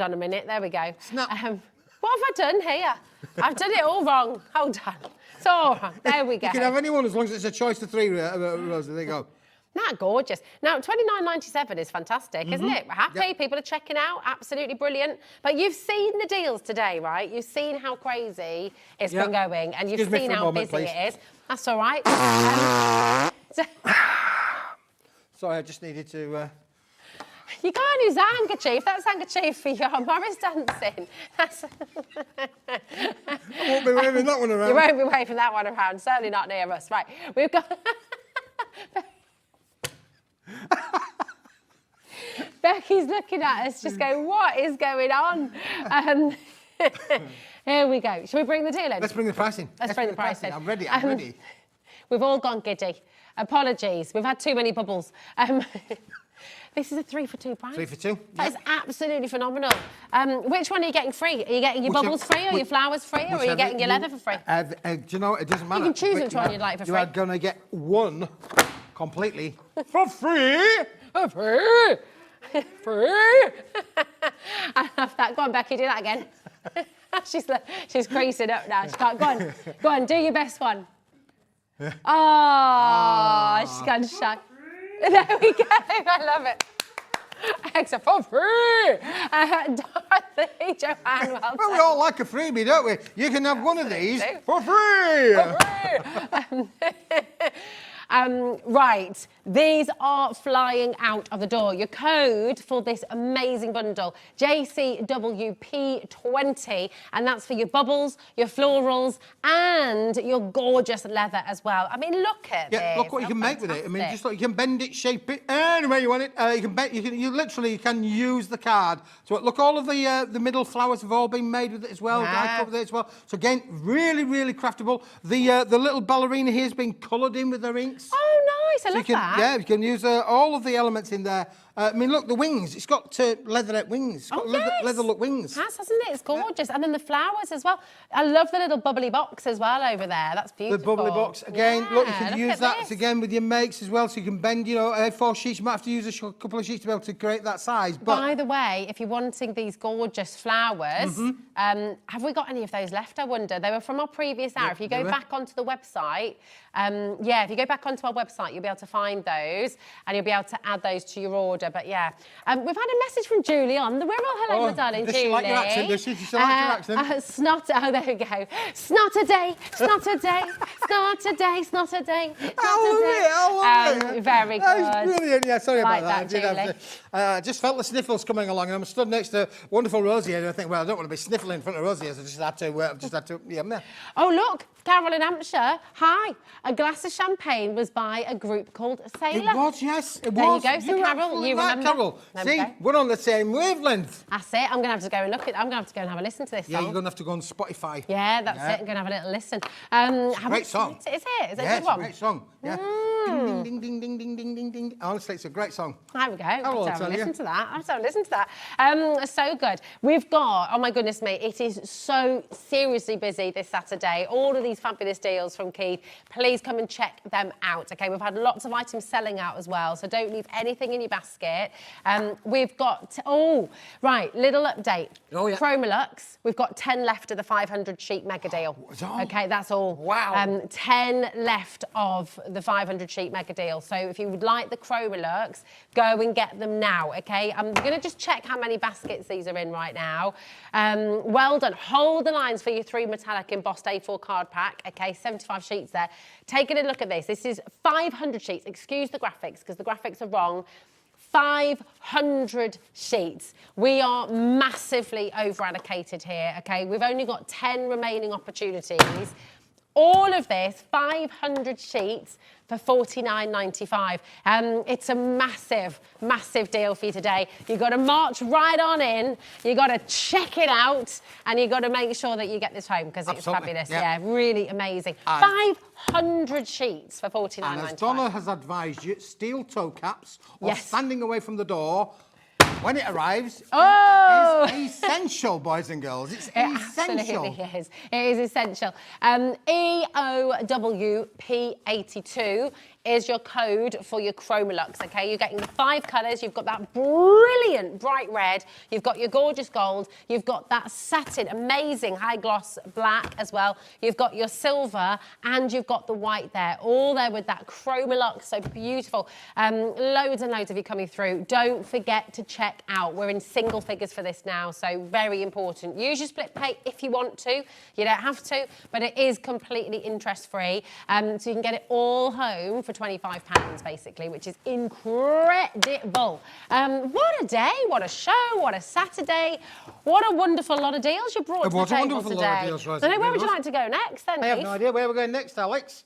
on a minute. There we go. Snap. What have I done here? I've done it all wrong. Hold on. It's all wrong. There we go. You can have anyone as long as it's a choice of 3, Rosie. There you go. Not gorgeous. Now, $29.97 is fantastic, isn't it? We're happy. Yep. People are checking out. Absolutely brilliant. But you've seen the deals today, right? You've seen how crazy it's been going, and you've seen how busy it is. That's all right. Sorry, I just needed to... You can't use that handkerchief. That's handkerchief for your Morris dancing. That's... I won't be waving that one around. You won't be waving that one around. Certainly not near us. Right. We've got... Becky's looking at us just going, what is going on? Here we go. Shall we bring the deal in? Let's bring the price in. Let's bring the price in. I'm ready, I'm ready. We've all gone giddy. Apologies. We've had too many bubbles. This is a 3 for 2 price. 3 for 2. That is absolutely phenomenal. Which one are you getting free? Are you getting your bubbles free, or your flowers free, or are you getting your leather for free? Do you know, it doesn't matter. You can choose which one you'd like for free. You are going to get one completely for free. For free. Free. I love that. Go on, Becky, do that again. she's creasing up now. She can't. Go on, do your best one. Oh, she's gone shy. There we go. I love it. Extra for free. Dorothy, Joanne, well, we all like a freebie, don't we? You can have one of these for free. For free. Right, these are flying out of the door. Your code for this amazing bundle, JCWP20, and that's for your bubbles, your florals, and your gorgeous leather as well. I mean, look at this. Yeah, look what you can make with it. I mean, just like you can bend it, shape it, any way you want it. You literally can use the card. So look, all of the middle flowers have all been made with it as well. Yeah. Die cut with it as well. So again, really, really craftable. The little ballerina here has been coloured in with their inks. Oh, nice. I love that. Yeah, you can use all of the elements in there. I mean, look, the wings. It's got leatherette wings. It's got leather look wings. It has, hasn't it? It's gorgeous. Yeah. And then the flowers as well. I love the little bubbly box as well over there. That's beautiful. The bubbly box. Again, look, you can use that this. With your makes as well, so you can bend, A4 sheets. You might have to use a couple of sheets to be able to create that size. But by the way, if you're wanting these gorgeous flowers, have we got any of those left, I wonder? They were from our previous hour. If you go back onto the website, if you go back onto our website, you'll be able to find those, and you'll be able to add those to your order. But yeah, we've had a message from Julie on the Wirral. Hello, my darling Julie. Does she like your accent? Does she? Does she like your accent? Snot. Oh, there we go. Snot a day. Snot a day. Snot a day. Snot a day. I love it. Very good. That was brilliant. Yeah, sorry like about that. I just felt the sniffles coming along, and I'm stood next to wonderful Rosie, and I think, well, I don't want to be sniffling in front of Rosie, so I just had to. Yeah. Oh, look. Carol in Hampshire, hi. A glass of champagne was by a group called Sailor. It was, yes, it there was. There you go, so Carol, you remember. Carol. See, we're on the same wavelength. That's it. I'm going to have to go and look at it. I'm going to have to go and have a listen to this song. Yeah, you're going to have to go on Spotify. Yeah, that's it. I'm going to have a little listen. Great song. Is it? Is it a good one? It's a great song. Yeah. Ding, ding, ding, ding, ding, ding, ding, ding. Honestly, it's a great song. There we go. I'll have tell a you. listen to that. I'll have a listen to that. So good. We've got, oh my goodness me, it is so seriously busy this Saturday. All of these fabulous deals from Keith. Please come and check them out. Okay, we've had lots of items selling out as well, so don't leave anything in your basket. We've got, little update. Oh, yeah. Chromolux, we've got 10 left of the 500 sheet mega deal. Okay, that's all. Wow. 10 left of the 500 sheet mega deal. So if you would like the Chromolux, go and get them now, okay? I'm going to just check how many baskets these are in right now. Well done. Hold the lines for your 3 metallic embossed A4 card pack, okay? 75 sheets there. Taking a look at this. This is 500 sheets. Excuse the graphics, because the graphics are wrong. 500 sheets. We are massively over-allocated here, okay? We've only got 10 remaining opportunities. All of this, 500 sheets for $49.95. It's a massive, massive deal for you today. You've got to march right on in, you've got to check it out, and you've got to make sure that you get this home, because it's fabulous. Yeah, really amazing. 500 sheets for $49.95. And as Donna has advised you, steel toe caps or standing away from the door when it arrives is essential, boys and girls. It's essential. Absolutely is. It is essential. EOWP82 is your code for your Chromolux, okay? You're getting the 5 colours. You've got that brilliant bright red. You've got your gorgeous gold. You've got that satin, amazing high gloss black as well. You've got your silver and you've got the white there, all there with that Chromolux, so beautiful. Loads and loads of you coming through. Don't forget to check out. We're in single figures for this now, so very important. Use your split pay if you want to. You don't have to, but it is completely interest-free. So you can get it all home for £25 basically, which is incredible. What a day, what a show, what a Saturday. What a wonderful lot of deals you brought to the table today. So where would you like to go next then, I have Keith? no idea where we're going next, Alex.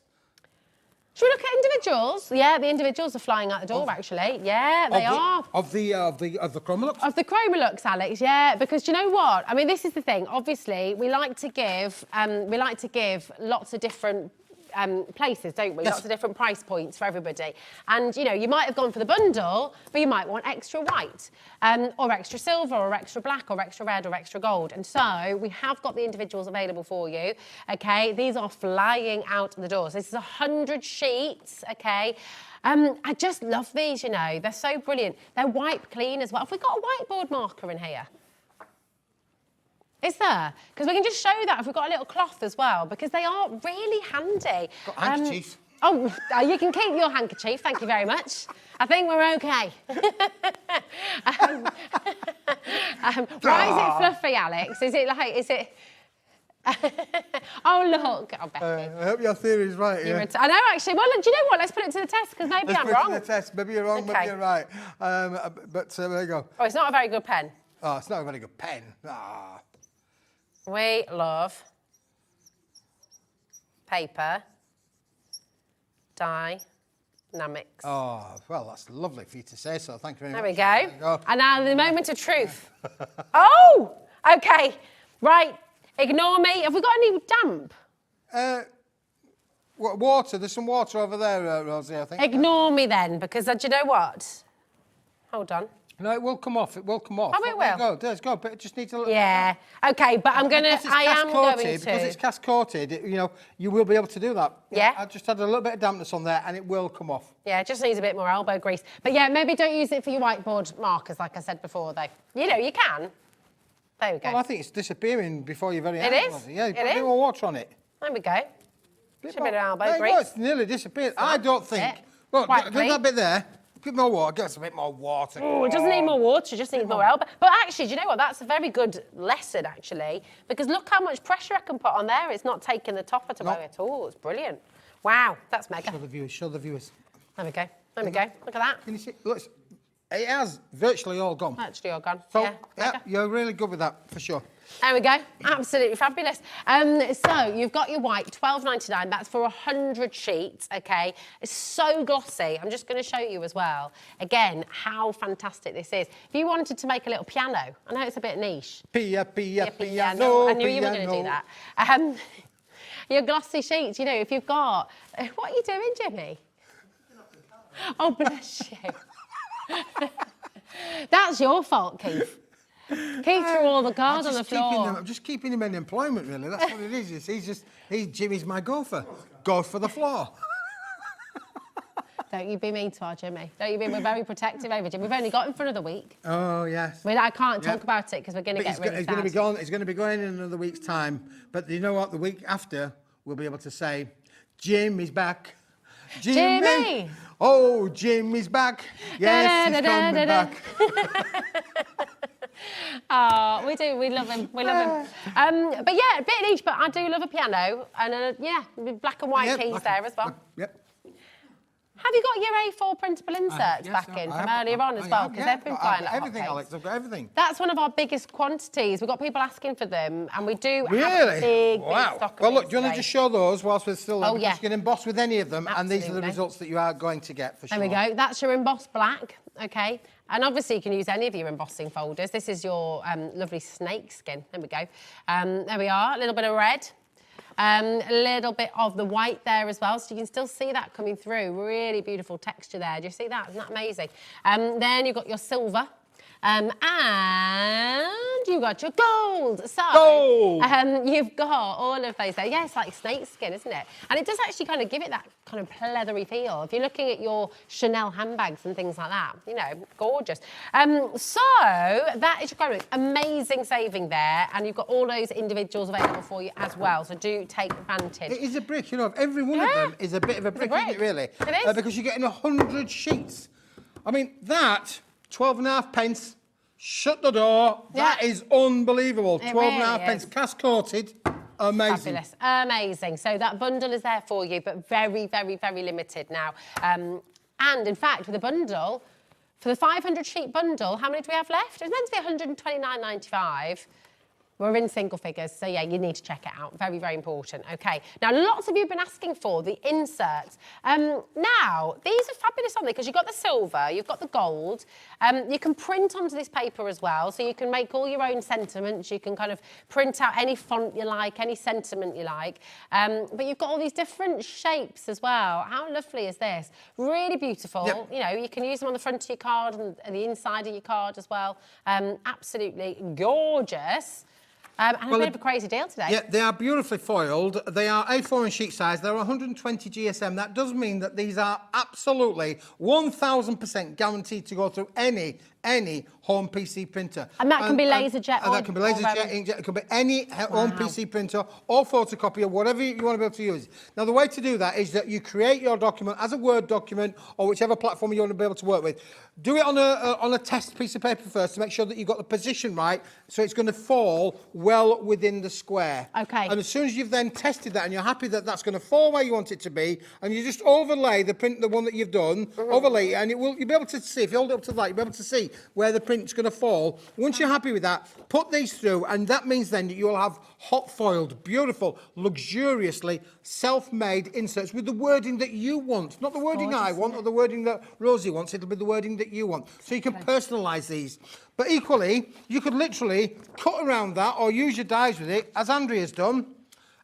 Should we look at individuals? Yeah, the individuals are flying out the door, actually. Yeah, they are. Of the Chromolux? Of the Chromolux, Alex, yeah, because you know what? I mean, this is the thing. Obviously, we like to give lots of different places, don't we? Yes. Lots of different price points for everybody. And, you know, you might have gone for the bundle, but you might want extra white, or extra silver, or extra black, or extra red, or extra gold. And so we have got the individuals available for you, okay? These are flying out the doors. This is 100 sheets, okay? I just love these, you know. They're so brilliant. They're wipe clean as well. Have we got a whiteboard marker in here? Is there? Because we can just show that if we've got a little cloth as well, because they are really handy. Got handkerchiefs. You can keep your handkerchief, thank you very much. I think we're okay. Why is it fluffy, Alex? Is it like, is it... Oh, look. Oh, Becky. I hope your theory is right, yeah. I know, actually. Well, do you know what? Let's put it to the test, because maybe I'm wrong. Let's put it to the test. Maybe you're wrong, maybe you're right. But there you go. Oh, it's not a very good pen. Oh, it's not a very good pen. Ah. We love paper, DIENAMICS. Oh, well, that's lovely for you to say so. Thank you very much. There we There you go. go. And now the moment of truth. Oh, okay. Right. Ignore me. Have we got any damp? Water. There's some water over there, Rosie, I think. Ignore me then, because do you know what? Hold on. No, it will come off. It will come off. Oh, it will? There's go. But it just needs a little... Yeah. Okay, but I'm going to... Because it's cast coated, you know, you will be able to do that. Yeah. I just had a little bit of dampness on there and it will come off. Yeah, it just needs a bit more elbow grease. But yeah, maybe don't use it for your whiteboard markers, like I said before, though. You know, you can. There we go. Well, I think it's disappearing before your very eyes. It is? Rosie. Yeah, It put a bit is? more water on it. There we go. Just a bit of elbow There you grease. go, it's nearly disappeared. I don't think... it. Look, Quite get clean. that bit there. Bit more water. Get us a bit more water. Oh, it doesn't need more water, it just needs more elbow. But actually, do you know what? That's a very good lesson, actually, because look how much pressure I can put on there. It's not taking the topper to away at all. It's brilliant. Wow, that's mega. Show the viewers. Show the viewers. There we go. There we go. Look at that. Can you see? Look, it has virtually all gone. Actually, all gone. So, yeah, mega. you're really good with that, for sure. There we go. Absolutely fabulous. So you've got your white, £12.99. That's for 100 sheets, okay? It's so glossy. I'm just going to show you as well, again, how fantastic this is. If you wanted to make a little piano, I know it's a bit niche. Piano. I knew you were going to do that. Your glossy sheets, you know, if you've got... What are you doing, Jimmy? Oh, bless you. That's your fault, Keith. Keith threw all the cards on the floor. I'm just keeping him in employment, really. That's what it is. Jimmy's my gopher. Go for the floor. Don't you be mean to our Jimmy. Don't you be, we're very protective over Jimmy. We've only got him for another week. Oh, yes. I mean, I can't talk about it because we're going to get really sad. He's going to be going in another week's time. But you know what? The week after, we'll be able to say, Jim is back. Jimmy! Oh, Jimmy's back. Yes, he's coming back. Oh, we do. We love him. We love him. But yeah, a bit niche, but I do love a piano. And yeah, black and white keys there as well. Yep. Have you got your A4 printable inserts Yes, back in from earlier on as well? Because they've been flying like everything, hotcakes. Alex. I've got everything. That's one of our biggest quantities. We've got people asking for them, and we do Really? have a big stock of Well, look, these do you want to today. just show those whilst we're still there? Oh, yeah. You can emboss with any of them, and these are the Absolutely. results that you are going to get, for sure. There we go. That's your embossed black, okay? And obviously you can use any of your embossing folders. This is your lovely snake skin. There we go. There we are, a little bit of red. A little bit of the white there as well, so you can still see that coming through. Really beautiful texture there. Do you see that? Isn't that amazing? Then you've got your silver. And you've got your gold. So you've got all of those there. Yeah, it's like snake skin, isn't it? And it does actually kind of give it that kind of pleathery feel. If you're looking at your Chanel handbags and things like that, you know, gorgeous. So that is your crown ring. Amazing saving there. And you've got all those individuals available for you as well. So do take advantage. It is a brick, you know. Every one of them is a bit of a brick, isn't it, really? It is. Because you're getting 100 sheets. I mean, that, 12.5 pence, shut the door. That is unbelievable. 12.5 pence, cast coated. Amazing. Fabulous. Amazing. So that bundle is there for you, but very, very, very limited now. And in fact, with a bundle, for the 500 sheet bundle, how many do we have left? It's meant to be £129.95. We're in single figures, so yeah, you need to check it out. Very, very important. Okay. Now, lots of you have been asking for the inserts. Now, these are fabulous, aren't they? Because you've got the silver, you've got the gold. You can print onto this paper as well, so you can make all your own sentiments. You can kind of print out any font you like, any sentiment you like. But you've got all these different shapes as well. How lovely is this? Really beautiful. Yep. You know, you can use them on the front of your card and the inside of your card as well. Absolutely gorgeous. And a bit of a crazy deal today. Yeah, they are beautifully foiled. They are A4 in sheet size. They're 120 GSM. That does mean that these are absolutely 1,000% guaranteed to go through any home PC printer. And that can be laser jet and that can be laser jet, inkjet. It can be any home PC printer or photocopier, whatever you want to be able to use. Now, the way to do that is that you create your document as a Word document or whichever platform you want to be able to work with. Do it on a test piece of paper first to make sure that you've got the position right, so it's going to fall well within the square. Okay. And as soon as you've then tested that and you're happy that that's going to fall where you want it to be, and you just overlay the print, the one that you've done, overlay it, and you'll be able to see, if you hold it up to the light, you'll be able to see where the print's going to fall. Once you're happy with that, put these through, and that means then that you'll have hot foiled, beautiful, luxuriously self-made inserts with the wording that you want. Not the wording I want or the wording that Rosie wants, it'll be the wording that you want. So you can personalise these. But equally, you could literally cut around that or use your dies with it, as Andrea's done,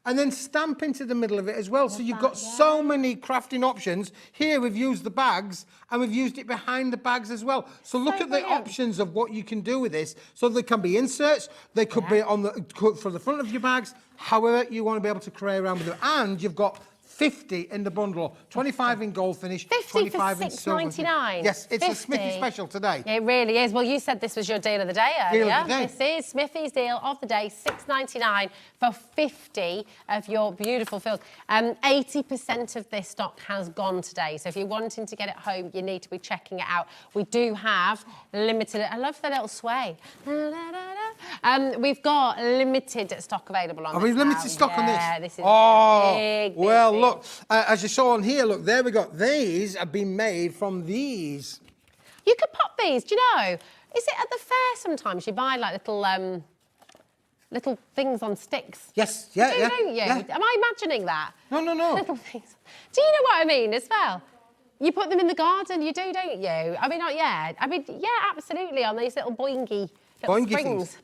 and then stamp into the middle of it as well. So you've got so many crafting options. Here we've used the bags and we've used it behind the bags as well. So look at the options of what you can do with this. So there can be inserts, they could be on for the front of your bags, however you want to be able to carry around with it. And you've got 50 in the bundle, 25 in gold finish, 25 in silver. £6.99. Yes, it's a Smithy special today. It really is. Well, you said this was your deal of the day earlier. Deal of the day. This is Smithy's deal of the day, £6.99 for 50 of your beautiful fills. 80% of this stock has gone today, so if you're wanting to get it home, you need to be checking it out. We do have limited. I love the little sway. We've got limited stock available on this. Are we limited stock on this? Yeah, this is big, well, big. Look, as you saw on here, look, there we go. These have been made from these. You could pop these, do you know? Is it at the fair sometimes you buy like little things on sticks? Yes, yeah, Don't you? Yeah. Am I imagining that? No. Little things. Do you know what I mean as well? You put them in the garden, you do, don't you? I mean, not yet. I mean, yeah, absolutely, on these little boingy springs. Things.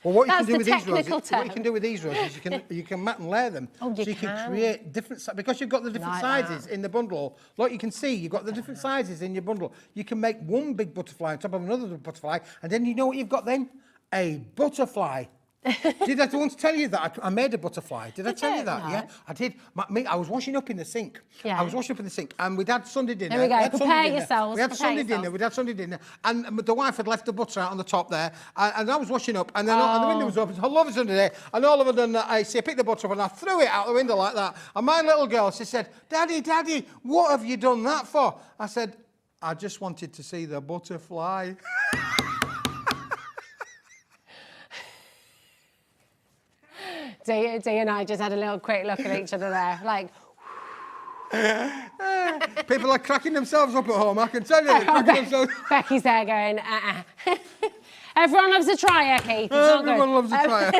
Well, what you That's can do with these roses, term. what you can do with these roses, you can mat and layer them. Oh, so you can create different, because you've got the different sizes in the bundle. Like you can see, you've got the different sizes in your bundle. You can make one big butterfly on top of another butterfly, and then you know what you've got then? A butterfly. Did I want to tell you that I made a butterfly? Did I tell you that? No. Yeah, I did. I was washing up in the sink. Yeah. I was washing up in the sink, and we'd had Sunday dinner. There we go. We had Prepare Sunday dinner. yourselves. We had Prepare Sunday dinner. yourselves. We'd had Sunday dinner, and the wife had left the butter out on the top there, and I was washing up, and then and the window was open. I love it Sunday day, and all of a sudden I picked the butter up and I threw it out the window like that. And my little girl, she said, "Daddy, what have you done that for?" I said, "I just wanted to see the butterfly." Dee and I just had a little quick look at each other there, like. People are cracking themselves up at home, I can tell you. They're cracking themselves. Becky's there going, Everyone loves a tryer, Keith. It's all good. Everyone loves a tryer.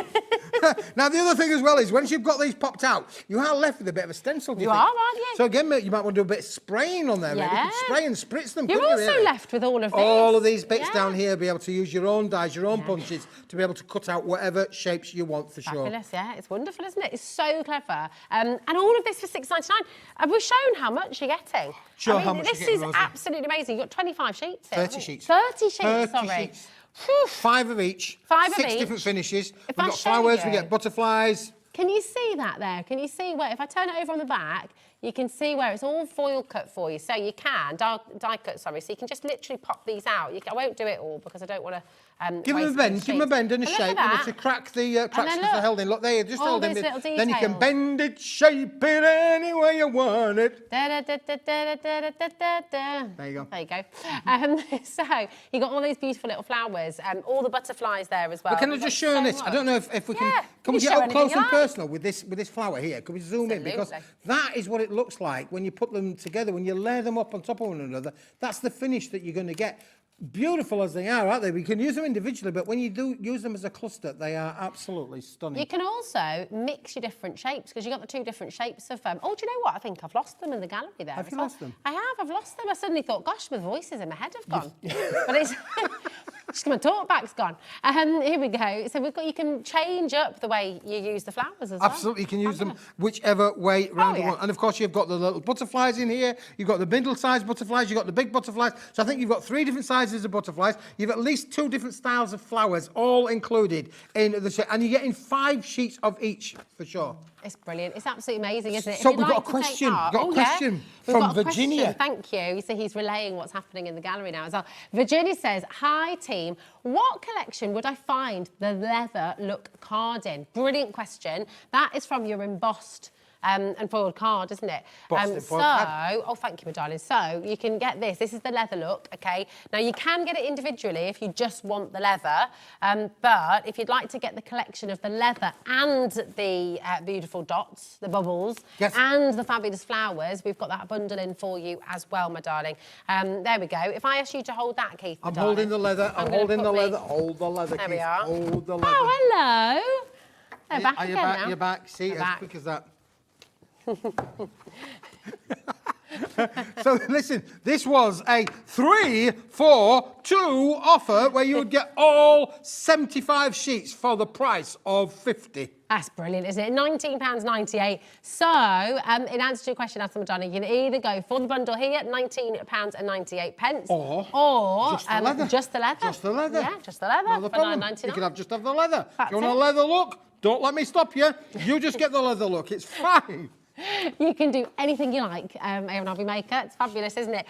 Now, the other thing as well is, once you've got these popped out, you are left with a bit of a stencil, do you think? Are, aren't you? So again, mate, you might want to do a bit of spraying on there. Yeah. You could spray and spritz them, You're couldn't you, also really? left with all of this. All of these bits down here, be able to use your own dies, your own punches, to be able to cut out whatever shapes you want, for sure. Fabulous, yeah. It's wonderful, isn't it? It's so clever. And all of this for £6.99. Have we shown how much you're getting? Sure, how much this you're getting, is Rosie. absolutely amazing. You've got 25 sheets here. 30 sheets. 30 sheets, 30 sorry. sheets. 5 of each. 5 of 6 each. different finishes. If We've I got show flowers, we you- get butterflies. Can you see that there? Can you see where, if I turn it over on the back, you can see where it's all foil cut for you. So you can, die cut, sorry, so you can just literally pop these out. I won't do it all because I don't want to Give them a bend, give them a bend and a shape, to crack the cracks then that are look, held in. Look, there, just all hold them. these little Then you can details. bend it, shape it any way you want it. There you go. There you go. So you got all these beautiful little flowers, all the butterflies there as well. But can I We've just got show so this? I much. don't know if we can. Yeah, Can we you get show up anything close you and like. personal with this flower here? Can we zoom in? Because Absolutely. that is what it looks like when you put them together, when you layer them up on top of one another. That's the finish that you're going to get. Beautiful as they are, aren't they? We can use them individually, but when you do use them as a cluster, they are absolutely stunning. You can also mix your different shapes because you've got the 2 different shapes of Oh, do you know what? I think I've lost them in the gallery there. Have as you well. lost them? I have. I've lost them. I suddenly thought, gosh, my voices in my head have gone. But it's just my talk back's gone. Here we go. So we've got. You can change up the way you use the flowers as well. Absolutely, you can use them whichever way round you yeah. want. And of course, you've got the little butterflies in here. You've got the middle-sized butterflies. You've got the big butterflies. So I think you've got 3 different sizes of butterflies. You've at least 2 different styles of flowers, all included in the set. And you're getting 5 sheets of each for sure. It's brilliant. It's absolutely amazing, isn't it? So If you'd we've got like a to take question. part- Got a question We've from got a Virginia. question. Thank you. So he's relaying what's happening in the gallery now as well. Virginia says, hi team, what collection would I find the leather look card in? Brilliant question. That is from your embossed and foiled card, isn't it? Oh, thank you, my darling. So you can get this. This is the leather look, okay? Now, you can get it individually if you just want the leather, but if you'd like to get the collection of the leather and the beautiful dots, the bubbles, and the fabulous flowers, we've got that bundle in for you as well, my darling. There we go. If I ask you to hold that, Keith, my I'm darling, holding the leather. I'm gonna holding put the me- leather. Hold the leather, There Keith. we are. Hold the leather. Oh, hello. They're back Are you again back? now. You're back. See, They're as back. quick as that. So listen, this was a 3 for 2 offer where you would get all 75 sheets for the price of 50. That's brilliant, isn't it? £19.98. So, in answer to your question, Aston Madonna, you can either go for the bundle here, £19.98, or just the leather. Just the leather. Just the leather. Yeah, just the leather Not the for problem. £9.99. You can just have the leather. That's You want a it. leather look? Don't let me stop you. You just get the leather look. It's fine. You can do anything you like here on HobbyMaker. It's fabulous, isn't it?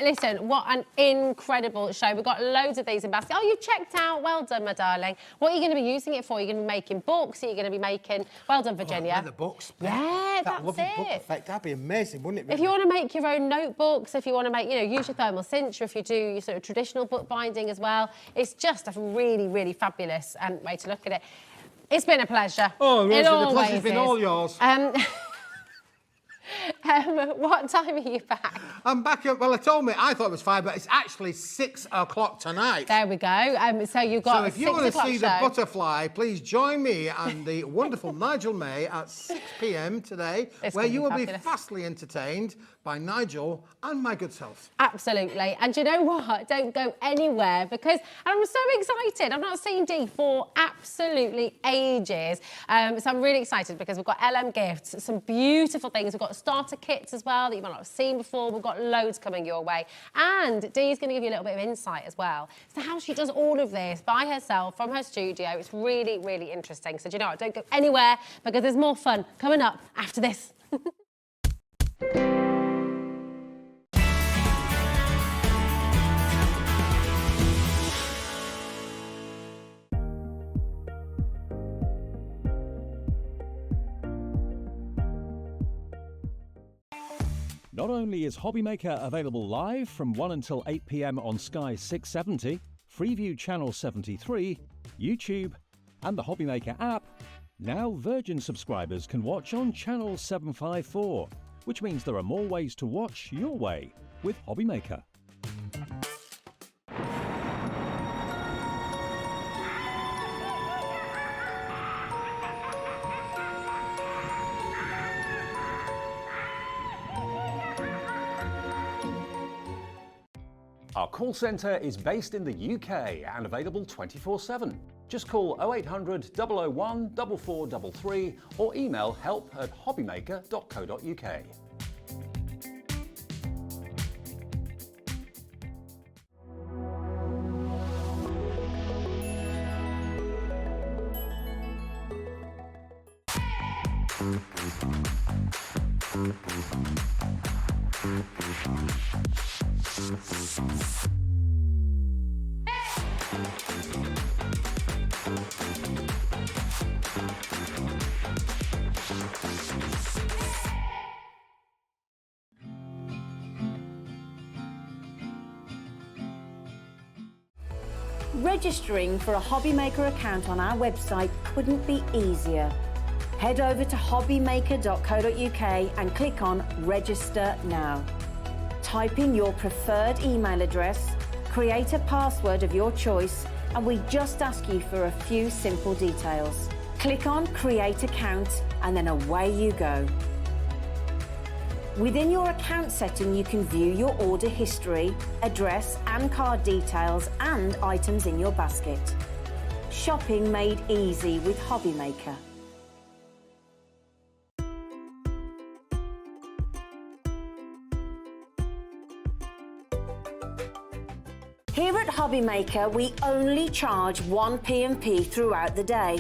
Listen, what an incredible show. We've got loads of these in baskets. Oh, you've checked out. Well done, my darling. What are you going to be using it for? You're going to be making books? Are you going to be making... Well done, Virginia. Leather books. Yeah, that that's lovely book it. effect. That'd be amazing, wouldn't it? If Really? you want to make your own notebooks, if you want to make, use your thermal cinch, or if you do your sort of traditional book binding as well, it's just a really, really fabulous way to look at it. It's been a pleasure. Oh, Rosie, It the always pleasure's been is. all yours. What time are you back? I'm back at, well, I thought it was 5, but it's actually 6 o'clock tonight. There we go. So you've got So if you want to 6 o'clock see the show. butterfly, please join me and the wonderful Nigel May at 6 p.m. today, It's where gonna you be will be fabulous. vastly entertained by Nigel and my good self. Absolutely. And you know what? Don't go anywhere because I'm so excited. I've not seen Dee for absolutely ages. So I'm really excited because we've got LMGIFTS, some beautiful things. We've got starter kits as well that you might not have seen before. We've got loads coming your way. And Dee's going to give you a little bit of insight as well as to how she does all of this by herself from her studio. It's really, really interesting. So do you know what? Don't go anywhere because there's more fun coming up after this. Not only is HobbyMaker available live from 1 until 8 p.m. on Sky 670, Freeview Channel 73, YouTube, and the HobbyMaker app, now Virgin subscribers can watch on Channel 754, which means there are more ways to watch your way with HobbyMaker. Our call centre is based in the UK and available 24/7. Just call 0800 001 4433 or email help@hobbymaker.co.uk. Registering for a HobbyMaker account on our website couldn't be easier. Head over to hobbymaker.co.uk and click on Register Now. Type in your preferred email address, create a password of your choice, and we just ask you for a few simple details. Click on Create Account and then away you go. Within your account setting, you can view your order history, address and card details and items in your basket. Shopping made easy with HobbyMaker. Here at HobbyMaker, we only charge 1 P&P throughout the day.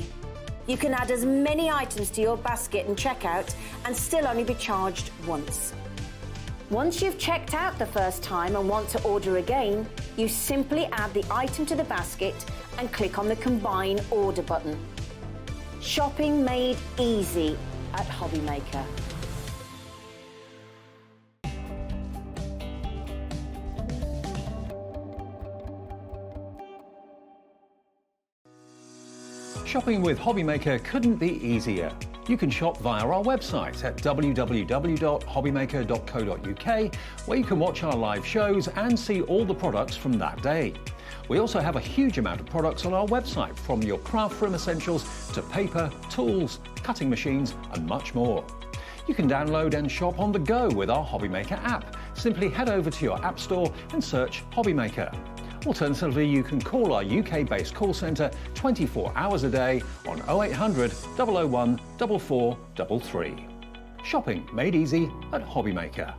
You can add as many items to your basket and checkout and still only be charged once. Once you've checked out the first time and want to order again, you simply add the item to the basket and click on the Combine Order button. Shopping made easy at HobbyMaker. Shopping with HobbyMaker couldn't be easier. You can shop via our website at www.hobbymaker.co.uk, where you can watch our live shows and see all the products from that day. We also have a huge amount of products on our website, from your craft room essentials to paper, tools, cutting machines and much more. You can download and shop on the go with our HobbyMaker app. Simply head over to your app store and search HobbyMaker. Alternatively, you can call our UK-based call centre 24 hours a day on 0800 001 4433. Shopping made easy at HobbyMaker.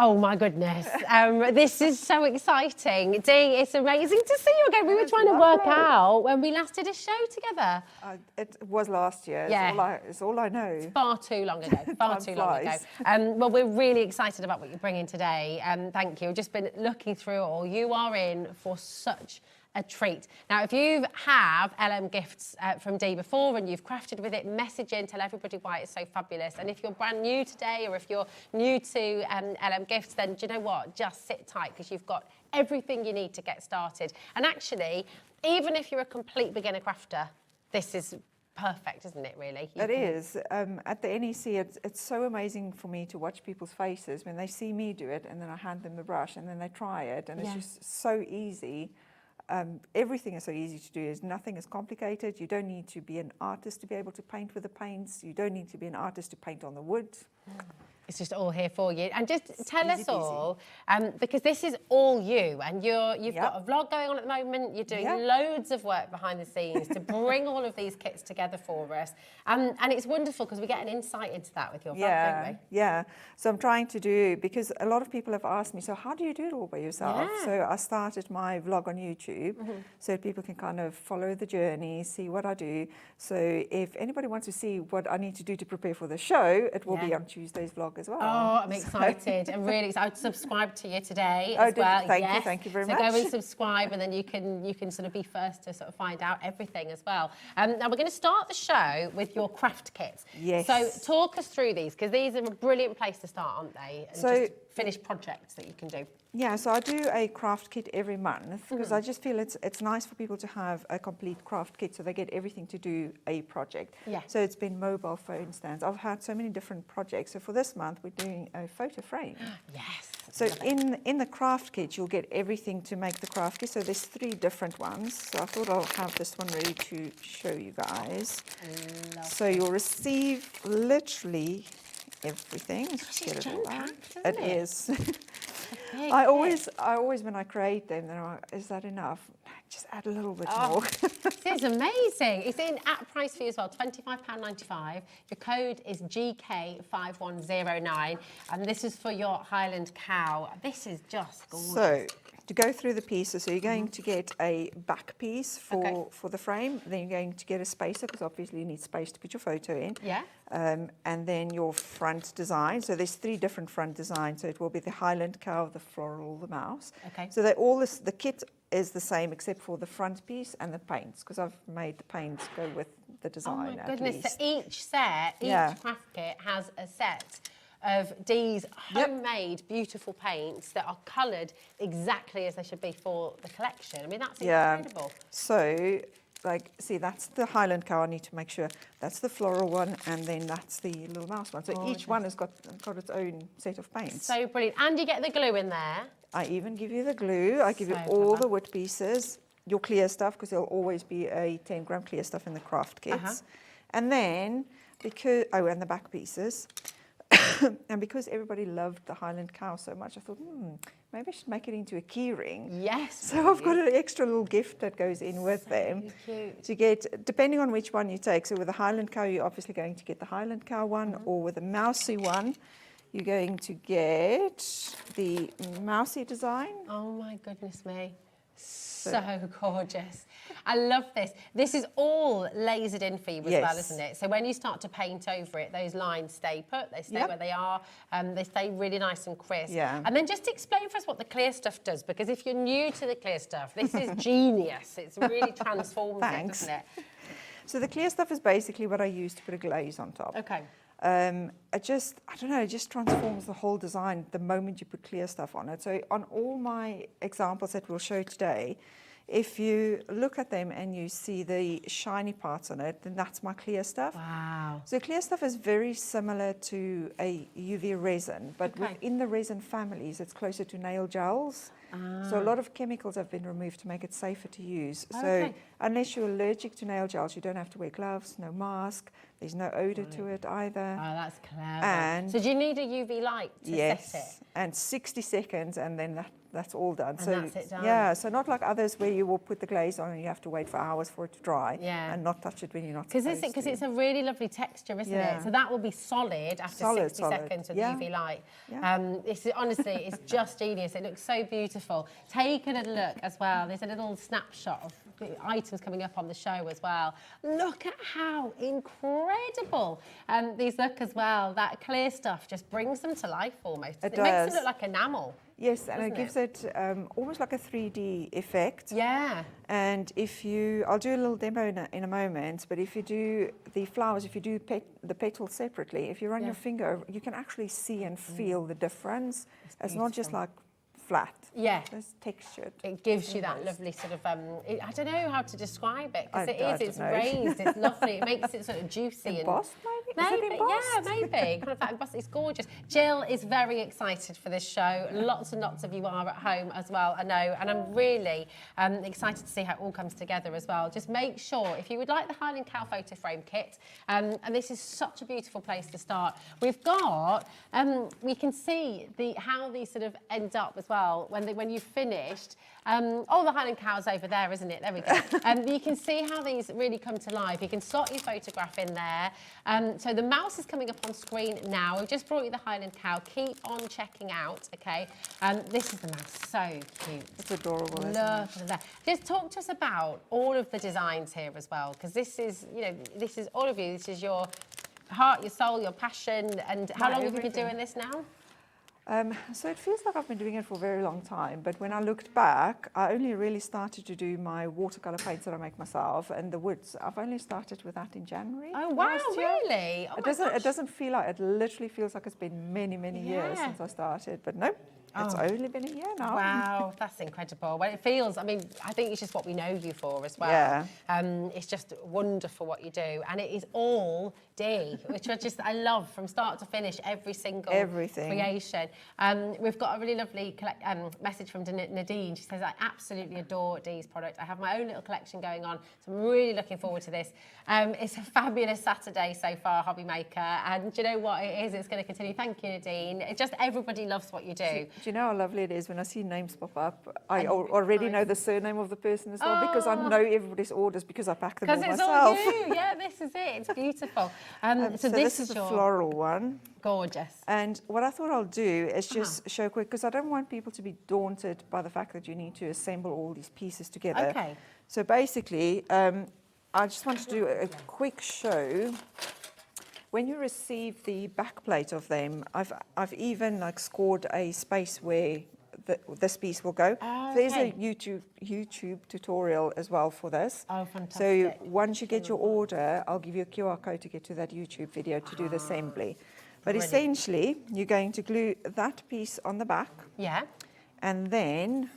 Oh my goodness, this is so exciting. Dee, it's amazing to see you again. We were trying to work out when we last did a show together. It was last year, Yeah. it's all I know. It's far too long ago, far Time too long ago. flies. Well, we're really excited about what you're bringing today. Thank you. We've just been looking through it all. You are in for such a treat. Now, if you have LMGIFTS from Dee before and you've crafted with it, message in, tell everybody why it's so fabulous. And if you're brand new today, or if you're new to LMGIFTS, then do you know what? Just sit tight, because you've got everything you need to get started. And actually, even if you're a complete beginner crafter, this is perfect, isn't it, really? It is. At the NEC, it's so amazing for me to watch people's faces when they see me do it, and then I hand them the brush and then they try it, and it's just so easy. Everything is so easy to do. Nothing is complicated. You don't need to be an artist to be able to paint with the paints. You don't need to be an artist to paint on the wood. It's just all here for you. And just tell easy us all, because this is all you, and you've Yep. got a vlog going on at the moment. You're doing Yep. loads of work behind the scenes to bring all of these kits together for us. And it's wonderful because we get an insight into that with your vlog, don't we? Yeah. So I'm trying to do, because a lot of people have asked me, so how do you do it all by yourself? Yeah. So I started my vlog on YouTube so people can kind of follow the journey, see what I do. So if anybody wants to see what I need to do to prepare for the show, it will be on Tuesday's vlog as well. Oh, I'm excited. I'm really excited. I subscribed to you today Oh, as did you? well. Thank you very so much. go and subscribe, and then you can sort of be first to sort of find out everything as well. Now we're going to start the show with your craft kits. Yes. So talk us through these, because these are a brilliant place to start, aren't they? And So- just finished projects that you can do. Yeah, so I do a craft kit every month because I just feel it's nice for people to have a complete craft kit so they get everything to do a project. Yeah. So it's been mobile phone stands. I've had so many different projects. So for this month, we're doing a photo frame. Yes. So in the craft kit, you'll get everything to make the craft kit. So there's 3 different ones. So I thought I'll have this one ready to show you guys. So you'll receive literally everything. Let's get it all out. It is. I always, when I create them, then I'm like, is that enough? just add a little bit more. This is amazing. It's in at price for you as well, £25.95. Your code is GK5109, and this is for your Highland cow. This is just gorgeous. So, to go through the pieces, so you're going to get a back piece for the frame, then you're going to get a spacer, because obviously you need space to put your photo in. Yeah. And then your front design. So there's 3 different front designs. So it will be the Highland cow, the floral, the mouse. Okay. So they all the kit is the same except for the front piece and the paints, because I've made the paints go with the design. Oh my goodness! At least. So each set, each craft kit has a set of Dee's homemade beautiful paints that are coloured exactly as they should be for the collection. I mean, that's incredible. So, like, see, that's the Highland cow. I need to make sure that's the floral one, and then that's the little mouse one. So each one has got its own set of paints. So brilliant. And you get the glue in there. I even give you the glue. I give you all the wood pieces, your clear stuff, because there'll always be a 10-gram clear stuff in the craft kits. And then, and the back pieces. And because everybody loved the Highland cow so much, I thought, maybe I should make it into a key ring. Yes. So I've got an extra little gift that goes in with them. Cute. To get, depending on which one you take. So with the Highland cow, you're obviously going to get the Highland cow one, or with the mousy one, you're going to get the mousy design. Oh my goodness me. So gorgeous. I love this. This is all lasered in for you as well, isn't it? So when you start to paint over it, those lines stay put, they stay where they are, they stay really nice and crisp. Yeah. And then just explain for us what the clear stuff does, because if you're new to the clear stuff, this is genius. It's really transforms it, doesn't it? So the clear stuff is basically what I use to put a glaze on top. Okay. I don't know, it just transforms the whole design the moment you put clear stuff on it. So on all my examples that we'll show today, if you look at them and you see the shiny parts on it, then that's my clear stuff. Wow. So clear stuff is very similar to a UV resin, but within the resin families, it's closer to nail gels. So a lot of chemicals have been removed to make it safer to use. So unless you're allergic to nail gels, you don't have to wear gloves, no mask, there's no odor to it either. Oh, that's clever. And so do you need a UV light to set it? And 60 seconds, and then that's all done. And so that's it done. Yeah, so not like others where you will put the glaze on and you have to wait for hours for it to dry. Yeah. And not touch it when you're not supposed to. Because it's a really lovely texture, isn't it? So that will be solid after 60 seconds with UV light. Honestly, it's just genius. It looks so beautiful. Take a little look as well. There's a little snapshot of the items coming up on the show as well. Look at how incredible these look as well. That clear stuff just brings them to life almost. It makes them look like enamel. Yes, and it gives it almost like a 3D effect. Yeah. And I'll do a little demo in a moment, but if you do the flowers, if you do the petals separately, if you run your finger, you can actually see and feel the difference. It's not just like flat. Yeah. It's textured. It gives you that lovely sort of, I don't know how to describe it, because it's raised, it's lovely, it makes it sort of juicy. Embossed, maybe? Maybe, yeah, maybe. Kind of that embossed. It's gorgeous. Jill is very excited for this show. Lots and lots of you are at home as well, I know, and I'm really excited to see how it all comes together as well. Just make sure, if you would like the Highland Cow photo frame kit, and this is such a beautiful place to start. We've got, we can see how these sort of end up as well when you've finished. The Highland Cow's over there, isn't it? There we go. You can see how these really come to life. You can slot your photograph in there. So the mouse is coming up on screen now. We've just brought you the Highland Cow. Keep on checking out, okay? This is the mouse, so cute. It's adorable, isn't it? Look at that. Just talk to us about all of the designs here as well, because this is, this is all of you. This is your heart, your soul, your passion. And how long have you been doing this now? So it feels like I've been doing it for a very long time, but when I looked back, I only really started to do my watercolour paints that I make myself, and the woods. I've only started with that in January. Oh wow, really? Oh, it doesn't feel like, it literally feels like it's been many, many years since I started, but no. It's only been a year now. Wow, that's incredible. Well, it feels, I think it's just what we know you for as well. Yeah. It's just wonderful what you do. And it is all Dee, which I love from start to finish, every single creation. We've got a really lovely message from Nadine. She says, I absolutely adore Dee's product. I have my own little collection going on, so I'm really looking forward to this. It's a fabulous Saturday so far, HobbyMaker, and do you know what it is? It's going to continue. Thank you, Nadine. It just, everybody loves what you do. Do you know how lovely it is when I see names pop up? I already know the surname of the person as well, because I know everybody's orders because I pack them all myself. Because it's all you. Yeah, this is it. It's beautiful. So this is a floral one. Gorgeous. And what I thought I'll do is just show quick, because I don't want people to be daunted by the fact that you need to assemble all these pieces together. Okay. So basically, I just want to do a quick show. When you receive the back plate of them, I've even like scored a space where this piece will go. Oh, There's a okay. YouTube tutorial as well for this. Oh, fantastic. So once you get your order, I'll give you a QR code to get to that YouTube video to do the assembly. But Brilliant. essentially, you're going to glue that piece on the back. Yeah. And then,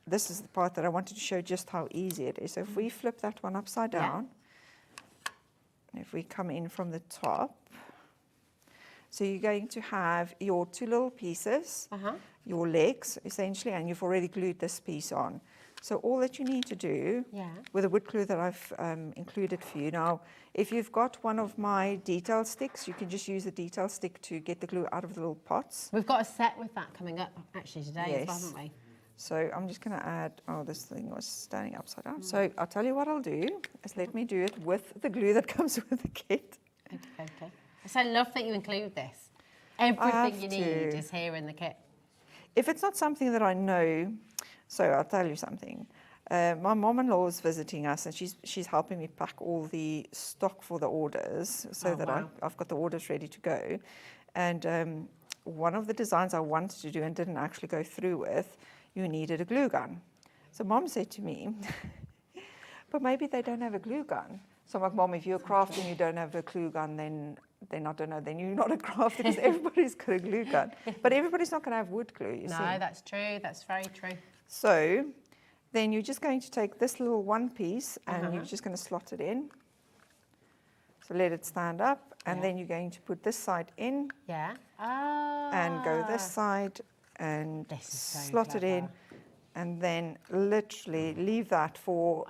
this is the part that I wanted to show just how easy it is. So if we flip that one upside down, if we come in from the top, so you're going to have your two little pieces, your legs essentially, and you've already glued this piece on. So all that you need to do with the wood glue that I've included for you. Now, if you've got one of my detail sticks, you can just use the detail stick to get the glue out of the little pots. We've got a set with that coming up actually today as well, haven't we? So I'm just going to add, this thing was standing upside down. So I'll tell you what I'll do, is let me do it with the glue that comes with the kit. Okay. So I love that you include this. Everything you need is here in the kit. If it's not something that I know, so I'll tell you something. My mom-in-law is visiting us, and she's helping me pack all the stock for the orders, so that I've got the orders ready to go. And one of the designs I wanted to do and didn't actually go through with, you needed a glue gun. So Mom said to me, but maybe they don't have a glue gun. So I'm like, Mom, if you're a crafter and you don't have a glue gun, then I don't know, then you're not a crafter, because everybody's got a glue gun. But everybody's not going to have wood glue, you see. No, that's true. That's very true. So then you're just going to take this little one piece and you're just going to slot it in. So let it stand up, and then you're going to put this side in. Yeah. And go this side and slot it in. And then literally leave that for,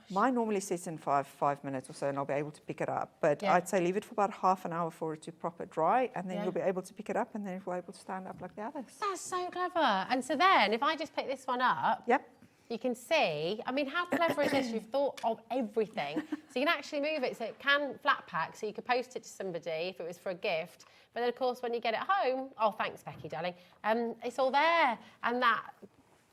mine normally sits in five minutes or so, and I'll be able to pick it up. But I'd say leave it for about half an hour for it to proper dry, and then you'll be able to pick it up, and then it will be able to stand up like the others. That's so clever. And so then, if I just pick this one up, you can see, I mean, how clever is this? You've thought of everything. So you can actually move it so it can flat pack, so you could post it to somebody if it was for a gift. But then, of course, when you get it home, thanks, Becky, darling, it's all there. And that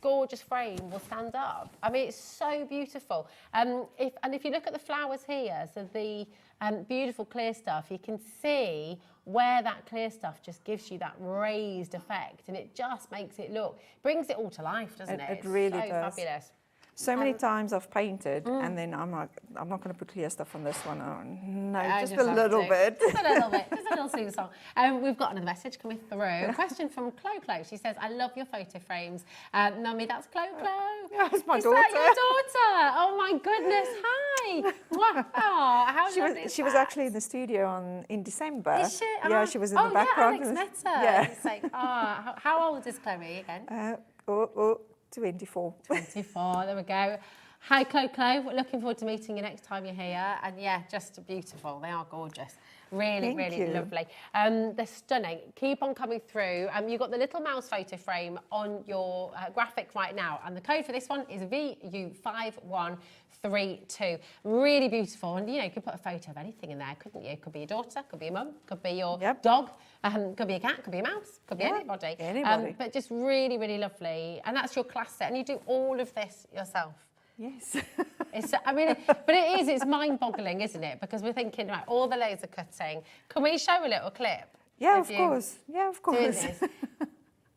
gorgeous frame will stand up. I mean, it's so beautiful. If you look at the flowers here, so the beautiful clear stuff, you can see where that clear stuff just gives you that raised effect, and it just makes it brings it all to life, doesn't it? It really does. does. Fabulous. So many times I've painted, and then I'm like, I'm not going to put clear stuff on this one. No, just a little bit. Just a little bit, just a little sing-song. We've got another message coming through. A question from Clo. She says, I love your photo frames. Mummy, that's Clo. Yeah, that's my daughter. Is that your daughter? Oh my goodness, hi. Wow, how she was actually in the studio in December. Is she? Yeah, she was in the background. Yeah, Alex met her. Yeah. It's like, how old is Chloe again? 24. 24, there we go. Hi, Chloe. We're looking forward to meeting you next time you're here. And yeah, just beautiful. They are gorgeous. Really, really lovely. They're stunning. Keep on coming through. You've got the little mouse photo frame on your graphic right now. And the code for this one is VU5132. Really beautiful. And, you could put a photo of anything in there, couldn't you? It could be your daughter, could be your mum, could be your dog, could be a cat, could be a mouse, could be anybody. But just really, really lovely. And that's your class set. And you do all of this yourself. Yes. It's mind-boggling, isn't it? Because we're thinking, right, all the laser cutting. Can we show a little clip? Yeah, of course. Yeah, of course.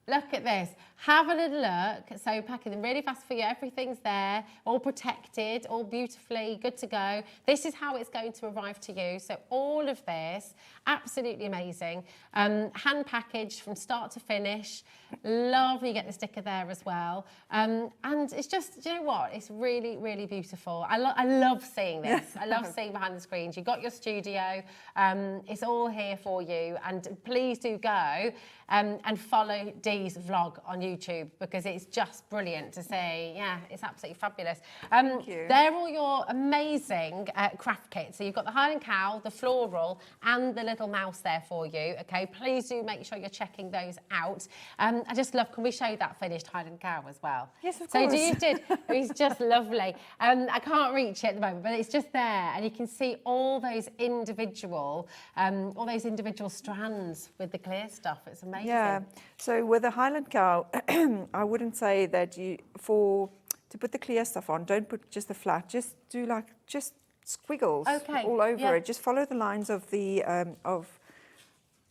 Look at this. Have a little look. So packing them really fast for you. Everything's there, all protected, all beautifully good to go. This is how it's going to arrive to you. So all of this, absolutely amazing. Hand packaged from start to finish. Lovely, you get the sticker there as well. And it's just, do you know what? It's really, really beautiful. I love seeing this. I love seeing behind the screens. You've got your studio. It's all here for you. And please do go and follow Dee's vlog on YouTube, because it's just brilliant to see. Yeah, it's absolutely fabulous. Thank you. They're all your amazing craft kits. So you've got the Highland Cow, the floral, and the little mouse there for you. Okay, please do make sure you're checking those out. I just love, can we show that finished Highland Cow as well? Yes, of so course. So you did. It's just lovely. I can't reach it at the moment, but it's just there, and you can see all those individual strands with the clear stuff. It's amazing. Yeah. So with the Highland Cow, I wouldn't say that to put the clear stuff on, don't put just the flat. Just do just squiggles all over it. Just follow the lines of the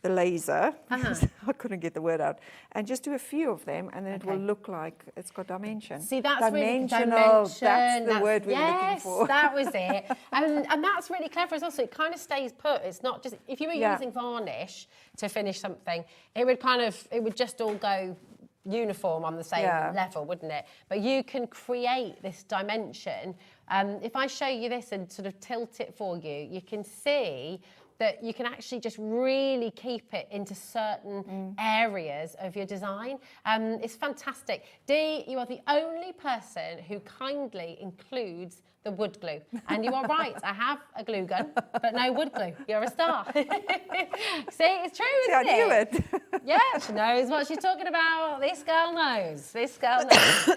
laser. I couldn't get the word out. And just do a few of them, and then it will look like it's got dimension. See, that's dimensional. Really That's the word we were looking for. Yes, that was it. And that's really clever as well. So it kind of stays put. It's not just, if you were using varnish to finish something, it would just all go uniform on the same level, wouldn't it? But you can create this dimension. If I show you this and sort of tilt it for you, you can see that you can actually just really keep it into certain areas of your design. It's fantastic. Dee, you are the only person who kindly includes the wood glue. And you are right, I have a glue gun, but no wood glue. You're a star. See, it's true, isn't it? I knew it. Yeah, she knows what she's talking about. This girl knows. This girl knows.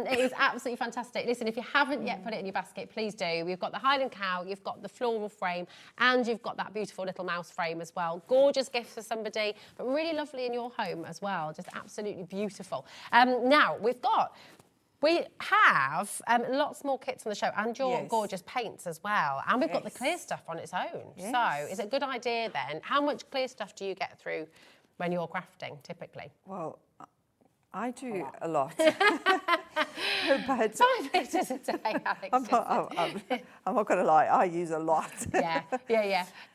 It is absolutely fantastic. Listen, if you haven't yet put it in your basket, please do. We've got the Highland Cow, you've got the floral frame, and you've got that beautiful little mouse frame as well. Gorgeous gift for somebody, but really lovely in your home as well. Just absolutely beautiful. Now, we have lots more kits on the show, and your gorgeous paints as well. And we've got the clear stuff on its own. Yes. So is it a good idea then? How much clear stuff do you get through when you're crafting, typically? Well, I do a lot. But 5 litres a day, Alex. I'm not going to lie, I use a lot. Yeah.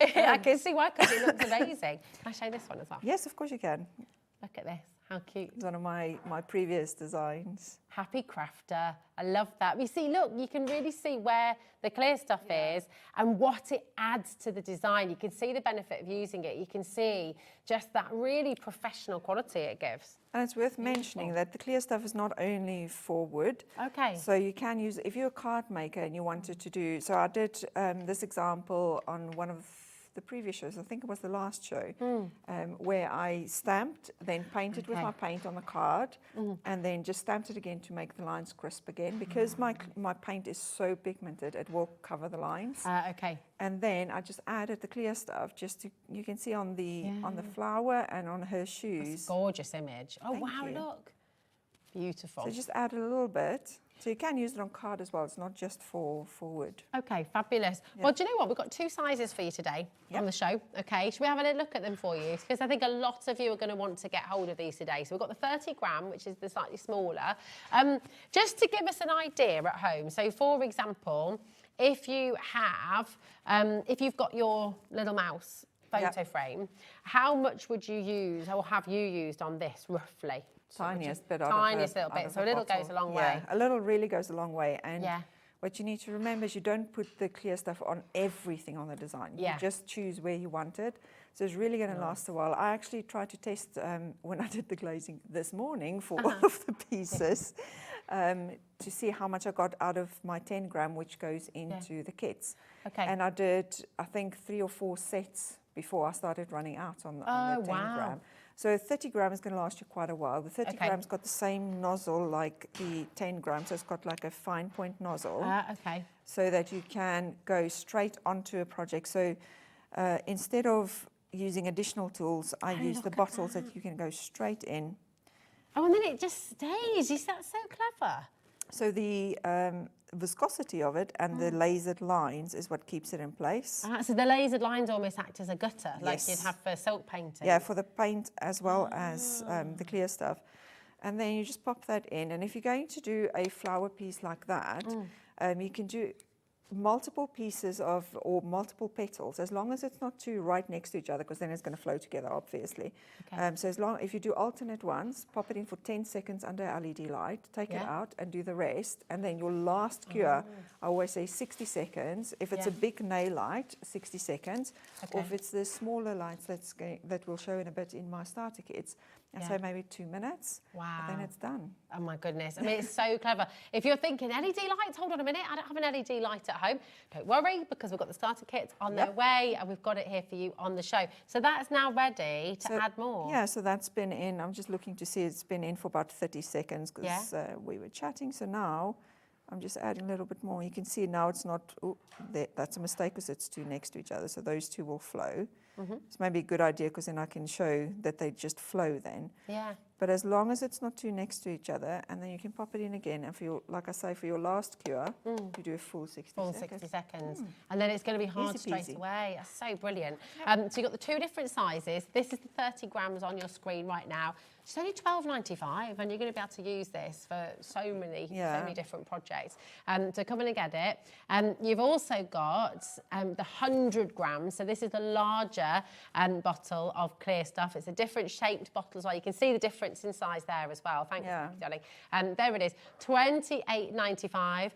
I can see why, because it looks amazing. Can I show this one as well? Yes, of course you can. Look at this. How cute. It's one of my previous designs. Happy crafter. I love that. You see, look, you can really see where the clear stuff is and what it adds to the design. You can see the benefit of using it. You can see just that really professional quality it gives. And it's worth mentioning that the clear stuff is not only for wood. Okay. So you can use, if you're a card maker and you wanted to do, so I did this example on one of the previous shows, I think it was the last show, where I stamped, then painted with my paint on the card, and then just stamped it again to make the lines crisp again. Because my paint is so pigmented, it will cover the lines. Okay. And then I just added the clear stuff, just to, you can see on the flower and on her shoes. That's a gorgeous image. Oh, Thank wow, you. look. Beautiful. So just add a little bit. So you can use it on card as well. It's not just for wood. Okay, fabulous. Yeah. Well, do you know what? We've got 2 sizes for you today on the show. Okay, should we have a little look at them for you? Because I think a lot of you are going to want to get hold of these today. So we've got the 30 gram, which is the slightly smaller. Just to give us an idea at home. So for example, if you have, if you've got your little mouse photo frame, how much would you use or have you used on this roughly? Tiniest bit. Tiniest little bit. So a little goes a long way. A little really goes a long way. And what you need to remember is you don't put the clear stuff on everything on the design. You just choose where you want it. So it's really going to last a while. I actually tried to test when I did the glazing this morning for all of the pieces to see how much I got out of my 10 gram, which goes into the kits. Okay. And I did, I think, 3 or 4 sets before I started running out on the 10 gram. So 30 gram is going to last you quite a while. The 30 gram's got the same nozzle like the 10 gram, so it's got like a fine point nozzle. So that you can go straight onto a project. So instead of using additional tools, I use the bottles that you can go straight in. Oh, and then it just stays. Is that so clever? So the viscosity of it and the lasered lines is what keeps it in place. So the lasered lines almost act as a gutter, like you'd have for silk painting. Yeah, for the paint as well as the clear stuff. And then you just pop that in. And if you're going to do a flower piece like that, you can do multiple pieces of, or multiple petals, as long as it's not too right next to each other, because then it's going to flow together, obviously. Okay. So if you do alternate ones, pop it in for 10 seconds under LED light, take it out and do the rest. And then your last cure, I always say 60 seconds. If it's a big nail light, 60 seconds. Or if it's the smaller lights that we'll show in a bit in my starter kits, and so maybe 2 minutes. Wow. And then it's done. Oh my goodness. I mean, it's so clever. If you're thinking LED lights, hold on a minute, I don't have an LED light at home. Don't worry, because we've got the starter kits on their way and we've got it here for you on the show. So that's now ready to add more. Yeah, so that's been in. I'm just looking to see it's been in for about 30 seconds because we were chatting. So now I'm just adding a little bit more. You can see now it's not, that's a mistake because it's too next to each other. So those two will flow. It's maybe a good idea because then I can show that they just flow then. Yeah. But as long as it's not too next to each other, and then you can pop it in again. And for your, like I say, for your last cure, you do a full 60 seconds. 60 seconds. And then it's going to be hard Easy straight peasy. away. That's so brilliant. So you've got the 2 different sizes. This is the 30 grams on your screen right now. It's only $12.95, and you're going to be able to use this for so many different projects. So come in and get it. You've also got the 100 grams. So this is the larger bottle of clear stuff. It's a different shaped bottle as well. You can see the difference in size there as well. Thank you, darling. There it is, $28.95.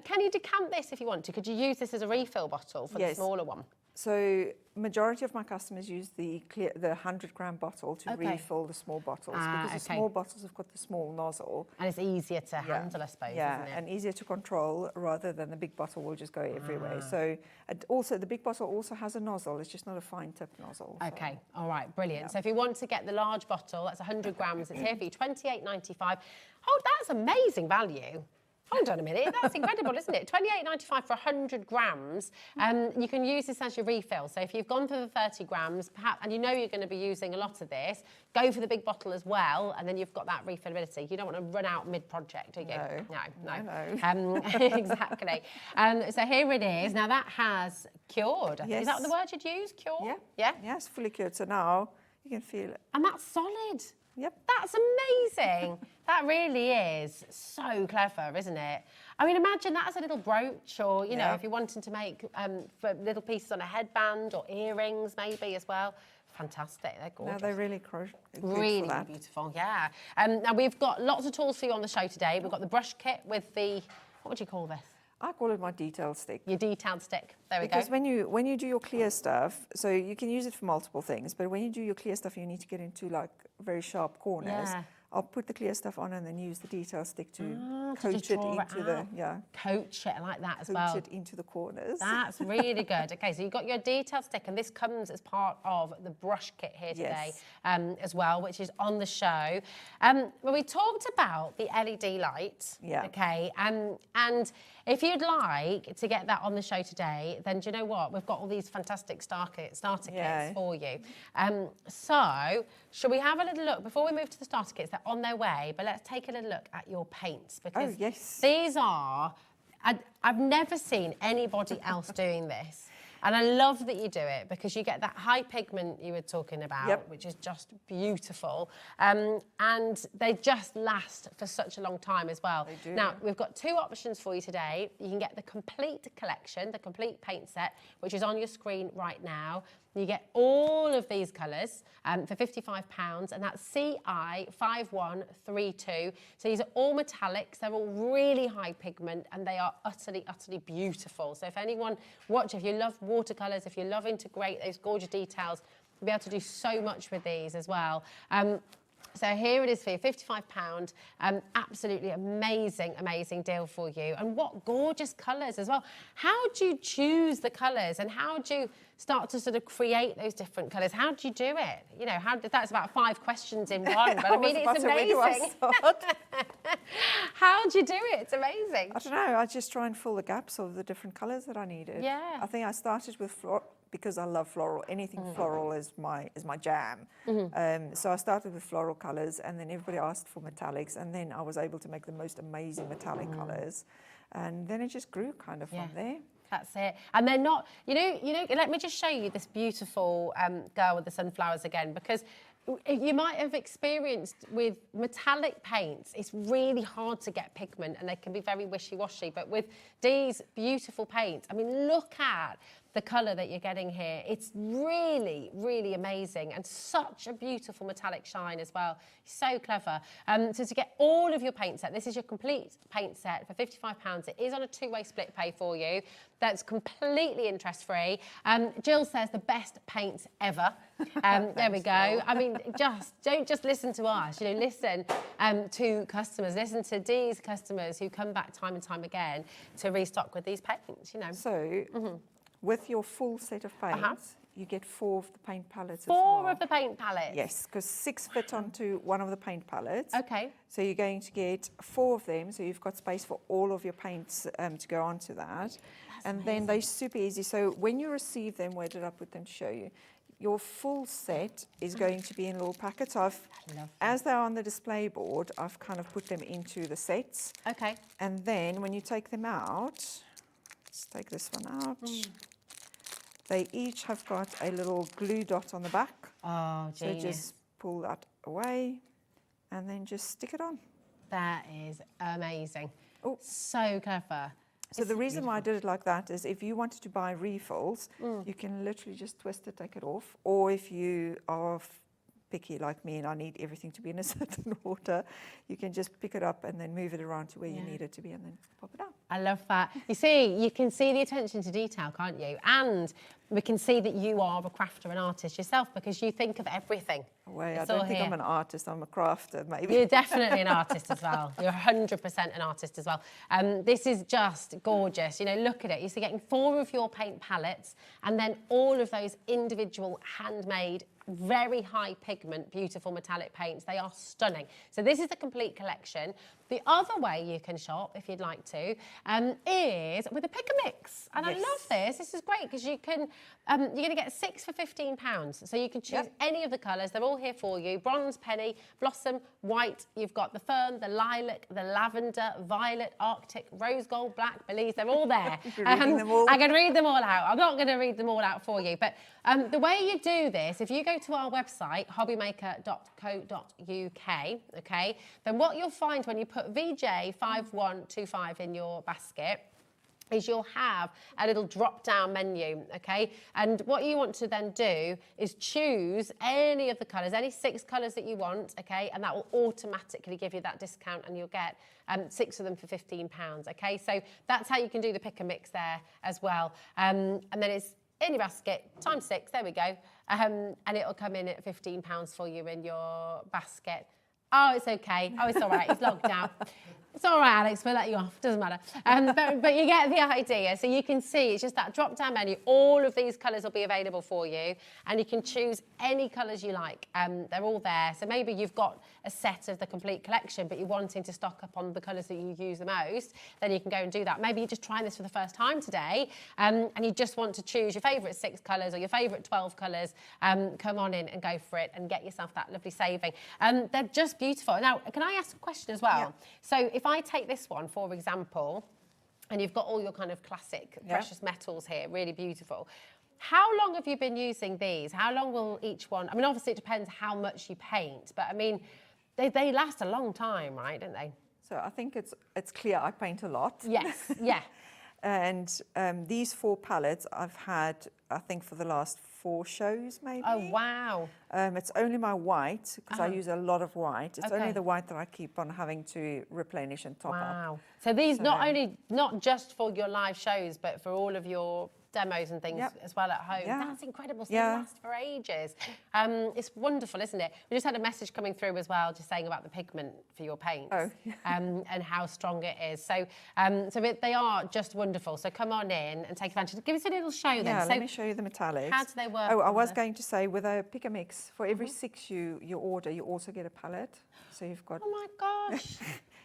Can you decant this if you want to? Could you use this as a refill bottle for the smaller one? So majority of my customers use the 100-gram bottle to refill the small bottles because the small bottles have got the small nozzle. And it's easier to handle, I suppose, isn't it? And easier to control rather than the big bottle will just go everywhere. So also the big bottle also has a nozzle. It's just not a fine tip nozzle. Okay, all right, brilliant. So if you want to get the large bottle, that's 100 grams. It's here for you, $28.95. Oh, that's amazing value. Hold on a minute, that's incredible, isn't it? $28.95 for 100 grams. You can use this as your refill. So if you've gone for the 30 grams, perhaps, and you know you're going to be using a lot of this, go for the big bottle as well, and then you've got that refillability. You don't want to run out mid-project, do you? No. Exactly. So here it is. Now that has cured. Is that the word you'd use, cure? Yeah, it's fully cured. So now you can feel it. And that's solid. Yep. That's amazing. That really is so clever, isn't it? I mean, imagine that as a little brooch, or, you know, if you're wanting to make for little pieces on a headband or earrings maybe as well. Fantastic, they're gorgeous. No, they're really really beautiful, yeah. Now we've got lots of tools for you on the show today. We've got the brush kit with the, what would you call this? I call it my detail stick. Your detailed stick. There we go. Because when you do your clear stuff, so you can use it for multiple things, but when you do your clear stuff, you need to get into like very sharp corners. Yeah. I'll put the clear stuff on and then use the detail stick to coach it into the coach it like that as well. Coach it into the corners. That's really good. Okay, so you've got your detail stick, and this comes as part of the brush kit here today as well, which is on the show. Well, we talked about the LED light. Yeah. Okay, and if you'd like to get that on the show today, then do you know what? We've got all these fantastic starter kits for you. So, shall we have a little look before we move to the starter kits? They're on their way, but let's take a little look at your paints, because these are, I've never seen anybody else doing this. And I love that you do it, because you get that high pigment you were talking about, which is just beautiful. And they just last for such a long time as well. They do. Now, we've got 2 options for you today. You can get the complete collection, the complete paint set, which is on your screen right now. You get all of these colours for £55, and that's CI5132. So these are all metallics. They're all really high pigment, and they are utterly, utterly beautiful. So if anyone if you love watercolours, if you love integrate those gorgeous details, you'll be able to do so much with these as well. So here it is for you, £55. Absolutely amazing, amazing deal for you. And what gorgeous colours as well. How do you choose the colours, and how do you start to sort of create those different colours? How do you do it? You know, that's about 5 questions in one, but I mean, it's amazing. How do you do it? It's amazing. I don't know, I just try and fill the gaps of the different colours that I needed. Yeah. I think I started with because I love floral. Anything floral is my jam. So I started with floral colours, and then everybody asked for metallics, and then I was able to make the most amazing metallic colours, and then it just grew kind of from there. That's it. And they're not, you know, let me just show you this beautiful girl with the sunflowers again, because You might have experienced with metallic paints, it's really hard to get pigment and they can be very wishy-washy. But with these beautiful paints, I mean, look at the colour that you're getting here. It's really, really amazing and such a beautiful metallic shine as well. So clever. So to get all of your paint set, this is your complete paint set for £55. It is on a two-way split pay for you. That's completely interest-free. Jill says the best paints ever. There we go. I mean, don't just listen to us. You know, listen to customers. Listen to Dee's customers who come back time and time again to restock with these paints. You know. So, with your full set of paints, you get 4 of the paint palettes. Four of the paint palettes. Yes, because 6 fit onto one of the paint palettes. Okay. So you're going to get 4 of them. So you've got space for all of your paints to go onto that. And then they're super easy. So when you receive them, where did I put them to show you? Your full set is going to be in little packets. As they're on the display board, I've kind of put them into the sets. Okay. And then when you take them out, let's take this one out. They each have got a little glue dot on the back. Oh, genius. So just pull that away and then just stick it on. That is amazing. Oh. So clever. So the reason why I did it like that is if you wanted to buy refills, you can literally just twist it, take it off. Or if you are picky like me and I need everything to be in a certain order, you can just pick it up and then move it around to where you need it to be and then pop it out. I love that. You see, you can see the attention to detail, can't you? And we can see that you are a crafter and artist yourself because you think of everything. Wait, I don't think I'm an artist, I'm a crafter, maybe. You're definitely an artist as well. You're 100% an artist as well. This is just gorgeous. You know, look at it. You're getting 4 of your paint palettes and then all of those individual handmade, very high pigment, beautiful metallic paints. They are stunning. So this is the complete collection. The other way you can shop, if you'd like to, is with a pick and mix. And I love this. This is great because you can, you're going to get 6 for £15. So you can choose any of the colours. They're all here for you. Bronze, penny, blossom, white. You've got the fern, the lilac, the lavender, violet, arctic, rose gold, black, Belize. They're all there. Them all. I can read them all out. I'm not going to read them all out for you. But the way you do this, if you go to our website, hobbymaker.co.uk, okay, then what you'll find when you put VJ5125 in your basket is you'll have a little drop-down menu, okay? And what you want to then do is choose any of the colours, any 6 colours that you want, okay? And that will automatically give you that discount and you'll get 6 of them for £15, okay? So that's how you can do the pick and mix there as well. And then it's in your basket, times 6, there we go. And it'll come in at £15 for you in your basket. Oh, it's okay. Oh, it's all right. It's locked down. It's all right, Alex, we'll let you off. Doesn't matter. But you get the idea. So you can see it's just that drop-down menu. All of these colours will be available for you, and you can choose any colours you like. They're all there. So maybe you've got a set of the complete collection, but you're wanting to stock up on the colours that you use the most, then you can go and do that. Maybe you're just trying this for the first time today, and you just want to choose your favourite 6 colours or your favourite 12 colours. Come on in and go for it and get yourself that lovely saving. They're just beautiful. Now, can I ask a question as well? Yeah. So if I take this one, for example, and you've got all your kind of classic precious metals here, really beautiful. How long have you been using these? How long will each one, I mean, obviously it depends how much you paint, but I mean, they last a long time, right, don't they? So I think it's clear I paint a lot. Yes, yeah. And these 4 palettes I've had, I think, for the last 4 shows, maybe. Oh, wow. It's only my white, because I use a lot of white. It's only the white that I keep on having to replenish and top up. Wow. So these not just for your live shows, but for all of your demos and things as well at home. That's incredible. So they last for ages. It's wonderful, isn't it? We just had a message coming through as well, just saying about the pigment for your paints and how strong it is. So, they are just wonderful. So come on in and take advantage. Give us a little show then. Yeah, so let me show you the metallics. How do they work? Oh, I was going to say, with a pick and mix, for every 6 you order, you also get a palette. So you've got... Oh my gosh.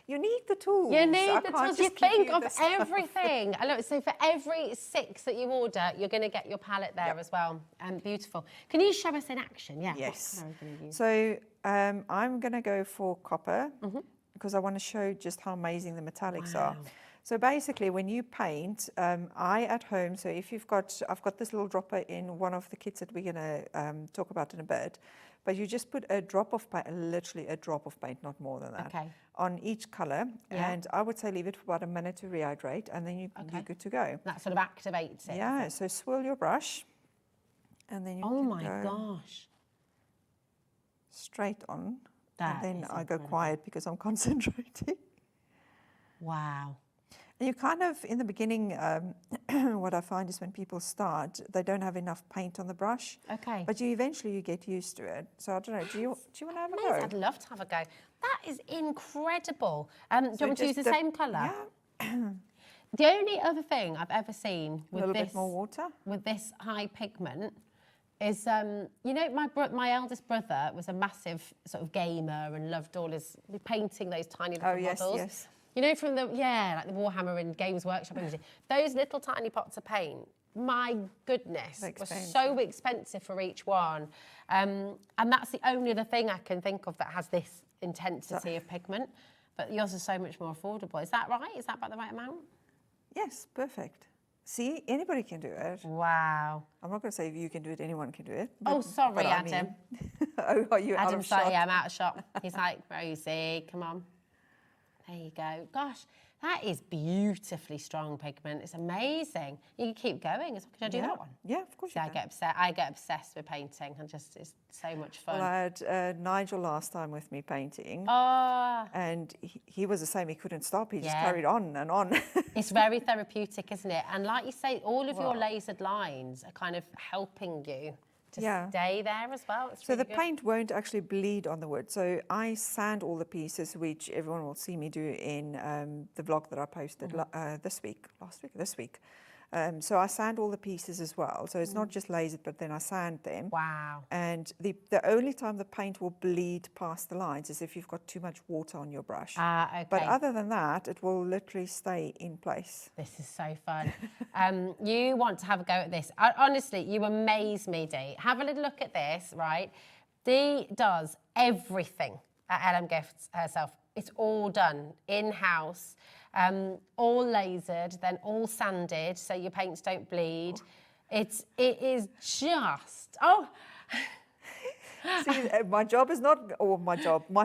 You need the tools. You need the tools. You think of everything. I love it. So for every 6 that you order, you're going to get your palette there as well. Beautiful. Can you show us in action? Yeah. Yes. So I'm going to go for copper because I want to show just how amazing the metallics are. So basically, when you paint, I at home, so if I've got this little dropper in one of the kits that we're going to talk about in a bit, but you just put a drop of paint, literally a drop of paint, not more than that, on each colour. And I would say leave it for about a minute to rehydrate, and then you're good to go. That sort of activates it. Yeah, so swirl your brush, and then you oh can my go gosh. straight on. That and then is I go quiet because I'm concentrating. Wow. And you kind of, in the beginning, what I find is when people start, they don't have enough paint on the brush. Okay. But you eventually get used to it. So I don't know, do you want to have a Amazing. go? I'd love to have a go. That is incredible. Do you want me to use the same colour? Yeah. The only other thing I've ever seen with a little bit more water. With this high pigment is, you know, my eldest brother was a massive sort of gamer and loved all his painting those tiny little models. Yes. You know, from the, like the Warhammer and Games Workshop, those little tiny pots of paint, my goodness, was so expensive for each one. And that's the only other thing I can think of that has this intensity of pigment. But yours is so much more affordable. Is that right? Is that about the right amount? Yes, perfect. See, anybody can do it. Wow. I'm not going to say if you can do it, anyone can do it. Oh, sorry, Adam. I mean, oh, are you out of shot? Yeah, I'm out of shot. He's like, Rosie, come on. There you go. Gosh, that is beautifully strong pigment. It's amazing. You can keep going. Can I do that one? Yeah, of course you can. I get obsessed with painting, and just it's so much fun. Well, I had Nigel last time with me painting. Oh. And he was the same. He couldn't stop. He just carried on and on. It's very therapeutic, isn't it? And like you say, all of your lasered lines are kind of helping you to stay there as well. It's really the paint won't actually bleed on the wood. So I sand all the pieces, which everyone will see me do in the vlog that I posted this week. So I sand all the pieces as well. So it's not just lasered, but then I sand them. Wow. And the only time the paint will bleed past the lines is if you've got too much water on your brush. Okay. But other than that, it will literally stay in place. This is so fun. You want to have a go at this. Honestly, you amaze me, Dee. Have a little look at this, right? Dee does everything at LMGIFTS herself. It's all done in-house, all lasered, then all sanded so your paints don't bleed. It is just, See, my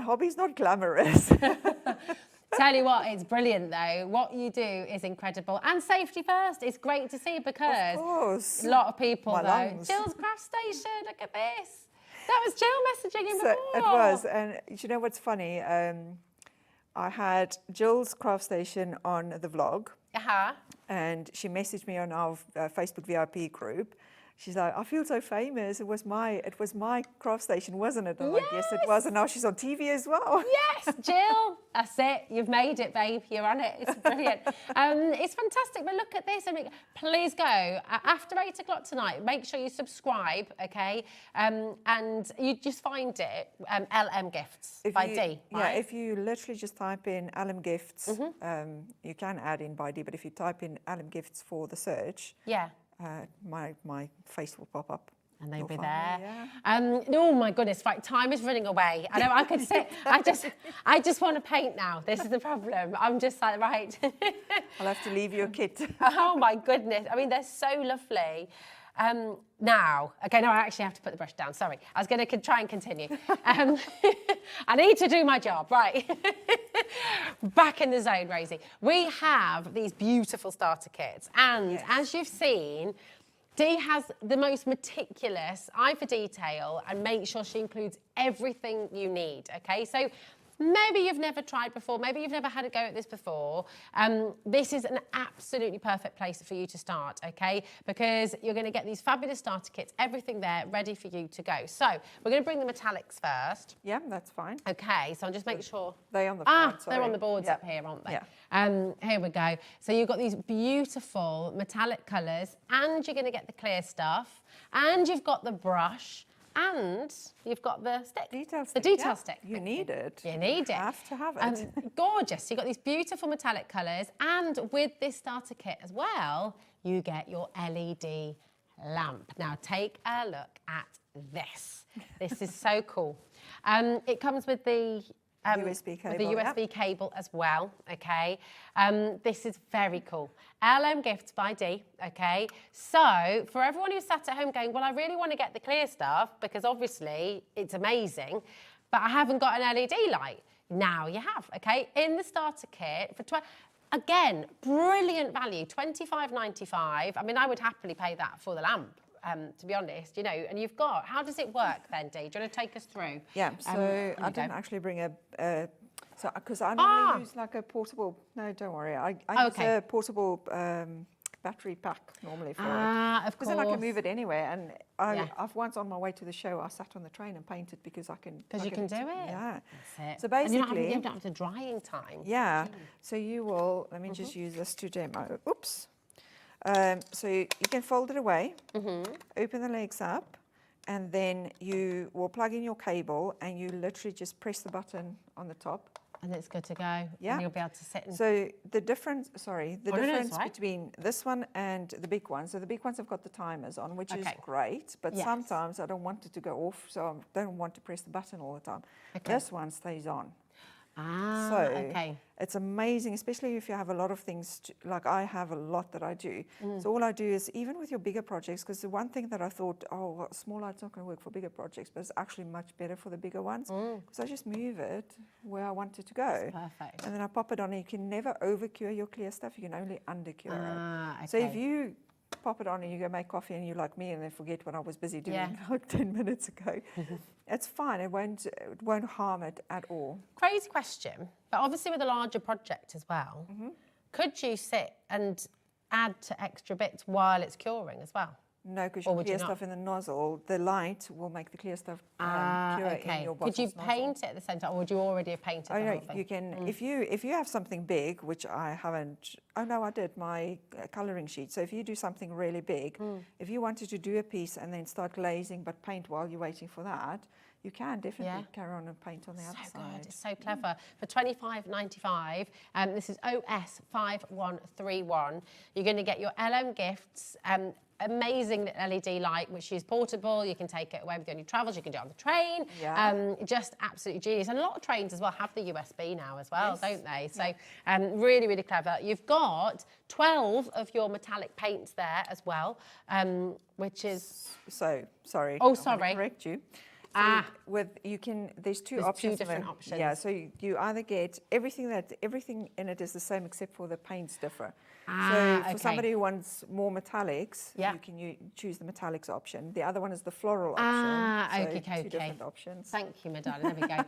hobby's not glamorous. Tell you what, it's brilliant though. What you do is incredible. And safety first. It's great to see because a lot of people Jill's craft station, look at this. That was Jill messaging him before. It was, and you know what's funny? I had Jill's craft station on the vlog, and she messaged me on our Facebook VIP group. She's like, I feel so famous. It was my craft station, wasn't it? I'm like, yes, it was. And now she's on TV as well. Yes, Jill. That's it. You've made it, babe. You're on it. It's brilliant. It's fantastic. But look at this. I mean, please go after 8 o'clock tonight. Make sure you subscribe, okay? And you just find it, LMGIFTS by Dee. Yeah, if you literally just type in LMGIFTS, you can add in by Dee, but if you type in LMGIFTS for the search, my face will pop up. And they'll be there. Oh my goodness, right, time is running away. I know I could sit, I just want to paint now. This is the problem. I'm just like, right. I'll have to leave you a kit. Oh my goodness. I mean, they're so lovely. Now, okay, no, I actually have to put the brush down. Sorry. I was going to try and continue. I need to do my job, right. Back in the zone, Rosie. We have these beautiful starter kits. And as you've seen, Dee has the most meticulous eye for detail and make sure she includes everything you need, okay? So maybe you've never tried before, maybe you've never had a go at this before. This is an absolutely perfect place for you to start, okay? Because you're going to get these fabulous starter kits, everything there, ready for you to go. So we're going to bring the metallics first. Yeah, that's fine. Okay, so I'll just make sure. They're on the front, they're on the boards up here, aren't they? Yeah. Here we go. So you've got these beautiful metallic colours, and you're going to get the clear stuff, and you've got the brush, and you've got the stick. The detail stick. You need it. You need it. You have to have it. Gorgeous. You've got these beautiful metallic colours, and with this starter kit as well, you get your LED lamp. Now take a look at this. This is so cool. It comes with the USB cable. With the USB cable as well, okay? This is very cool. LM Gifts by Dee, okay? So, for everyone who's sat at home going, well, I really want to get the clear stuff because obviously it's amazing, but I haven't got an LED light. Now you have, okay? In the starter kit, for again, brilliant value, $25.95. I mean, I would happily pay that for the lamp. To be honest, you know, and you've got, how does it work then, Dee? Do you want to take us through? Yeah, so I didn't actually bring because I normally use like a portable, no, don't worry, I use a portable battery pack normally for it. Of course. Because then I can move it anywhere, and I've once on my way to the show, I sat on the train and painted because I can. Because you can do it? Yeah. That's it. So basically. And you don't have the drying time. Yeah, so you will, let me just use this to demo, oops. So you can fold it away, open the legs up, and then you will plug in your cable and you literally just press the button on the top. And it's good to go. Yeah. And you'll be able to sit and... So the difference, between this one and the big one, so the big ones have got the timers on, which is great, but sometimes I don't want it to go off, so I don't want to press the button all the time. This one stays on. So it's amazing, especially if you have a lot of things, like I have a lot that I do. So all I do is, even with your bigger projects, because the one thing that I thought, oh, well, small light's not going to work for bigger projects, but it's actually much better for the bigger ones. Because I just move it where I want it to go. That's perfect. And then I pop it on, and you can never over-cure your clear stuff, you can only under-cure it. So if you pop it on and you go make coffee and you're like me and then forget what I was busy doing like 10 minutes ago, it's fine. It won't harm it at all. Crazy question, but obviously with a larger project as well, could you sit and add to extra bits while it's curing as well? No, because your clear stuff in the nozzle, the light will make the clear stuff cure in your bottle's Could you nozzle. paint it at the centre, or would you already have painted the whole thing? You can, if you have something big, which I haven't, oh no, I did my colouring sheet. So if you do something really big, if you wanted to do a piece and then start glazing but paint while you're waiting for that, you can definitely carry on and paint on the other side. Good. It's so clever. For $25.95, this is OS 5131. You're going to get your LM Gifts. Amazing LED light, which is portable. You can take it away with you on your travels. You can do it on the train. Just absolutely genius. And a lot of trains as well have the USB now as well, don't they? So really, really clever. You've got 12 of your metallic paints there as well, which is... So, sorry. Oh, I'm sorry. gonna correct you. So there's two options. Two different options. Yeah, so you either get everything in it is the same except for the paints differ. So for somebody who wants more metallics, you can choose the metallics option. The other one is the floral option. Two different options. Thank you, my darling. There we go.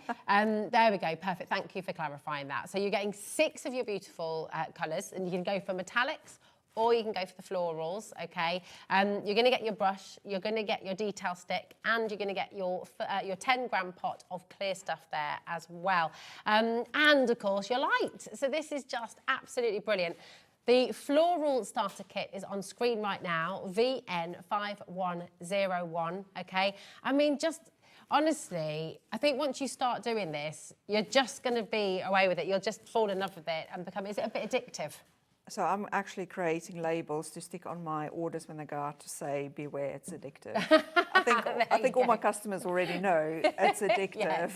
There we go. Perfect. Thank you for clarifying that. So you're getting 6 of your beautiful colours, and you can go for metallics, or you can go for the florals, okay? You're going to get your brush, you're going to get your detail stick, and you're going to get your 10-gram pot of clear stuff there as well. And, of course, your light. So this is just absolutely brilliant. The floral starter kit is on screen right now, VN5101, okay? I mean, just... honestly, I think once you start doing this, you're just going to be away with it. You'll just fall in love with it and become... Is it a bit addictive? So I'm actually creating labels to stick on my orders when they go out to say, beware, it's addictive. I think all my customers already know it's addictive.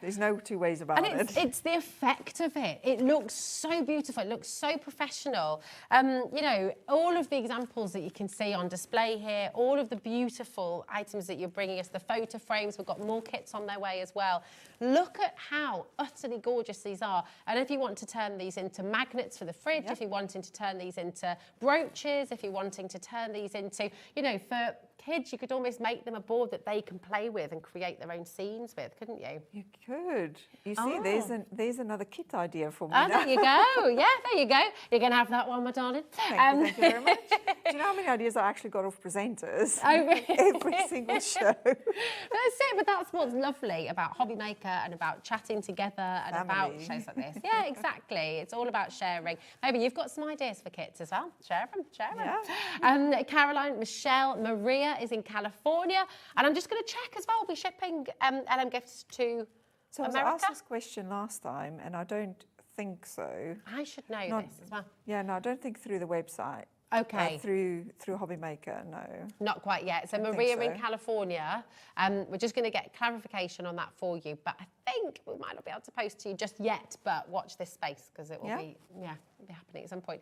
There's no two ways about it. It's the effect of it. It looks so beautiful. It looks so professional. You know, all of the examples that you can see on display here, all of the beautiful items that you're bringing us, the photo frames, we've got more kits on their way as well. Look at how utterly gorgeous these are. And if you want to turn these into magnets for the fridge, if you're wanting to turn these into brooches, if you're wanting to turn these into, you know, for kids, you could almost make them a board that they can play with and create their own scenes with, couldn't you? You could. You see, there's another kit idea for me. Oh, there you go. Yeah, there you go. You're going to have that one, my darling. Thank you very much. Do you know how many ideas I actually got off presenters? Oh, really? Every single show. That's it, but that's what's lovely about HobbyMaker and about chatting together and about shows like this. Yeah, exactly. It's all about sharing. Maybe you've got some ideas for kits as well. Share them. Yeah. Caroline, Michelle, Maria is in California, and I'm just going to check as well. We'll be shipping LM Gifts to America. I asked this question last time, and I don't think so. I should know this as well. Yeah, no, I don't think through the website. through HobbyMaker, no. Not quite yet. So I think Maria so. in California, we're just going to get clarification on that for you. But I think we might not be able to post to you just yet, but watch this space because it will be, it'll be happening at some point.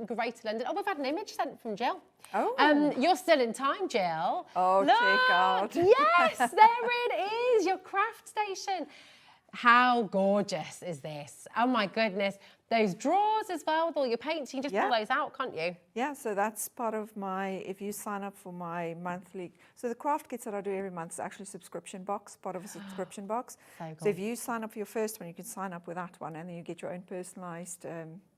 Greater London. Oh, we've had an image sent from Jill. Oh. You're still in time, Jill. Oh, Look, check out. Yes, there it is, your craft station. How gorgeous is this? Oh my goodness. Those drawers as well with all your paints, you can just pull those out, can't you? Yeah, so that's part of my, if you sign up for my monthly, so the craft kits that I do every month is actually a subscription box, part of a subscription box. So if you sign up for your first one, you can sign up with that one and then you get your own personalised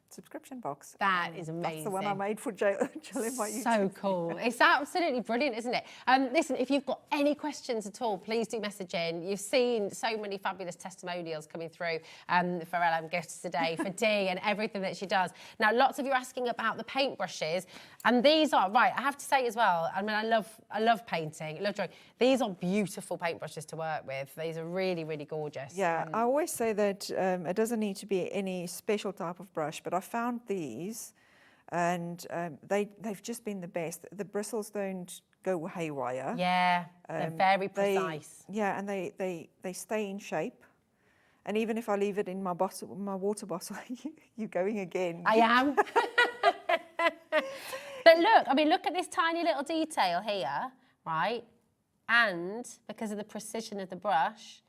subscription box. That is amazing. That's the one I made for Jill in my YouTube. So cool. It's absolutely brilliant, isn't it? Listen, if you've got any questions at all, please do message in. You've seen so many fabulous testimonials coming through for LMGIFTS today, for Dee and everything that she does. Now, lots of you are asking about the paintbrushes, and these are, right, I have to say as well, I mean, I love painting, I love drawing. These are beautiful paintbrushes to work with. These are really, really gorgeous. Yeah, I always say that it doesn't need to be any special type of brush, but I found these and they've just been the best. The bristles don't go haywire. Yeah, they're very precise. And they stay in shape. And even if I leave it in my water bottle, you're going again. I am. But look, I mean, look at this tiny little detail here, right? And because of the precision of the brush,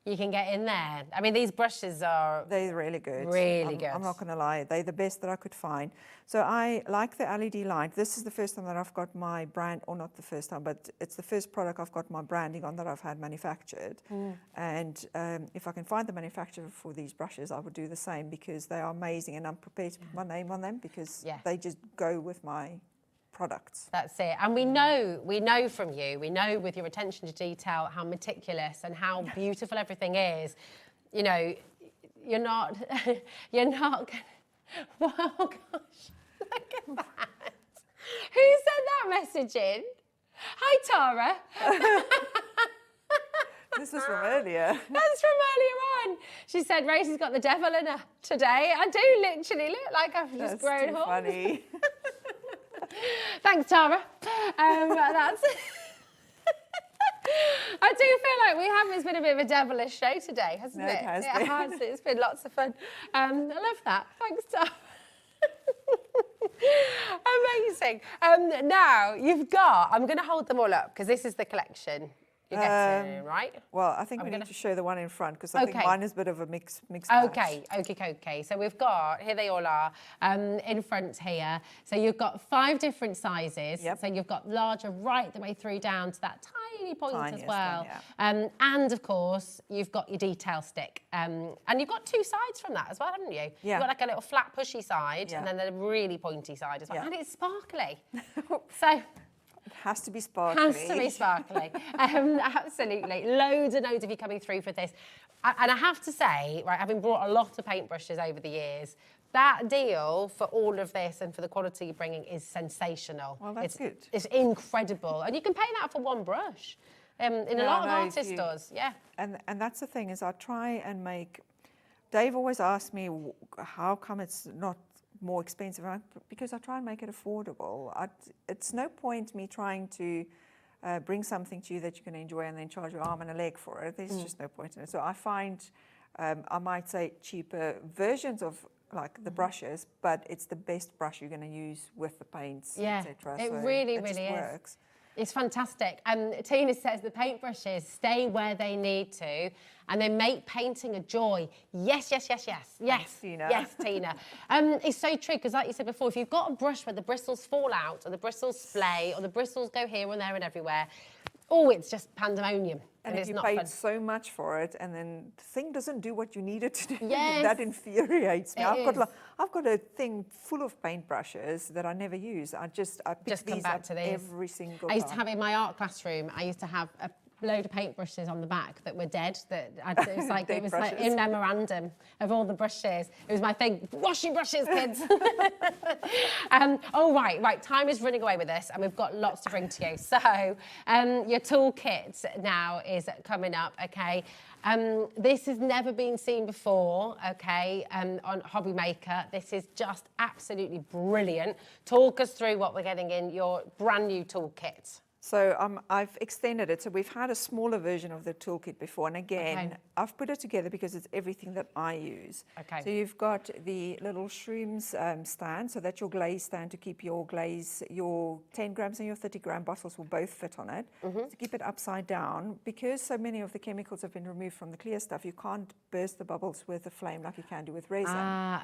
you can get in there. I mean, these brushes are... They're really good. Really good. I'm not going to lie. They're the best that I could find. So I like the LED light. This is the first time that I've got my brand, or not the first time, but it's the first product I've got my branding on that I've had manufactured. And if I can find the manufacturer for these brushes, I would do the same because they are amazing and I'm prepared to put my name on them because they just go with my products. That's it. And we know from you, we know with your attention to detail how meticulous and how beautiful everything is. You know, you're not gonna, wow, gosh, look at that. Who sent that message in? Hi, Tara. This was from earlier. That's from earlier on. She said, Racey's got the devil in her today. I do literally look like I've just grown horns. Funny. Thanks, Tara. That's. I do feel like we have. It's been a bit of a devilish show today, hasn't it? It has It been. has. It's been lots of fun. I love that. Thanks, Tara. Amazing. Now you've got. I'm going to hold them all up because this is the collection. You're getting, right? Well, I think we need to show the one in front because I think mine is a bit of a mixed match. Okay. So we've got, here they all are, in front here. So you've got 5 different sizes. Yep. So you've got larger right the way through down to that tiny point as well. One, and of course, you've got your detail stick. And you've got 2 sides from that as well, haven't you? Yeah. You've got like a little flat pushy side and then the really pointy side as well. Yeah. And it's sparkly. So... Has to be sparkly. Has to be sparkly. Absolutely. Loads and loads of you coming through for this. And I have to say, right, having brought a lot of paintbrushes over the years, that deal for all of this and for the quality you're bringing is sensational. Well, that's good. It's incredible. And you can pay that for one brush. In a lot of artist stores, And that's the thing is I try and make... Dave always asks me, how come it's not more expensive? Because I try and make it affordable. It's no point me trying to bring something to you that you can enjoy and then charge your arm and a leg for it. There's just no point in it. So I find, I might say cheaper versions of like the brushes, but it's the best brush you're going to use with the paints, etc. It so really it just is. Works. It's fantastic. Tina says the paintbrushes stay where they need to and they make painting a joy. Yes. Thanks, Tina. Yes, Tina. It's so true because like you said before, if you've got a brush where the bristles fall out or the bristles splay or the bristles go here and there and everywhere, it's just pandemonium. And it's if you not paid fun. so much for it and then the thing doesn't do what you need it to do, Yes. that infuriates me. It I've got a thing full of paintbrushes that I never use. I pick Just come these back up to these. every single time. I used to have in my art classroom, I used to have load of paintbrushes on the back that were dead. It was like in memorandum of all the brushes. It was my thing. Wash your brushes, kids. Oh right. Time is running away with this, and we've got lots to bring to you. So your toolkit now is coming up. Okay. This has never been seen before, okay, on HobbyMaker. This is just absolutely brilliant. Talk us through what we're getting in your brand new toolkit. So I've extended it. So we've had a smaller version of the toolkit before. And again, I've put it together because it's everything that I use. Okay. So you've got the little shrooms stand. So that's your glaze stand to keep your glaze, your 10 grams and your 30-gram bottles will both fit on it. To keep it upside down. Because so many of the chemicals have been removed from the clear stuff, you can't burst the bubbles with a flame like you can do with resin.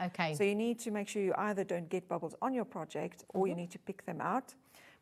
Okay. So you need to make sure you either don't get bubbles on your project or you need to pick them out.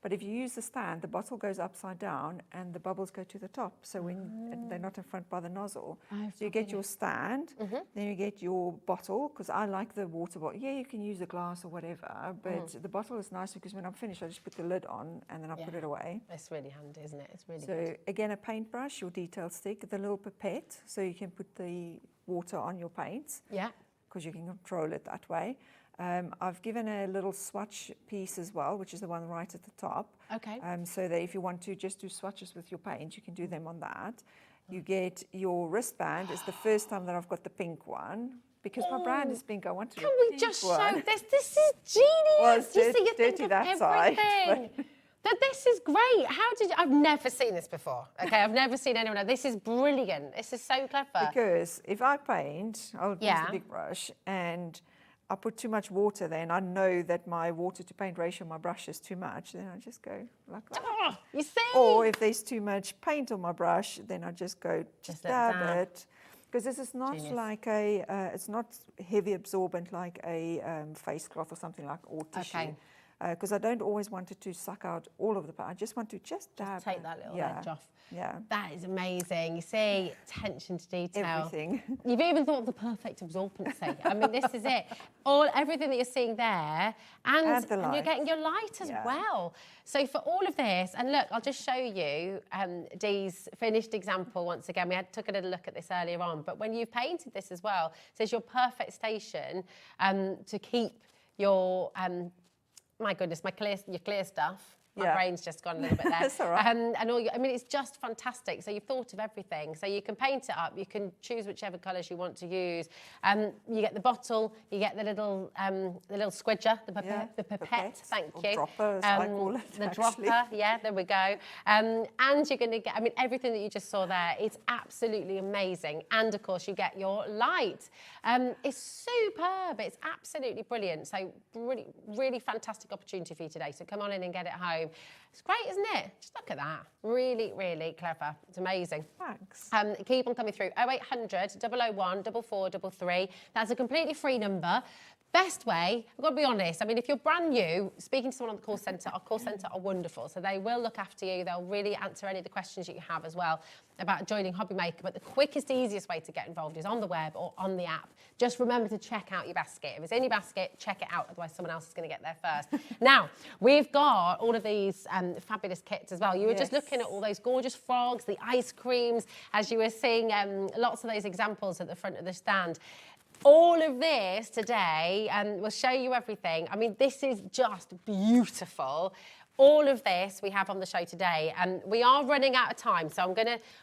But if you use the stand, the bottle goes upside down and the bubbles go to the top. So when they're not in front by the nozzle. So you get your stand, then you get your bottle, because I like the water bottle. Yeah, you can use a glass or whatever, but the bottle is nice because when I'm finished, I just put the lid on and then I put it away. It's really handy, isn't it? It's really So again, a paintbrush, your detail stick, the little pipette, so you can put the water on your paints. Yeah. Because you can control it that way. I've given a little swatch piece as well, which is the one right at the top. Okay. So that if you want to just do swatches with your paint, you can do them on that. You get your wristband. It's the first time that I've got the pink one. Because my brand is pink, I want to. Can we just show this? This is genius. Well, it's You see, you think dirty of that side, everything. This is great. I've never seen this before. Okay, I've never seen anyone else. This is brilliant. This is so clever. Because if I paint, I'll use the big brush and I put too much water there and I know that my water to paint ratio on my brush is too much, then I just go like that. Oh, you see? Or if there's too much paint on my brush, then I just go dab it. Because this is not like it's not heavy absorbent like a face cloth or something like, or tissue. Because I don't always want it to suck out all of the paint. I just want to dab. Take that little edge off. Yeah. That is amazing. You see, attention to detail. Everything. You've even thought of the perfect absorbency. I mean, this is it. Everything that you're seeing there, and you're getting your light as well. So for all of this, and look, I'll just show you Dee's finished example once again. We took a little look at this earlier on, but when you've painted this as well, it says your perfect station to keep your my goodness, your clear stuff. My brain's just gone a little bit there. That's all right. I mean, it's just fantastic. So you've thought of everything. So you can paint it up. You can choose whichever colours you want to use. You get the bottle. You get the little squidger, the pipette. Thank you. Dropper, as I call it. The dropper. Yeah, there we go. And you're going to get. I mean, everything that you just saw there. It's absolutely amazing. And of course, you get your light. It's superb. It's absolutely brilliant. So really, really fantastic opportunity for you today. So come on in and get it home. It's great, isn't it? Just look at that. Really, really clever. It's amazing. Thanks. Keep on coming through. 0800 001 4433. That's a completely free number. Best way, I've got to be honest, I mean, if you're brand new, speaking to someone on the call centre, our call centre are wonderful. So they will look after you. They'll really answer any of the questions that you have as well about joining HobbyMaker. But the quickest, easiest way to get involved is on the web or on the app. Just remember to check out your basket. If it's in your basket, check it out. Otherwise, someone else is going to get there first. Now, we've got all of these fabulous kits as well. You were just looking at all those gorgeous frogs, the ice creams, as you were seeing lots of those examples at the front of the stand. All of this today, and we'll show you everything. I mean, this is just beautiful. All of this we have on the show today, and we are running out of time, so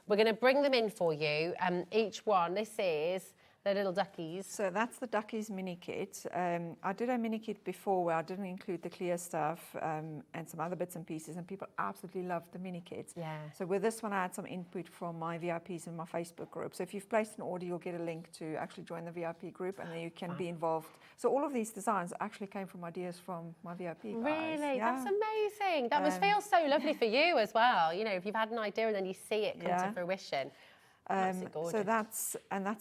we're gonna bring them in for you. Each one. This is the little duckies. So that's the duckies mini kit. I did a mini kit before where I didn't include the clear stuff and some other bits and pieces, and people absolutely loved the mini kits. Yeah. So with this one, I had some input from my VIPs in my Facebook group. So if you've placed an order, you'll get a link to actually join the VIP group, and then you can be involved. So all of these designs actually came from ideas from my VIP guys. Really? Yeah. That's amazing. That must feel so lovely for you as well. You know, if you've had an idea and then you see it come to fruition. So that's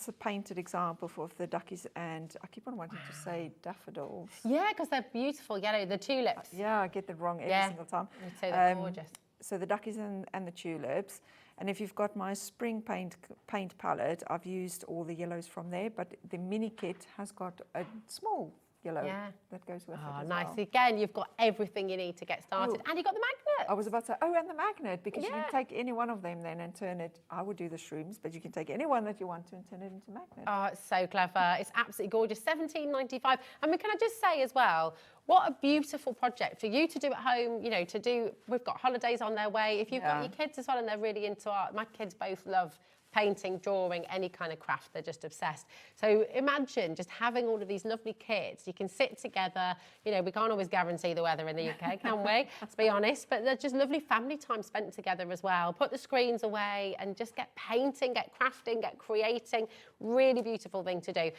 a painted example of the duckies, and I keep on wanting to say daffodils. Yeah, because they're beautiful yellow, the tulips. Yeah, I get that wrong every single time. So they're gorgeous. So the duckies and the tulips. And if you've got my spring paint palette, I've used all the yellows from there, but the mini kit has got a small yellow that goes with it as nice. well. Again, you've got everything you need to get started. And you've got the magnets. I was about to say, oh, and the magnet, because you can take any one of them then and turn it. I would do the shrooms, but you can take any one that you want to and turn it into a magnet. Oh, it's so clever. It's absolutely gorgeous. £17.95. I mean, can I just say as well, what a beautiful project for you to do at home, you know, to do. We've got holidays on their way. If you've got your kids as well and they're really into art, my kids both love painting, drawing, any kind of craft, they're just obsessed. So imagine just having all of these lovely kits. You can sit together, you know, we can't always guarantee the weather in the UK, can we? Let's be honest, but they're just lovely family time spent together as well. Put the screens away and just get painting, get crafting, get creating. Really beautiful thing to do.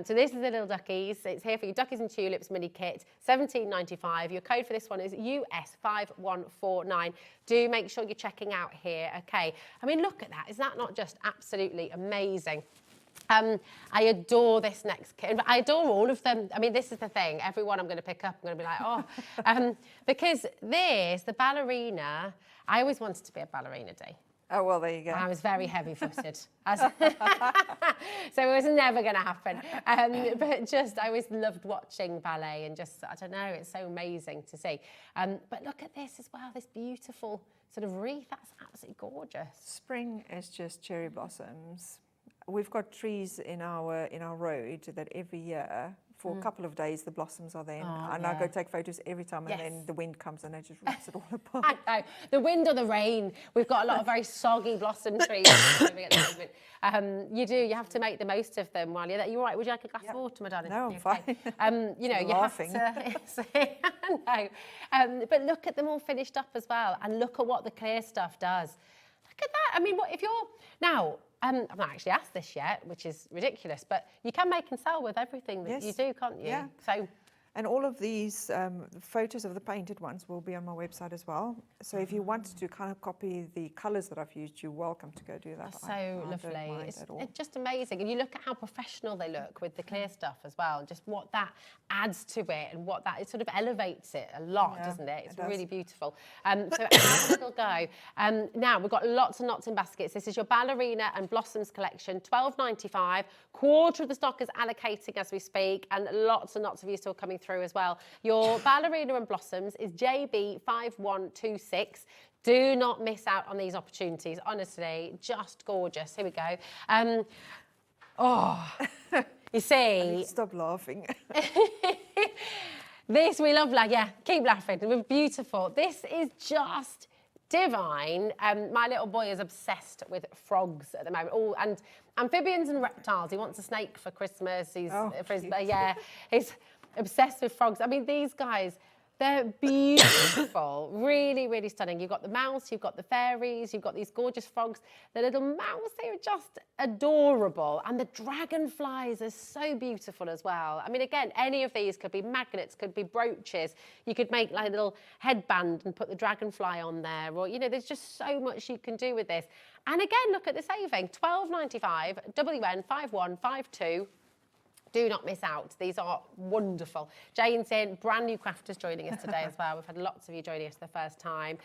So this is the little duckies. It's here for you, Duckies and Tulips mini kit, £17.95. Your code for this one is US5149. Do make sure you're checking out here, okay? I mean, look at that. Is that not just absolutely amazing? I adore this next kit. I adore all of them. I mean, this is the thing. Everyone I'm going to pick up, I'm going to be like, oh. Because this, the ballerina, I always wanted to be a ballerina, Dee. Oh, well, there you go. I was very heavy-footed. So it was never going to happen. But just, I always loved watching ballet and just, I don't know, it's so amazing to see. But look at this as well, this beautiful sort of wreath. That's absolutely gorgeous. Spring is just cherry blossoms. We've got trees in our road that every year, for a couple of days, the blossoms are there. And I go take photos every time, and then the wind comes and it just rips it all apart. I know. The wind or the rain. We've got a lot of very soggy blossom trees at the moment. You have to make the most of them while you're there. You're right, would you like a glass of water, my darling? No, I'm fine. You know, you laughing. have to... I know. But look at them all finished up as well, and look at what the clear stuff does. Look at that. I mean, what if you're... Now... I've not actually asked this yet, which is ridiculous, but you can make and sell with everything that you do, can't you? Yeah. So, and all of these photos of the painted ones will be on my website as well. So if you wanted to kind of copy the colours that I've used, you're welcome to go do that. That's so lovely. It's just amazing. And you look at how professional they look with the clear stuff as well, just what that adds to it and what that, it sort of elevates it a lot, doesn't it? It's really beautiful. So have a little go. Now, we've got lots and lots in baskets. This is your Ballerina and Blossoms collection, £12.95. Quarter of the stock is allocating as we speak, and lots of you still coming through as well. Your Ballerina and Blossoms is JB5126. Do not miss out on these opportunities. Honestly, just gorgeous. Here we go. You see. Stop laughing. This we love, keep laughing. We're beautiful. This is just divine. My little boy is obsessed with frogs at the moment. Oh, and amphibians and reptiles. He wants a snake for Christmas. He's he's obsessed with frogs. I mean, these guys, they're beautiful. Really, really stunning. You've got the mouse, you've got the fairies, you've got these gorgeous frogs. The little mouse, they are just adorable. And the dragonflies are so beautiful as well. I mean, again, any of these could be magnets, could be brooches. You could make like a little headband and put the dragonfly on there. Or, you know, there's just so much you can do with this. And again, look at the saving. £12.95, WN5152. Do not miss out. These are wonderful. Jane's in, brand new crafters joining us today as well. We've had lots of you joining us for the first time.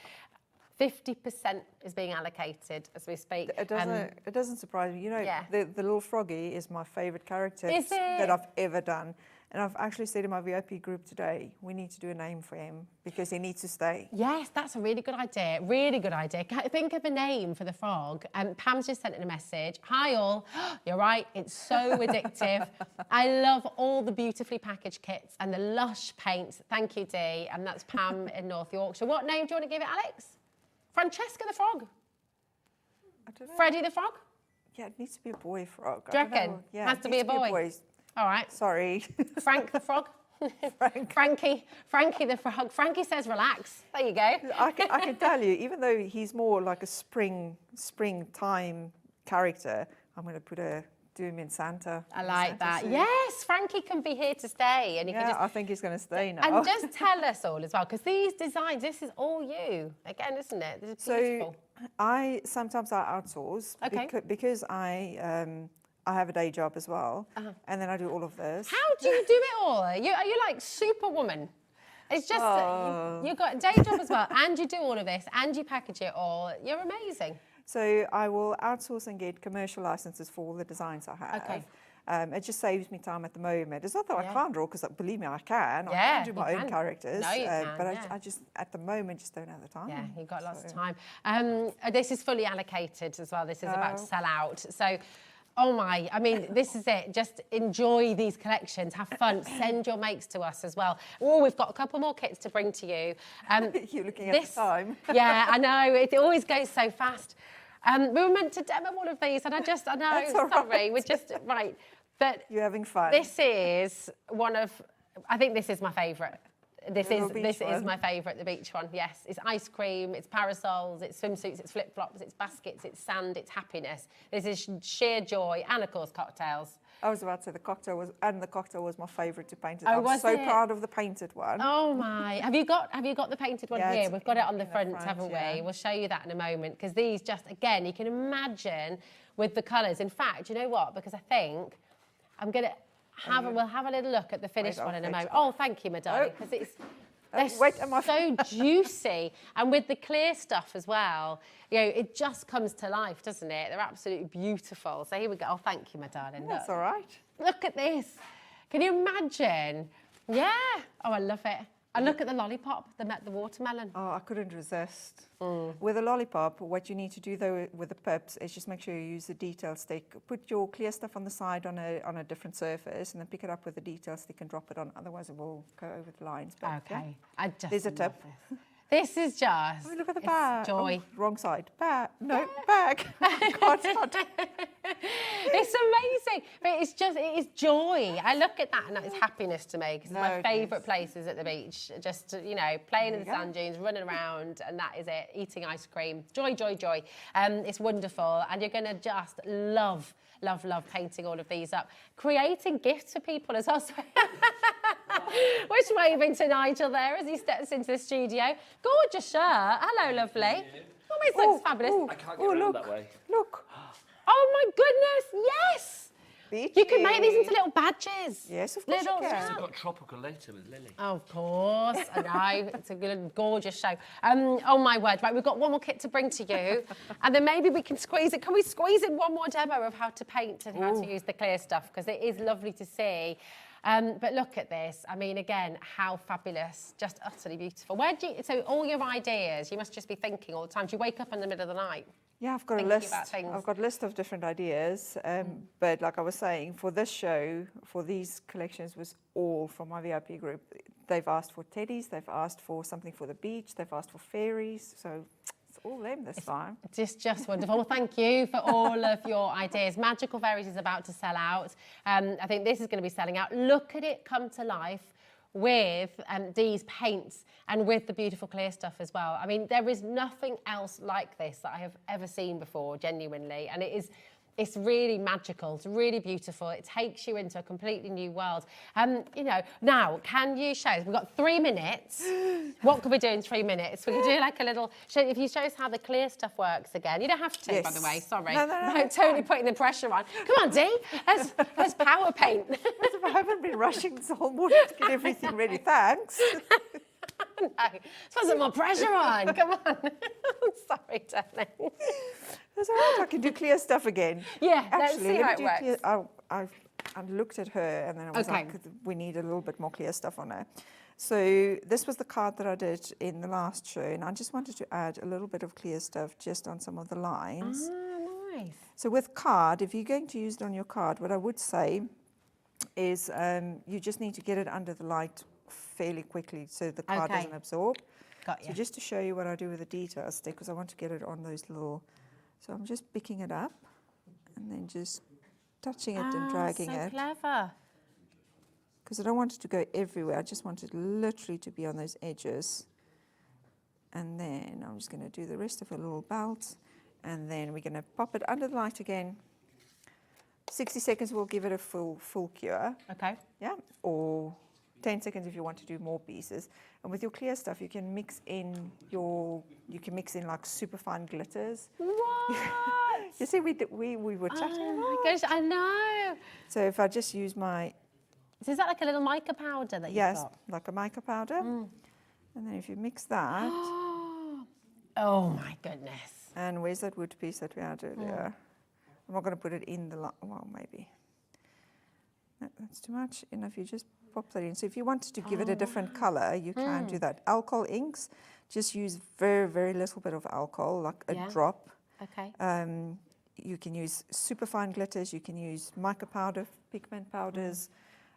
50% is being allocated as we speak. It doesn't surprise me. You know, the little froggy is my favourite character Is it? that I've ever done. And I've actually said in my VIP group today, we need to do a name for him because he needs to stay. Yes, that's a really good idea. Really good idea. Think of a name for the frog. Pam's just sent in a message. Hi all. You're right. It's so addictive. I love all the beautifully packaged kits and the lush paints. Thank you, Dee. And that's Pam in North Yorkshire. What name do you want to give it, Alex? Francesca the frog? I don't know. Freddie the frog? Yeah, it needs to be a boy frog. Do you reckon? Yeah, has to be a boy. All right. Sorry. Frank the frog? Frankie the frog. Frankie says relax. There you go. I can tell you, even though he's more like a springtime character, I'm going to do him in Santa. I like that. Suit. Yes, Frankie can be here to stay. And I think he's going to stay now. And just tell us all as well, because these designs, this is all you. Again, isn't it? This is beautiful. So sometimes I outsource because I have a day job as well, and then I do all of this. How do you do it all? Are you like Superwoman? It's just, you've got a day job as well, and you do all of this, and you package it all. You're amazing. So I will outsource and get commercial licenses for all the designs I have. Okay. It just saves me time at the moment. It's not that I Yeah. can't draw, because believe me, I can. I Yeah, can do my you own can. characters. No, you can, but yeah. I just, at the moment, just don't have the time. Yeah, you've got lots of time. This is fully allocated as well. This is about to sell out. So, oh my, I mean, this is it. Just enjoy these collections, have fun, send your makes to us as well. Oh, we've got a couple more kits to bring to you. You're looking at the time. Yeah, I know, it always goes so fast. We were meant to demo all of these and I know, That's all sorry, right. we're just, right. But You're having fun. this is one of, I think this is my favourite. This Little is beach my favourite, the beach one. Yes, it's ice cream, it's parasols, it's swimsuits, it's flip flops, it's baskets, it's sand, it's happiness. This is sheer joy, and of course cocktails. I was about to say the cocktail was my favourite to paint. Oh, I'm was so it? proud of the painted one. Oh my! Have you got the painted one Yeah, here? it's We've got it on the in the front, front, haven't yeah. we? We'll show you that in a moment because these just again you can imagine with the colours. In fact, you know what? Because I think I'm gonna we'll have a little look at the finished Wait, one in a I'll moment. fix Oh, thank you, my darling, because it's. They're wait, am I- so juicy, and with the clear stuff as well, you know, it just comes to life, doesn't it? They're absolutely beautiful. So here we go. Oh, thank you, my darling. That's Look. all right. Look at this. Can you imagine? Yeah. Oh, I love it. And look at the lollipop, the watermelon. Oh, I couldn't resist. With a lollipop, what you need to do though with the pips is just make sure you use the detail stick. Put your clear stuff on the side on a different surface, and then pick it up with the detail stick and drop it on. Otherwise, it will go over the lines. But, Okay. yeah. I just There's a love tip. This is just. Oh, look at the it's bag. Joy. Oh, wrong side. Bag. No, bag. God, It's amazing. But it is joy. I look at that and it's happiness to me because No, my it favourite is. places at the beach. Just, you know, playing in the There you sand dunes, running around, and that is it. Eating ice cream. Joy, joy, joy. It's wonderful. And you're going to just love painting all of these up. Creating gifts for people as well. Which waving to Nigel there as he steps into the studio. Gorgeous shirt. Hello, lovely. Always looks fabulous. I can't get around look, that way. Look. Oh my goodness, yes! You can make these into little badges. Yes, of course you can. yeah. We've got tropical later with Lily. Of course, I know. It's a good, gorgeous show. Oh my word, right, we've got one more kit to bring to you, and then maybe we can squeeze it. Can we squeeze in one more demo of how to paint and how to use the clear stuff? Because it is lovely to see. But look at this. I mean, again, how fabulous. Just utterly beautiful. So all your ideas, you must just be thinking all the time. Do you wake up in the middle of the night? Yeah, I've got a Thinking list. about things. I've got a list of different ideas. But like I was saying, for this show, for these collections, was all from my VIP group. They've asked for teddies. They've asked for something for the beach. They've asked for fairies. So it's all them this time. It's just wonderful. Well, thank you for all of your ideas. Magical Fairies is about to sell out. I think this is going to be selling out. Look at it come to life with these paints and with the beautiful clear stuff as well. I mean, there is nothing else like this that I have ever seen before, genuinely. And it's really magical. It's really beautiful. It takes you into a completely new world. You know, now, can you show us? We've got 3 minutes. What could we do in 3 minutes? We could do like a little, if you show us how the clear stuff works again. You don't have to, by the way, sorry. No, it's totally fine. putting the pressure on. Come on, Dee, let's power paint. As if I haven't been rushing this whole morning to get everything ready. Thanks. No, put more pressure on. Come on. Sorry, darling. That's all right. I can do clear stuff again. Yeah, let's Actually, see how let me it do works. I looked at her and then I was Okay. like, we need a little bit more clear stuff on her. So this was the card that I did in the last show, and I just wanted to add a little bit of clear stuff just on some of the lines. Ah, nice. So with card, if you're going to use it on your card, what I would say is you just need to get it under the light fairly quickly so the card Okay. doesn't absorb. Got So you. just to show you what I do with the detail stick, because I want to get it on those little, so I'm just picking it up and then just touching it and dragging so it, clever. because I don't want it to go everywhere. I just want it literally to be on those edges. And then I'm just going to do the rest of a little belt, and then we're going to pop it under the light again. 60 seconds will give it a full cure. Okay. Yeah, or 10 seconds if you want to do more pieces. And with your clear stuff, you can mix in like super fine glitters. What? You see, we were chatting. Oh my gosh, I know. So if I just use my, So is that like a little mica powder that you've yes, got? like a mica powder, and then if you mix that, Oh my goodness. and where's that wood piece that we had earlier? I'm not going to put it in the, well, maybe. No, that's too much. Enough, you just pop that in. So if you wanted to give it a different color, you can do that. Alcohol inks, just use very, very little bit of alcohol, like a drop. Okay. You can use super fine glitters, you can use mica powder, pigment powders.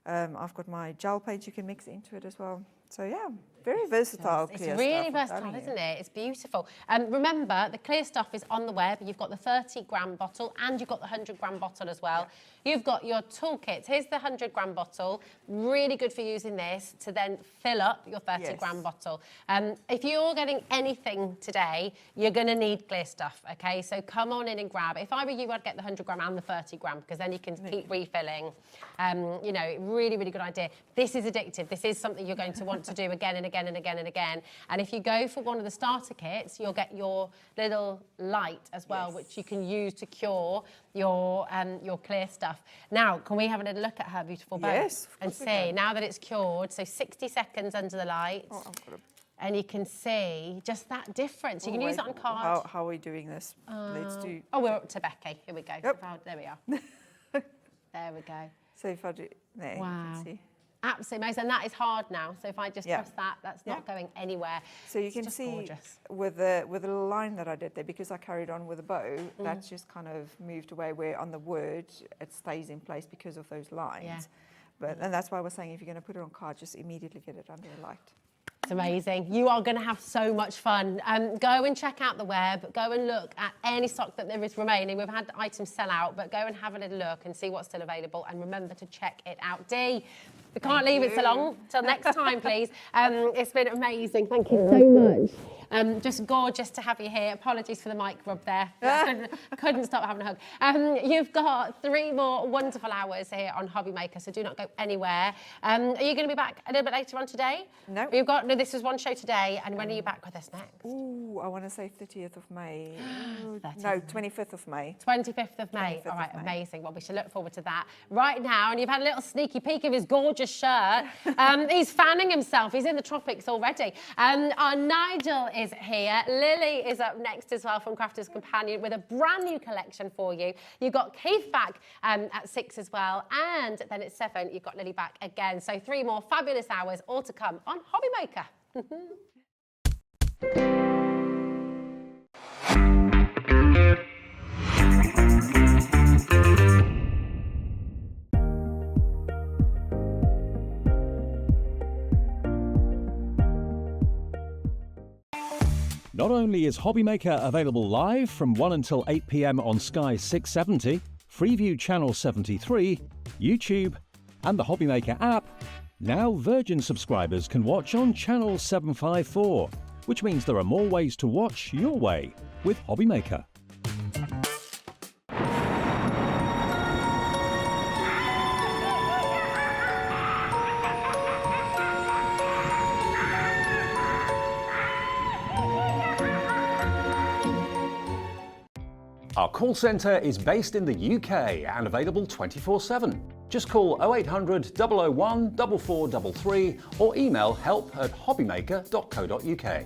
I've got my gel paint you can mix into it as well. So yeah, very versatile. It's really versatile, isn't it? It's beautiful. Remember, the clear stuff is on the web. You've got the 30-gram bottle and you've got the 100-gram bottle as well. You've got your toolkits. Here's the 100-gram bottle. Really good for using this to then fill up your 30-gram bottle. If you're getting anything today, you're going to need clear stuff, okay? So come on in and grab. If I were you, I'd get the 100-gram and the 30-gram because then you can keep refilling. You know, really, really good idea. This is addictive. This is something you're going to want to do again and again and again and again. And if you go for one of the starter kits, you'll get your little light as well, which you can use to cure your clear stuff. Now, can we have a little look at her beautiful boat? Yes, and see, now that it's cured, so 60 seconds under the light. And you can see just that difference. You can use it on cards. How are we doing this? Let's do... Oh, we're up to Becky. Here we go. Yep. There we are. There we go. So if I do... There, you can see. Absolutely amazing. And that is hard now. So if I just press that, that's not going anywhere. So you can see with the little line that I did there, because I carried on with a bow, that's just kind of moved away, where on the word it stays in place because of those lines. And that's why I was saying, if you're going to put it on card, just immediately get it under a light. It's amazing. You are going to have so much fun. Go and check out the web. Go and look at any stock that there is remaining. We've had items sell out, but go and have a little look and see what's still available. And remember to check it out. Dee, we can't leave it so long. Till next time, please. It's been amazing. Thank you so much. Just gorgeous to have you here. Apologies for the mic rub there. I couldn't stop having a hug. You've got 3 more wonderful hours here on HobbyMaker, so do not go anywhere. Are you going to be back a little bit later on today? No. We've got, no, this was one show today, and when are you back with us next? Ooh, I want to say 30th of May. No, 25th of May. 25th of May. All right, amazing. Well, we should look forward to that right now. And you've had a little sneaky peek of his gorgeous shirt. He's fanning himself. He's in the tropics already. Our Nigel is here. Lily is up next as well from Crafter's Companion with a brand new collection for you. You've got Keith back at 6 as well. And then at 7, you've got Lily back again. So 3 more fabulous hours all to come on HobbyMaker. Not only is HobbyMaker available live from 1 until 8 p.m. on Sky 670, Freeview Channel 73, YouTube, and the HobbyMaker app, now Virgin subscribers can watch on Channel 754, which means there are more ways to watch your way with HobbyMaker. Our call centre is based in the UK and available 24/7. Just call 0800 001 4433 or email help@hobbymaker.co.uk.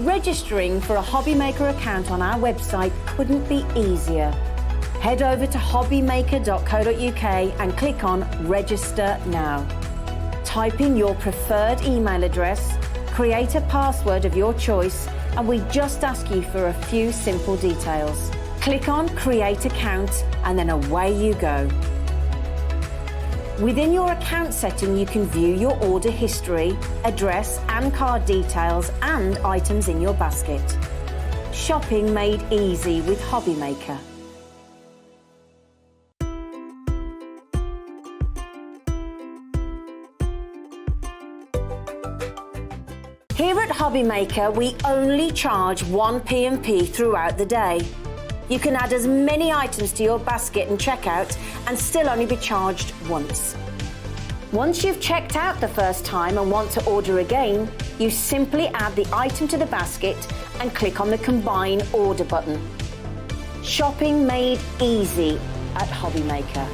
Registering for a HobbyMaker account on our website couldn't be easier. Head over to hobbymaker.co.uk and click on Register Now. Type in your preferred email address, create a password of your choice, and we just ask you for a few simple details. Click on Create Account and then away you go. Within your account setting, you can view your order history, address and card details and items in your basket. Shopping made easy with HobbyMaker. Here at HobbyMaker, we only charge 1 P&P throughout the day. You can add as many items to your basket and checkout and still only be charged once. Once you've checked out the first time and want to order again, you simply add the item to the basket and click on the Combine Order button. Shopping made easy at HobbyMaker.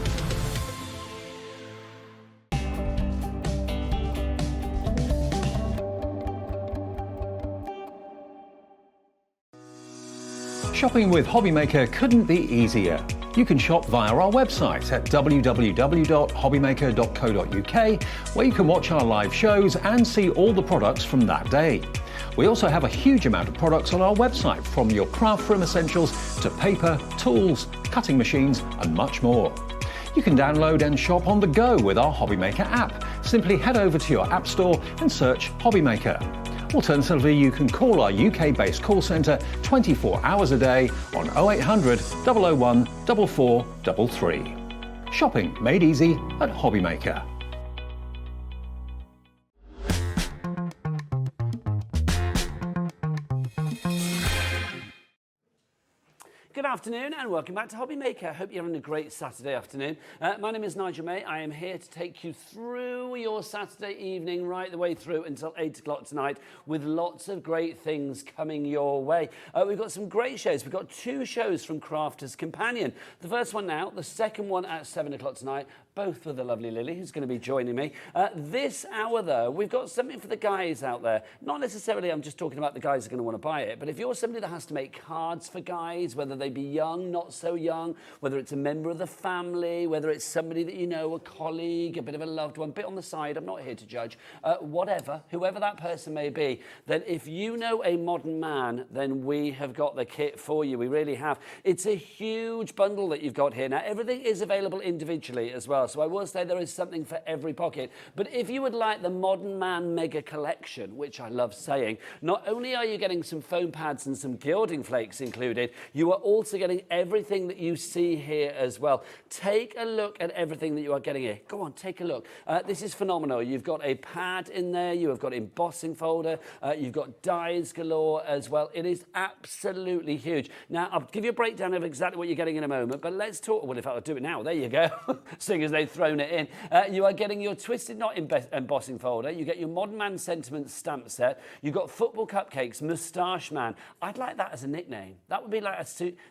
Shopping with HobbyMaker couldn't be easier. You can shop via our website at www.hobbymaker.co.uk, where you can watch our live shows and see all the products from that day. We also have a huge amount of products on our website, from your craft room essentials to paper, tools, cutting machines and much more. You can download and shop on the go with our HobbyMaker app. Simply head over to your app store and search HobbyMaker. Alternatively, you can call our UK-based call centre 24 hours a day on 0800 001 4433. Shopping made easy at HobbyMaker. Good afternoon and welcome back to HobbyMaker. Hope you're having a great Saturday afternoon. My name is Nigel May. I am here to take you through your Saturday evening right the way through until 8 o'clock tonight with lots of great things coming your way. We've got some great shows. We've got 2 shows from Crafter's Companion. The first one now, the second one at 7 o'clock tonight, both with the lovely Lily, who's going to be joining me. This hour, though, we've got something for the guys out there. Not necessarily I'm just talking about the guys who are going to want to buy it, but if you're somebody that has to make cards for guys, whether they be young, not so young, whether it's a member of the family, whether it's somebody that you know, a colleague, a bit of a loved one, bit on the side, I'm not here to judge, whatever, whoever that person may be, then if you know a modern man, then we have got the kit for you. We really have. It's a huge bundle that you've got here. Now, everything is available individually as well, so I will say there is something for every pocket. But if you would like the Modern Man Mega Collection, which I love saying, not only are you getting some foam pads and some gilding flakes included, you are also getting everything that you see here as well. Take a look at everything that you are getting here. Go on, take a look. This is phenomenal. You've got a pad in there, you have got embossing folder, you've got dies galore as well. It is absolutely huge. Now, I'll give you a breakdown of exactly what you're getting in a moment, but let's talk, well, if I'll do it now, there you go, seeing as they've thrown it in. You are getting your Twisted Knot embossing folder, you get your Modern Man Sentiment stamp set, you've got football cupcakes, Moustache Man. I'd like that as a nickname. That would be like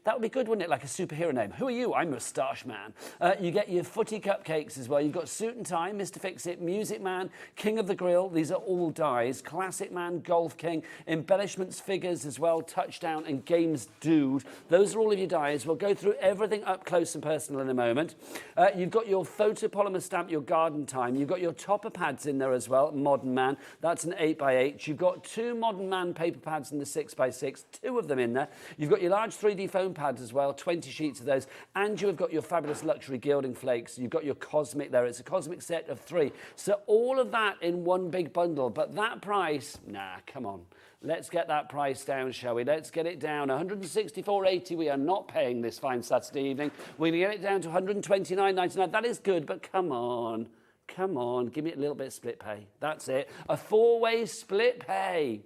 that would be good, wouldn't it? Like a superhero name. Who are you? I'm Moustache Man. You get your footy cupcakes as well. You've got Suit and Tie, Mr. Fix-It, Music Man, King of the Grill. These are all dies. Classic Man, Golf King, Embellishments figures as well, Touchdown and Games Dude. Those are all of your dies. We'll go through everything up close and personal in a moment. You've got your photopolymer stamp, your Garden Time. You've got your topper pads in there as well, Modern Man. That's an 8x8. You've got 2 Modern Man paper pads in the 6x6, 2 of them in there. You've got your large 3D foam pads as well, 20 sheets of those, and you have got your fabulous luxury gilding flakes. You've got your Cosmic there. It's a Cosmic set of 3. So all of that in one big bundle, but that price, nah, come on. Let's get that price down, shall we? Let's get it down. $164.80 we are not paying this fine Saturday evening. We're going to get it down to $129.99. That is good, but come on. Come on, give me a little bit of split pay. That's it. A 4-way split pay.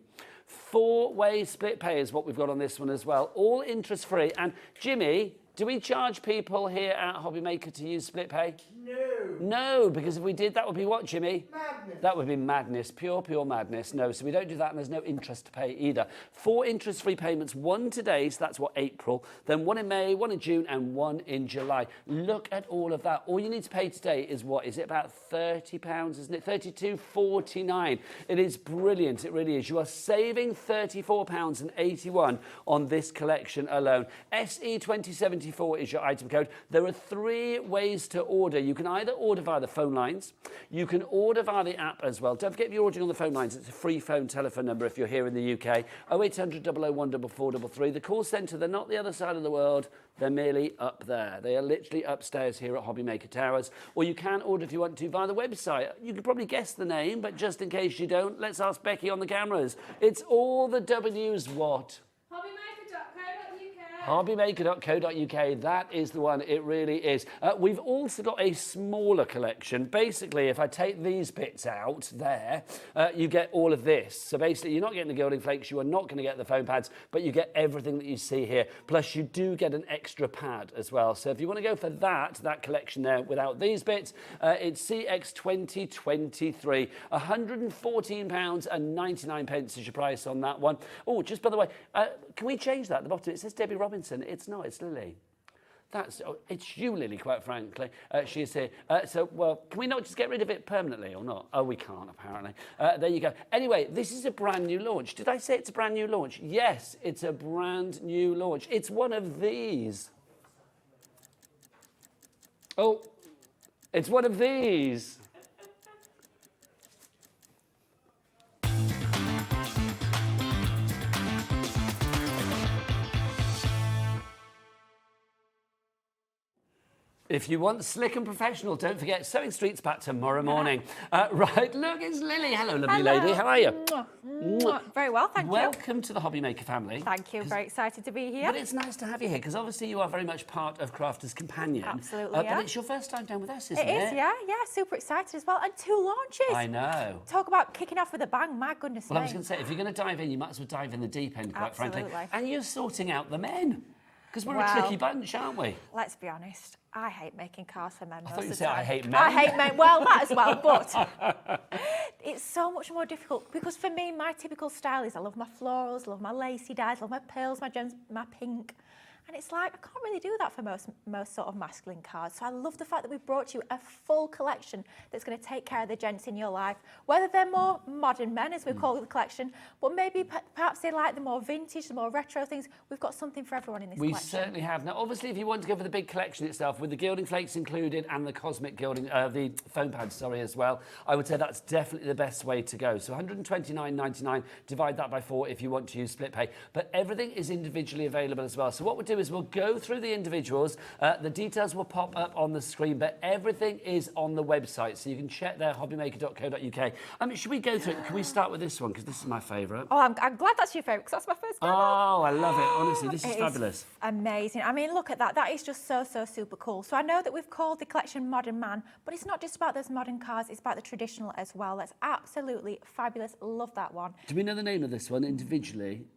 4-way split pay is what we've got on this one as well. All interest-free. And Jimmy, do we charge people here at HobbyMaker to use split pay? No. No, because if we did, that would be what, Jimmy? Madness. That would be madness, pure madness. No, so we don't do that, and there's no interest to pay either. 4 interest-free payments, 1 today, so that's what, April, then 1 in May, 1 in June, and 1 in July. Look at all of that. All you need to pay today is what? Is it about £30, isn't it? £32.49. It is brilliant, it really is. You are saving £34.81 on this collection alone. SE2074 is your item code. There are 3 ways to order. You can either order via the phone lines, you can order via the app as well. Don't forget, if you're ordering on the phone lines, it's a free phone telephone number if you're here in the UK, 0800 001 4433. The call centre, they're not the other side of the world, they're merely up there. They are literally upstairs here at HobbyMaker Towers. Or you can order if you want to via the website. You could probably guess the name, but just in case you don't, let's ask Becky on the cameras. It's all the W's what? HobbyMaker.co.uk. HobbyMaker.co.uk, that is the one, it really is. We've also got a smaller collection. Basically, if I take these bits out there, you get all of this. So basically, you're not getting the gilding flakes, you are not going to get the foam pads, but you get everything that you see here. Plus, you do get an extra pad as well. So if you want to go for that collection there without these bits, it's CX 2023. £114.99 is your price on that one. Oh, just by the way, can we change that at the bottom? It says Debbie Robinson. It's not, it's Lily. It's you, Lily, quite frankly. She is here. Well, can we not just get rid of it permanently or not? Oh, we can't, apparently. There you go. Anyway, this is a brand new launch. Did I say it's a brand new launch? Yes, it's a brand new launch. It's one of these. Oh, it's one of these. If you want slick and professional, don't forget Sewing Street's back tomorrow morning. Right, look, it's Lily. Hello, lovely lady. How are you? Very well, thank you. Welcome to the HobbyMaker family. Thank you. Very excited to be here. But it's nice to have you here, because obviously you are very much part of Crafter's Companion. Absolutely, yeah. But it's your first time down with us, isn't it? It is, yeah. Super excited as well. And 2 launches. I know. Talk about kicking off with a bang, my goodness me. Well, I was going to say, if you're going to dive in, you might as well dive in the deep end, quite frankly. And you're sorting out the men. Because we're a tricky bunch, aren't we? Let's be honest. I hate making cars for men. I thought you said I hate men. I hate men. Well, that as well, but it's so much more difficult because for me, my typical style is I love my florals, love my lacy dyes, love my pearls, my gems, my pink. And it's like, I can't really do that for most sort of masculine cards. So I love the fact that we've brought you a full collection that's going to take care of the gents in your life, whether they're more modern men, as we call the collection, but maybe perhaps they like the more vintage, the more retro things. We've got something for everyone in this collection. We certainly have. Now, obviously, if you want to go for the big collection itself, with the gilding flakes included and the cosmic gilding, the foam pads, as well, I would say that's definitely the best way to go. So £129.99, divide that by 4 if you want to use split pay. But everything is individually available as well. So what we'll do is we'll go through the individuals. The details will pop up on the screen, but everything is on the website, so you can check there, hobbymaker.co.uk. Should we go through it? Can we start with this one, because this is my favourite? Oh, I'm glad that's your favourite, because that's my first one. Oh, I love it. Honestly, this is fabulous. Amazing. I mean, look at that. That is just so super cool. So I know that we've called the collection Modern Man, but it's not just about those modern cars, it's about the traditional as well. That's absolutely fabulous. Love that one. Do we know the name of this one individually?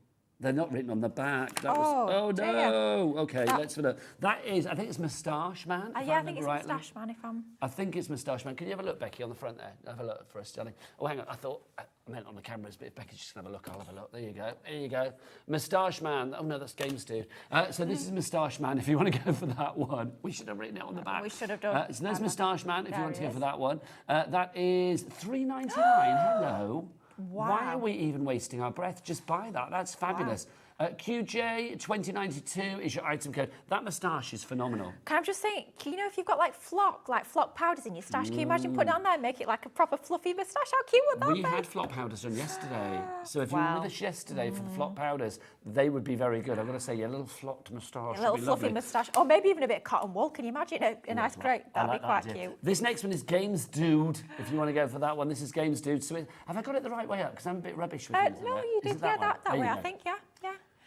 They're not written on the back. Oh no. Okay, let's have a look. That is, I think it's Moustache Man. Yeah, I think it's Moustache Man I think it's Moustache Man. Can you have a look, Becky, on the front there? Have a look for us, darling. Oh, hang on. I thought I meant on the cameras, but if Becky's just going to have a look, I'll have a look. There you go. There you go. Moustache Man. Oh, no, that's Games Dude. So this is Moustache Man, if you want to go for that one. We should have written it on the back. We should have done. So there's Moustache Man, if you want to go for that one. That is £3.99. Hello. Wow. Why are we even wasting our breath? Just buy that. That's fabulous. Wow. QJ 2092 is your item code. That moustache is phenomenal. Can I just say, you know, if you've got like flock powders in your stash, can you imagine putting it on there and make it like a proper fluffy moustache? How cute would that be? We had flock powders on yesterday. So if you were with us yesterday for the flock powders, they would be very good. I've got to say, your little flocked moustache. A little fluffy moustache. Or maybe even a bit of cotton wool. Can you imagine a nice grey? That'd be quite cute. This next one is Games Dude, if you want to go for that one. This is Games Dude. So have I got it the right way up? Because I'm a bit rubbish with things. No, you did. Yeah, that way, I think, yeah.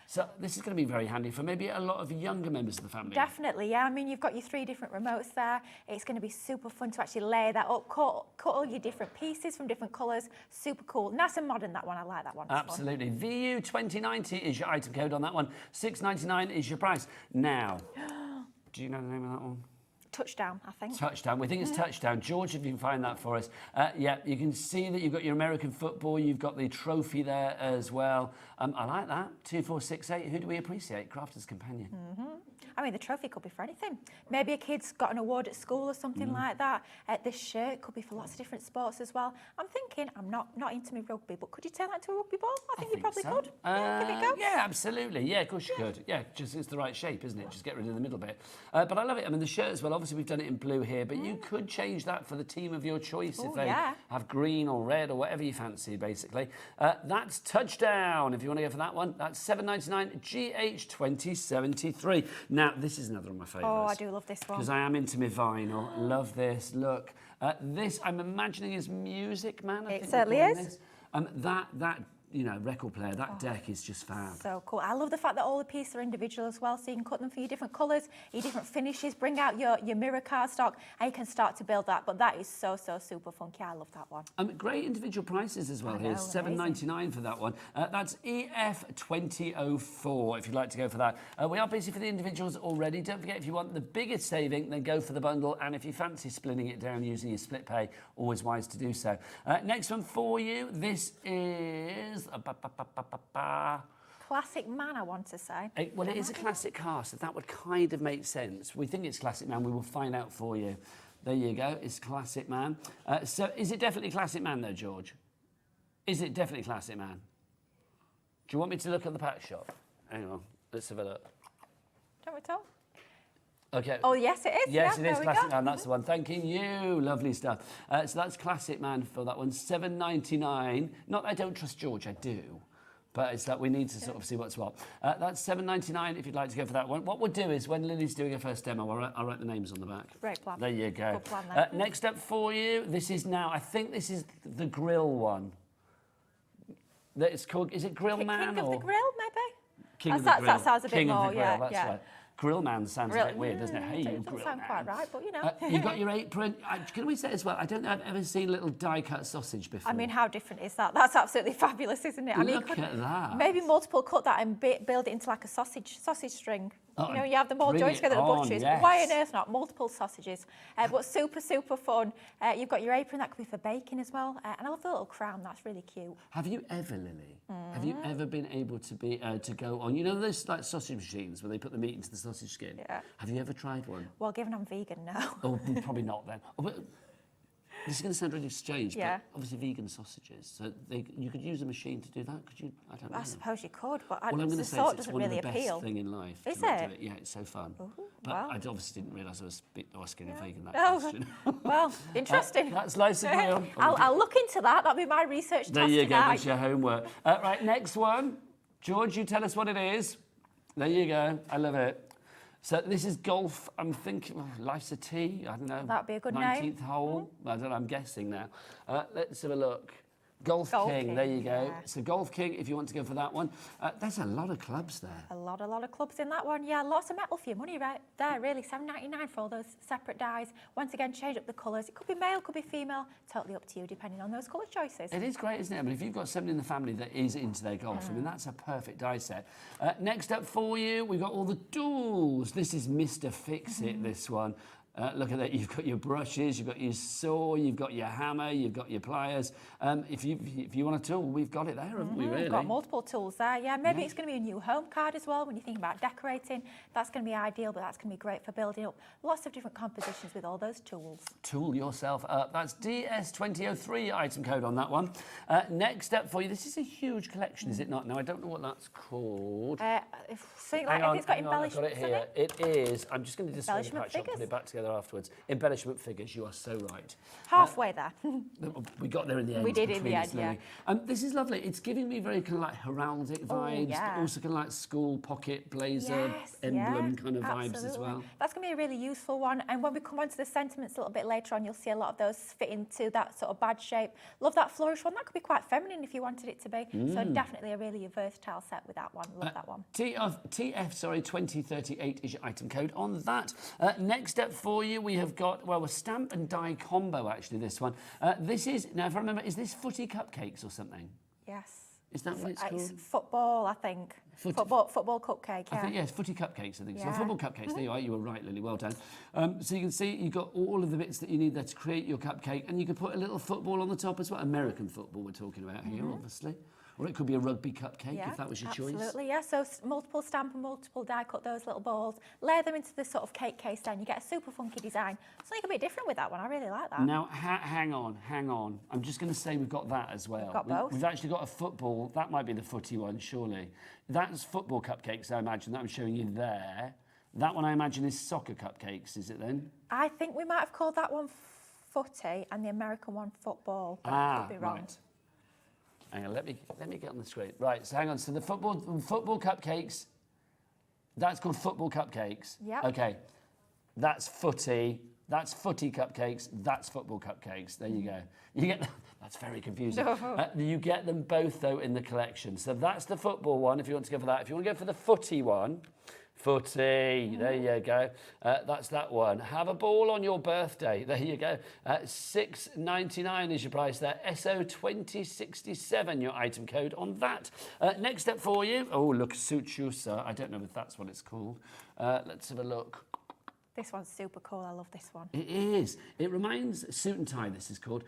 So this is going to be very handy for maybe a lot of younger members of the family. Definitely, yeah. I mean, you've got your 3 different remotes there. It's going to be super fun to actually lay that up, cut all your different pieces from different colours. Super cool. Nice and modern, that one. I like that one. Absolutely. VU 2090 is your item code on that one. £6.99 is your price. Now, do you know the name of that one? Touchdown, I think. Touchdown. We think it's Touchdown. George, if you can find that for us. Yeah, you can see that you've got your American football. You've got the trophy there as well. I like that. 2468. Who do we appreciate? Crafter's Companion. I mean, the trophy could be for anything. Maybe a kid's got an award at school or something like that. This shirt could be for lots of different sports as well. I'm thinking, I'm not into my rugby, but could you turn that into a rugby ball? I think you probably could. Yeah, give it a go. Yeah, absolutely. Yeah, of course you could. Yeah, just it's the right shape, isn't it? Just get rid of the middle bit. But I love it. I mean, the shirt as well. Obviously, we've done it in blue here, but you could change that for the team of your choice if they have green or red or whatever you fancy, basically. That's Touchdown. If you want to go for that one, that's £7.99 GH 2073. Now, this is another of my favourites. Oh, I do love this one. Because I am into my vinyl. Love this. Look. This, I'm imagining, is Music Man. It certainly is. That you know, record player. That deck is just fab. So cool. I love the fact that all the pieces are individual as well, so you can cut them for your different colours, your different finishes, bring out your mirror cardstock, and you can start to build that. But that is so super funky. I love that one. Great individual prices as well here. $7.99 for that one. That's EF2004 if you'd like to go for that. We are busy for the individuals already. Don't forget, if you want the biggest saving, then go for the bundle. And if you fancy splitting it down using your split pay, always wise to do so. Next one for you. This is Classic Man, I want to say. Well, it is a classic car, so that would kind of make sense. We think it's Classic Man. We will find out for you. There you go. It's Classic Man. So is it definitely Classic Man, though, George? Is it definitely Classic Man? Do you want me to look at the pack shop? Hang on. Let's have a look. Don't we talk? Okay. Oh, yes, it is. Yes, yeah, it is Classic Man. That's the one. Thanking you. Lovely stuff. So that's Classic Man for that one. $7.99. Not that I don't trust George. I do. But it's that we need to sort of see what's what. That's $7.99 if you'd like to go for that one. What we'll do is when Lily's doing her first demo, I'll write the names on the back. Great plan. There you go. Good plan there. Next up for you, this is now, I think this is the grill one. It's called, is it Grill Man? King of the Grill, maybe? King of the Grill. That sounds a bit King more, of the Grill, yeah. that's yeah. right. Grill Man sounds a bit weird, doesn't it? Hey, you It Grill doesn't sound Man. quite right, but you know. You've got your apron. Can we say as well, I don't know if I've ever seen little die-cut sausage before. I mean, how different is that? That's absolutely fabulous, isn't it? I mean, Look at that. Maybe multiple cut that and build it into like a sausage string. Oh, you know, you have them all bring joined it together at the on, butchers. yes. Why on earth not? Multiple sausages. But super fun. You've got your apron, that could be for baking as well. And I love the little crown, that's really cute. Have you ever, Lily, have you ever been able to be to go on, you know those like sausage machines where they put the meat into the sausage skin? Yeah. Have you ever tried one? Well, given I'm vegan, no. Oh, probably not then. Oh, but this is going to sound really strange, Yeah. but obviously vegan sausages, so you could use a machine to do that, could you? I don't know. I suppose you could, but Well, I'm going the to say salt it's doesn't one of really the appeal. best thing in life. Is to it? do Yeah, it's so fun. Ooh, But wow. I obviously didn't realise I was asking a vegan that Oh, question. well, interesting. That's nice of you. I'll look into that. That'll be my research There task you go, tonight. that's your homework. Right, next one. George, you tell us what it is. There you go, I love it. So this is golf, I'm thinking, life's a tee, I don't know. That'd be a good 19th name. hole, I don't know, I'm guessing now. Let's have a look. Golf Golf King, King, there you go. yeah. So Golf King, if you want to go for that one. There's a lot of clubs there. A lot of clubs in that one. Yeah, lots of metal for your money right there, really. $7.99 for all those separate dies. Once again, change up the colours. It could be male, could be female. Totally up to you, depending on those colour choices. It is great, isn't it? I mean, if you've got somebody in the family that is into their golf, I mean, that's a perfect die set. Next up for you, we've got all the tools. This is Mr. Fix-It, this one. Look at that, you've got your brushes, you've got your saw, you've got your hammer, you've got your pliers. If you want a tool, we've got it there, haven't we, really? We've got multiple tools there. Yeah, maybe it's going to be a new home card as well when you think about decorating. That's going to be ideal, but that's going to be great for building up lots of different compositions with all those tools. Tool yourself up. That's DS2003 item code on that one. Next up for you, this is a huge collection, is it not? No, I don't know what that's called. If it's got I've got embellishments it in here. it. It is. I'm just going to display the Embellishment patch shop, put figures. it back together afterwards. Embellishment figures, you are so right. Halfway there. We got there in the end. We did in the between us, end, Lily. This is lovely. It's giving me very kind of like heraldic vibes, yeah. but also kind of like school pocket blazer emblem kind of vibes as absolutely. well. That's going to be a really useful one. And when we come on to the sentiments a little bit later on, you'll see a lot of those fit into that sort of badge shape. Love that flourish one. That could be quite feminine if you wanted it to be. So definitely a really versatile set with that one. Love that one. TF 2038 is your item code on that. Next up for you, we have got, well, a stamp and die combo, actually, this one. This is, now if I remember, is this footy cupcakes or something? Yes. Is that what it's called? It's football, I think. Football cupcake, yeah. I think, yes, footy cupcakes, I think. So football cupcakes, there you are, you were right, Lily, well done. So you can see you've got all of the bits that you need there to create your cupcake, and you can put a little football on the top as well. American football we're talking about here, obviously. Or it could be a rugby cupcake, if that was your choice. Absolutely, yeah. So multiple stamp and multiple die cut those little balls, layer them into this sort of cake case then. You get a super funky design. Something a bit different with that one. I really like that. Now, hang on. I'm just going to say we've got that as well. We've got both. We've actually got a football. That might be the footy one, surely. That's football cupcakes, I imagine, that I'm showing you there. That one, I imagine, is soccer cupcakes, is it then? I think we might have called that one footy and the American one football. But I could be wrong. Right. Hang on, let me get on the screen. Right, so hang on. So the football cupcakes, that's called football cupcakes. Yeah. Okay. That's footy. That's footy cupcakes, that's football cupcakes. There you go. You get that's very confusing. You get them both, though, in the collection. So that's the football one, if you want to go for that. If you want to go for the footy one, footy, there you go. That's that one. Have a ball on your birthday. There you go. $6.99 is your price there. SO2067, your item code on that. Next up for you. Oh, look, suits you, sir. I don't know if that's what it's called. Let's have a look. This one's super cool. I love this one. It is. It reminds, suit and tie, this is called.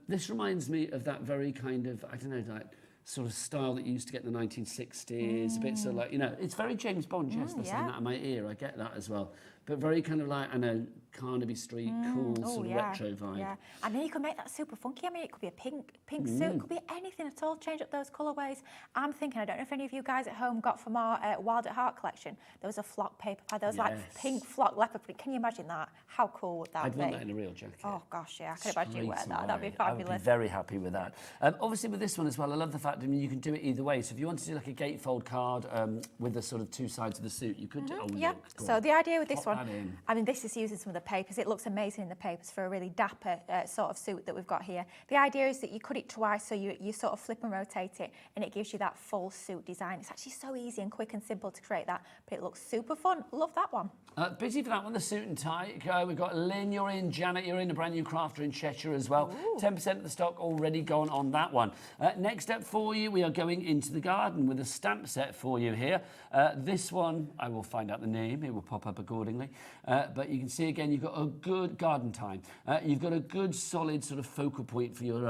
This reminds me of that very kind of, I don't know, like sort of style that you used to get in the 1960s. A bit sort of like, you know, it's very James Bond, yes, they're saying that in my ear. I get that as well. But very kind of like, I know, Carnaby Street, cool, sort of retro vibe. Yeah, and then you can make that super funky. I mean, it could be a pink suit, it could be anything at all. Change up those colourways. I'm thinking, I don't know if any of you guys at home got from our Wild at Heart collection, there was a flock paper pad. There was like pink flock leopard print. Can you imagine that? How cool would that be? I'd want that in a real jacket. Oh gosh, yeah, I could imagine you wear that. That'd be fabulous. I would be very happy with that. Obviously with this one as well, I love the fact that you can do it either way. So if you want to do like a gatefold card with the sort of two sides of the suit, you could do it. Yeah, so the idea with this one, I mean, this is using some of the papers. It looks amazing in the papers for a really dapper sort of suit that we've got here. The idea is that you cut it twice, so you sort of flip and rotate it, and it gives you that full suit design. It's actually so easy and quick and simple to create that, but it looks super fun. Love that one. Busy for that one, the suit and tie. We've got Lynn, you're in, Janet, you're in, a brand new crafter in Cheshire as well. 10% of the stock already gone on that one. Next up for you, we are going into the garden with a stamp set for you here. This one, I will find out the name, it will pop up accordingly. But you can see again, you've got a good garden time. You've got a good solid sort of focal point for your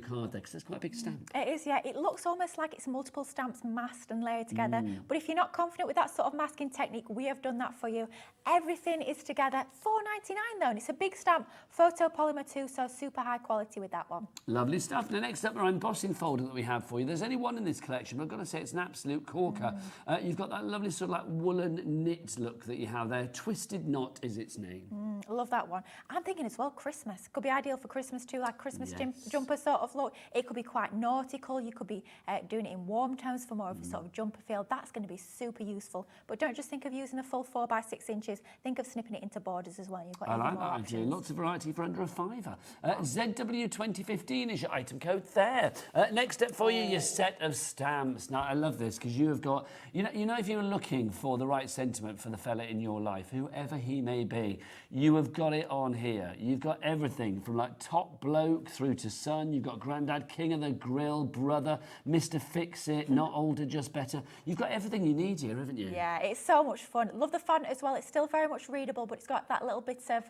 card there, because it's quite a big stamp. It is, yeah. It looks almost like it's multiple stamps masked and layered together. But if you're not confident with that sort of masking technique, we have done that for you. Everything is together. $4.99 though, and it's a big stamp. Photopolymer too, so super high quality with that one. Lovely stuff. Now next up, our embossing folder that we have for you. There's only one in this collection, but I've got to say it's an absolute corker. You've got that lovely sort of like woolen knit look that you have there. Twisted Knot is its name. I love that one. I'm thinking as well, Christmas. Could be ideal for Christmas too, like Christmas jumper sort of look. It could be quite nautical. You could be doing it in warm tones for more of a sort of jumper feel. That's going to be super useful. But don't just think of using a full 4 by 6 inches. Think of snipping it into borders as well. You've got I like that idea. Lots of variety for under a £5. ZW2015 is your item code there. Next up for you, your set of stamps. Now, I love this because you have got, you know, if you're looking for the right sentiment for the fella in your life, whoever he may be, you have got it on here. You've got everything from like top bloke through to son. You've got granddad, king of the grill, brother, Mr. Fix It, not older, just better. You've got everything you need here, haven't you? Yeah, it's so much fun. Love the font as well. It's still very much readable, but it's got that little bit of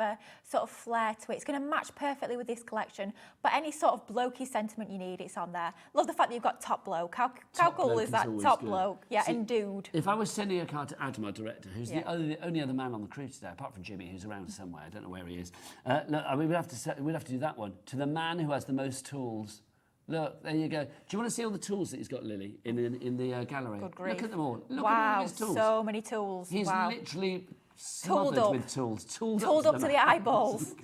sort of flair to it. It's going to match perfectly with this collection, but any sort of blokey sentiment you need, it's on there. Love the fact that you've got top bloke. How cool is that? Top bloke. Yeah, and dude. If I was sending a card to Adam, our director, who's the only other man on the crew today, apart from Jimmy, who's around somewhere, I don't know where he is. Look, we'd have to do that one. To the man who has the most tools. Look, there you go. Do you want to see all the tools that he's got, Lily, in the gallery? Good grief. Look at them all. Look wow, at all his tools. So many tools. He's literally tooled up with tools. Tooled up to the eyeballs.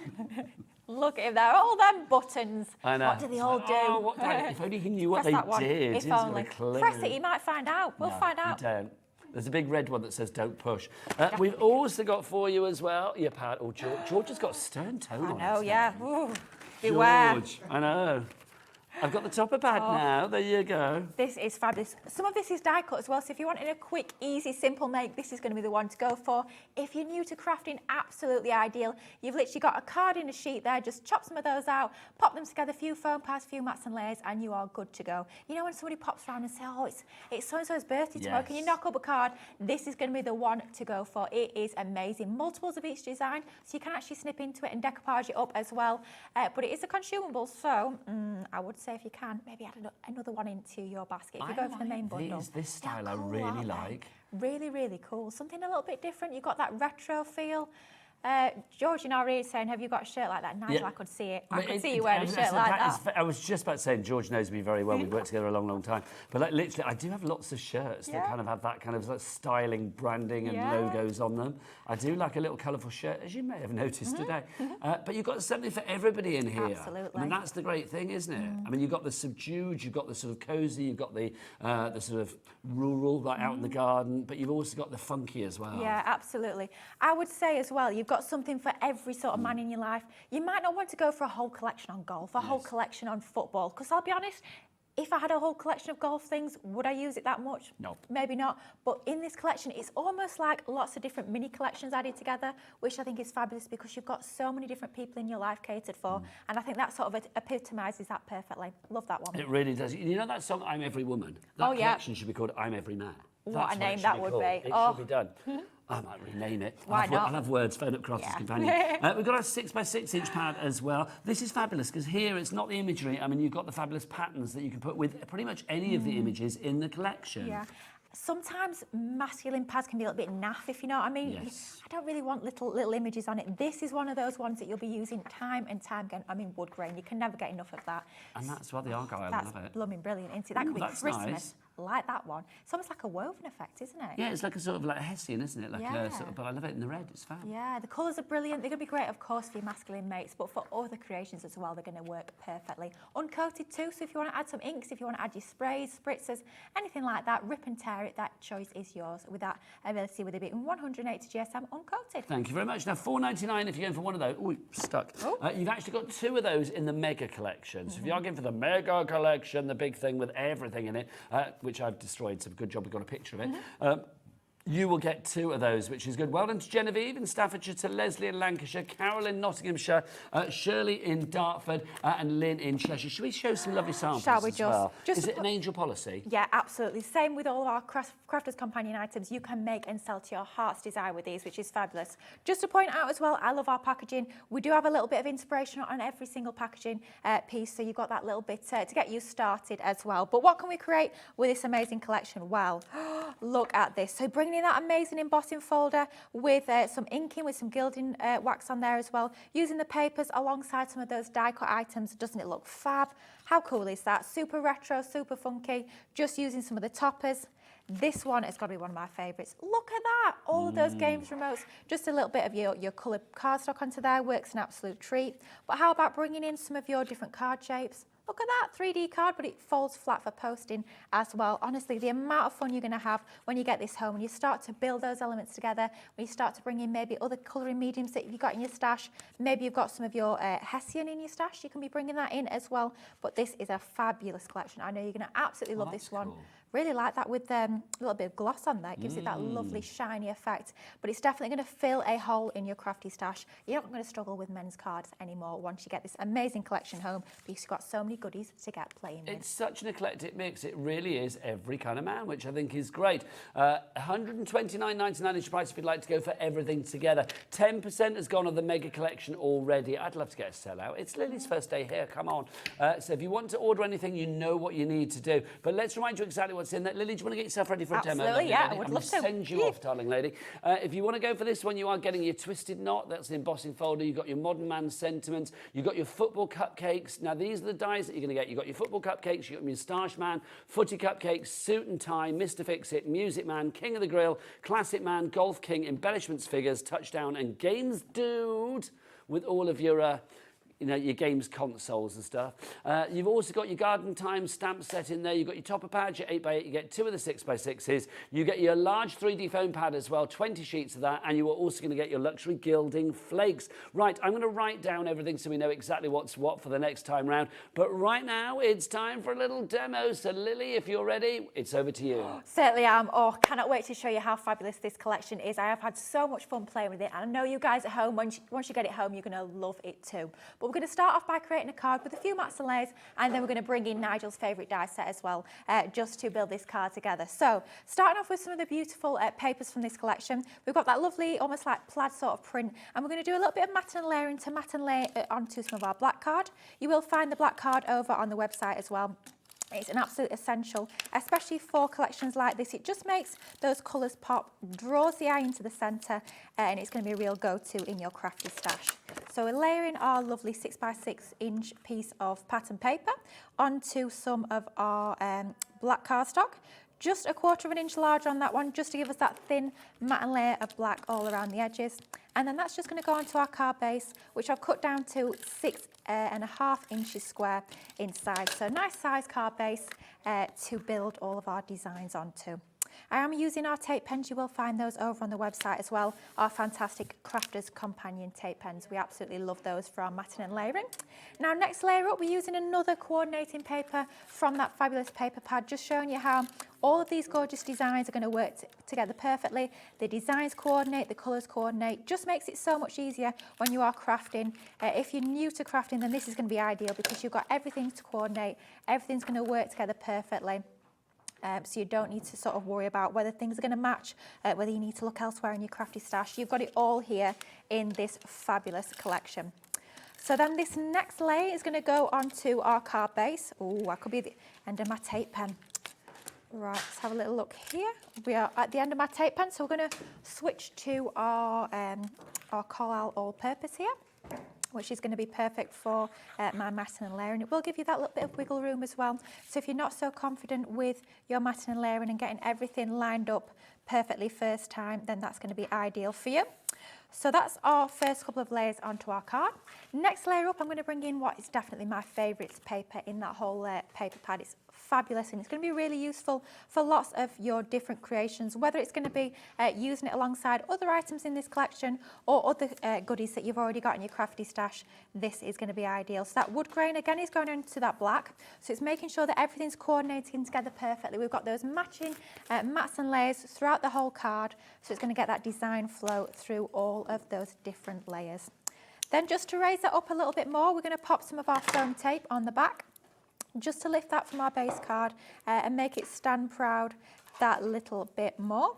Look at him there, all them buttons. I know. What do they all do? Oh, if only he knew what they did. If only. Press it, you might find out. We'll find out. You don't. There's a big red one that says don't push. We've also got for you as well your pad. Oh, George has got stern tone on it. I know, yeah. Ooh, beware. George, I know. I've got the topper pad now. There you go. This is fabulous. Some of this is die cut as well, so if you wanted a quick, easy, simple make, this is going to be the one to go for. If you're new to crafting, absolutely ideal. You've literally got a card in a sheet there, just chop some of those out, pop them together, a few foam pads, a few mats and layers, and you are good to go. You know when somebody pops around and says, oh, it's so-and-so's birthday tomorrow, can you knock up a card? This is going to be the one to go for. It is amazing. Multiples of each design, so you can actually snip into it and decoupage it up as well. But it is a consumable, so I would say if you can, maybe add another one into your basket. If you go for the main bundle. This style I really like. Really, really cool. Something a little bit different. You've got that retro feel. George in our ear is saying, have you got a shirt like that? Nigel, I could see it. I could see you wearing a shirt like that. I was just about to say, George knows me very well. We've worked together a long, long time. But like, literally, I do have lots of shirts that kind of have that kind of like styling, branding and logos on them. I do like a little colourful shirt, as you may have noticed today. But you've got something for everybody in here. Absolutely. I mean, that's the great thing, isn't it? I mean, you've got the subdued, you've got the sort of cosy, you've got the sort of rural, like out in the garden, but you've also got the funky as well. Yeah, absolutely. I would say as well, you've got something for every sort of man in your life. You might not want to go for a whole collection on golf, a whole collection on football, because I'll be honest, if I had a whole collection of golf things, would I use it that much? No. Maybe not. But in this collection, it's almost like lots of different mini collections added together, which I think is fabulous because you've got so many different people in your life catered for. And I think that sort of epitomises that perfectly. Love that one. It really does. You know that song, I'm Every Woman? That collection should be called I'm Every Man. What a name that would be. It should be done. I might rename it. Why not? I'll have words, phone up Crafter's Companion. We've got our 6x6 inch pad as well. This is fabulous because here it's not the imagery. I mean, you've got the fabulous patterns that you can put with pretty much any of the images in the collection. Yeah. Sometimes masculine pads can be a little bit naff, if you know what I mean. Yes. I don't really want little images on it. This is one of those ones that you'll be using time and time again. I mean, wood grain, you can never get enough of that. And that's what the argyle, That's love it. blooming brilliant, isn't it? That could be that's Christmas, nice. like that one. It's almost like a woven effect, isn't it? Yeah, it's like a sort of like Hessian, isn't it? Like a sort Yeah. of, but I love it in the red, it's fab. Yeah, the colours are brilliant. They're going to be great, of course, for your masculine mates, but for other creations as well, they're going to work perfectly. Uncoated too, so if you want to add some inks, if you want to add your sprays, spritzers, anything like that, rip and tear it, that choice is yours with that ability with it being 180 GSM uncoated. Thank you very much. Now, $4.99 if you're going for one of those. Oh, stuck. You've actually got two of those in the Mega Collection. So if you're going for the Mega Collection, the big thing with everything in it, which I've destroyed, so good job we got a picture of it. You will get two of those, which is good. Well done to Genevieve in Staffordshire, to Leslie in Lancashire, Carol in Nottinghamshire, Shirley in Dartford, and Lynn in Cheshire. Should we show some lovely samples Shall we as well? just Is it an angel policy? Yeah, absolutely. Same with all of our Crafter's Companion items. You can make and sell to your heart's desire with these, which is fabulous. Just to point out as well, I love our packaging. We do have a little bit of inspiration on every single packaging piece, so you've got that little bit to get you started as well. But what can we create with this amazing collection? Well, look at this. So bringing in that amazing embossing folder with some inking, with some gilding wax on there as well, using the papers alongside some of those die cut items. Doesn't it look fab? How cool is that? Super retro, super funky, just using some of the toppers. This one has got to be one of my favourites. Look at that, all of those games remotes. Just a little bit of your coloured cardstock onto there, works an absolute treat. But how about bringing in some of your different card shapes? Look at that 3D card, but it folds flat for posting as well. Honestly, the amount of fun you're going to have when you get this home, when you start to build those elements together, when you start to bring in maybe other colouring mediums that you've got in your stash. Maybe you've got some of your Hessian in your stash. You can be bringing that in as well. But this is a fabulous collection. I know you're going to absolutely love this one. Cool. Really like that with a little bit of gloss on there. It gives it that lovely shiny effect. But it's definitely going to fill a hole in your crafty stash. You're not going to struggle with men's cards anymore once you get this amazing collection home, because you've got so many goodies to get playing with. It's such an eclectic mix. It really is every kind of man, which I think is great. $129.99 is price if you'd like to go for everything together. 10% has gone of the Mega Collection already. I'd love to get a sellout. It's Lily's first day here. Come on. So if you want to order anything, you know what you need to do. But let's remind you exactly what's in there. Lily, do you want to get yourself ready for a demo? Absolutely, yeah, lady? I would I'm love gonna to. send you off, darling lady. If you want to go for this one, you are getting your Twisted Knot. That's the embossing folder. You've got your Modern Man Sentiments. You've got your Football Cupcakes. Now, these are the dies that you're going to get. You've got your Football Cupcakes, you've got Moustache Man, Footy Cupcakes, Suit and Tie, Mr. Fix-It, Music Man, King of the Grill, Classic Man, Golf King, Embellishments Figures, Touchdown, and Games Dude, with all of your your games consoles and stuff. You've also got your Garden Time stamp set in there. You've got your topper pads, your 8x8. You get two of the 6x6s. You get your large 3D foam pad as well, 20 sheets of that. And you are also going to get your luxury gilding flakes. Right, I'm going to write down everything so we know exactly what's what for the next time round. But right now, it's time for a little demo. So Lily, if you're ready, it's over to you. Certainly am. Oh, cannot wait to show you how fabulous this collection is. I have had so much fun playing with it. And I know you guys at home, once you get it home, you're going to love it too. But we're going to start off by creating a card with a few mats and layers, and then we're going to bring in Nigel's favourite die set as well, just to build this card together. So, starting off with some of the beautiful papers from this collection, we've got that lovely, almost like plaid sort of print, and we're going to do a little bit of mat and layering to mat and lay onto some of our black card. You will find the black card over on the website as well. It's an absolute essential, especially for collections like this. It just makes those colours pop, draws the eye into the centre, and it's going to be a real go-to in your crafty stash. So we're layering our lovely 6x6 inch piece of pattern paper onto some of our black cardstock. Just a 1/4 of an inch larger on that one, just to give us that thin matte layer of black all around the edges. And then that's just going to go onto our card base, which I've cut down to 6.5 inches square inside. So nice size card base to build all of our designs onto. I am using our tape pens. You will find those over on the website as well. Our fantastic Crafters companion tape pens. We absolutely love those for our matting and layering. Now, next layer up, we're using another coordinating paper from that fabulous paper pad, just showing you how all of these gorgeous designs are going to work together perfectly. The designs coordinate, the colours coordinate, just makes it so much easier when you are crafting. If you're new to crafting, then this is going to be ideal because you've got everything to coordinate, everything's going to work together perfectly. So you don't need to sort of worry about whether things are going to match, whether you need to look elsewhere in your crafty stash. You've got it all here in this fabulous collection. So then this next layer is going to go onto our card base. Oh, that could be the end of my tape pen. Right, let's have a little look here. We are at the end of my tape pen, so we're going to switch to our Collal all-purpose here, which is going to be perfect for my matting and layering. It will give you that little bit of wiggle room as well. So if you're not so confident with your matting and layering and getting everything lined up perfectly first time, then that's going to be ideal for you. So that's our first couple of layers onto our card. Next layer up, I'm going to bring in what is definitely my favourite paper in that whole paper pad. It's fabulous and it's going to be really useful for lots of your different creations, whether it's going to be using it alongside other items in this collection or other goodies that you've already got in your crafty stash. This is going to be ideal. So that wood grain again is going into that black, so it's making sure that everything's coordinating together perfectly. We've got those matching mats and layers throughout the whole card, so it's going to get that design flow through all of those different layers. Then just to raise that up a little bit more, we're going to pop some of our foam tape on the back, just to lift that from our base card and make it stand proud that little bit more.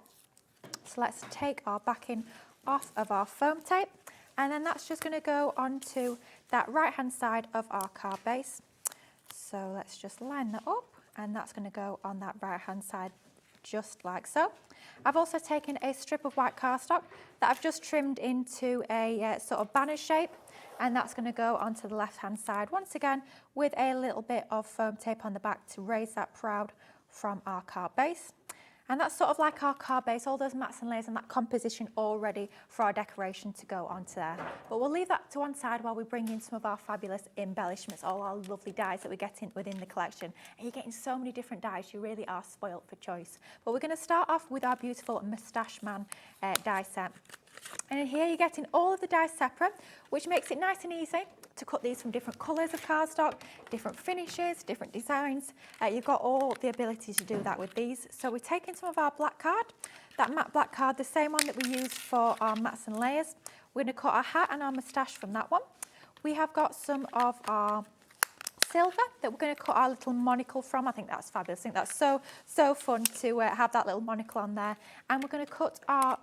So let's take our backing off of our foam tape, and then that's just going to go onto that right hand side of our card base. So let's just line that up, and that's going to go on that right hand side just like so. I've also taken a strip of white cardstock that I've just trimmed into a sort of banner shape, and that's going to go onto the left hand side once again with a little bit of foam tape on the back to raise that proud from our card base. And that's sort of like our card base, all those mats and layers and that composition all ready for our decoration to go onto there. But we'll leave that to one side while we bring in some of our fabulous embellishments, all our lovely dies that we're getting within the collection. And you're getting so many different dies, you really are spoilt for choice. But we're going to start off with our beautiful Moustache Man die set. And in here you're getting all of the dies separate, which makes it nice and easy to cut these from different colours of cardstock, different finishes, different designs. You've got all the ability to do that with these. So we're taking some of our black card, that matte black card, the same one that we use for our mats and layers. We're going to cut our hat and our moustache from that one. We have got some of our silver that we're going to cut our little monocle from. I think that's fabulous. I think that's so fun to have that little monocle on there. And we're going to cut our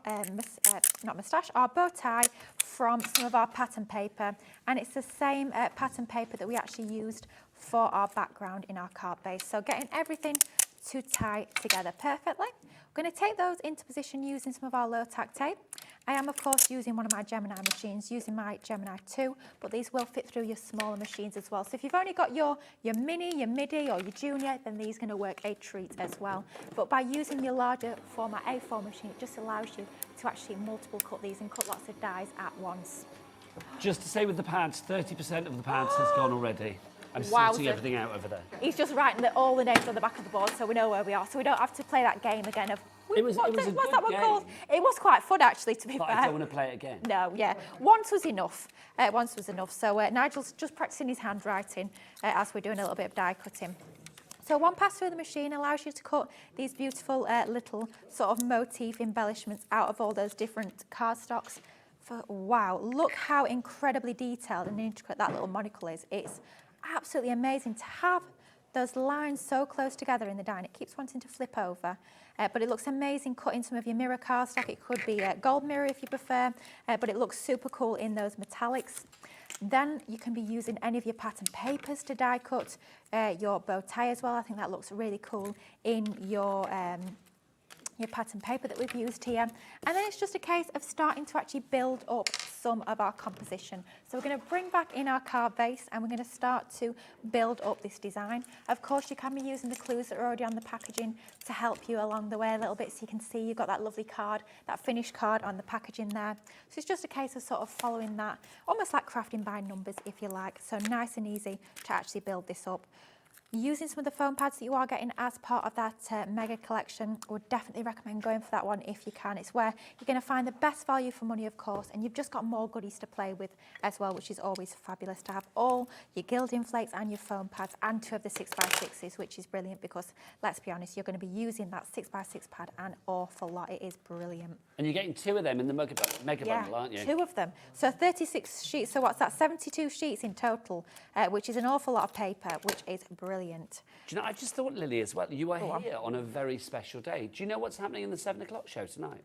not moustache, our bow tie from some of our pattern paper, and it's the same pattern paper that we actually used for our background in our card base. So getting everything to tie together perfectly. We're going to take those into position using some of our low tack tape. I am of course using one of my Gemini machines, using my Gemini 2, but these will fit through your smaller machines as well. So if you've only got your mini, your midi or your junior, then these are going to work a treat as well. But by using your larger format A4 machine, it just allows you to actually multiple cut these and cut lots of dies at once. Just to say with the pads, 30% of the pads has gone already. I'm sorting everything out over there. He's just writing all the names on the back of the board so we know where we are, so we don't have to play that game again of what's that one called? It was quite fun actually, to be fair. I don't want to play it again. No, yeah. Once was enough. Once was enough. So Nigel's just practicing his handwriting as we're doing a little bit of die cutting. So one pass through the machine allows you to cut these beautiful little sort of motif embellishments out of all those different cardstocks. Wow, look how incredibly detailed and intricate that little monocle is. It's absolutely amazing to have those lines so close together in the die, and it keeps wanting to flip over. But it looks amazing cutting some of your mirror cardstock. It could be a gold mirror if you prefer, but it looks super cool in those metallics. Then you can be using any of your pattern papers to die cut your bow tie as well. I think that looks really cool in your pattern paper that we've used here. And then it's just a case of starting to actually build up some of our composition. So we're going to bring back in our card base and we're going to start to build up this design. Of course, you can be using the clues that are already on the packaging to help you along the way a little bit, so you can see you've got that lovely card, that finished card on the packaging there. So it's just a case of sort of following that, almost like crafting by numbers if you like. So nice and easy to actually build this up. using some of the foam pads that you are getting as part of that mega collection, I would definitely recommend going for that one if you can. It's where you're going to find the best value for money, of course, and you've just got more goodies to play with as well, which is always fabulous to have all your gilding flakes and your foam pads and 2 of the 6x6s, which is brilliant because, let's be honest, you're going to be using that 6x6 pad an awful lot. It is brilliant. And you're getting 2 of them in the mega bundle, aren't you? 2 of them. So 36 sheets, so what's that? 72 sheets in total, which is an awful lot of paper, which is brilliant. Do you know, I just thought, Lily, as well, you are here on a very special day. Do you know what's happening in the 7 o'clock show tonight?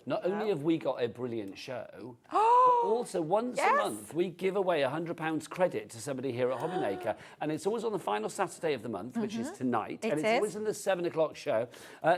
Not only have we got a brilliant show, but also once a month we give away £100 credit to somebody here at HobbyMaker, and it's always on the final Saturday of the month, which is tonight, and it's always in the 7 o'clock show.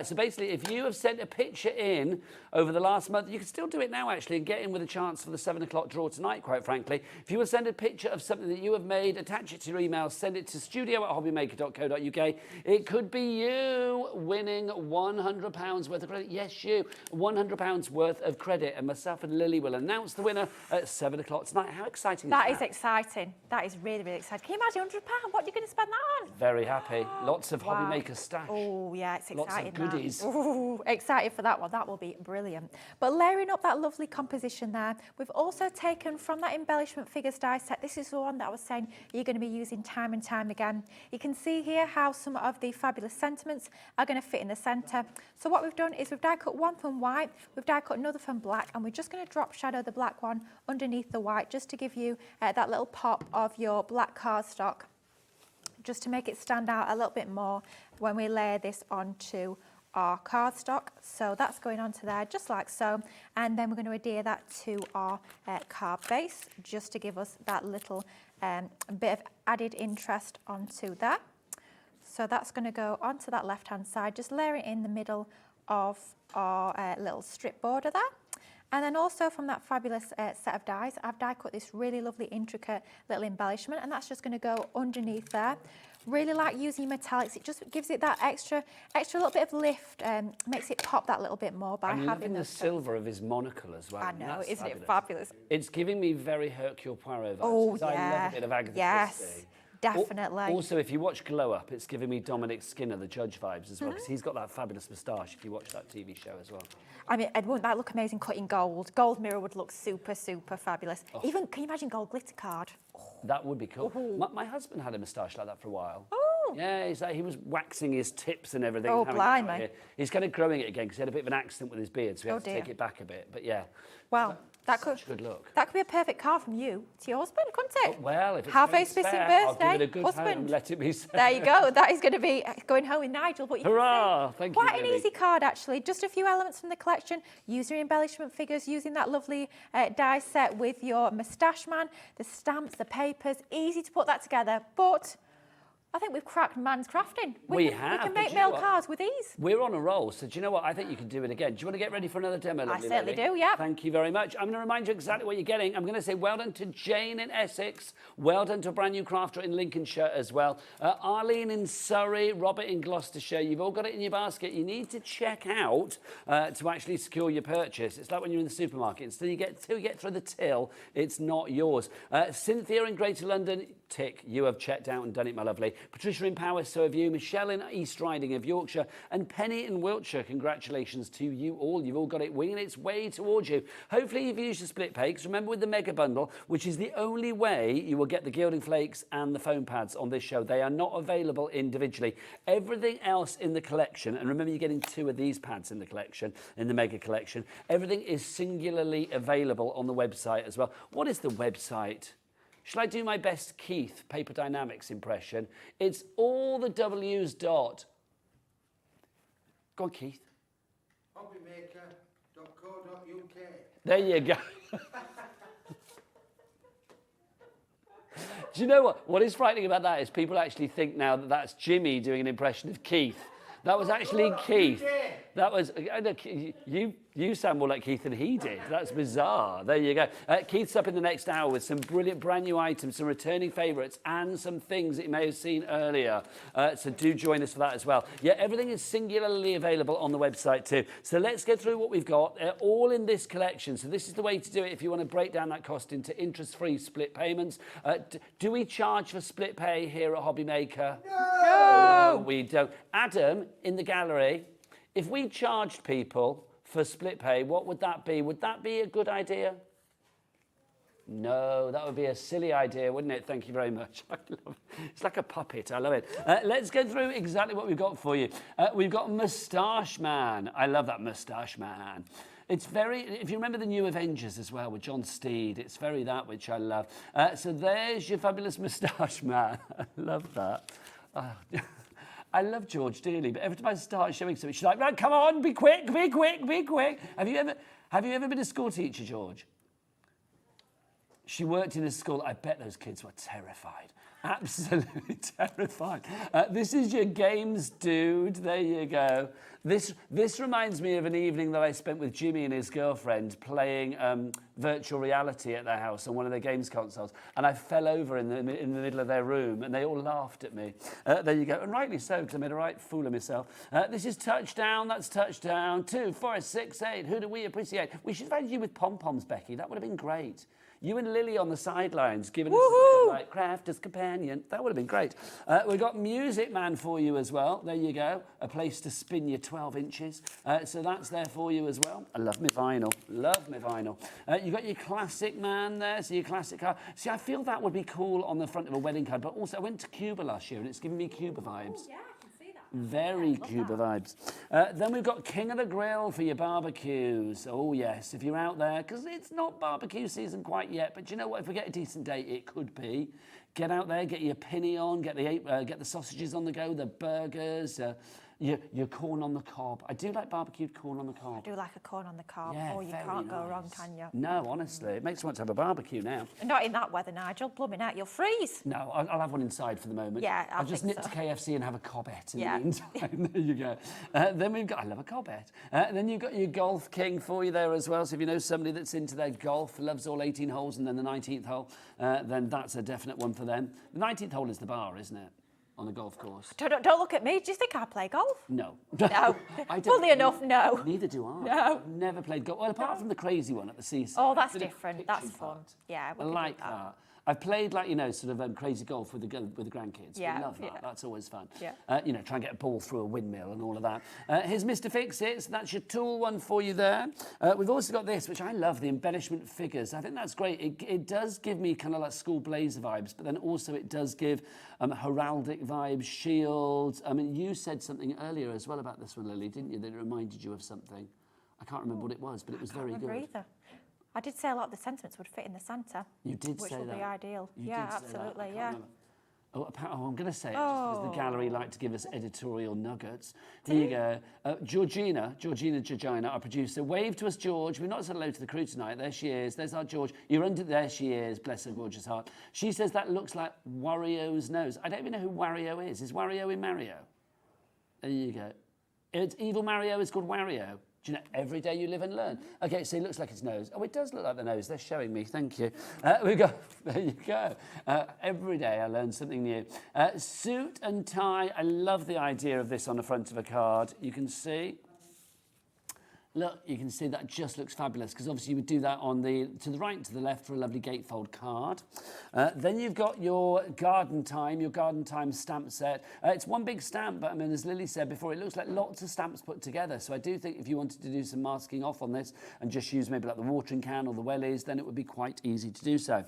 So basically, if you have sent a picture in over the last month, you can still do it now actually and get in with a chance for the 7 o'clock draw tonight, quite frankly. If you will send a picture of something that you have made, attach it to your email, send it to studio@hobbymaker.co.uk. It could be you winning £100 worth of credit. Yes, you. £100 worth of credit, and myself and Lily will announce the winner at 7 o'clock tonight. How exciting is that? That is exciting. That is really, really exciting. Can you imagine £100? What are you going to spend that on? Very happy. Lots of HobbyMaker stash. Oh, yeah, it's exciting. Lots of goodies. Ooh, excited for that one. That will be brilliant. But layering up that lovely composition there, we've also taken from that embellishment figures die set. This is the one that I was saying you're going to be using time and time again. You can see here how some of the fabulous sentiments are going to fit in the centre. So what we've done is we've die cut one from white, we've die cut another from black, and we're just going to drop shadow the black one underneath the white just to give you that little pop of your black cardstock, just to make it stand out a little bit more when we layer this onto our cardstock. So that's going onto there just like so, and then we're going to adhere that to our card base just to give us that little bit of added interest onto that. So that's going to go onto that left hand side, just layer it in the middle of our little strip border there. And then also from that fabulous set of dies, I've die cut this really lovely intricate little embellishment, and that's just going to go underneath there. Really like using metallics. It just gives it that extra little bit of lift, makes it pop that little bit more by having the silver of his monocle as well. I know, isn't it fabulous? It's giving me very Hercule Poirot vibes. Oh, yeah. I love a bit of Agatha Christie. Definitely. Also, if you watch Glow Up, it's giving me Dominic Skinner, the judge vibes as well, because he's got that fabulous moustache if you watch that TV show as well. I mean, wouldn't that look amazing cut in gold? Gold mirror would look super, super fabulous. Even, can you imagine gold glitter card? That would be cool. My husband had a moustache like that for a while. Oh. Yeah, he was waxing his tips and everything. Oh, blimey. He's kind of growing it again because he had a bit of an accident with his beard, so we had to take it back a bit. But yeah. Well, that could such a good look. That could be a perfect card from you to your husband, couldn't it? Oh, well, if it's halfway spitting birthday, I'll give it a good husband. home, let it be said. There you go. That is going to be going home with Nigel. But you hurrah! Thank you. Quite an easy card, actually. Just a few elements from the collection. Use your embellishment figures, using that lovely die set with your moustache man, the stamps, the papers. Easy to put that together, but I think we've cracked man's crafting. We can make mail cards with ease. We're on a roll, so do you know what? I think you can do it again. Do you want to get ready for another demo, I certainly do, yeah. Thank you very much. I'm going to remind you exactly what you're getting. I'm going to say well done to Jane in Essex, well done to a brand new crafter in Lincolnshire as well, Arlene in Surrey, Robert in Gloucestershire. You've all got it in your basket. You need to check out to actually secure your purchase. It's like when you're in the supermarket. Until you get through the till, it's not yours. Cynthia in Greater London, tick, you have checked out and done it, my lovely. Patricia in Powys, so have you. Michelle in East Riding of Yorkshire, and Penny in Wiltshire. Congratulations to you all. You've all got it winging its way towards you. Hopefully you've used the split pay, because remember with the mega bundle, which is the only way you will get the gilding flakes and the foam pads on this show. They are not available individually. Everything else in the collection, and remember you're getting 2 of these pads in the collection, in the mega collection, everything is singularly available on the website as well. What is the website? Shall I do my best Keith Paper Dynamics impression? It's all the W's dot. Go on, Keith. HobbyMaker.co.uk. There you go. Do you know what? What is frightening about that is people actually think now that that's Jimmy doing an impression of Keith. That was actually Keith. That was, You sound more like Keith than he did. That's bizarre. There you go. Keith's up in the next hour with some brilliant brand new items, some returning favourites, and some things that you may have seen earlier. So do join us for that as well. Yeah, everything is singularly available on the website too. So let's go through what we've got, all in this collection. So this is the way to do it if you want to break down that cost into interest-free split payments. Do we charge for split pay here at HobbyMaker? No, we don't. Adam, in the gallery, if we charged people for split pay, what would that be? Would that be a good idea? No, that would be a silly idea, wouldn't it? Thank you very much. I love it. It's like a puppet. I love it. Let's go through exactly what we've got for you. We've got Moustache Man. I love that Moustache Man. It's very, if you remember the new Avengers as well with John Steed, it's very that, which I love. So there's your fabulous Moustache Man. I love that. I love George dearly, but every time I start showing something, she's like, right, come on, be quick, be quick, be quick. Have you ever been a school teacher, George? She worked in a school. I bet those kids were terrified. Absolutely terrified. This is your games dude. There you go. This reminds me of an evening that I spent with Jimmy and his girlfriend playing virtual reality at their house on one of their games consoles, and I fell over in the middle of their room, and they all laughed at me. There you go, and rightly so, because I made a right fool of myself. This is touchdown. That's touchdown. 2, 4, 6, 8. Who do we appreciate? We should have had you with pom-poms, Becky. That would have been great. You and Lily on the sidelines giving us like Crafter's companion. That would have been great. We've got Music Man for you as well. There you go. A place to spin your 12 inches. So that's there for you as well. I love my vinyl. Love my vinyl. You've got your Classic Man there. So your classic car. See, I feel that would be cool on the front of a wedding card. But also, I went to Cuba last year and it's giving me Cuba vibes. Yeah. Very Cuba vibes. Then we've got King of the Grill for your barbecues. Oh, yes, if you're out there, because it's not barbecue season quite yet, but you know what? If we get a decent date, it could be. Get out there, get your pinny on, get the sausages on the go, the burgers, your corn on the cob. I do like barbecued corn on the cob. I do like a corn on the cob. Yeah, oh, you can't go wrong, can you? No, honestly, it makes me want to have a barbecue now. Not in that weather, Nigel. Blooming out, you'll freeze. No, I'll have one inside for the moment. Yeah, I'll just nip to KFC and have a cobbette in the meantime. There you go. Then we've got, I love a cobbette. Then you've got your Golf King for you there as well. So if you know somebody that's into their golf, loves all 18 holes and then the 19th hole, then that's a definite one for them. The 19th hole is the bar, isn't it? On the golf course. Don't look at me. Do you think I play golf? No. No. Fully enough, no. Neither do I. No. I've never played golf. Well, apart from the crazy one at the seaside. Oh, that's different. That's fun. Yeah, I like that. I've played like, you know, sort of crazy golf with the grandkids. Yeah. We love that. That's always fun. Yeah. You know, try and get a ball through a windmill and all of that. Here's Mr. Fix-It. So that's your tool one for you there. We've also got this, which I love, the embellishment figures. I think that's great. It does give me kind of like school blazer vibes, but then also it does give heraldic vibes, shields. I mean, you said something earlier as well about this one, Lily, didn't you? That it reminded you of something. I can't remember what it was, but it was very good. Either. I did say a lot of the sentiments would fit in the centre. You did say that. Which would be ideal. Yeah, absolutely, yeah. Oh, I'm going to say it just because the gallery like to give us editorial nuggets. Here you go. Georgina, our producer, wave to us, George. We've not said hello to the crew tonight. There she is. There's our George. You're under there. She is. Bless her gorgeous heart. She says that looks like Wario's nose. I don't even know who Wario is. Is Wario in Mario? There you go. It's evil Mario is called Wario. Do you know, every day you live and learn. Okay, so it looks like its nose. Oh, it does look like the nose. They're showing me. Thank you. There you go. Every day I learn something new. Suit and tie. I love the idea of this on the front of a card. You can see. Look, you can see that just looks fabulous because obviously you would do that on to the right and to the left for a lovely gatefold card. Then you've got your garden time stamp set. It's one big stamp, but I mean, as Lily said before, it looks like lots of stamps put together. So I do think if you wanted to do some masking off on this and just use maybe like the watering can or the wellies, then it would be quite easy to do so.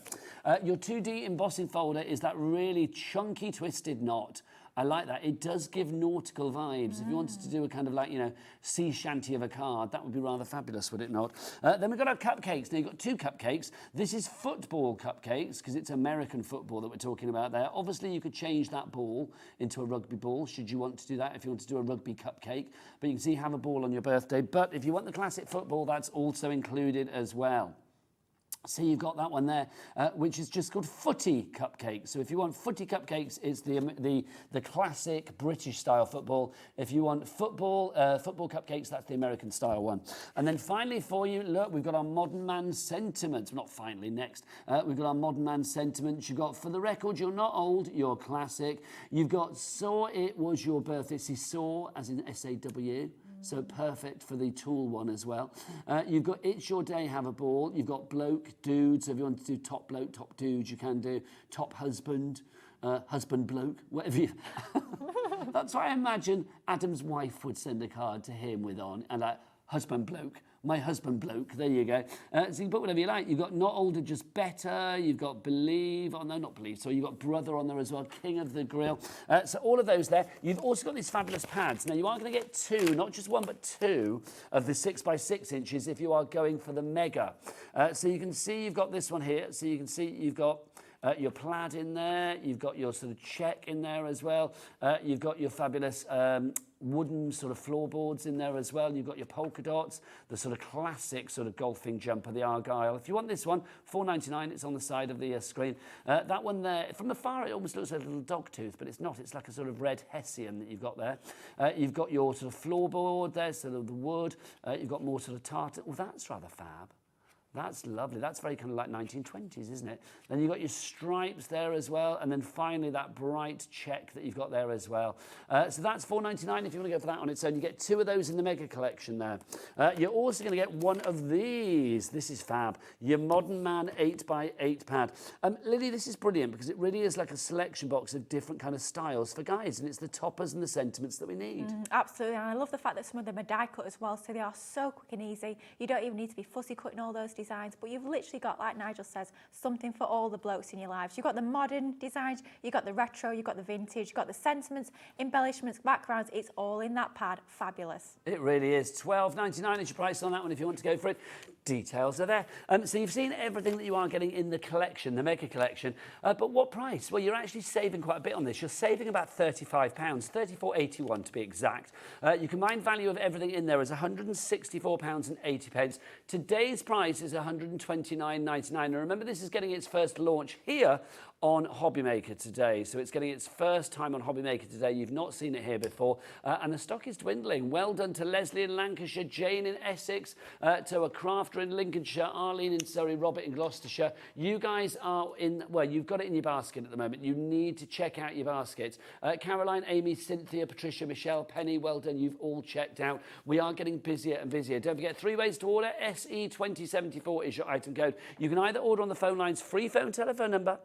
Your 2D embossing folder is that really chunky twisted knot. I like that. It does give nautical vibes. If you wanted to do a kind of like, you know, sea shanty of a card, that would be rather fabulous, would it not? Then we've got our cupcakes. Now, you've got 2 cupcakes. This is football cupcakes, because it's American football that we're talking about there. Obviously, you could change that ball into a rugby ball, should you want to do that, if you want to do a rugby cupcake. But you can see, have a ball on your birthday. But if you want the classic football, that's also included as well. So you've got that one there, which is just called footy cupcakes. So if you want footy cupcakes, it's the classic British style football. If you want football cupcakes, that's the American style one. And then finally for you, look, we've got our modern man sentiments. Not finally, next. We've got our modern man sentiments. You've got, for the record, you're not old, you're classic. You've got saw it was your birthday. See, saw as in S-A-W. So perfect for the tool one as well. You've got it's your day, have a ball. You've got bloke, dude. So if you want to do top bloke, top dude, you can do top husband, husband bloke, whatever you... That's what I imagine Adam's wife would send a card to him with on, and like, husband bloke. My husband bloke, there you go. So you can put whatever you like. You've got not older, just better. You've got believe, oh no, not believe. So you've got brother on there as well, king of the grill. So all of those there. You've also got these fabulous pads. Now you are going to get two, not just one, but two of the 6 by 6 inches if you are going for the mega. So you can see you've got this one here. So you can see you've got your plaid in there. You've got your sort of check in there as well. You've got your fabulous wooden sort of floorboards in there as well. You've got your polka dots, the sort of classic sort of golfing jumper, the Argyle. If you want this one, $4.99, it's on the side of the screen. That one there, from afar, it almost looks like a little dog tooth, but it's not. It's like a sort of red Hessian that you've got there. You've got your sort of floorboard there, sort of the wood. You've got more sort of tartan. Well, that's rather fab. That's lovely. That's very kind of like 1920s, isn't it? Then you've got your stripes there as well. And then finally that bright check that you've got there as well. So that's $4.99 if you want to go for that on its own. You get two of those in the mega collection there. You're also going to get one of these. This is fab. Your Modern Man 8x8 pad. Lily, this is brilliant because it really is like a selection box of different kind of styles for guys. And it's the toppers and the sentiments that we need. Absolutely. And I love the fact that some of them are die cut as well. So they are so quick and easy. You don't even need to be fussy cutting all those designs, but you've literally got, like Nigel says, something for all the blokes in your lives. You've got the modern designs, you've got the retro, you've got the vintage, you've got the sentiments, embellishments, backgrounds. It's all in that pad. Fabulous. It really is. $12.99 is your price on that one if you want to go for it. Details are there. So you've seen everything that you are getting in the collection, the mega collection. But what price? Well, you're actually saving quite a bit on this. You're saving about £35, $34.81 to be exact. Your combined value of everything in there is £164.80. Today's price is $129.99. And remember, this is getting its first launch here on HobbyMaker today. So it's getting its first time on HobbyMaker today. You've not seen it here before. And the stock is dwindling. Well done to Leslie in Lancashire, Jane in Essex, to a crafter in Lincolnshire, Arlene in Surrey, Robert in Gloucestershire. You guys are in, well, you've got it in your basket at the moment. You need to check out your baskets. Caroline, Amy, Cynthia, Patricia, Michelle, Penny, well done. You've all checked out. We are getting busier and busier. Don't forget, 3 ways to order. SE2074 is your item code. You can either order on the phone lines, free phone telephone number.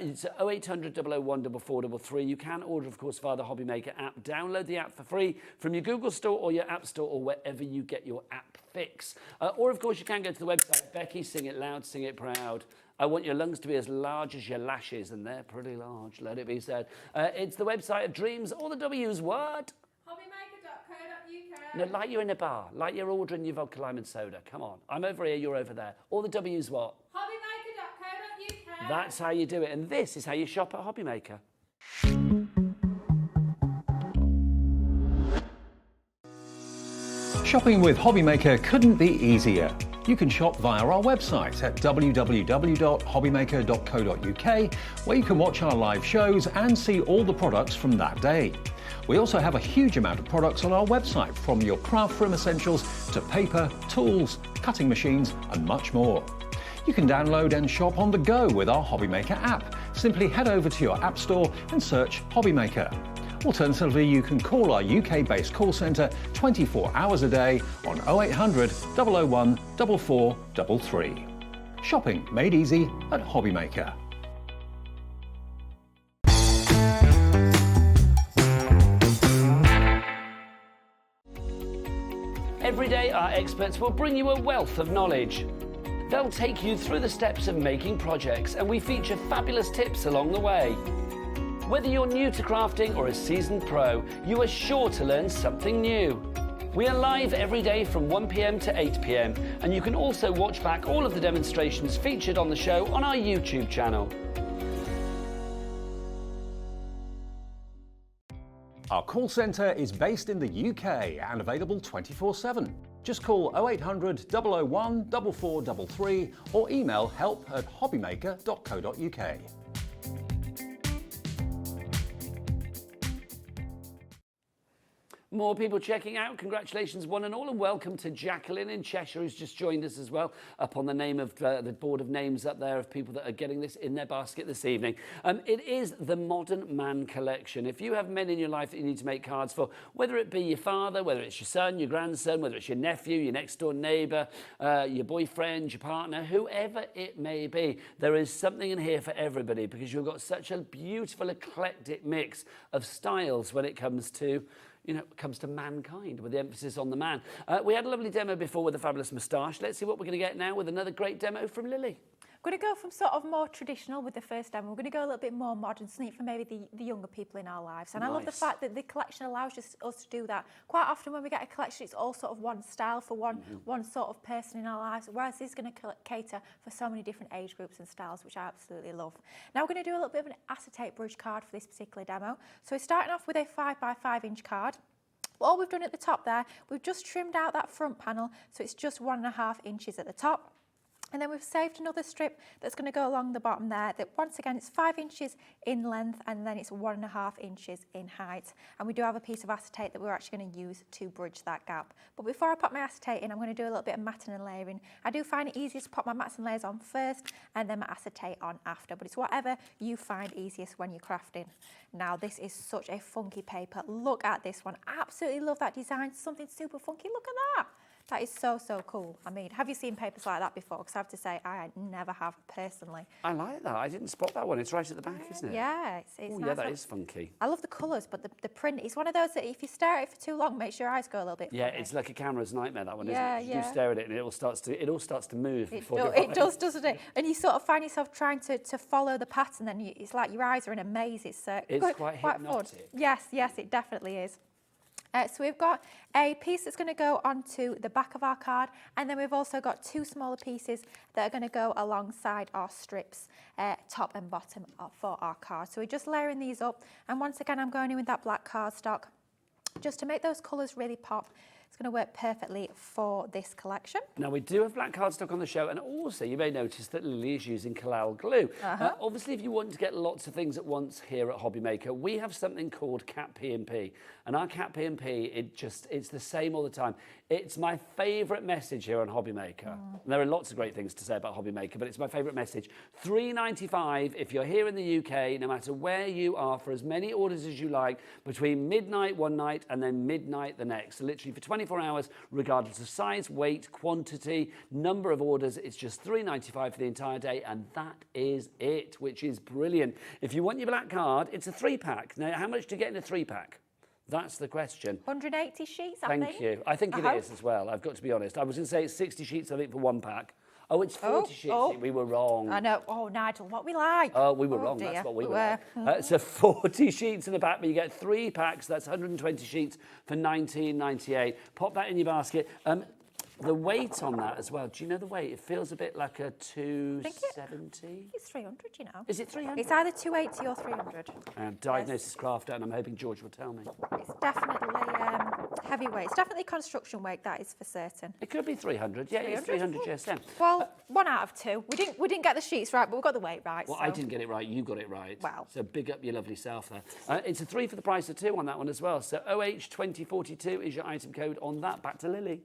It's 0800 001 4433. You can order, of course, via the HobbyMaker app. Download the app for free from your Google Store or your App Store or wherever you get your app fix. Or, of course, you can go to the website. Becky, sing it loud, sing it proud. I want your lungs to be as large as your lashes, and they're pretty large, let it be said. It's the website of dreams. All the W's, what? HobbyMaker.co.uk. No, like you're in a bar, like you're ordering your vodka lime and soda. Come on. I'm over here, you're over there. All the W's, what? HobbyMaker.co.uk. That's how you do it, and this is how you shop at HobbyMaker. Shopping with HobbyMaker couldn't be easier. You can shop via our website at www.hobbymaker.co.uk, where you can watch our live shows and see all the products from that day. We also have a huge amount of products on our website, from your craft room essentials to paper, tools, cutting machines and much more. You can download and shop on the go with our HobbyMaker app. Simply head over to your app store and search HobbyMaker. Alternatively, you can call our UK-based call centre 24 hours a day on 0800 001 4433. Shopping made easy at HobbyMaker. Every day, our experts will bring you a wealth of knowledge. They'll take you through the steps of making projects, and we feature fabulous tips along the way. Whether you're new to crafting or a seasoned pro, you are sure to learn something new. We are live every day from 1 p.m. to 8 p.m, and you can also watch back all of the demonstrations featured on the show on our YouTube channel. Our call centre is based in the UK and available 24/7. Just call 0800 001 4433 or email help@hobbymaker.co.uk. More people checking out. Congratulations, one and all, and welcome to Jacqueline in Cheshire, who's just joined us as well, up on the name of the board of names up there of people that are getting this in their basket this evening. It is the Modern Man collection. If you have men in your life that you need to make cards for, whether it be your father, whether it's your son, your grandson, whether it's your nephew, your next door neighbour, your boyfriend, your partner, whoever it may be, there is something in here for everybody, because you've got such a beautiful eclectic mix of styles when it comes to mankind, with the emphasis on the man. We had a lovely demo before with a fabulous moustache. Let's see what we're going to get now with another great demo from Lily. I'm going to go from sort of more traditional with the first demo. We're going to go a little bit more modern, something for maybe the younger people in our lives. And I love the fact that the collection allows us to do that. Quite often when we get a collection, it's all sort of one style for one sort of person in our lives, whereas this is going to cater for so many different age groups and styles, which I absolutely love. Now we're going to do a little bit of an acetate bridge card for this particular demo. So we're starting off with a 5x5 inch card. All we've done at the top there, we've just trimmed out that front panel, so it's just 1.5 inches at the top. And then we've saved another strip that's going to go along the bottom there, that once again it's 5 inches in length and then it's 1.5 inches in height. And we do have a piece of acetate that we're actually going to use to bridge that gap. But before I pop my acetate in, I'm going to do a little bit of matting and layering. I do find it easiest to pop my mats and layers on first and then my acetate on after, but it's whatever you find easiest when you're crafting. Now this is such a funky paper. Look at this one. I absolutely love that design. Something super funky. Look at that. That is so, so cool. I mean, have you seen papers like that before? Because I have to say, I never have personally. I like that. I didn't spot that one. It's right at the back, isn't it? Yeah, it's nice. nice. Yeah, that is funky. I love the colours, but the print, it's one of those that if you stare at it for too long, makes your eyes go a little bit funny. Yeah, it's like a camera's nightmare, that one, Yeah, isn't it? yeah. You stare at it and it all starts to move. It does, doesn't it? And you sort of find yourself trying to follow the pattern, then it's like your eyes are in a maze. It's quite fun. hypnotic. Yes, it definitely is. So we've got a piece that's going to go onto the back of our card, and then we've also got two smaller pieces that are going to go alongside our strips, top and bottom for our card. So we're just layering these up, and once again I'm going in with that black cardstock just to make those colours really pop. It's going to work perfectly for this collection. Now, we do have black cardstock on the show, and also you may notice that Lily is using Collal glue. Obviously, if you want to get lots of things at once here at HobbyMaker, we have something called Cat P&P. And our Cat P&P, it's the same all the time. It's my favourite message here on HobbyMaker. And there are lots of great things to say about HobbyMaker, but it's my favourite message. $3.95 if you're here in the UK, no matter where you are, for as many orders as you like, between midnight one night and then midnight the next. So literally for 24 hours, regardless of size, weight, quantity, number of orders, it's just $3.95 for the entire day, and that is it, which is brilliant. If you want your black card, it's a 3-pack. Now, how much do you get in a 3-pack? That's the question. 180 sheets, I think. Thank you. I think it is as well, I've got to be honest. I was going to say it's 60 sheets, I think, for 1 pack. Oh, it's 40 sheets. We were wrong. I know. Oh, Nigel, what we like. Oh, we were wrong. Dear. That's what we were. So 40 sheets in the back, but you get 3 packs. That's 120 sheets for $19.98. Pop that in your basket. The weight on that as well. Do you know the weight? It feels a bit like a 270. It's 300, you know. Is it 300? It's either 280 or 300. Diagnosis Crafter, and I'm hoping George will tell me. It's definitely heavyweight. It's definitely construction weight, that is for certain. It could be 300. Yeah, it's 300 GSM. Well, 1 out of 2. We didn't get the sheets right, but we got the weight right. Well, so. I didn't get it right. You got it right. Well. So big up your lovely self there. It's a 3 for the price of 2 on that one as well. So OH2042 is your item code on that. Back to Lily.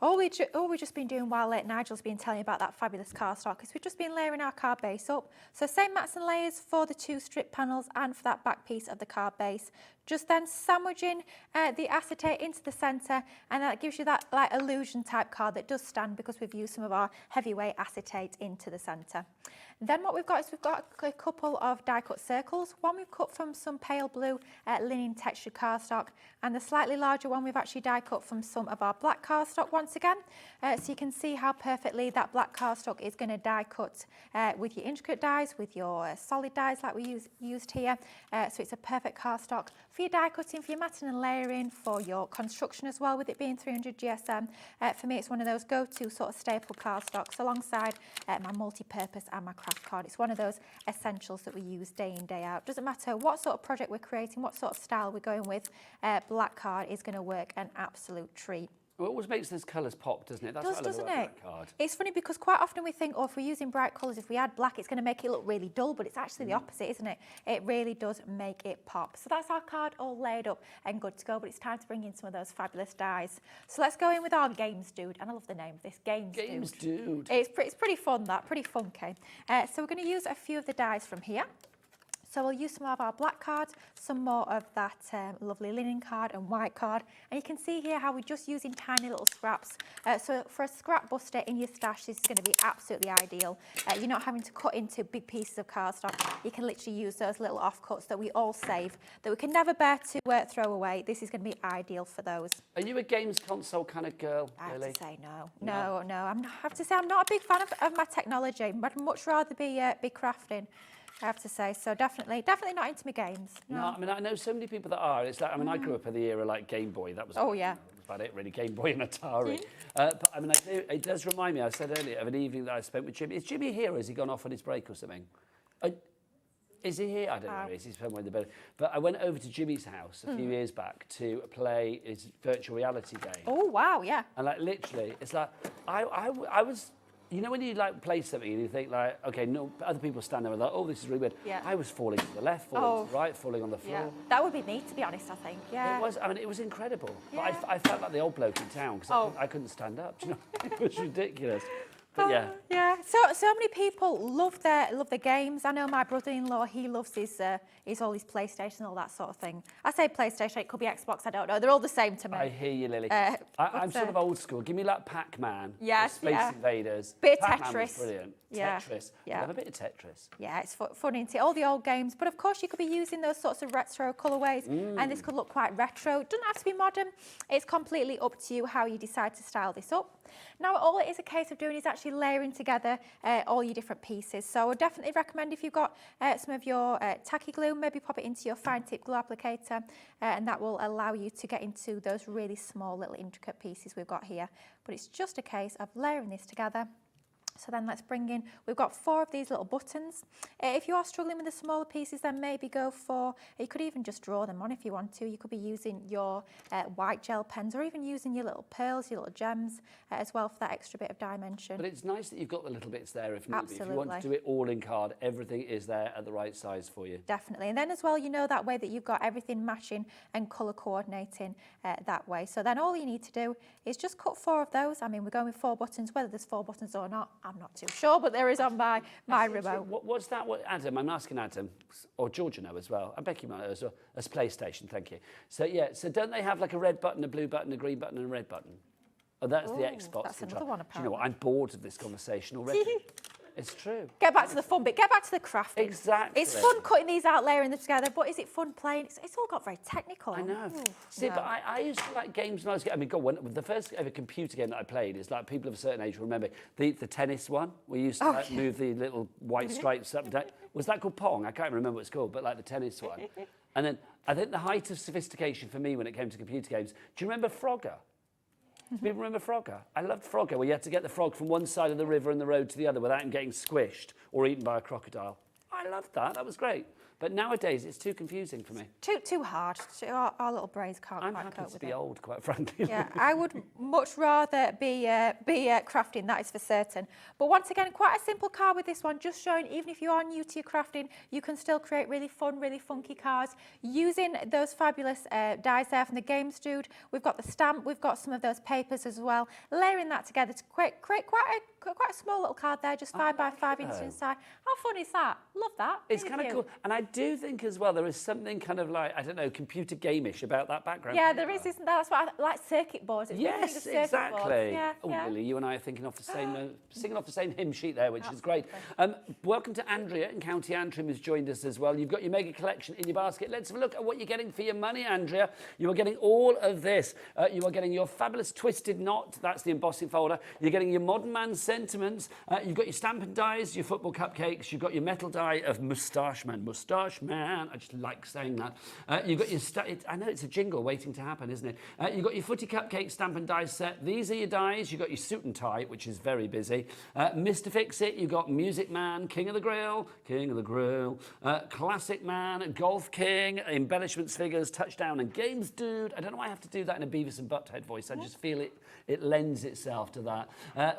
All we've just been doing while Nigel's been telling you about that fabulous cardstock is we've just been layering our card base up. So same mats and layers for the 2 strip panels and for that back piece of the card base. Just then sandwiching the acetate into the centre, and that gives you that like illusion type card that does stand because we've used some of our heavyweight acetate into the centre. Then what we've got is we've got a couple of die cut circles. One we've cut from some pale blue linen textured cardstock, and the slightly larger one we've actually die cut from some of our black cardstock once again. So you can see how perfectly that black cardstock is going to die cut with your intricate dies, with your solid dies like we used here. So it's a perfect cardstock for your die cutting, for your matting and layering, for your construction as well, with it being 300 GSM. For me, it's one of those go-to sort of staple cardstocks alongside my multi-purpose and my craft card. It's one of those essentials that we use day in, day out. Doesn't matter what sort of project we're creating, what sort of style we're going with, black card is going to work an absolute treat. It always makes those colours pop, doesn't it? That's what I love Doesn't about it? that card. It's funny because quite often we think, oh, if we're using bright colours, if we add black, it's going to make it look really dull, but it's actually the opposite, isn't it? It really does make it pop. So that's our card all laid up and good to go, but it's time to bring in some of those fabulous dies. So let's go in with our Games Dude, and I love the name of this, Games Dude. It's pretty fun, that, pretty funky. So we're going to use a few of the dies from here. So we'll use some of our black cards, some more of that lovely linen card and white card. And you can see here how we're just using tiny little scraps. So for a scrap buster in your stash, this is going to be absolutely ideal. You're not having to cut into big pieces of cardstock. You can literally use those little offcuts that we all save, that we can never bear to throw away. This is going to be ideal for those. Are you a games console kind of girl, Lily? I have to say no. I have to say I'm not a big fan of my technology. I'd much rather be crafting. I have to say, so definitely not into my games. No, I mean, I know so many people that are. It's like, I mean, I grew up in the era like Game Boy. That was Oh, yeah. That was about it, really. Game Boy and Atari. But I mean, it does remind me. I said earlier of an evening that I spent with Jimmy. Is Jimmy here, or has he gone off on his break or something? Is he here? I don't know where he is. He's somewhere in the building. But I went over to Jimmy's house a few years back to play his virtual reality game. Oh wow, yeah. And like literally, it's like I was. You know when you like play something and you think like, okay, no, other people stand there and like, oh, this is really weird. Yeah. I was falling to the left, falling to the right, falling on the floor. Yeah. That would be me, to be honest, I think. Yeah. It was. I mean, it was incredible. Yeah. But I felt like the old bloke in town because I couldn't stand up. Do you know, it was ridiculous. But yeah. Yeah. So many people love their games. I know my brother-in-law, he loves his all his PlayStation and all that sort of thing. I say PlayStation, it could be Xbox, I don't know. They're all the same to me. I hear you, Lily. I'm sort of old school. Give me like Pac-Man, yes, Space Invaders. Bit of Pac-Man was Tetris. brilliant. Yeah. Tetris. Yeah. I love a bit of Tetris. Yeah, it's fun, isn't it? All the old games. But of course, you could be using those sorts of retro colourways, and this could look quite retro. It doesn't have to be modern. It's completely up to you how you decide to style this up. Now, all it is a case of doing is actually layering together all your different pieces. So I would definitely recommend if you've got some of your tacky glue, maybe pop it into your fine tip glue applicator, and that will allow you to get into those really small little intricate pieces we've got here. But it's just a case of layering this together. So then let's bring in, we've got 4 of these little buttons. If you are struggling with the smaller pieces, then maybe go for, you could even just draw them on if you want to. You could be using your white gel pens or even using your little pearls, your little gems as well for that extra bit of dimension. But it's nice that you've got the little bits there if need be. Absolutely. If you want to do it all in card, everything is there at the right size for you. Definitely. And then as well, you know that way that you've got everything matching and colour coordinating that way. So then all you need to do is just cut 4 of those. I mean, we're going with 4 buttons. Whether there's 4 buttons or not, I'm not too sure, but there is on my remote. What's that? Adam, I'm asking Adam, or Georgia know as well, and Becky might know as well, as PlayStation, thank you. So yeah, so don't they have like a red button, a blue button, a green button and a red button? Oh, that's the Xbox. That's control. another one, Do you know what? apparently. I'm bored of this conversation already. It's true. Get back to the fun bit. Get back to the crafting. Exactly. It's fun cutting these out, layering them together, but is it fun playing? It's all got very technical. I know. Ooh, See, no. but I used to like games when I was I mean, God, the first ever computer game that I played is like people of a certain age will remember the tennis one. We used to like, move the little white stripes up and down. Was that called Pong? I can't remember what it's called, but like the tennis one. And then I think the height of sophistication for me when it came to computer games. Do you remember Frogger? Do people remember Frogger? I loved Frogger, where you had to get the frog from one side of the river and the road to the other without him getting squished or eaten by a crocodile. I loved that. That was great. But nowadays, it's too confusing for me. Too hard. Our little brains can't I'm quite happy cope to with be it. old, quite frankly. Yeah, I would much rather be crafting, that is for certain. But once again, quite a simple card with this one, just showing even if you are new to your crafting, you can still create really fun, really funky cards using those fabulous dies there from the Games Dude. We've got the stamp, we've got some of those papers as well. Layering that together to create quite a small little card there, just 5 by 5 inches inside. How fun is that? Love that. It's Really kind of cute. cool. And I do think as well, there is something kind of like, I don't know, computer game-ish about that background. Yeah, there is, isn't there? That's what I like, circuit boards. It's Yes, circuit boards. exactly. Yeah, Oh, yeah. Lily, you and I are thinking off the same, singing off the same hymn sheet there, which is great. Welcome to Andrea in County Antrim, who's joined us as well. You've got your mega collection in your basket. Let's have a look at what you're getting for your money, Andrea. You are getting all of this. You are getting your fabulous twisted knot. That's the embossing folder. You're getting your modern man sentiments. You've got your Stampin' Dies, your football cupcakes. You've got your metal die eye of Moustache Man. Moustache Man, I just like saying that. You've got your, I know it's a jingle waiting to happen, isn't it? You've got your Footy Cupcake stamp and die set. These are your dies. You've got your Suit and Tie, which is very busy. Mr. Fix-It, you've got Music Man, King of the Grill, Classic Man, Golf King, Embellishments Figures, Touchdown and Games Dude. I don't know why I have to do that in a Beavis and Butthead voice. I just feel it lends itself to that.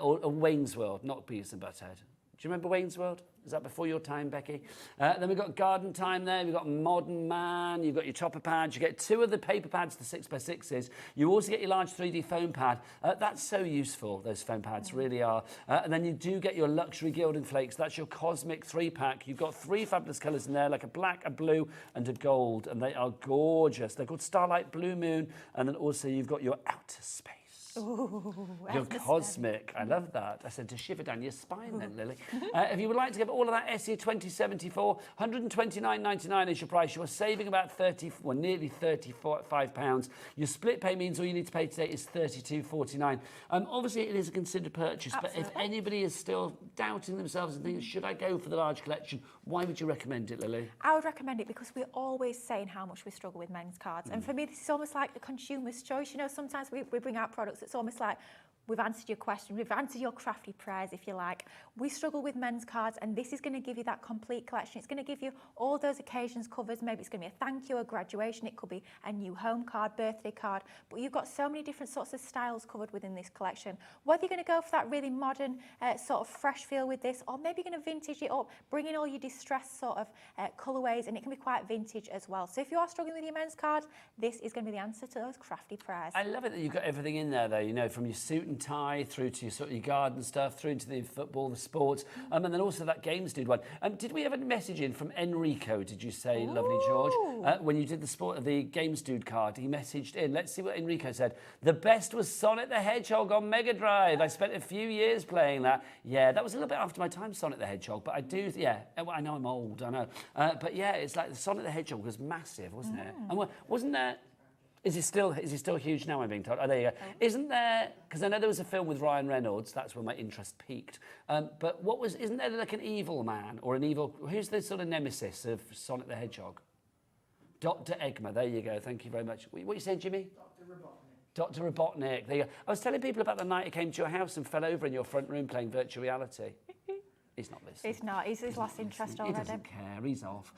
Or Wayne's World, not Beavis and Butthead. Do you remember Wayne's World? Is that before your time, Becky? Then we've got Garden Time there. We've got Modern Man. You've got your chopper pads. You get 2 of the paper pads, the 6x6s. You also get your large 3D foam pad. That's so useful, those foam pads really are. And then you do get your luxury gilding flakes. That's your cosmic 3-pack. You've got 3 fabulous colours in there, like a black, a blue, and a gold. And they are gorgeous. They're called Starlight, Blue Moon. And then also you've got your Outer Space. Ooh, Your cosmic, I love that. I said to shiver down your spine then, Lily. If you would like to get all of that SE 2074, £129.99 is your price. You are saving about nearly £35. Your split pay means all you need to pay today is £32.49. Obviously, it is a considered purchase, Absolutely. but if anybody is still doubting themselves and thinking, should I go for the large collection, why would you recommend it, Lily? I would recommend it because we're always saying how much we struggle with men's cards. And for me, this is almost like the consumer's choice. You know, sometimes we bring out products, it's almost like we've answered your question, we've answered your crafty prayers, if you like. We struggle with men's cards, and this is going to give you that complete collection. It's going to give you all those occasions covered. Maybe it's going to be a thank you, a graduation, it could be a new home card, birthday card, but you've got so many different sorts of styles covered within this collection. Whether you're going to go for that really modern sort of fresh feel with this, or maybe you're going to vintage it up, bring in all your distressed sort of colourways, and it can be quite vintage as well. So if you are struggling with your men's cards, this is going to be the answer to those crafty prayers. I love it that you've got everything in there, though, you know, from your suit and tie through to your sort of your garden stuff, through to the football, the sports, and then also that Games Dude one. Did we have a message in from Enrico, did you say, lovely George? When you did the Games Dude card, he messaged in. Let's see what Enrico said. The best was Sonic the Hedgehog on Mega Drive. I spent a few years playing that. Yeah, that was a little bit after my time, Sonic the Hedgehog, but I do, yeah, I know I'm old, I know. But yeah, it's like the Sonic the Hedgehog was massive, wasn't it? And wasn't there... Is he still huge now, I'm being told? Oh, there you go. Isn't there, because I know there was a film with Ryan Reynolds, that's when my interest peaked. But isn't there like an evil man or an evil, who's the sort of nemesis of Sonic the Hedgehog? Dr. Eggman, there you go, thank you very much. What are you saying, Jimmy? Dr. Robotnik, there you go. I was telling people about the night he came to your house and fell over in your front room playing virtual reality. He's not listening. He's not. He's lost interest already. He doesn't care. He's off.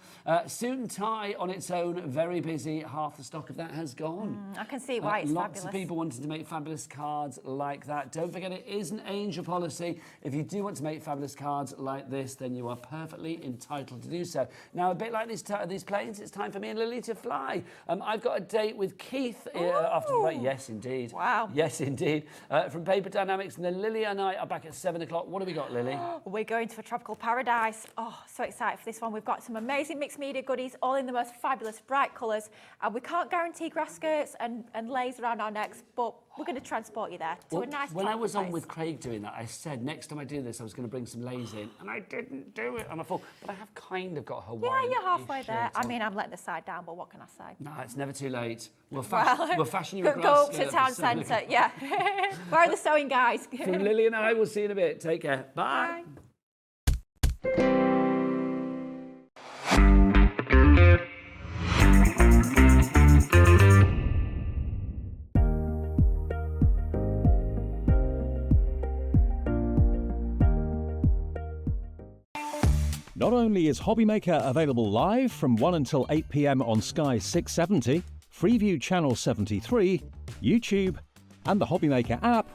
Suit and tie on its own, very busy. Half the stock of that has gone. I can see why it's lots fabulous. of people wanting to make fabulous cards like that. Don't forget, it is an Angel policy. If you do want to make fabulous cards like this, then you are perfectly entitled to do so. Now, a bit like these planes, it's time for me and Lily to fly. I've got a date with Keith after the break. Yes, indeed. Wow. Yes, indeed. From Paper Dynamics, and then Lily and I are back at 7 o'clock. What have we got, Lily? We're going to a tropical paradise. Oh, so excited for this one. We've got some amazing mixed media goodies, all in the most fabulous bright colours. And we can't guarantee grass skirts and lays around our necks, but we're going to transport you there to a nice When I was place. on with Craig doing that, I said next time I do this, I was going to bring some lays in, and I didn't do it. I'm a fool. But I have kind of got a Hawaiian. Yeah, you're halfway there. shirt I mean, I'm letting the side down, but what can I say? No, it's never too late. We'll fashion you a Go grass up to skirt town for 7 centre, o'clock. yeah. Where are the sewing guys? From Lily and I, we'll see you in a bit. Take care. Bye. Bye. Not only is HobbyMaker available live from 1 until 8 p.m. on Sky 670, Freeview Channel 73, YouTube, and the HobbyMaker app,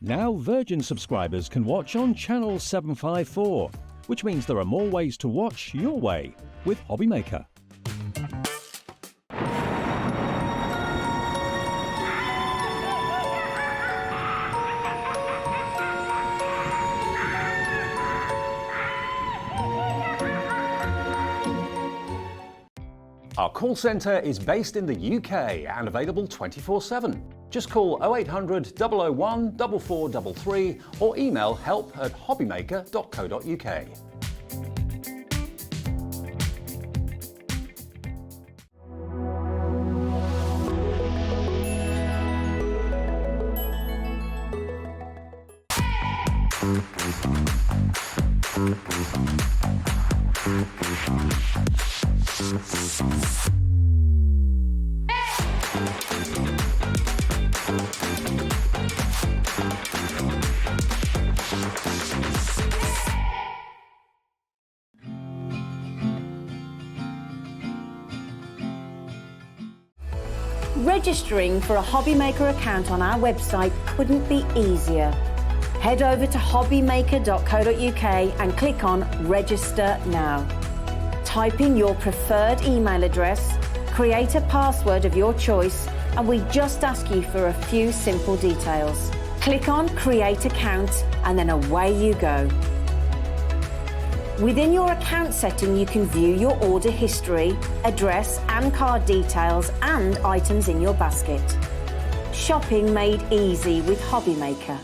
now Virgin subscribers can watch on Channel 754, which means there are more ways to watch your way with HobbyMaker. Our call centre is based in the UK and available 24/7. Just call 0800 001 4433 or email help@hobbymaker.co.uk. Registering for a HobbyMaker account on our website couldn't be easier. Head over to hobbymaker.co.uk and click on Register Now. Type in your preferred email address, create a password of your choice, and we just ask you for a few simple details. Click on Create Account and then away you go. Within your account setting, you can view your order history, address and card details and items in your basket. Shopping made easy with HobbyMaker.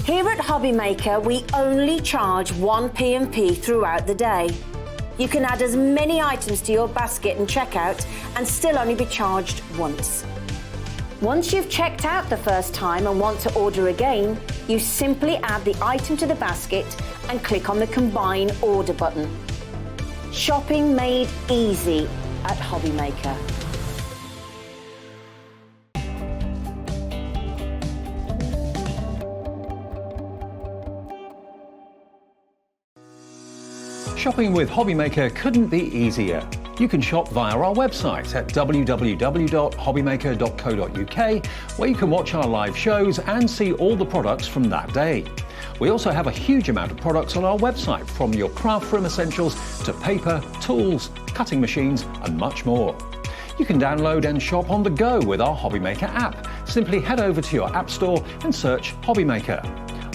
Here at HobbyMaker, we only charge 1 P&P throughout the day. You can add as many items to your basket and checkout and still only be charged once. Once you've checked out the first time and want to order again, you simply add the item to the basket and click on the Combine Order button. Shopping made easy at HobbyMaker. Shopping with HobbyMaker couldn't be easier. You can shop via our website at www.hobbymaker.co.uk, where you can watch our live shows and see all the products from that day. We also have a huge amount of products on our website, from your craft room essentials to paper, tools, cutting machines and much more. You can download and shop on the go with our HobbyMaker app. Simply head over to your app store and search HobbyMaker.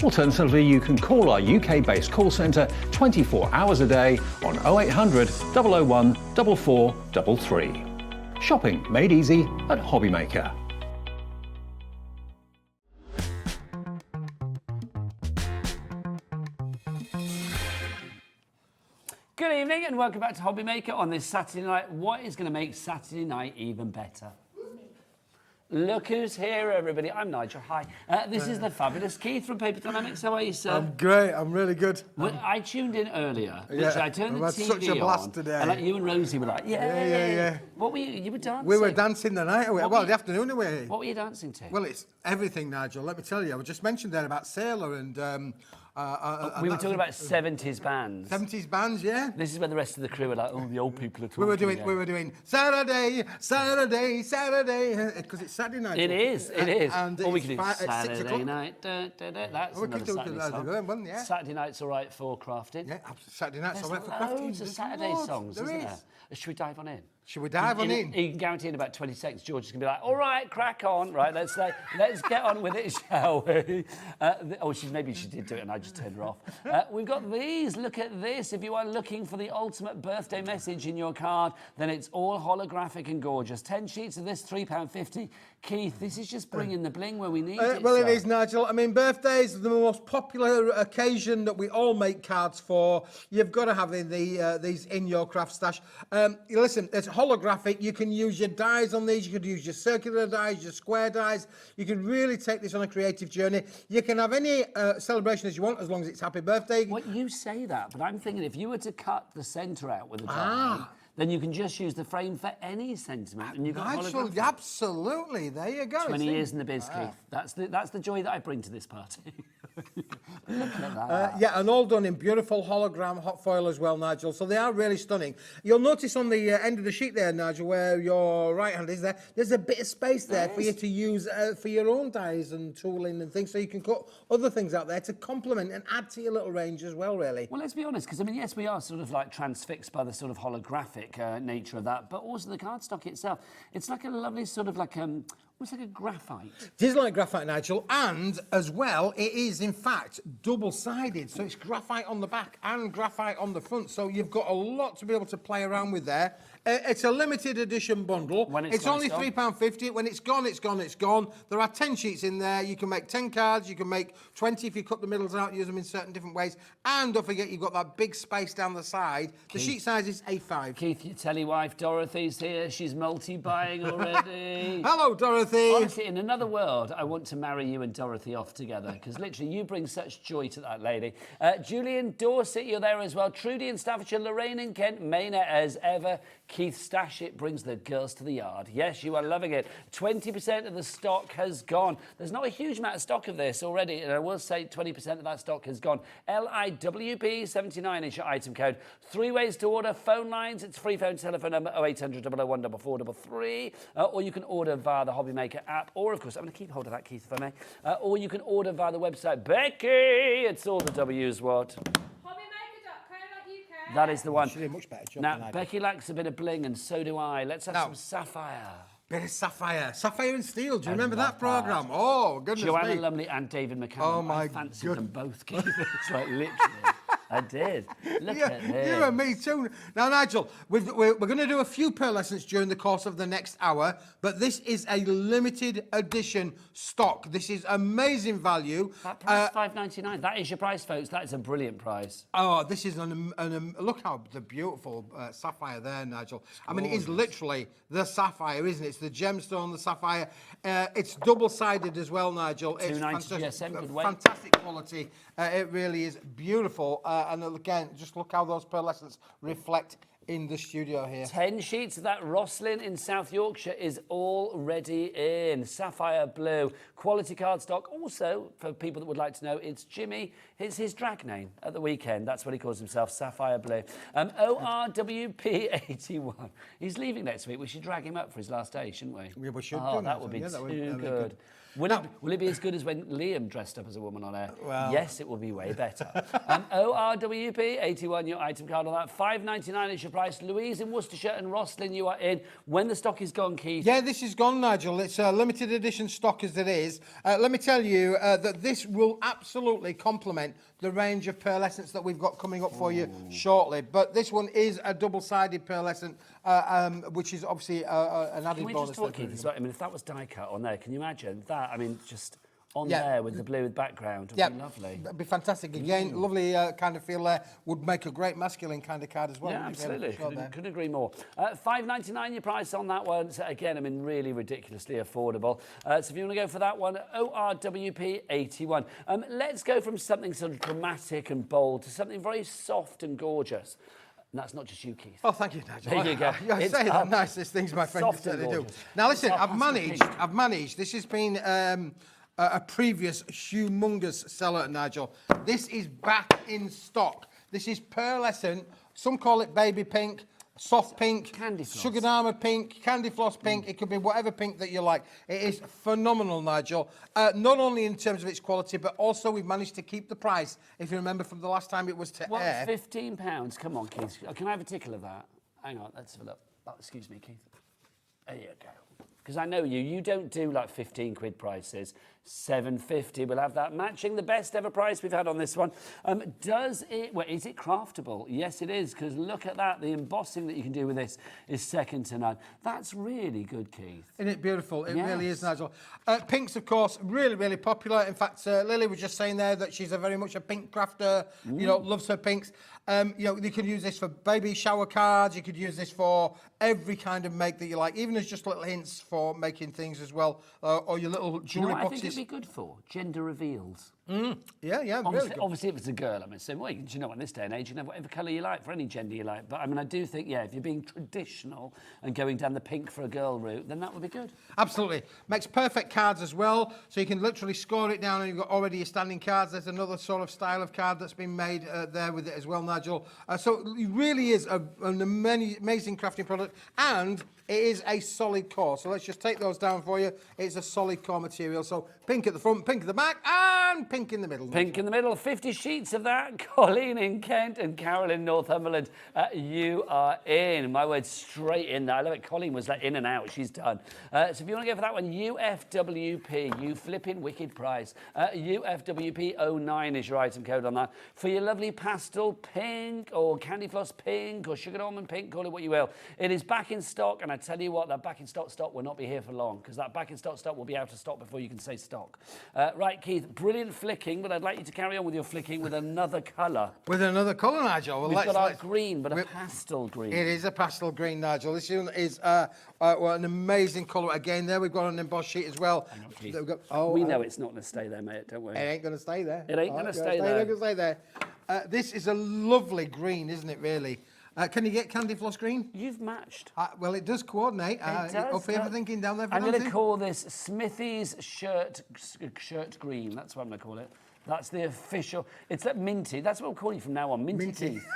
Alternatively, you can call our UK-based call centre 24 hours a day on 0800 001 4433. Shopping made easy at HobbyMaker. Good evening and welcome back to HobbyMaker on this Saturday night. What is going to make Saturday night even better? Look who's here, everybody. I'm Nigel. Hi. This is the fabulous Keith from Paper Dynamics. How are you, sir? I'm great. I'm really good. Well, I tuned in earlier. Yeah, I turned the I've had TV such a blast on, today. and like you and Rosie were like, Yeah. What were you were dancing? We were dancing the night away. Well, the afternoon away. What were you dancing to? Well, it's everything, Nigel. Let me tell you. I just mentioned there about Sailor and... we were talking about 70s bands. 70s bands, yeah. This is where the rest of the crew were like, oh, the old people are talking. We were doing Saturday, because it's Saturday night. It is. And or we could do at 6 Saturday o'clock. night. That's another Saturday song. Good one, yeah. Saturday night's all right for crafting. Yeah, Saturday night's all right for There's crafting. loads of Saturday songs, there isn't is. there? Should we dive on in? Should we dive on in? You can guarantee in about 20 seconds, George is going to be like, all right, crack on. Right, let's get on with it, shall we? Maybe she did do it and I just turned her off. We've got these. Look at this. If you are looking for the ultimate birthday message in your card, then it's all holographic and gorgeous. 10 sheets of this, £3.50. Keith, this is just bringing the bling where we need it. Well, it is, Nigel. I mean, birthdays are the most popular occasion that we all make cards for. You've got to have these in your craft stash. Listen, it's holographic. You can use your dies on these. You could use your circular dies, your square dies. You can really take this on a creative journey. You can have any celebration as you want, as long as it's happy birthday. Well, you say that, but I'm thinking if you were to cut the centre out with a die, then you can just use the frame for any sentiment, and you've got holographic. Absolutely. There you go. 20 years in the biz, Keith. That's the joy that I bring to this party. Look at that. Yeah, and all done in beautiful hologram hot foil as well, Nigel. So they are really stunning. You'll notice on the end of the sheet there, Nigel, where your right hand is there, there's a bit of space there for you to use for your own dies and tooling and things, so you can cut other things out there to complement and add to your little range as well, really. Well, let's be honest, because, I mean, yes, we are sort of like transfixed by the sort of holographic nature of that, but also the cardstock itself. It's like a lovely sort of like almost like a graphite. It is like graphite, Nigel, and as well, it is in fact double-sided. So it's graphite on the back and graphite on the front. So you've got a lot to be able to play around with there. It's a limited edition bundle. When it's only £3.50. When it's gone, it's gone, it's gone. There are 10 sheets in there. You can make 10 cards. You can make 20 if you cut the middles out, use them in certain different ways. And don't forget, you've got that big space down the side. The sheet size is A5. Keith, your telly wife Dorothy's here. She's multi-buying already. Hello, Dorothy. Honestly, in another world, I want to marry you and Dorothy off together, because literally you bring such joy to that lady. Julian Dorset, you're there as well. Trudy in Staffordshire, Lorraine in Kent, Maynard as ever. Keith Stash, it brings the girls to the yard. Yes, you are loving it. 20% of the stock has gone. There's not a huge amount of stock of this already, and I will say 20% of that stock has gone. LIWP79 is your item code. 3 ways to order. Phone lines, it's free phone telephone number 0800 001 4433, or you can order via the HobbyMaker app, or of course, I'm going to keep hold of that, Keith, if I may, or you can order via the website. Becky, it's all the W's, what? That is the one. She did a much better job Now, than I did. Becky likes a bit of bling, and so do I. Let's have some sapphire. Bit of sapphire. Sapphire and steel. Do you remember that programme? Oh, goodness Joanna me. Lumley and David McCallum. Oh, my I fancied them both, Keith. It's like literally. I did. Look at this. You and me too. Now, Nigel, we're going to do a few pearlescents during the course of the next hour, but this is a limited edition stock. This is amazing value. That price, $5.99. That is your price, folks. That is a brilliant price. Oh, this is look how the beautiful sapphire there, Nigel. I mean, it is literally the sapphire, isn't it? It's the gemstone, the sapphire. It's double-sided as well, Nigel. It's $2.90 GSM, good weight. fantastic quality. It really is beautiful. And again, just look how those pearlescents reflect in the studio here. 10 sheets of that Roslyn in South Yorkshire is already in. Sapphire blue. Quality cardstock. Also, for people that would like to know, it's Jimmy. It's his drag name at the weekend. That's what he calls himself, Sapphire blue. ORWP81. He's leaving next week. We should drag him up for his last day, shouldn't we? Yeah, we should. Oh, that would be too good. Will it be as good as when Liam dressed up as a woman on air? Well. Yes, it will be way better. ORWP81, your item card on that. $5.99 is your price. Louise in Worcestershire and Roslyn, you are in. When the stock is gone, Keith? Yeah, this is gone, Nigel. It's a limited edition stock as it is. Let me tell you that this will absolutely complement the range of pearlescents that we've got coming up for you shortly. But this one is a double-sided pearlescent, which is obviously an added bonus. Can we just talk, Keith? I mean, if that was die cut on there, can you imagine that? I mean, just on there with the blue background would be lovely. That'd be fantastic. Again, lovely kind of feel there. Would make a great masculine kind of card as well. Yeah, absolutely. Couldn't agree more. $5.99 your price on that one. So again, I mean, really ridiculously affordable. So if you want to go for that one, ORWP81. Let's go from something sort of dramatic and bold to something very soft and gorgeous. And that's not just you, Keith. Oh, thank you, Nigel. There you go. I say the nicest things my friends do. Now, listen, I've managed. This has been a previous humongous seller, Nigel. This is back in stock. This is pearlescent. Some call it baby pink, soft pink, candy floss, sugar diamond pink, candy floss pink. It could be whatever pink that you like. It is phenomenal, Nigel. Not only in terms of its quality, but also we've managed to keep the price. If you remember from the last time it was to air. £15? Come on, Keith. Can I have a tickle of that? Hang on, let's have a look. Oh, excuse me, Keith. There you go. Because I know you don't do like 15 quid prices. $7.50. We'll have that matching the best ever price we've had on this one. Is it craftable? Yes, it is, because look at that. The embossing that you can do with this is second to none. That's really good, Keith. Isn't it beautiful? It really is, Nigel. Pinks, of course, really, really popular. In fact, Lily was just saying there that she's very much a pink crafter, loves her pinks. You could use this for baby shower cards. You could use this for every kind of make that you like, even as just little hints for making things as well, or your little jewellery boxes. I think it'd be good for gender reveals. Yeah, obviously, if it's a girl, I'm saying, well, you know, in this day and age, you can have whatever colour you like for any gender you like. But I mean, I do think, if you're being traditional and going down the pink for a girl route, then that would be good. Absolutely. Makes perfect cards as well, so you can literally score it down and you've got already your standing cards. There's another sort of style of card that's been made there with it as well, Nigel. So it really is an amazing crafting product, and it is a solid core. So let's just take those down for you. It's a solid core material. So pink at the front, pink at the back, and pink pink in the middle. Pink in the middle, 50 sheets of that. Colleen in Kent and Carol in Northumberland. You are in. My word, straight in there. I love it. Colleen was like in and out. She's done. So if you want to go for that one, UFWP, you flipping wicked price. UFWP09 is your item code on that. For your lovely pastel pink or candy floss pink or sugar almond pink, call it what you will. It is back in stock, and I tell you what, that back in stock will not be here for long, because that back in stock will be out of stock before you can say stock. Right, Keith, brilliant flicking, but I'd like you to carry on with your flicking with another colour. With another colour, Nigel. Well, We've got our green, but a pastel green. It is a pastel green, Nigel. This one is well, an amazing colour. Again, there we've got an embossed sheet as well. We know it's not going to stay there, mate, don't worry. It ain't going to stay there. It ain't going to stay there. It ain't going to stay there. This is a lovely green, isn't it, really? Can you get candy floss green? You've matched. Well, it does coordinate. It does. Up here, thinking down there for I'm going to Nancy. call this Smithy's shirt green. That's what I'm going to call it. That's the official. It's like minty. That's what we'll call you from now on. Minty Keith.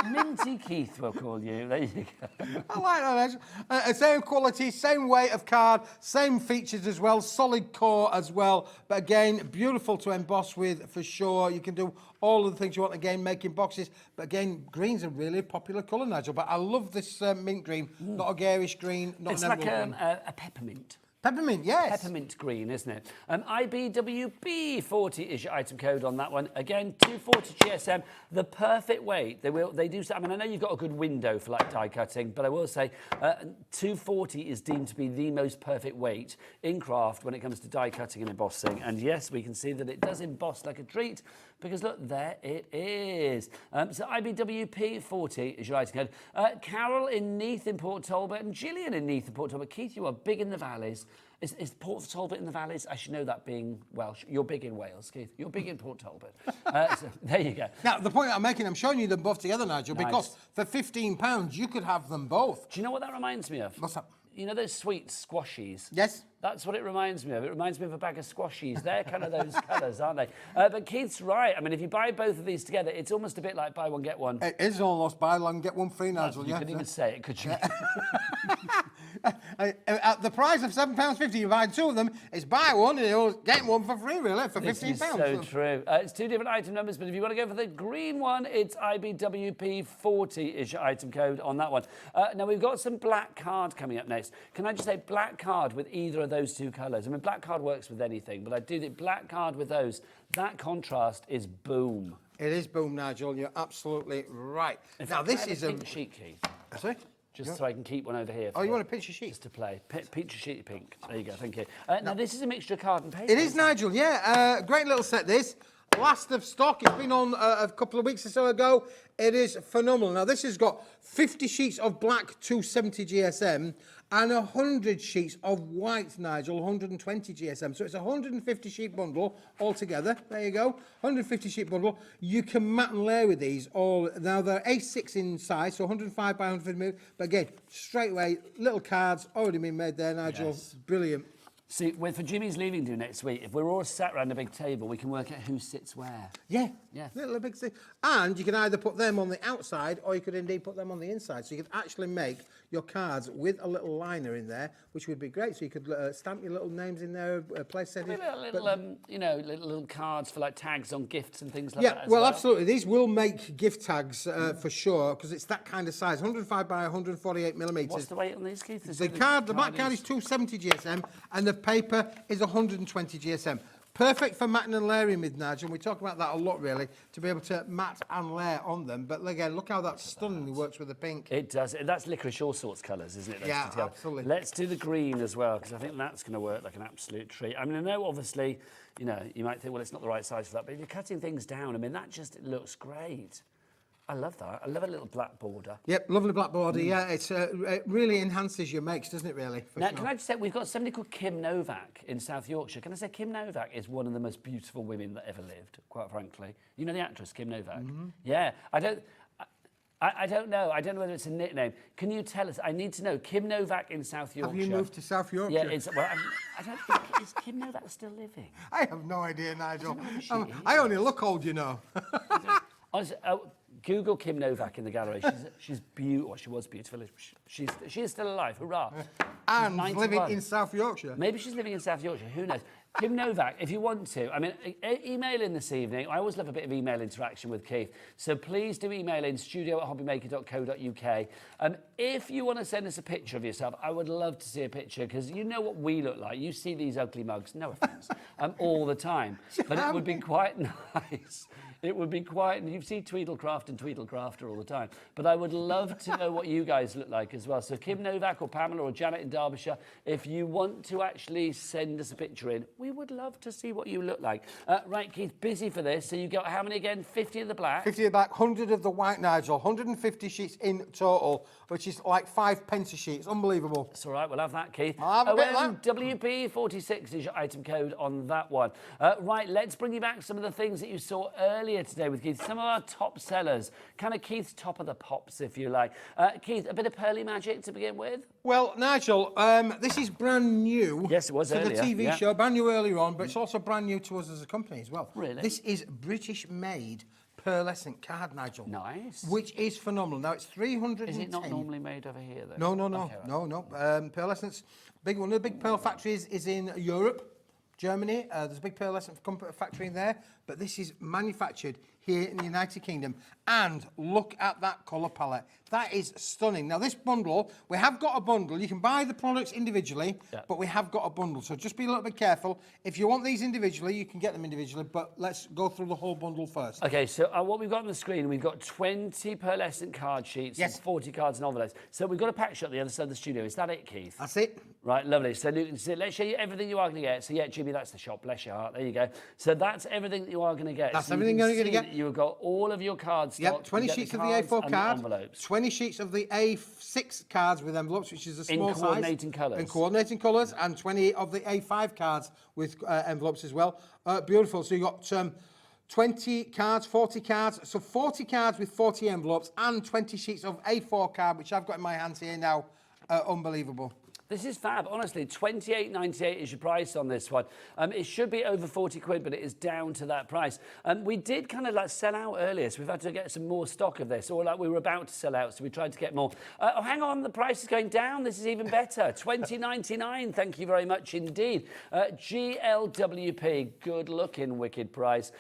Minty Keith, we'll call you. There you go. I like that. Same quality, same weight of card, same features as well, solid core as well. But again, beautiful to emboss with for sure. You can do all of the things you want, again, making boxes. But again, green's a really popular colour, Nigel. But I love this mint green, not a garish green, not It's an like emerald green. a peppermint. Peppermint, yes. Peppermint green, isn't it? IBWB40 is your item code on that one. Again, 240 GSM, the perfect weight. They do. I mean, I know you've got a good window for like die cutting, but I will say 240 is deemed to be the most perfect weight in craft when it comes to die cutting and embossing. And yes, we can see that it does emboss like a treat, because look, there it is. So IBWP40 is your item code. Carol in Neath in Port Talbot and Gillian in Neath in Port Talbot. Keith, you are big in the valleys. Is Port Talbot in the valleys? I should know that being Welsh. You're big in Wales, Keith. You're big in Port Talbot. So there you go. Now, the point I'm making, I'm showing you them both together, Nigel, Nice. because for £15, you could have them both. Do you know what that reminds me of? What's that? You know those sweet squashies? Yes. That's what it reminds me of. It reminds me of a bag of squashies. They're kind of those colours, aren't they? But Keith's right. I mean, if you buy both of these together, it's almost a bit like buy one, get one. It is almost buy one, get one free, Nigel. You couldn't even say it, could you? At the price of £7.50, you buy two of them, it's buy one and you'll get one for free, really, for £15. This is so true. It's two different item numbers, but if you want to go for the green one, it's IBWP40 is your item code on that one. Now, we've got some black card coming up next. Can I just say black card with either of those two colours? I mean, black card works with anything, but I do think black card with those, that contrast is boom. It is boom, Nigel. You're absolutely right. Now, this is a pink sheet, Keith. Sorry? Just so I can keep one over here. Oh, you want a picture sheet? Just to play. Picture sheet pink. There you go, thank you. Now, this is a mixture of card and paper. It is, Nigel, yeah. Great little set, this. Last of stock. It's been on a couple of weeks or so ago. It is phenomenal. Now, this has got 50 sheets of black 270 GSM and 100 sheets of white, Nigel, 120 GSM. So it's a 150 sheet bundle altogether. There you go, 150 sheet bundle. You can mat and layer with these all. Now, they're A6 in size, so 105 by 150 mil. But again, straight away, little cards already been made there, Nigel. Yes. Brilliant. See, for Jimmy's leaving do next week, if we're all sat around a big table, we can work out who sits where. Yeah, Yeah. little big thing. And you can either put them on the outside or you could indeed put them on the inside. So you could actually make your cards with a little liner in there, which would be great. So you could stamp your little names in there, place settings. Little cards for like tags on gifts and things like Yeah, that. as well, absolutely. These will make gift tags for sure, because it's that kind of size, 105 by 148 millimetres. What's the weight on these, Keith? The black card is 270 GSM, and the paper is 120 GSM. Perfect for matting and layering with, Nigel. We talk about that a lot, really, to be able to mat and layer on them. But again, look how that stunningly works with the pink. It does. That's licorice all sorts colours, isn't it? Yeah, absolutely. Let's do the green as well, because I think that's going to work like an absolute treat. I mean, I know, obviously, you might think, well, it's not the right size for that, but if you're cutting things down, I mean, that just looks great. I love that. I love a little black border. Yep, lovely black border. Yeah, it really enhances your makes, doesn't it, really? Now, can I just say, we've got somebody called Kim Novak in South Yorkshire. Can I say Kim Novak is one of the most beautiful women that ever lived, quite frankly. You know the actress, Kim Novak? Mm-hmm. Yeah. I don't know. I don't know whether it's a nickname. Can you tell us? I need to know. Kim Novak in South Yorkshire. Have you moved to South Yorkshire? Yeah, I don't think... Is Kim Novak still living? I have no idea, Nigel. I only look old, you know. Google Kim Novak in the gallery. She's beautiful. Well, she was beautiful. She is still alive. Hurrah! And 91. living in South Yorkshire. Maybe she's living in South Yorkshire. Who knows? Kim Novak, if you want to, I mean, email in this evening. I always love a bit of email interaction with Keith. So please do email in studio@hobbymaker.co.uk. If you want to send us a picture of yourself, I would love to see a picture because you know what we look like. You see these ugly mugs, no offence, all the time. But it would be quite nice. It would be quite, and you see Tweedlecraft and Tweedlecrafter all the time. But I would love to know what you guys look like as well. So Kim Novak or Pamela or Janet in Derbyshire, if you want to actually send us a picture in, we would love to see what you look like. Right, Keith, busy for this. So you got how many again? 50 of the black? 50 of the black, 100 of the white, Nigel. 150 sheets in total, which is like 5 pence a sheet. It's unbelievable. It's all right, we'll have that, Keith. I'll have a bit of that. WP46 is your item code on that one. Right, let's bring you back some of the things that you saw earlier today with Keith. Some of our top sellers, kind of Keith's top of the pops, if you like. Keith, a bit of pearly magic to begin with? Well, Nigel, this is brand new. Yes, it was to earlier, the TV yeah. show, brand new earlier on, but it's also brand new to us as a company as well. Really? This is British-made pearlescent card, Nigel. Nice. Which is phenomenal. Now, it's 310. Is it not normally made over here, though? No, no, no, Okay, right. no. Pearlescent's big. One of the big pearl factories is in Europe, Germany. There's a big pearlescent factory in there, but this is manufactured here in the United Kingdom. And look at that colour palette. That is stunning. Now, this bundle, we have got a bundle. You can buy the products individually, but we have got a bundle. So just be a little bit careful. If you want these individually, you can get them individually, but let's go through the whole bundle first. Okay, so what we've got on the screen, we've got 20 pearlescent card sheets and 40 cards and envelopes. So we've got a pack shot the other side of the studio. Is that it, Keith? That's it. Right, lovely. So let's show you everything you are going to get. So yeah, Jimmy, that's the shop. Bless your heart. There you go. So that's everything that you are going to get. That's so everything you're going to get. You've got all of your cards. Yep, 20 sheets of the A4 cards, 20 sheets of the A6 cards with envelopes, which is a small size. In coordinating colours. In coordinating colours, and 20 of the A5 cards with envelopes as well. Beautiful. So you've got 20 cards, 40 cards. So 40 cards with 40 envelopes and 20 sheets of A4 card, which I've got in my hands here now. Unbelievable. This is fab. Honestly, £28.98 is your price on this one. It should be over 40 quid, but it is down to that price. We did kind of like sell out earlier, so we've had to get some more stock of this, or like we were about to sell out, so we tried to get more. Oh, hang on, the price is going down. This is even better. £20.99. Thank you very much indeed. GLWP, good looking, wicked price.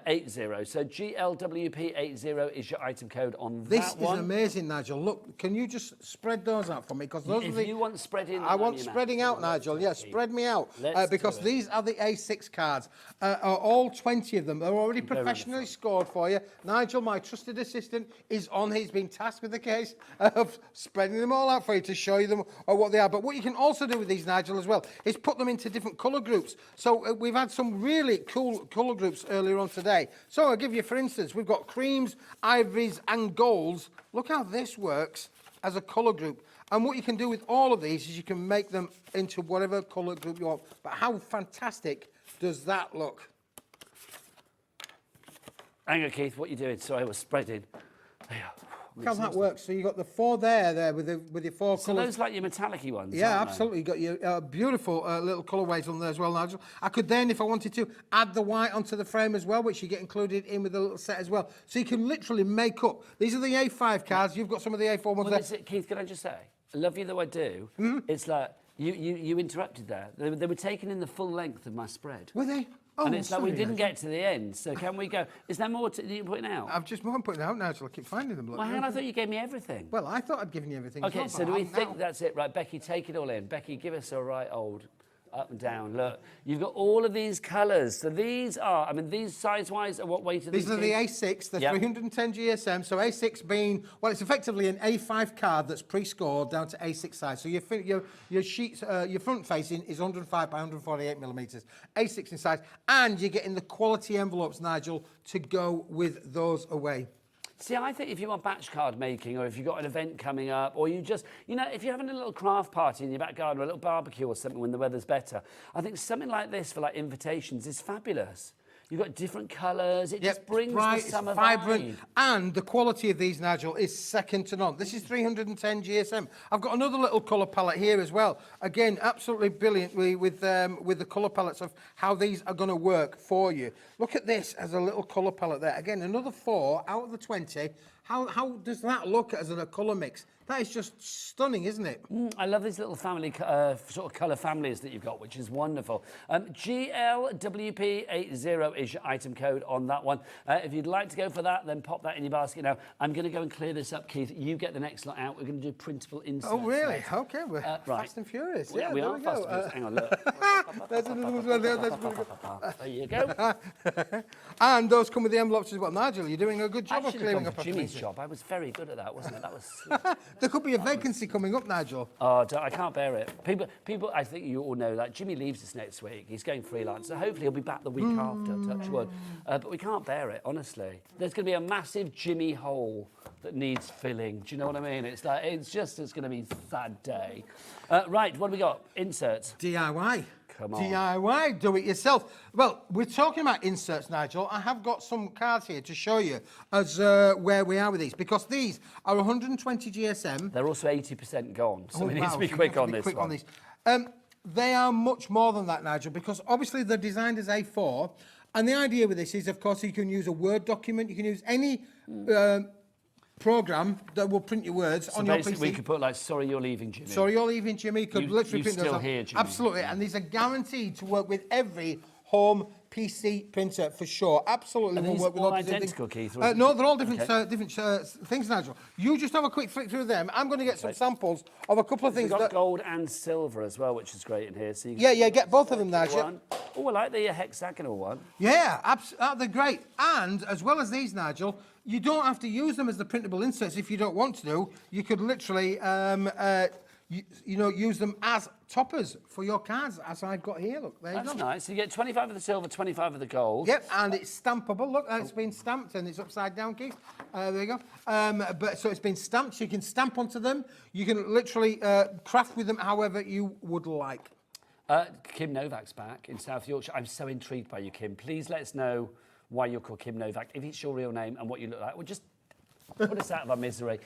80. So GLWP 80 is your item code on that one. This is amazing, Nigel. Look, can you just spread those out for me? Because those if are the. You want spreading. I want spreading out, Nigel. Yeah, spread me out. Because these are the A6 cards. All 20 of them. They're already professionally scored for you. Nigel, my trusted assistant, is on. He's been tasked with the case of spreading them all out for you to show you them what they are. But what you can also do with these, Nigel, as well, is put them into different colour groups. So we've had some really cool colour groups earlier on today. So I'll give you, for instance, we've got creams, ivories and golds. Look how this works as a colour group. And what you can do with all of these is you can make them into whatever colour group you want. But how fantastic does that look? Hang on, Keith, what are you doing? Sorry, I was spreading. Look how that works. So you've got the four there with your four so colours. Those like your metallic-y ones, Yeah, aren't absolutely. You've got your beautiful little colourways on there as well, Nigel. I could then, if I wanted to, add the white onto the frame as well, which you get included in with the little set as well. So you can literally make up. These are the A5 cards. You've got some of the A4 ones there. Keith, can I just say, I love you though I do. It's like, you interrupted there. They were taken in the full length of my spread. Were they? Oh, and it's sorry, like we didn't Nigel. get to the end, so can we go? Is there more that you're putting out? I'm putting it out, Nigel. I keep finding them. Well, hang on, I thought you gave me everything. Well, I thought I'd given you everything. Okay, as so well, do but we I haven't think now. that's it? Right, Becky, take it all in. Becky, give us a right old up and down. Look, you've got all of these colours. So these are, I mean, these size-wise are what weight are these? These are the A6, the 310 GSM. So A6 being, well, it's effectively an A5 card that's pre-scored down to A6 size. So your sheets, your front facing is 105 by 148 millimetres. A6 in size. And you're getting the quality envelopes, Nigel, to go with those away. See, I think if you want batch card making, or if you've got an event coming up, or you just, you know, if you're having a little craft party in your back garden, or a little barbecue or something when the weather's better, I think something like this for like invitations is fabulous. You've got different colours. It just brings bright, the summer vibrant, vibe. and the quality of these, Nigel, is second to none. This is 310 GSM. I've got another little colour palette here as well. Again, absolutely brilliant with the colour palettes of how these are going to work for you. Look at this as a little colour palette there. Again, another 4 out of the 20. How does that look as a colour mix? That is just stunning, isn't it? I love these little family sort of colour families that you've got, which is wonderful. GLWP80 is your item code on that one. If you'd like to go for that, then pop that in your basket now. I'm going to go and clear this up, Keith. You get the next lot out. We're going to do printable inserts. Oh, really? next. Okay, we're fast and furious. Yeah, we there are fast and furious. Hang on, look. There's another one there. There you go. And those come with the envelopes as well. Nigel, you're doing a good job of clearing up. Jimmy's job. I was very good at that, wasn't it? That was. There could be a vacancy coming up, Nigel. Oh, I can't bear it. People, I think you all know that Jimmy leaves us next week. He's going freelance, so hopefully he'll be back the week after, touch wood. But we can't bear it, honestly. There's going to be a massive Jimmy hole that needs filling. Do you know what I mean? It's going to be a sad day. Right, what have we got? Inserts. DIY. Come on. DIY, do it yourself. Well, we're talking about inserts, Nigel. I have got some cards here to show you as where we are with these, because these are 120 GSM. They're also 80% gone, so we need to be quick on this one. They are much more than that, Nigel, because obviously they're designed as A4, and the idea with this is, of course, you can use a Word document, you can use any program that will print your words on your PC. Basically, we could put like, sorry you're leaving, Jimmy. Sorry you're leaving, Jimmy. Could literally print those still out. here, Jimmy. Absolutely, and these are guaranteed to work with every home PC printer for sure. Absolutely, Are will these work with all lots of identical, things. Keith? No, they're all different, different things, Nigel. You just have a quick flick through them. I'm going to get some samples of a couple of things. We've got gold and silver as well, which is great in here. So you yeah, get both of them, Nigel. Oh, I like the hexagonal one. Yeah, they're great. And as well as these, Nigel, you don't have to use them as the printable inserts if you don't want to do. You could literally, use them as toppers for your cards, as I've got here. Look, there you go. That's nice. So you get 25 of the silver, 25 of the gold. Yep, and it's stampable. Look, it's been stamped and it's upside down, Keith. There you go. So it's been stamped, so you can stamp onto them. You can literally craft with them however you would like. Kim Novak's back in South Yorkshire. I'm so intrigued by you, Kim. Please let us know why you're called Kim Novak, if it's your real name and what you look like. Well, just put us out of our misery.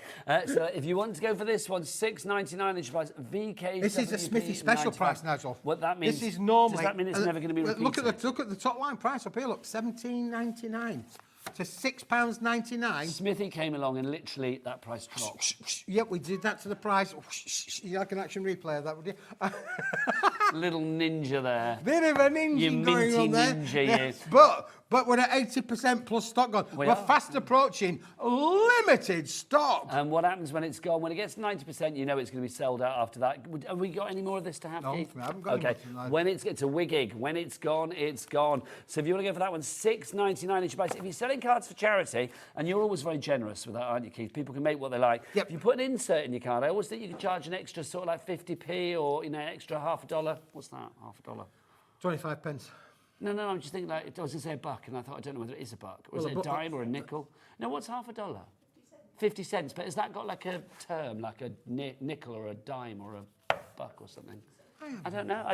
So if you want to go for this one, $6.99 is your price. VK. This is a Smithy special price, Nigel. What that means? This is normally. Does that mean it's never going to be repeated? Look at the top line price up here. Look, $17.99 to £6.99. Smithy came along and literally that price dropped. Yep, we did that to the price. You like an action replay of that, would you? Little ninja there. Bit of a ninja going on there. Ninja, yes. But we're at 80% plus stock gone. We're fast approaching limited stock. And what happens when it's gone? When it gets 90%, you know it's going to be sold out after that. Have we got any more of this to have, Keith? No, I haven't got okay. When it's a wiggig. When it's gone, it's gone. So if you want to go for that one, $6.99 each price. If you're selling cards for charity, and you're always very generous with that, aren't you, Keith? People can make what they like. Yep. If you put an insert in your card, I always think you could charge an extra sort of like 50p or, extra $0.50. What's that? $0.50? 25 pence. No, I'm just thinking like, I was going to say a buck, and I thought, I don't know whether it is a buck. Or is it a dime or a nickel? No, what's $0.50? 50 cents. But has that got like a term, like a nickel or a dime or a buck or something? I don't know.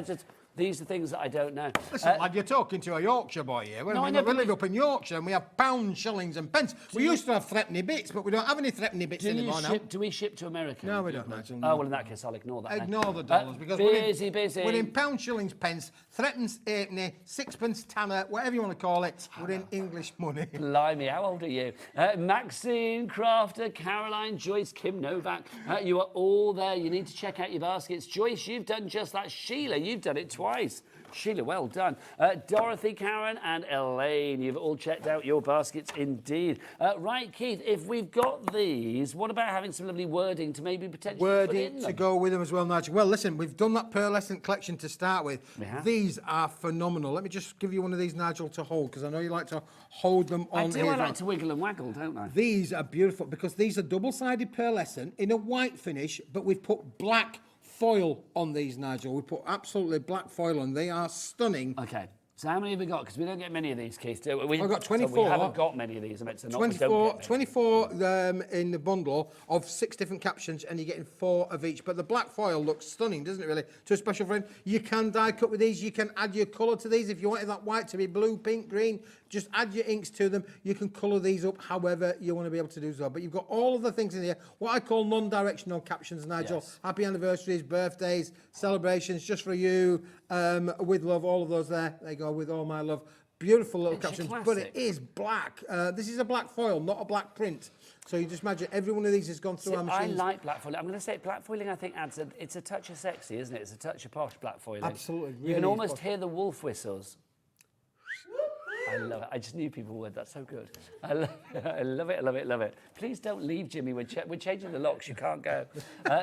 These are things that I don't know. Listen, lad, you're talking to a Yorkshire boy here. We live up in Yorkshire and we have pounds, shillings and pence. We used to have threepenny bits, but we don't have any threepenny bits anymore now. Do we ship to America? No, we don't, Nigel. Oh, well, in that case, I'll ignore that. Ignore the dollars because busy. We're in pounds, shillings, pence, threepence, halfpenny, sixpence, tanner, whatever you want to call it. We're in English money. Blimey, how old are you? Maxine, Crafter, Caroline, Joyce, Kim Novak. You are all there. You need to check out your baskets. Joyce, you've done just that. Sheila, you've done it twice. Sheila, well done. Dorothy, Karen and Elaine, you've all checked out your baskets indeed. Right, Keith, if we've got these, what about having some lovely wording to maybe potentially put in them? To go with them as well, Nigel. Well, listen, we've done that pearlescent collection to start with. These are phenomenal. Let me just give you one of these, Nigel, to hold, because I know you like to hold them on here. I like to wiggle and waggle, don't I? These are beautiful, because these are double-sided pearlescent in a white finish, but we've put black foil on these, Nigel. We put absolutely black foil on. They are stunning. Okay. So how many have we got? Because we don't get many of these, Keith. Do we? I've got 24. So we haven't got many of these. I meant to not. 24 in the bundle of 6 different captions, and you're getting 4 of each. But the black foil looks stunning, doesn't it, really? To a special friend. You can die cut with these. You can add your colour to these. If you wanted that white to be blue, pink, green, just add your inks to them. You can colour these up however you want to be able to do so. But you've got all of the things in here, what I call non-directional captions, Nigel. Yes. Happy anniversaries, birthdays, celebrations, just for you, with love, all of those there. They go with all my love. Beautiful little captions, but it is black. This is a black foil, not a black print. So you just imagine every one of these has gone through our machines. I like black foiling. I'm going to say black foiling, I think, it's a touch of sexy, isn't it? It's a touch of posh black foiling. Absolutely. You can almost hear the wolf whistles. I love it. I just knew people would. That's so good. I love it. I love it. I love it. Love it. Please don't leave, Jimmy. We're changing the locks. You can't go.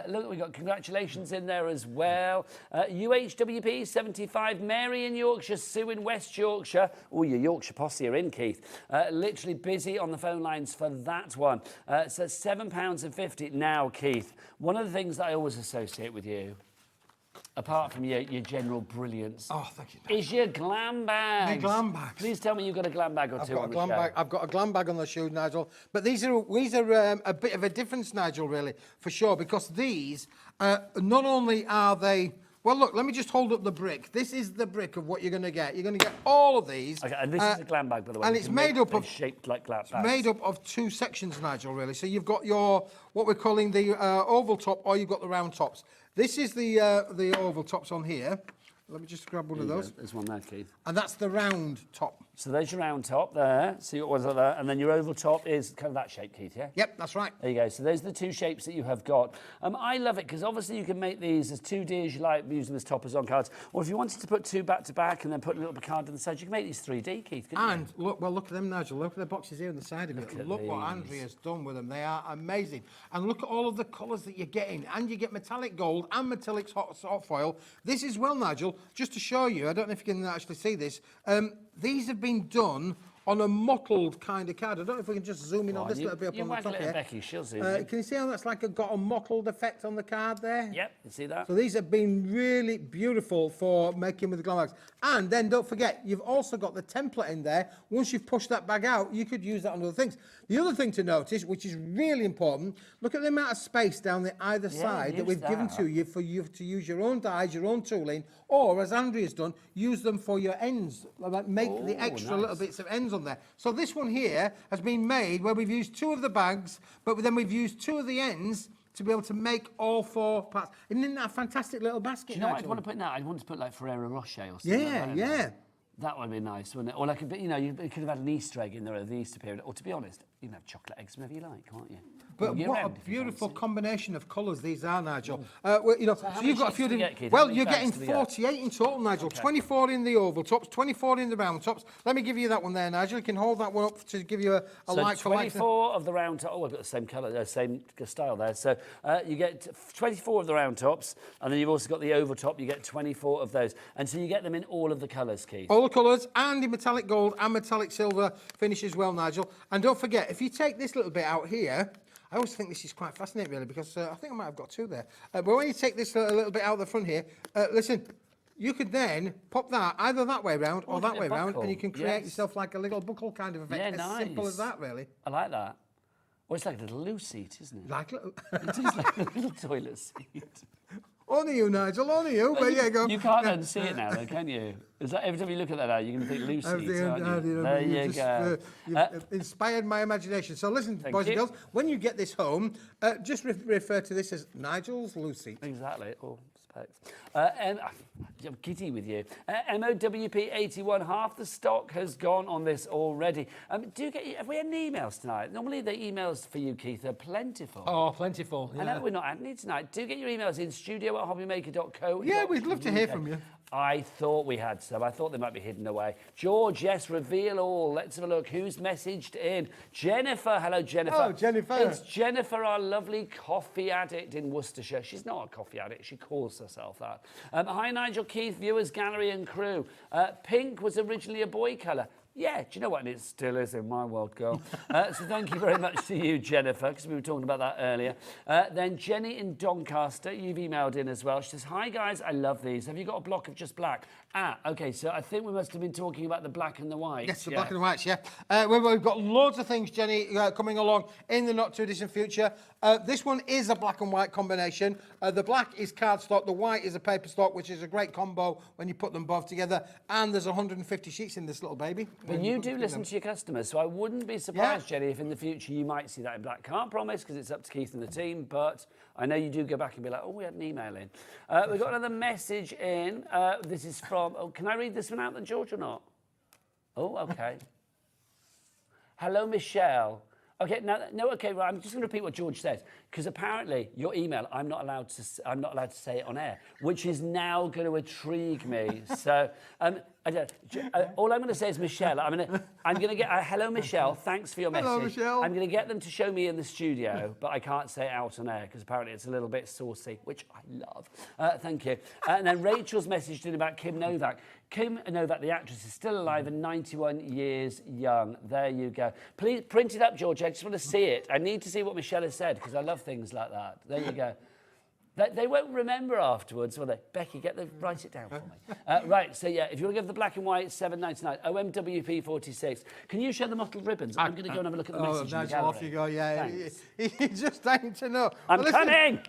Look, we've got congratulations in there as well. UHWP 75, Mary in Yorkshire, Sue in West Yorkshire. Oh, your Yorkshire posse are in, Keith. Literally busy on the phone lines for that one. So £7.50 now, Keith. One of the things that I always associate with you, apart from your general brilliance, thank you, is your glam bags. My glam bags. Please tell me you've got a glam bag or two on the show. I've got a glam bag on the shoe, Nigel. But these are a bit of a difference, Nigel, really, for sure, because these, not only are they... Well, look, let me just hold up the brick. This is the brick of what you're going to get. You're going to get all of these. Okay, and this is a glam bag, by the way. And it's made up of... shaped like glam bags. It's made up of 2 sections, Nigel, really. So you've got your, what we're calling the oval top, or you've got the round tops. This is the oval tops on here. Let me just grab one of those. There's one there, Keith. And that's the round top. So there's your round top there. So you got ones like that. And then your oval top is kind of that shape, Keith, yeah? Yep, that's right. There you go. So those are the 2 shapes that you have got. I love it because obviously you can make these as 2D as you like, using them as toppers on cards. Or if you wanted to put 2 back to back and then put a little card on the side, you can make these 3D, Keith, couldn't and you? Look at them, Nigel. Look at the boxes here on the side of it. Look what Andrea's done with them. They are amazing. And look at all of the colours that you're getting. And you get metallic gold and metallic hot foil. This is well, Nigel, just to show you, I don't know if you can actually see this, these have been done on a mottled kind of card. I don't know if we can just zoom in on this little bit up on the top here. Becky, she'll zoom in. Can you see how that's got a mottled effect on the card there? Yep, you see that? So these have been really beautiful for making with the glam bags. And then don't forget, you've also got the template in there. Once you've pushed that bag out, you could use that on other things. The other thing to notice, which is really important, look at the amount of space down the either side that we've given to you for you to use your own dies, your own tooling, or as Andrea's done, use them for your ends. Make the extra little bits of ends on there. So this one here has been made where we've used 2 of the bags, but then we've used 2 of the ends to be able to make all 4 parts. Isn't that a fantastic little basket? Do you know what I'd want to put now? I'd want to put like Ferrero Rocher or something. Yeah. That would be nice, wouldn't it? Or like, you could have had an Easter egg in there at the Easter period. Or to be honest, you can have chocolate eggs whenever you like, can't you? But what a beautiful combination of colours these are, Nigel. So you've got a few different... Well, you're getting 48 in total, Nigel. Okay. 24 in the oval tops, 24 in the round tops. Let me give you that one there, Nigel. You can hold that one up to give you a like for like. 24 of the round tops. Oh, I've got the same colour, same style there. So you get 24 of the round tops, and then you've also got the oval top. You get 24 of those. And so you get them in all of the colours, Keith. All the colours, and in metallic gold and metallic silver finish as well, Nigel. And don't forget, if you take this little bit out here, I always think this is quite fascinating, really, because I think I might have got 2 there. But when you take this a little bit out the front here, listen, you could then pop that either that way round or that way round, and you can create yourself like a little buckle kind of effect. Yeah, as simple as that, really. I like that. Well, it's like a little loo seat, isn't it? Like little... It is like a little toilet seat. Only you, Nigel, only you. But yeah, go. You can't unsee it now, though, can you? Is that every time you look at that now, you're going to think Lucy, aren't you? There you go. You've inspired my imagination. So listen, boys and girls, when you get this home, just refer to this as Nigel's Lucy. Exactly. Oh, specs. And I'm giddy with you. MOWP 81, half the stock has gone on this already. Have we had any emails tonight? Normally the emails for you, Keith, are plentiful. Oh, plentiful. Yeah. I know we're not having it tonight. Do get your emails in studio@hobbymaker.co. Yeah, we'd love to hear from you. I thought we had some. I thought they might be hidden away. George, yes, reveal all. Let's have a look. Who's messaged in? Jennifer. Hello, Jennifer. Oh, Jennifer. It's Jennifer, our lovely coffee addict in Worcestershire. She's not a coffee addict. She calls herself that. Hi, Nigel, Keith, viewers, gallery and crew. Pink was originally a boy colour. Yeah, do you know what? And it still is in my world, girl. So thank you very much to you, Jennifer, because we were talking about that earlier. Then Jenny in Doncaster, you've emailed in as well. She says, hi, guys, I love these. Have you got a block of just black? OK, so I think we must have been talking about the black and the white. Yes, the black and the whites, yeah. We've got loads of things, Jenny, coming along in the not-too-distant future. This one is a black and white combination. The black is cardstock, the white is a paper stock, which is a great combo when you put them both together. And there's 150 sheets in this little baby. But you do listen to your customers, so I wouldn't be surprised, Jenny, if in the future you might see that in black. Can't promise, because it's up to Keith and the team, but I know you do go back and be like, oh, we had an email in. We've got another message in. This is from, can I read this one out then, George, or not? Oh, OK. Hello, Michelle. OK, no, OK, right. I'm just going to repeat what George says, because apparently your email, I'm not allowed to say it on air, which is now going to intrigue me. So, all I'm going to say is Michelle. I'm going to get hello, Michelle. Thanks for your message. Hello, Michelle. I'm going to get them to show me in the studio, but I can't say it out on air because apparently it's a little bit saucy, which I love. Thank you. And then Rachel's messaged in about Kim Novak. Kim Novak, the actress, is still alive and 91 years young. There you go. Please print it up, George. I just want to see it. I need to see what Michelle has said because I love things like that. There you go. They won't remember afterwards, will they? Becky, write it down for me. Right, so yeah, if you want to give the black and white, $7.99. OMWP 46. Can you show the mottled ribbons? I'm going to go and have a look at the message in the gallery. Off you go, yeah. He's just dying to know. I'm coming!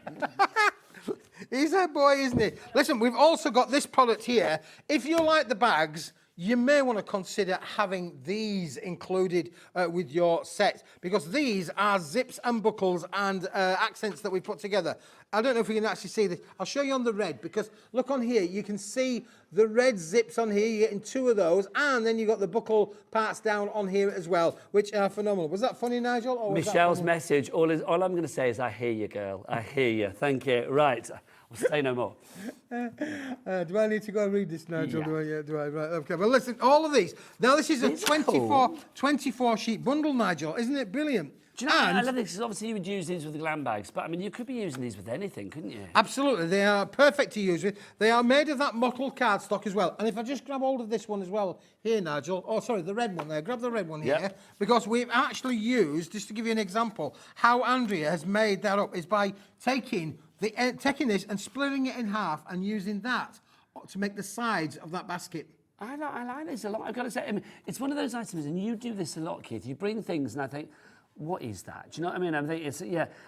He's that boy, isn't he? Listen, we've also got this product here. If you like the bags, you may want to consider having these included with your set, because these are zips and buckles and accents that we put together. I don't know if we can actually see this. I'll show you on the red, because look on here, you can see the red zips on here. You're getting 2 of those, and then you've got the buckle parts down on here as well, which are phenomenal. Was that funny, Nigel? Or was Michelle's message, all I'm going to say is, I hear you, girl. I hear you. Thank you. Right. I'll say no more. Do I need to go and read this, Nigel? Yeah. Do I? Right, okay. Well, listen, all of these. Now, this is a 24 sheet bundle, Nigel. Isn't it brilliant? Do you know, I love this, because obviously you would use these with the glam bags, but I mean, you could be using these with anything, couldn't you? Absolutely. They are perfect to use with. They are made of that mottled cardstock as well. And if I just grab hold of this one as well here, Nigel. Oh, sorry, the red one there. Grab the red one here. Because we've actually used, just to give you an example, how Andrea has made that up is by taking this and splitting it in half and using that to make the sides of that basket. I like this a lot. I've got to say, I mean, it's one of those items, and you do this a lot, Keith. You bring things, and I think, what is that? Do you know what I mean? I think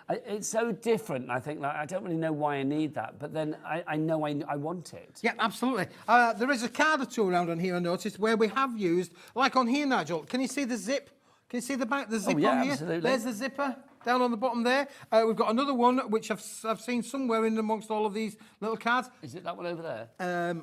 it's so different. I think, like, I don't really know why I need that, but then I know I want it. Yeah, absolutely. There is a card or two around on here, I noticed, where we have used, like on here, Nigel. Can you see the zip? Can you see the back, the zip on here? Absolutely. There's the zipper down on the bottom there. We've got another one which I've seen somewhere in amongst all of these little cards. Is it that one over there?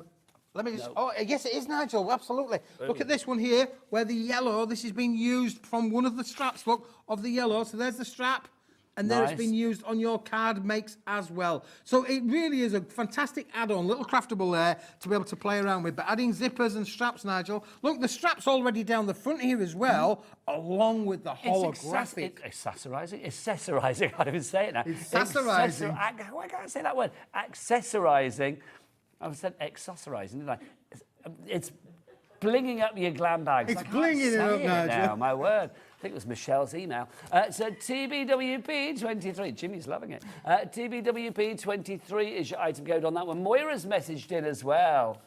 Let me just... No. Oh, yes, it is, Nigel, absolutely. Boom. Look at this one here, where the yellow, this has been used from one of the straps, look, of the yellow. So there's the strap, and there it's been used on your card makes as well. So it really is a fantastic add-on, little craftable there to be able to play around with. But adding zippers and straps, Nigel. Look, the strap's already down the front here as well, along with the holographic. Accessorising? Accessorising, I can't even say it now. Accessorising. Why can't I say that word? Accessorising. I said accessorising, didn't I? It's blinging up your glam bags. It's blinging it up, Nigel. Now, my word. I think it was Michelle's email. So TBWP23, Jimmy's loving it. TBWP23 is your item code on that one. Moira's messaged in as well.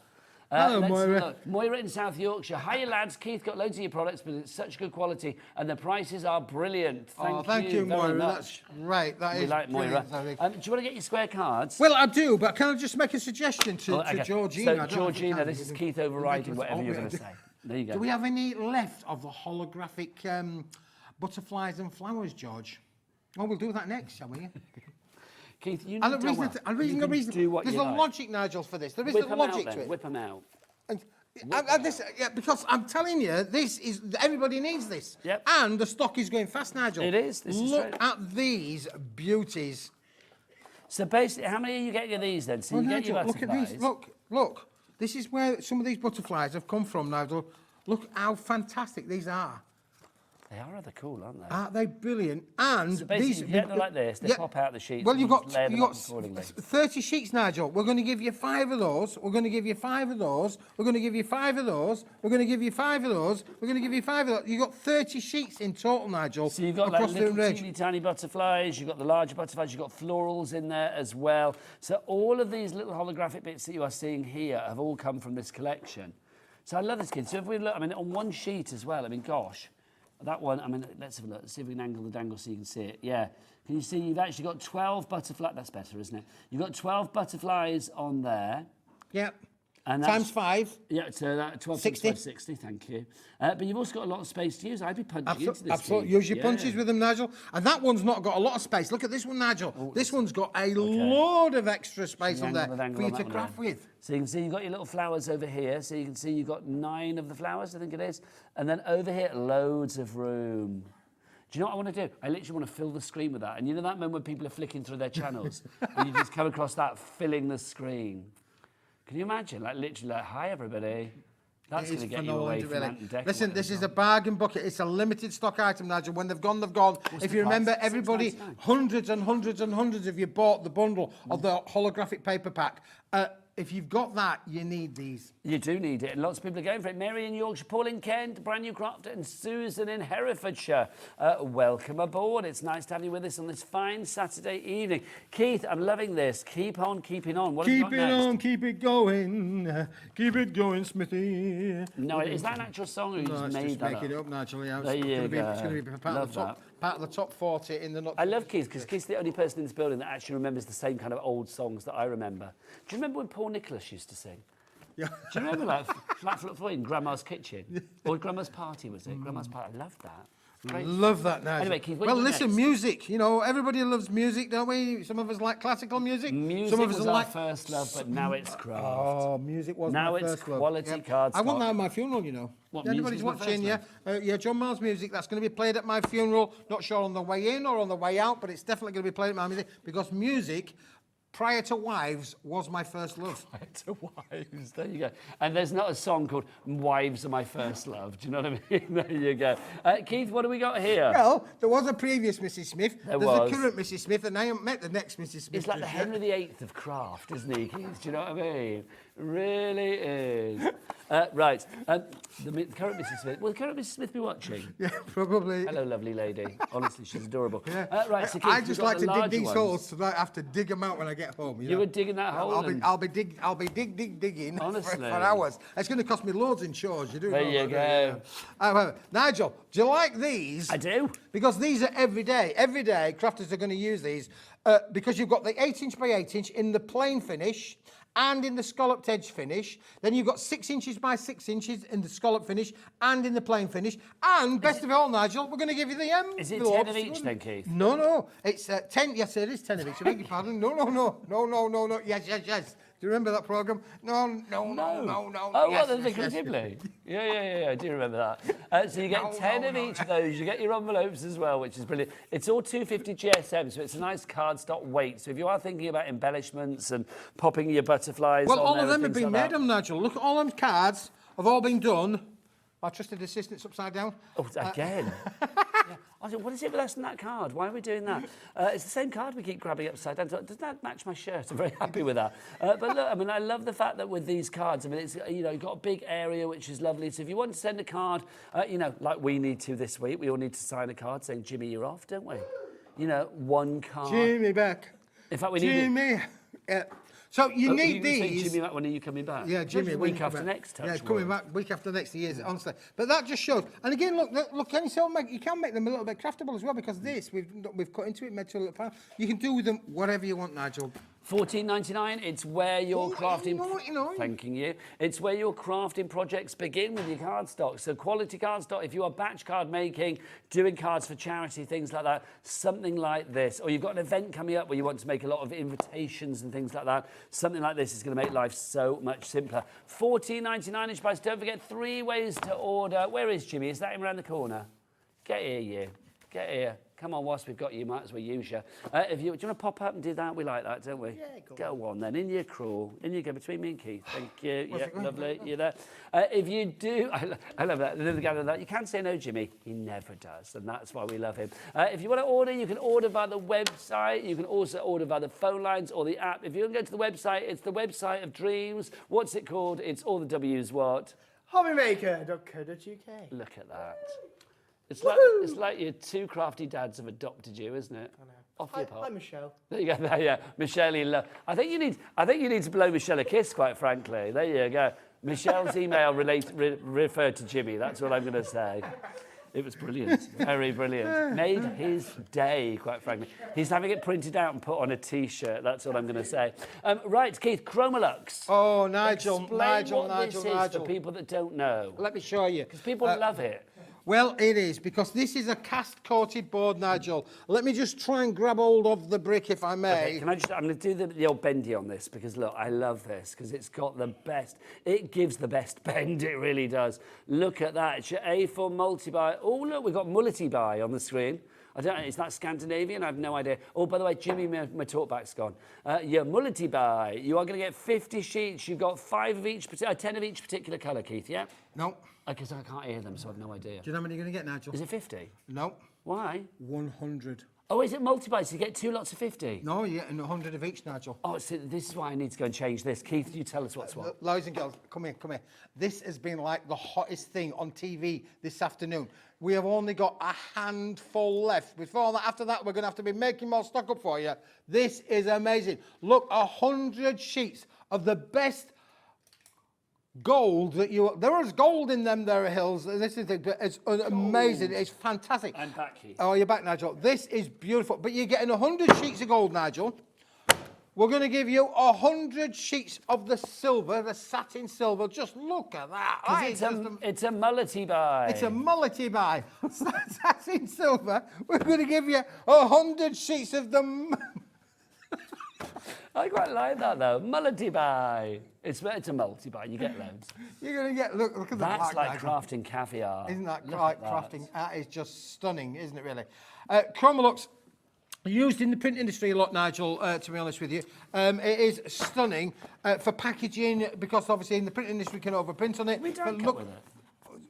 Hello, Moira. Moira in South Yorkshire. Hiya, lads. Keith got loads of your products, but it's such good quality, and the prices are brilliant. Thank you Moira. very much. That's right. That we is like Moira. Do you want to get your square cards? Well, I do, but can I just make a suggestion to Georgina? So, Georgina, this is Keith overriding whatever you're going to say. There you go. Do we have any left of the holographic butterflies and flowers, George? Oh, we'll do that next, shall we? Keith, you need to do what There's a logic, Nigel, for this. There is a logic to it. Whip them out. Because I'm telling you, this is everybody needs this. Yep. And the stock is going fast, Nigel. It is. Look at these beauties. So basically, how many are you getting of these then? So you get your look at these. Look. This is where some of these butterflies have come from, Nigel. Look how fantastic these are. They are rather cool, aren't they? Aren't they brilliant? And So basically, these you get them like this, they pop out the sheets. Well, and you've you got just layer them up accordingly. 30 sheets, Nigel. We're going to give you 5 of those. We're going to give you 5 of those. We're going to give you 5 of those. We're going to give you 5 of those. We're going to give you 5 of those. You've got 30 sheets in total, Nigel. So you've got like across the little range. teeny tiny butterflies, you've got the larger butterflies, you've got florals in there as well. So all of these little holographic bits that you are seeing here have all come from this collection. So I love this kid. So if we look, I mean, on one sheet as well, I mean, gosh, that one, I mean, let's have a look. Let's see if we can angle the dangle so you can see it. Yeah. Can you see you've actually got 12 butterflies? That's better, isn't it? You've got 12 butterflies on there. Yep. And Times 5. Yeah, so that 12 60. times 5, 60, thank you. But you've also got a lot of space to use. I'd be punching into this. Absolutely. key. Use your punches with them, Nigel. And that one's not got a lot of space. Look at this one, Nigel. This one's got a load of extra space on there for you to craft with. So you can see you've got your little flowers over here. So you can see you've got 9 of the flowers, I think it is. And then over here, loads of room. Do you know what I want to do? I literally want to fill the screen with that. And you know that moment when people are flicking through their channels and you just come across that filling the screen? Can you imagine? Like literally like, hi everybody. That's going to get you away from Ant and Dec. Listen, this is a bargain bucket. It's a limited stock item, Nigel. When they've gone, they've gone. If you remember, everybody, hundreds and hundreds and hundreds of you bought the bundle of the holographic paper pack. If you've got that, you need these. You do need it, and lots of people are going for it. Mary in Yorkshire, Paul in Kent, brand new crafter, and Susan in Herefordshire. Welcome aboard. It's nice to have you with us on this fine Saturday evening. Keith, I'm loving this. Keep on keeping on. What have you got next? Keep it on, keep it going, Smithy. No, is that an actual song, or you just made that up? Make it up, Nigel. Yeah, There you go. It's going to be part of the top 40 in the not. I love Keith, because Keith's the only person in this building that actually remembers the same kind of old songs that I remember. Do you remember when Paul Nicholas used to sing? Yeah. Do you remember that? Flat Foot Floyd in Grandma's Kitchen? Or Grandma's Party, was it? Grandma's Party. I loved that. Great. Love that, Nigel. Anyway, Keith, well, listen, music. You know, everybody loves music, don't we? Some of us like classical music. Music Some of us was like our first love, but now it's craft. Oh, music was now my it's first love. quality cardstock. I want that at my funeral, you know. What, anybody's music's my watching, first yeah, John Miles music. That's going to be played at my funeral. Not sure on the way in or on the way out, but it's definitely going to be played at my music because music, prior to Wives, was my first love. Prior to Wives, there you go. And there's not a song called Wives Are My First Love. Do you know what I mean? There you go. Keith, what do we got here? Well, there was a previous Mrs. Smith. There's was. the current Mrs. Smith, and I haven't met the next Mrs. Smith. It's like the Henry VIII of craft, isn't he, Keith? Do you know what I mean? Really is. Right. The current Mrs. Smith. Will the current Mrs. Smith be watching? Yeah, probably. Hello, lovely lady. Honestly, she's adorable. Yeah. Right, so Keith, I just like to dig these ones. holes so that I have to dig them out when I get home. You were digging that hole. I'll be digging Honestly. for hours. It's going to cost me loads in chores. You do. There know you that, go. Nigel, do you like these? I do. Because these are every day. Every day, crafters are going to use these because you've got the 8-inch by 8-inch in the plain finish and in the scalloped edge finish. Then you've got 6 inches by 6 inches in the scallop finish and in the plain finish. And best of all, Nigel, we're going to give you the Is it 10 of each then, Keith? No. It's 10. Yes, it is 10 of each. I beg your pardon. No. Yes. Do you remember that programme? No. Oh, yes, what, the Ghibli? Yeah, I do remember that. So you get 10 of each of those. You get your envelopes as well, which is brilliant. It's all 250 GSM, so it's a nice cardstock weight. So if you are thinking about embellishments and popping your butterflies on all there of them have and things been like made, Nigel. Look at all them cards have all been done. My trusted assistant's upside down. Oh, again? Yeah. I said, what is it with us in that card? Why are we doing that? It's the same card we keep grabbing upside down. Does that match my shirt? I'm very happy with that. But look, I mean, I love the fact that with these cards, I mean, it's, you know, you've got a big area, which is lovely. So if you want to send a card, you know, like we need to this week, we all need to sign a card saying, Jimmy, you're off, don't we? You know, one card. Jimmy back. In fact, we need Jimmy. So you need these. Jimmy, when are you coming back? Yeah, Jimmy. Week after next. Yeah, coming back week after next. He is, honestly. But that just shows. And again, look. Can you can make them a little bit craftable as well because this we've cut into it, made to a little pan. You can do with them whatever you want, Nigel. $14.99. It's where your crafting. Thanking you. It's where your crafting projects begin with your cardstock. So quality cardstock. If you are batch card making, doing cards for charity, things like that, something like this, or you've got an event coming up where you want to make a lot of invitations and things like that, something like this is going to make life so much simpler. $14.99 each price. Don't forget 3 ways to order. Where is Jimmy? Is that him around the corner? Get here, you. Get here. Come on, whilst we've got you, might as well use you. Do you want to pop up and do that? We like that, don't we? Yeah, go on then. In your crawl. In you go, between me and Keith. Thank you. Yeah, lovely. You there? If you do, I love that. You can't say no, Jimmy. He never does, and that's why we love him. If you want to order, you can order via the website. You can also order via the phone lines or the app. If you want to go to the website, it's the website of dreams. What's it called? It's all the W's what? HobbyMaker.co.uk. Look at that. It's like your two crafty dads have adopted you, isn't it? I know. Off your part. Hi, Michelle. There you go. Yeah, Michelle. I think you need to blow Michelle a kiss, quite frankly. There you go. Michelle's email referred to Jimmy. That's what I'm going to say. It was brilliant. Very brilliant. Made his day, quite frankly. He's having it printed out and put on a T-shirt. That's what I'm going to say. Right, Keith, Chromolux. Oh, Nigel, Explain what this is for people that don't know. Let me show you. Because people love it. Well, it is, because this is a cast-coated board, Nigel. Let me just try and grab hold of the brick, if I may. Okay, I'm going to do the old bendy on this, because, look, I love this, because it's got the best. It gives the best bend, it really does. Look at that. It's your A4 multi-buy. Oh, look, we've got multi-buy on the screen. I don't know, is that Scandinavian? I have no idea. Oh, by the way, Jimmy, my talkback's gone. Your multi-buy. You are going to get 50 sheets. You've got 10 of each particular colour, Keith, yeah? No. Because I can't hear them, so I've no idea. Do you know how many you're going to get, Nigel? Is it 50? No. Why? 100. Oh, is it multi-buy, so you get 2 lots of 50? No, you're getting 100 of each, Nigel. Oh, so this is why I need to go and change this. Keith, you tell us what's what. Ladies and girls, come here. This has been like the hottest thing on TV this afternoon. We have only got a handful left. After that, we're going to have to be making more stock up for you. This is amazing. Look, 100 sheets of the best gold there is gold in them there, Hills. This is it's amazing. It's fantastic. I'm back, Keith. Oh, you're back, Nigel. This is beautiful. But you're getting 100 sheets of gold, Nigel. We're going to give you 100 sheets of the silver, the satin silver. Just look at that. It's a multi-buy. It's a multi-buy. Satin silver. We're going to give you 100 sheets of the... I quite like that, though. Multi-buy. It's a multi-buy. You get loads. You're going to get... Look at that. That's like crafting caviar. Isn't that like crafting? That is just stunning, isn't it, really? Chromolux, used in the print industry a lot, Nigel, to be honest with you. It is stunning for packaging, because obviously in the print industry we can overprint on it. We die cut with it.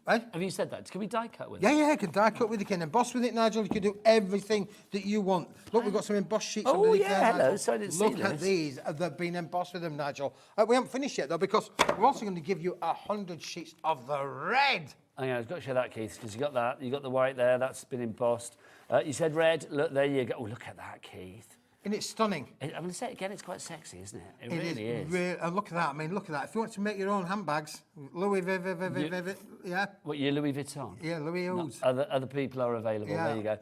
Have you said that? Can we die cut with it? Yeah, you can die cut with it. You can emboss with it, Nigel. You can do everything that you want. Look, we've got some embossed sheets underneath there, Nigel. Hello. So I didn't see Look at these. They've been embossed with them, Nigel. We haven't finished yet, though, because we're also going to give you 100 sheets of the red. Oh, yeah, I've got to show that, Keith, because you got that. You got the white there. That's been embossed. You said red. Look, there you go. Oh, look at that, Keith. And it's stunning. I'm going to say it again, it's quite sexy, isn't it? It really is. Look at that. I mean, look at that. If you want to make your own handbags, Louis Vuitton, yeah. What, your Louis Vuitton? Yeah, Louis O's. Other people are available. Yeah. There you go.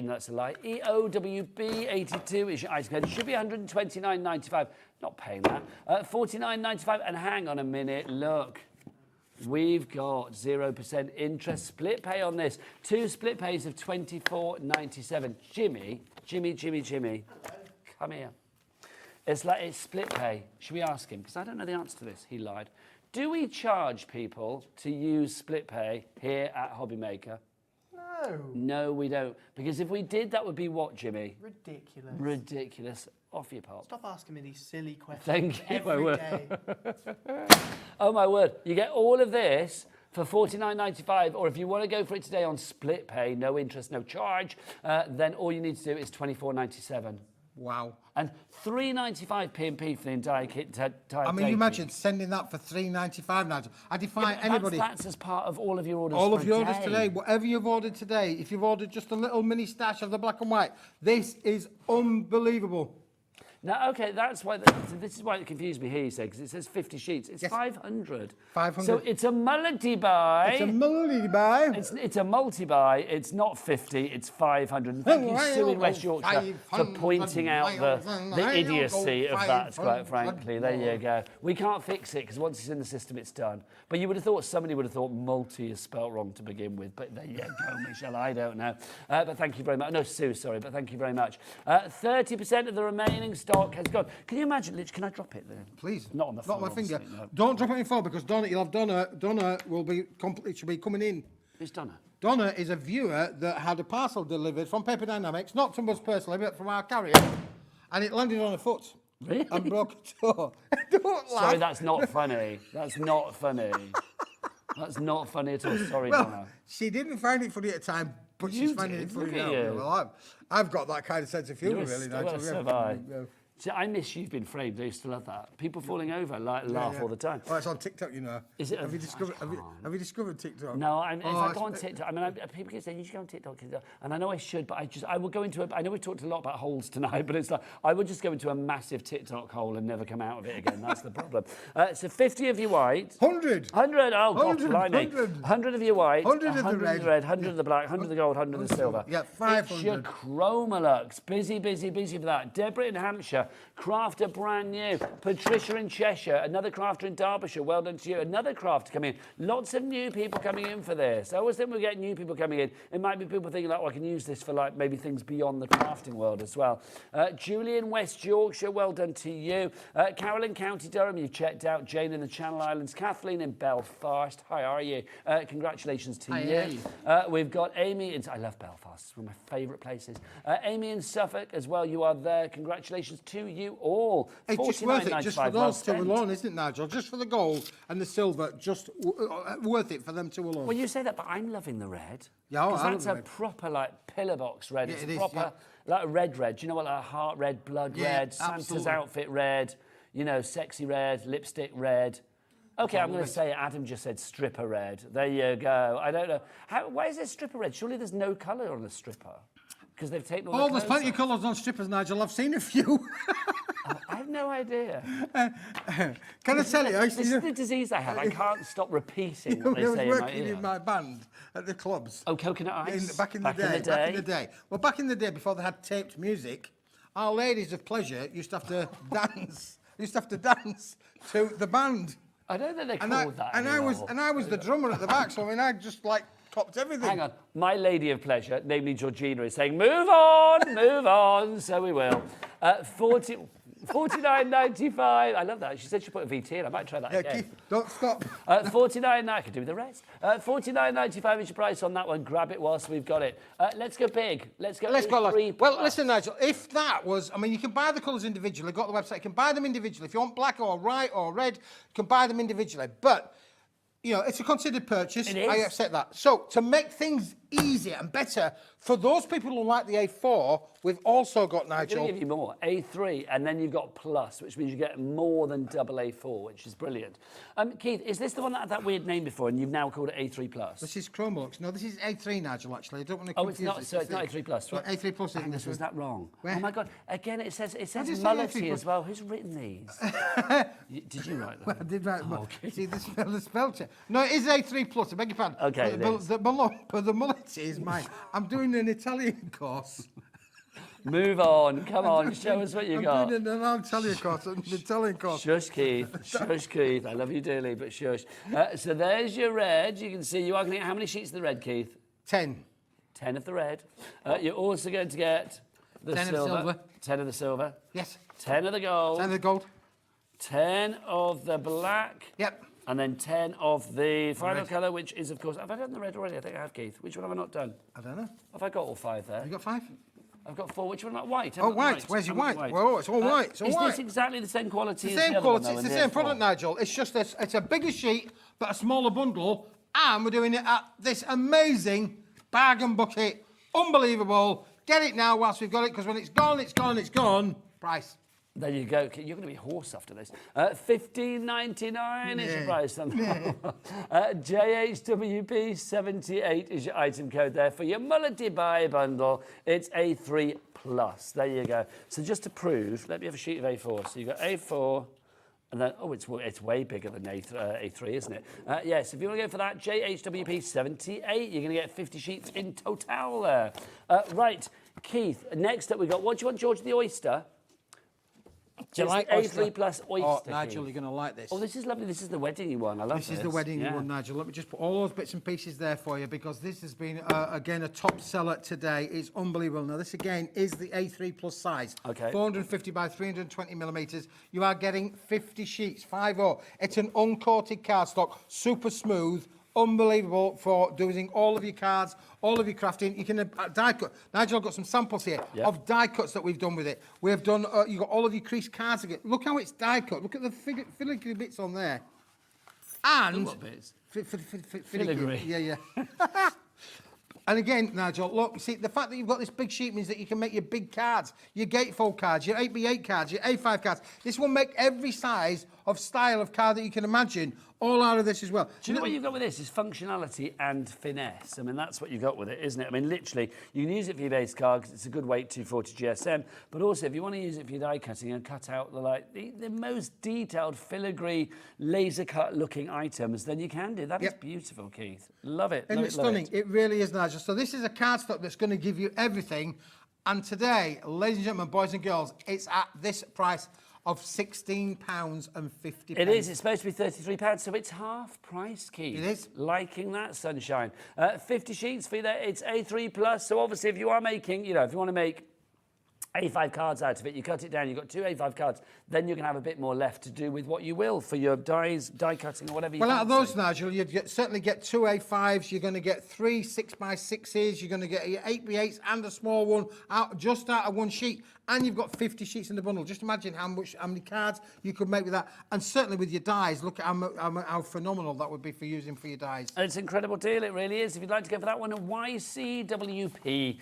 That's a lie. EOWB82 is your item code. It should be $129.95. Not paying that. $49.95. And hang on a minute. Look. We've got 0% interest split pay on this. 2 split pays of $24.97. Jimmy, come here. It's split pay. Should we ask him? Because I don't know the answer to this. He lied. Do we charge people to use split pay here at HobbyMaker? No. No, we don't. Because if we did, that would be what, Jimmy? Ridiculous. Ridiculous. Off your pop. Stop asking me these silly questions. Thank you, my every word. day. Oh, my word. You get all of this for $49.95, or if you want to go for it today on split pay, no interest, no charge, then all you need to do is $24.97. Wow. And $3.95 P&P for the entire kit. I mean, you imagine sending that for $3.95, Nigel. I defy anybody. That's as part of all of your orders. All of your orders today, whatever you've ordered today, if you've ordered just a little mini stash of the black and white, this is unbelievable. Now, okay, that's why. This is why it confused me here. You say, because it says 50 sheets. It's 500. 500. So it's a multi-buy. It's a multi-buy. It's a multi-buy. It's not 50. It's 500. And thank you, Sue in West Yorkshire, for pointing out the idiocy of that. Quite frankly, there you go. We can't fix it because once it's in the system, it's done. But you would have thought somebody would have thought multi is spelt wrong to begin with. But there you go, Michelle. I don't know. But thank you very much. No, Sue, sorry, but thank you very much. 30% of the remaining stock has gone. Can you imagine, Lich, can I drop it there? Please. Not on the floor. Not my finger. No. Don't drop it on the floor because Donna, you'll have Donna will be completely, she'll be coming in. Who's Donna? Donna is a viewer that had a parcel delivered from Paper Dynamics, not from us personally, but from our carrier, and it landed on her foot. Really? And broke a toe. Don't laugh. Sorry, that's not funny. That's not funny. That's not funny at all. Sorry, Well, Donna. she didn't find it funny at the time, but You she's finding it did, funny look at now. you. Well, I've got that kind of sense of humour, really. Well, Nigel. so have I. See, I miss You've Been Framed. I used to love that. People falling over, laugh all the time. Well, it's on TikTok, you know. Is it? Have you discovered TikTok? No, if I go on TikTok, I mean, people keep saying you should go on TikTok, and I know I should, but I will go into I know we talked a lot about holes tonight, but it's like I would just go into a massive TikTok hole and never come out of it again. That's the problem. So 50 of you white. 100. 100. Oh, God, 100, blimey. 100 of you white. 100 of the red. 100 of the black. 100 of the gold. 100 of the silver. Yeah, 500. It's your Chroma-Lux. Busy for that. Deborah in Hampshire. Crafter brand new. Patricia in Cheshire. Another crafter in Derbyshire. Well done to you. Another crafter coming in. Lots of new people coming in for this. I always think we get new people coming in. It might be people thinking, like, well, I can use this for, like, maybe things beyond the crafting world as well. Julie in West Yorkshire. Well done to you. Carol in County Durham. You've checked out. Jane in the Channel Islands. Kathleen in Belfast. How are you? Congratulations to you. We've got Amy. I love Belfast. It's one of my favourite places. Amy in Suffolk as well. You are there. Congratulations to you all. It's just worth it, just for those two alone, isn't it, Nigel? Just for the gold and the silver, just worth it for them two alone. Well, you say that, but I'm loving the red. Yeah, because that's a proper, like, pillar box red. Yeah, It's it is, proper, like a red. Do you know what, like heart red, blood red, Santa's absolutely. outfit red, you know, sexy red, lipstick red. Okay, I'm going to say it. Adam just said stripper red. There you go. I don't know. Why is it stripper red? Surely there's no colour on the stripper. Because they've taken all the there's plenty of colours on strippers, Nigel. I've seen a few. I have no idea. Can I tell you? This is the disease I have. I can't stop repeating what they I was say in my working ear. in my band at the clubs. Oh, Coconut Ice? Back in the day. Well, back in the day, before they had taped music, our ladies of pleasure used to have to dance to the band. I don't think they called that And I was the drummer at the back, so I mean, I just like copped everything. Hang on. My lady of pleasure, namely Georgina, is saying, move on. So we will. 49.95. I love that. She said she put a VT in. I might try that again. Keith, don't stop. 49. I could do the rest. 49.95 is your price on that one. Grab it whilst we've got it. Let's go big. Let's go. Well, listen, Nigel. If that was, I mean, you can buy the colours individually. Got the website. You can buy them individually. If you want black or white or red, you can buy them individually. But you know, it's a considered purchase. It is. I accept that. So to make things easier and better for those people who like the A4, we've also got, Nigel. I'm going to give you more. A3, and then you've got plus, which means you get more than double A4, which is brilliant. Keith, is this the one that had that weird name before, and you've now called it A3 plus? This is Chroma-Lux. No, this is A3, Nigel, actually. I don't want to It's confuse not. So it's not A3 plus. Well, A3 plus isn't Angus, this was that wrong? Where? Oh my God! Again, it says did you say mullety A3 as well. Who's written these? Did you write them? Well, I did write them. Okay. See, the spell check. No, it is A3 plus. I beg your pardon. Okay, but the mullety is mine. I'm doing an Italian course. Move on. Come on, show us what you got. I'm doing an Italian course, an Italian course. Shush, Keith. Shush, Keith. I love you dearly, but shush. So there's your red. You can see you are going to get how many sheets of the red, Keith? 10. 10 of the red. You're also going to get the 10 of the silver. 10 of the silver. Yes. 10 of the gold. 10 of the gold. 10 of the black. Yep. And then 10 of the final colour, which is, of course... Have I done the red already? I think I have, Keith. Which one have I not done? I don't know. Have I got all 5 there? You got 5? I've got 4. Which one am I? White. Oh, white. Where's your white? Well, it's all white. It's all is white. this exactly the same quality It's as the same the other one, quality. though, It's the in same A4? product, Nigel. It's just it's a bigger sheet, but a smaller bundle. And we're doing it at this amazing bargain bucket. Unbelievable. Get it now whilst we've got it, because when it's gone, it's gone, it's gone. Price. There you go. You're going to be hoarse after this. $15.99 is your price on that. JHWP 78 is your item code there for your Mullety Buy bundle. It's A3 plus. There you go. So just to prove, let me have a sheet of A4. So you've got A4. And then, it's way bigger than A3, isn't it? Yes, if you want to go for that, JHWP 78, you're going to get 50 sheets in total there. Right, Keith, next up we got, what do you want, George, the oyster? Do you like A3 plus oyster? Oh, Nigel, you're going to like this. Oh, this is lovely. This is the wedding one. I love this. This is the wedding one, Nigel. Let me just put all those bits and pieces there for you, because this has been, again, a top seller today. It's unbelievable. Now, this, again, is the A3 plus size. Okay. 450 by 320 millimetres. You are getting 50 sheets, 5-0. It's an uncoated cardstock, super smooth, unbelievable for doing all of your cards, all of your crafting. You can die cut. Nigel, I've got some samples here of die cuts that we've done with it. We've done, you've got all of your creased cards again. Look how it's die cut. Look at the filigree bits on there. And... What bits? Filigree. Yeah. And again, Nigel, look, see, the fact that you've got this big sheet means that you can make your big cards, your gatefold cards, your 8x8 cards, your A5 cards. This will make every size of style of card that you can imagine all out of this as well. Do you know what you've got with this is functionality and finesse. I mean, that's what you've got with it, isn't it? I mean, literally, you can use it for your base card because it's a good weight 240 GSM, but also if you want to use it for your die cutting and cut out the most detailed filigree laser cut looking items, then you can do. That is beautiful, Keith. Love it. Isn't it stunning? It really is, Nigel. So this is a cardstock that's going to give you everything. And today, ladies and gentlemen, boys and girls, it's at this price of £16.50. It is. It's supposed to be £33, so it's half price, Keith. It is. Liking that, sunshine. 50 sheets for you there. It's A3+. So obviously, if you are making, you know, if you want to make A5 cards out of it, you cut it down, you've got 2 A5 cards, then you can have a bit more left to do with what you will for your die cutting or whatever you Well, out of fancy. those, Nigel, you'd certainly get 2 A5s, you're going to get 3 6x6s, you're going to get your 8x8s and a small one just out of one sheet, and you've got 50 sheets in the bundle. Just imagine how many cards you could make with that, and certainly with your dies, look at how phenomenal that would be for using for your dies. It's an incredible deal, it really is. If you'd like to go for that one, YCWP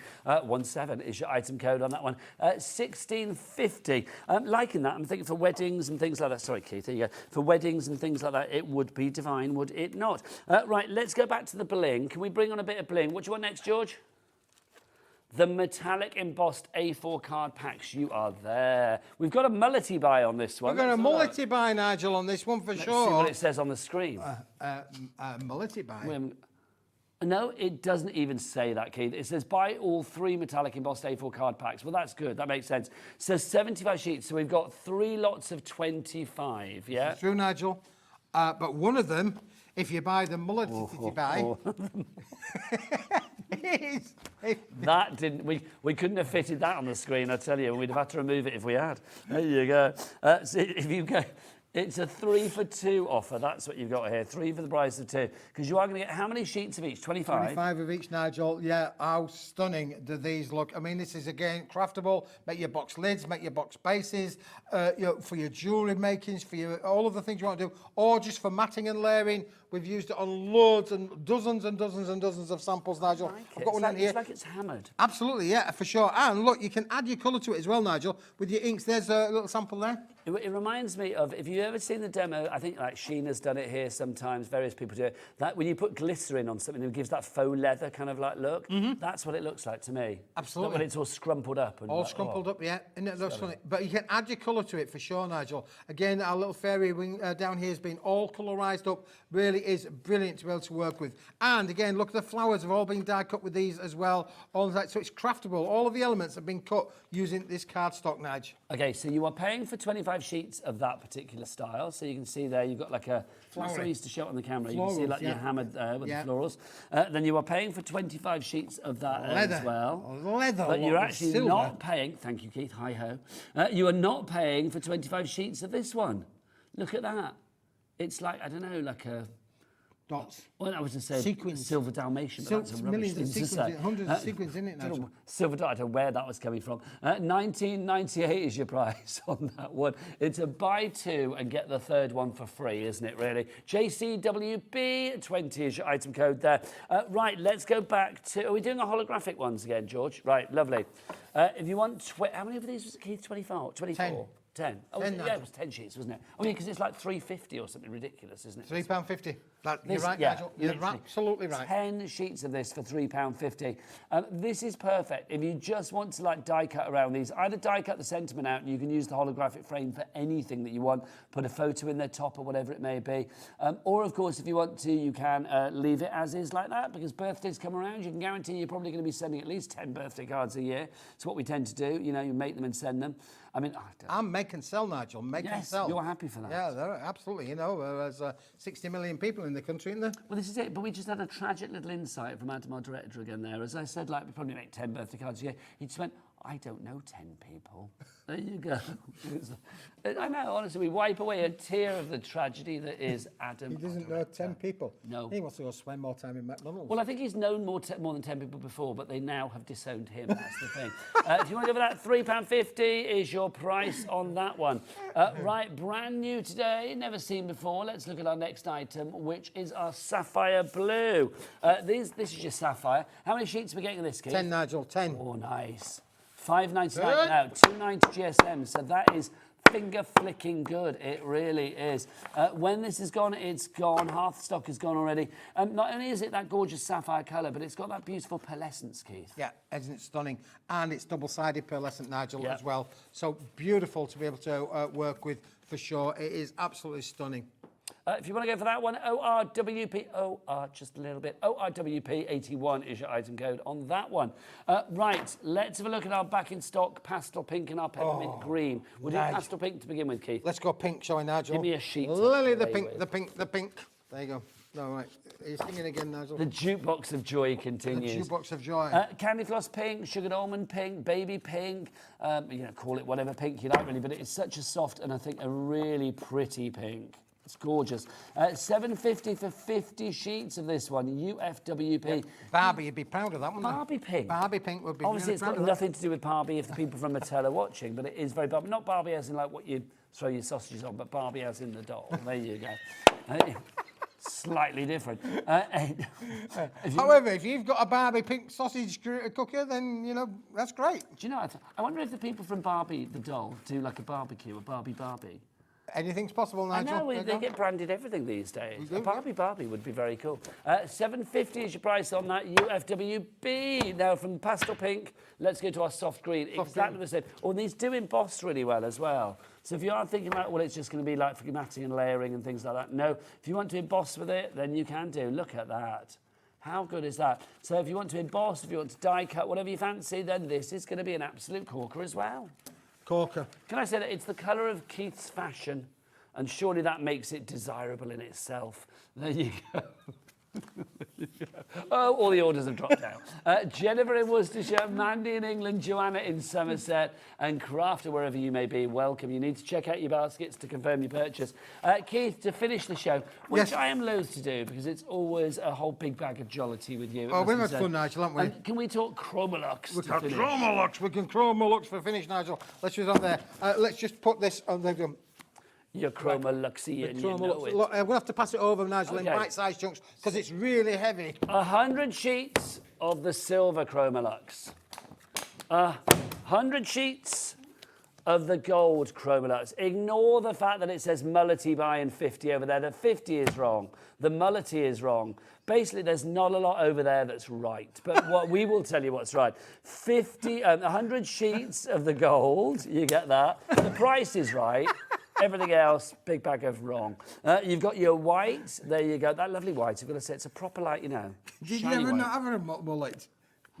17 is your item code on that one. 1650. Liking that, I'm thinking for weddings and things like that. Sorry, Keith, there you go. For weddings and things like that, it would be divine, would it not? Right, let's go back to the bling. Can we bring on a bit of bling? What do you want next, George? The metallic embossed A4 card packs. You are there. We've got a mullety buy on this one. We've got a mullety buy, Nigel, on this one for Let's sure. see what it says on the screen. Mullety buy. No, it doesn't even say that, Keith. It says buy all 3 metallic embossed A4 card packs. Well, that's good. That makes sense. It says 75 sheets, so we've got 3 lots of 25, yeah? It's true, Nigel. But one of them, if you buy the mullety buy... That didn't... We couldn't have fitted that on the screen, I tell you. We'd have had to remove it if we had. There you go. So if you go... It's a 3 for 2 offer. That's what you've got here. 3 for the price of 2. Because you are going to get how many sheets of each? 25? 25 of each, Nigel. Yeah, how stunning do these look? I mean, this is, again, craftable. Make your box lids, make your box bases, for your jewellery makings, for your, all of the things you want to do, or just for matting and layering. We've used it on loads and dozens and dozens and dozens of samples, Nigel. I've got one in here. It's like it's hammered. Absolutely, yeah, for sure. And look, you can add your colour to it as well, Nigel, with your inks. There's a little sample there. It reminds me of, if you've ever seen the demo, I think like Sheena's done it here sometimes, various people do it, that when you put glycerin on something, it gives that faux leather kind of like look. That's what it looks like to me. Absolutely. When it's all scrumpled up. And All like, scrumpled up, yeah. And it looks funny. But you can add your colour to it for sure, Nigel. Again, our little fairy wing down here has been all colourised up. Really is brilliant to be able to work with. And again, look, the flowers have all been die cut with these as well. All that, so it's craftable. All of the elements have been cut using this cardstock, Nigel. Okay, so you are paying for 25 sheets of that particular style. So you can see there, you've got like a... That's what I used to show it on the camera. You can see like your hammered with the florals. Then you are paying for 25 sheets of that as well. Leather. But you're actually not paying... Thank you, Keith. Hi-ho. You are not paying for 25 sheets of this one. Look at that. It's like, I don't know, like a... Dots. Well, I was to say sequins. Silver Dalmatian, but that's a rubbish millions thing of to sequins, say. hundreds of sequins in it, Nigel. Silver Dal, I don't know where that was coming from. 1998 is your price on that one. It's a buy 2 and get the third one for free, isn't it, really? JCWB20 is your item code there. Right, let's go back to... Are we doing the holographic ones again, George? Right, lovely. If you want... How many of these was it, Keith? 24? 24? 10. Oh, 10, yeah, it was 10 sheets, wasn't it? Oh, yeah, because it's like £3.50 or something ridiculous, isn't it? £3.50. You're right, Nigel. You're absolutely right. 10 sheets of this for £3.50. This is perfect if you just want to like die cut around these. Either die cut the sentiment out and you can use the holographic frame for anything that you want, put a photo in their top or whatever it may be. Or of course, if you want to, you can leave it as is like that, because birthdays come around. You can guarantee you're probably going to be sending at least 10 birthday cards a year. It's what we tend to do. You know, you make them and send them. I mean, I'm make and sell, Nigel. Make and sell. You're happy for that. Yeah, absolutely. You know, there's 60 million people in the country, isn't there? Well, this is it. But we just had a tragic little insight from Adam, our director, again there. As I said, like, we probably make 10 birthday cards a year. He just went, I don't know 10 people. There you go. I know, honestly, we wipe away a tear of the tragedy that is Adam. He doesn't know 10 people. No. He wants to go spend more time in McDonald's. Well, I think he's known more than 10 people before, but they now have disowned him. That's the thing. If you want to go for that, £3.50 is your price on that one. Right, brand new today, never seen before. Let's look at our next item, which is our sapphire blue. This is your sapphire. How many sheets are we getting in this, Keith? 10, Nigel, 10. Oh, nice. $5.99 now, 2.90 GSM. So that is finger flicking good. It really is. When this is gone, it's gone. Half the stock is gone already. Not only is it that gorgeous sapphire colour, but it's got that beautiful pearlescence, Keith. Yeah, isn't it stunning? And it's double-sided pearlescent, Nigel, as well. So beautiful to be able to work with, for sure. It is absolutely stunning. If you want to go for that one, ORWP, just a little bit, ORWP81 is your item code on that one. Right, let's have a look at our back in stock pastel pink and our peppermint green. We'll do pastel pink to begin with, Keith. Let's go pink, shall we, Nigel? Give me a sheet. Lily, the pink. There you go. All right. He's singing again, Nigel. The jukebox of joy continues. The jukebox of joy. Candy floss pink, sugared almond pink, baby pink, call it whatever pink you like, really, but it's such a soft and I think a really pretty pink. It's gorgeous. $7.50 for 50 sheets of this one. UFWP. Yeah. Barbie, you'd be proud of that, wouldn't Barbie pink. Barbie pink would be. Obviously, really it's got nothing to do with Barbie if the people from Mattel are watching, but it is very Barbie. Not Barbie as in like what you throw your sausages on, but Barbie as in the doll. There you go. Slightly different. However, if you've got a Barbie pink sausage cooker, then, you know, that's great. Do you know, I wonder if the people from Barbie, the doll, do like a barbecue, a Barbie. Anything's possible, Nigel. I know, they get branded everything these days. A Barbie would be very cool. $7.50 is your price on that UFWB. Now, from pastel pink, let's go to our soft green. Exactly the same. Oh, and these do emboss really well as well. So if you are thinking about, well, it's just going to be like for matting and layering and things like that, no. If you want to emboss with it, then you can do. Look at that. How good is that? So if you want to emboss, if you want to die cut, whatever you fancy, then this is going to be an absolute corker as well. Corker. Can I say that it's the colour of Keith's fashion, and surely that makes it desirable in itself. There you go. Oh, all the orders have dropped out. Jennifer in Worcestershire, Mandy in England, Joanna in Somerset, and Crafter, wherever you may be, welcome. You need to check out your baskets to confirm your purchase. Keith, to finish the show, which I am loath to do because it's always a whole big bag of jollity with you. Oh, we've had fun, Nigel, haven't we? Can we talk Chromolux? We can Chromolux. We can Chromolux for finish, Nigel. Let's just on there. Let's just put this on the. Your Chromoluxy and you know it. Look, we'll have to pass it over, Nigel, in bite-sized chunks because it's really heavy. 100 sheets of the silver Chromolux. 100 sheets of the gold Chromolux. Ignore the fact that it says mullety by and 50 over there. The 50 is wrong. The mullety is wrong. Basically, there's not a lot over there that's right. But what we will tell you what's right. 100 sheets of the gold. You get that. The price is right. Everything else, big bag of wrong. You've got your white. There you go. That lovely white. I've got to say, it's a proper light, you know. Did you ever not have a mullet?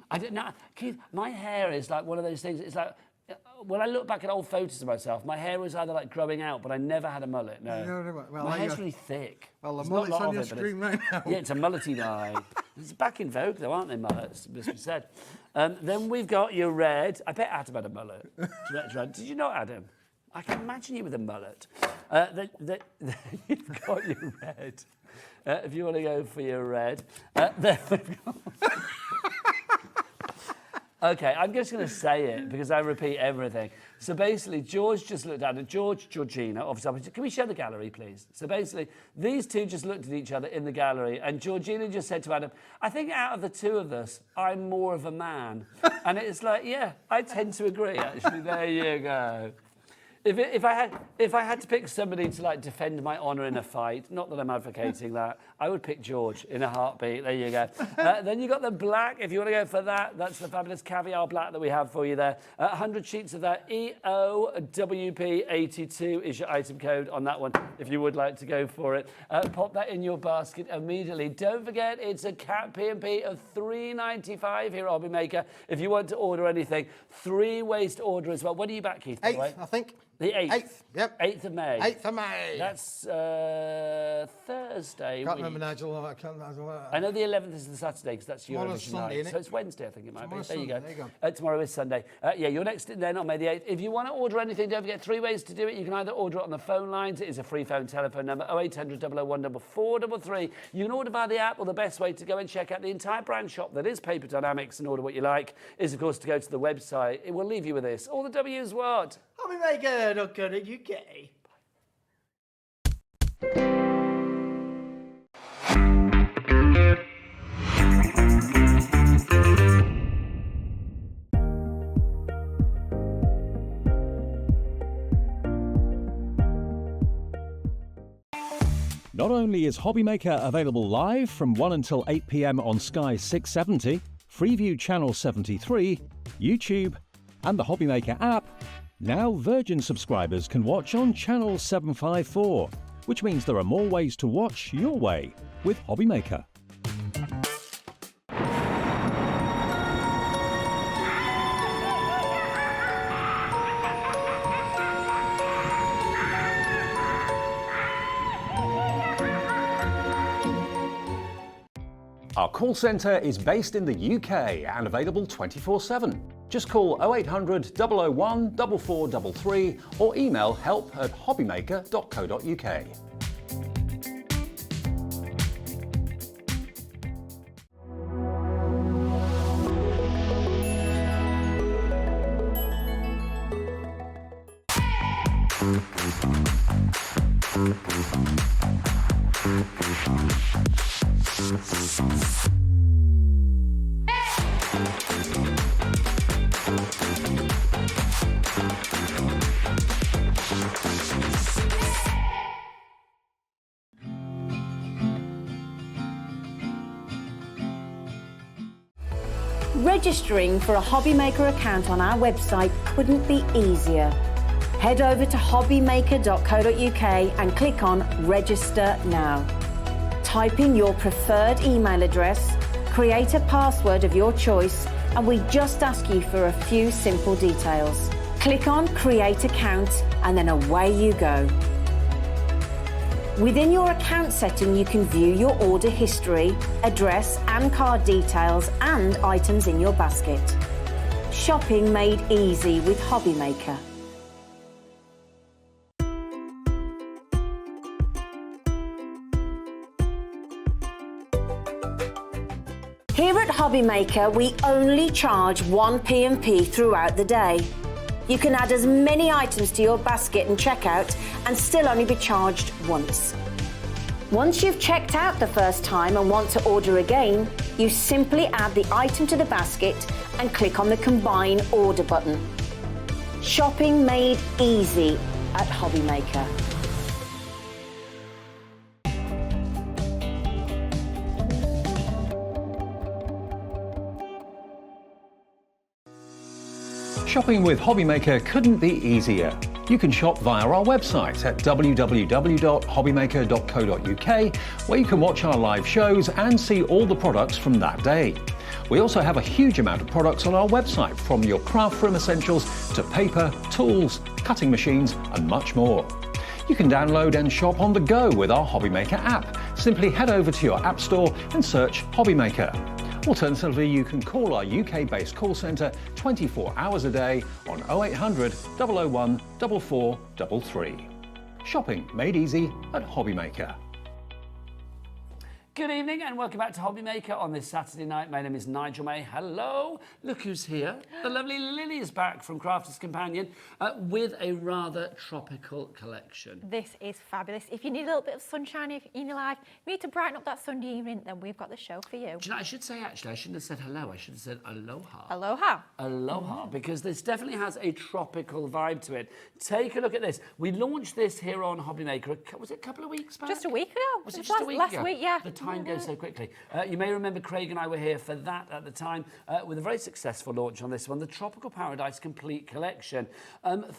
I didn't know. Keith, my hair is like one of those things. It's like, when I look back at old photos of myself, my hair was either like growing out, but I never had a mullet, no. Well, my hair's really thick. Well, the There's mullet's not a lot on your of it, screen right now. Yeah, it's a mullety dye. It's back in vogue, though, aren't they, mullets? Must be said. Then we've got your red. I bet Adam had a mullet. Did you not, Adam? I can imagine you with a mullet. You've got your red. If you want to go for your red. There we've got... OK, I'm just going to say it because I repeat everything. So basically, George just looked at it. Georgina, obviously. Can we show the gallery, please? So basically, these two just looked at each other in the gallery, and Georgina just said to Adam, I think out of the two of us, I'm more of a man. And it's like, yeah, I tend to agree, actually. There you go. If I had to pick somebody to like defend my honour in a fight, not that I'm advocating that, I would pick George in a heartbeat. There you go. Then you got the black. If you want to go for that, that's the fabulous caviar black that we have for you there. 100 sheets of that. EOWP82 is your item code on that one. If you would like to go for it, pop that in your basket immediately. Don't forget, it's a cat P&P of $3.95 here at HobbyMaker. If you want to order anything, 3 ways to order as well. When are you back, Keith? 8th, I think. The 8th. 8th, yep. 8th of May. 8th of May. That's Thursday. Can't remember, Nigel. I can't. I know the 11th is the Saturday because that's Tomorrow's Eurovision Sunday, night. innit? So it's Wednesday, I think it might Tomorrow's be. There you Sunday, go. there you Tomorrow is Sunday. Yeah, you're next in then on May the 8th. If you want to order anything, don't forget 3 ways to do it. You can either order it on the phone lines. It is a free phone telephone number, 0800 001 4433. You can order via the app, or the best way to go and check out the entire brand shop that is Paper Dynamics and order what you like is, of course, to go to the website. It will leave you with this. All the W's what? HobbyMaker.co.uk. Not only is HobbyMaker available live from 1 until 8 p.m. on Sky 670, Freeview Channel 73, YouTube, and the HobbyMaker app, now Virgin subscribers can watch on Channel 754, which means there are more ways to watch your way with HobbyMaker. Our call centre is based in the UK and available 24/7. Just call 0800 001 4433 or email help@hobbymaker.co.uk. Registering for a HobbyMaker account on our website couldn't be easier. Head over to hobbymaker.co.uk and click on Register Now. Type in your preferred email address, create a password of your choice, and we just ask you for a few simple details. Click on Create Account and then away you go. Within your account setting, you can view your order history, address and card details, and items in your basket. Shopping made easy with HobbyMaker. Here at HobbyMaker, we only charge 1 P&P throughout the day. You can add as many items to your basket and checkout and still only be charged once. Once you've checked out the first time and want to order again, you simply add the item to the basket and click on the Combine Order button. Shopping made easy at HobbyMaker. Shopping with HobbyMaker couldn't be easier. You can shop via our website at www.hobbymaker.co.uk, where you can watch our live shows and see all the products from that day. We also have a huge amount of products on our website, from your craft room essentials to paper, tools, cutting machines, and much more. You can download and shop on the go with our HobbyMaker app. Simply head over to your app store and search HobbyMaker. Alternatively, you can call our UK-based call centre 24 hours a day on 0800 001 4433. Shopping made easy at HobbyMaker. Good evening and welcome back to HobbyMaker on this Saturday night. My name is Nigel May. Hello. Look who's here. The lovely Lily is back from Crafter's Companion with a rather tropical collection. This is fabulous. If you need a little bit of sunshine in your life, you need to brighten up that Sunday evening, then we've got the show for you. Do you know, I should say, actually, I shouldn't have said hello. I should have said aloha. Aloha. Aloha, because this definitely has a tropical vibe to it. Take a look at this. We launched this here on HobbyMaker, was it a couple of weeks back? Just a week ago. Was it just a week ago? Last week, yeah. The Time goes so quickly. You may remember Craig and I were here for that at the time with a very successful launch on this one, the Tropical Paradise Complete Collection.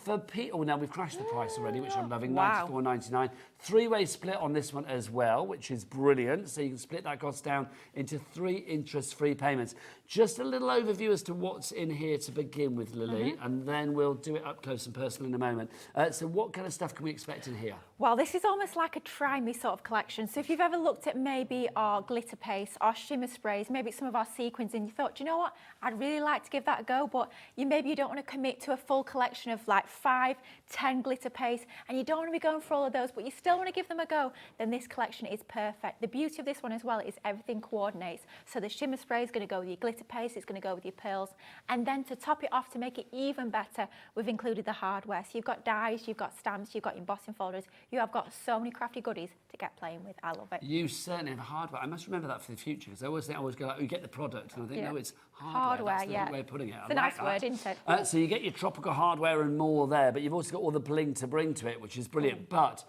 For people, now we've crashed the price already, which I'm loving, $94.99. Three-way split on this one as well, which is brilliant. So you can split that cost down into 3 interest-free payments. Just a little overview as to what's in here to begin with, Lily, and then we'll do it up close and personal in a moment. So what kind of stuff can we expect in here? Well, this is almost like a try me sort of collection. So if you've ever looked at maybe our glitter paste, our shimmer sprays, maybe some of our sequins, and you thought, do you know what, I'd really like to give that a go, but you don't want to commit to a full collection of like 5, 10 glitter paste, and you don't want to be going for all of those, but you still want to give them a go, then this collection is perfect. The beauty of this one as well is everything coordinates. So the shimmer spray is going to go with your glitter paste, it's going to go with your pearls, and then to top it off, to make it even better, we've included the hardware. So you've got dies, you've got stamps, you've got embossing folders, you have got so many crafty goodies to get playing with. I love it. You certainly have hardware. I must remember that for the future, because I always think I always go like, you get the product, and I think, no, it's hardware. That's the right way of putting it. It's a nice word, isn't it? So you get your tropical hardware and more there, but you've also got all the bling to bring to it, which is brilliant. But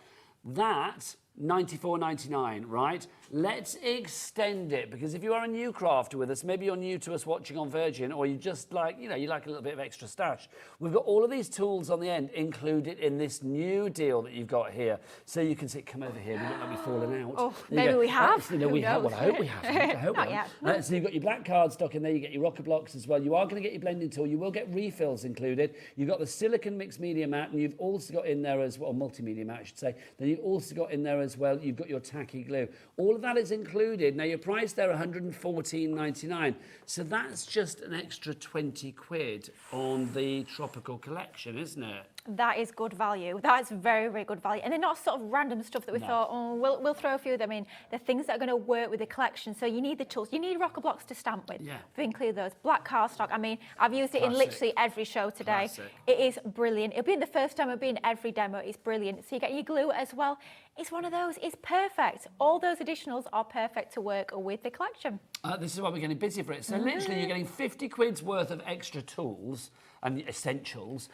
that, $94.99, right? Let's extend it, because if you are a new crafter with us, maybe you're new to us watching on Virgin, or you just like, you like a little bit of extra stash. We've got all of these tools on the end included in this new deal that you've got here. So you can say, come over here, we look like we've fallen out. Oh, maybe we have. No, we have. Well, I hope we haven't. I hope Not we yet. haven't. So you've got your black cardstock in there, you get your rocker blocks as well. You are going to get your blending tool. You will get refills included. You've got the silicone mixed media mat, and you've also got in there as well, multimedia mat, I should say. Then you've also got in there as well, you've got your tacky glue. All of that is included. Now, your price there, $114.99. So that's just an extra 20 quid on the Tropical Collection, isn't it? That is good value. That is very, very good value. And they're not sort of random stuff that we thought, oh, we'll throw a few of them in. They're things that are going to work with the collection. So you need the tools. You need rocker blocks to stamp with. Yeah. We include those. Black cardstock. I mean, I've used it in literally every show today. Classic. It is brilliant. It'll be in the first demo, it'll be in every demo. It's brilliant. So you get your glue as well. It's one of those. It's perfect. All those additionals are perfect to work with the collection. This is why we're getting busy for it. So literally you're getting 50 quid's worth of extra tools and the essentials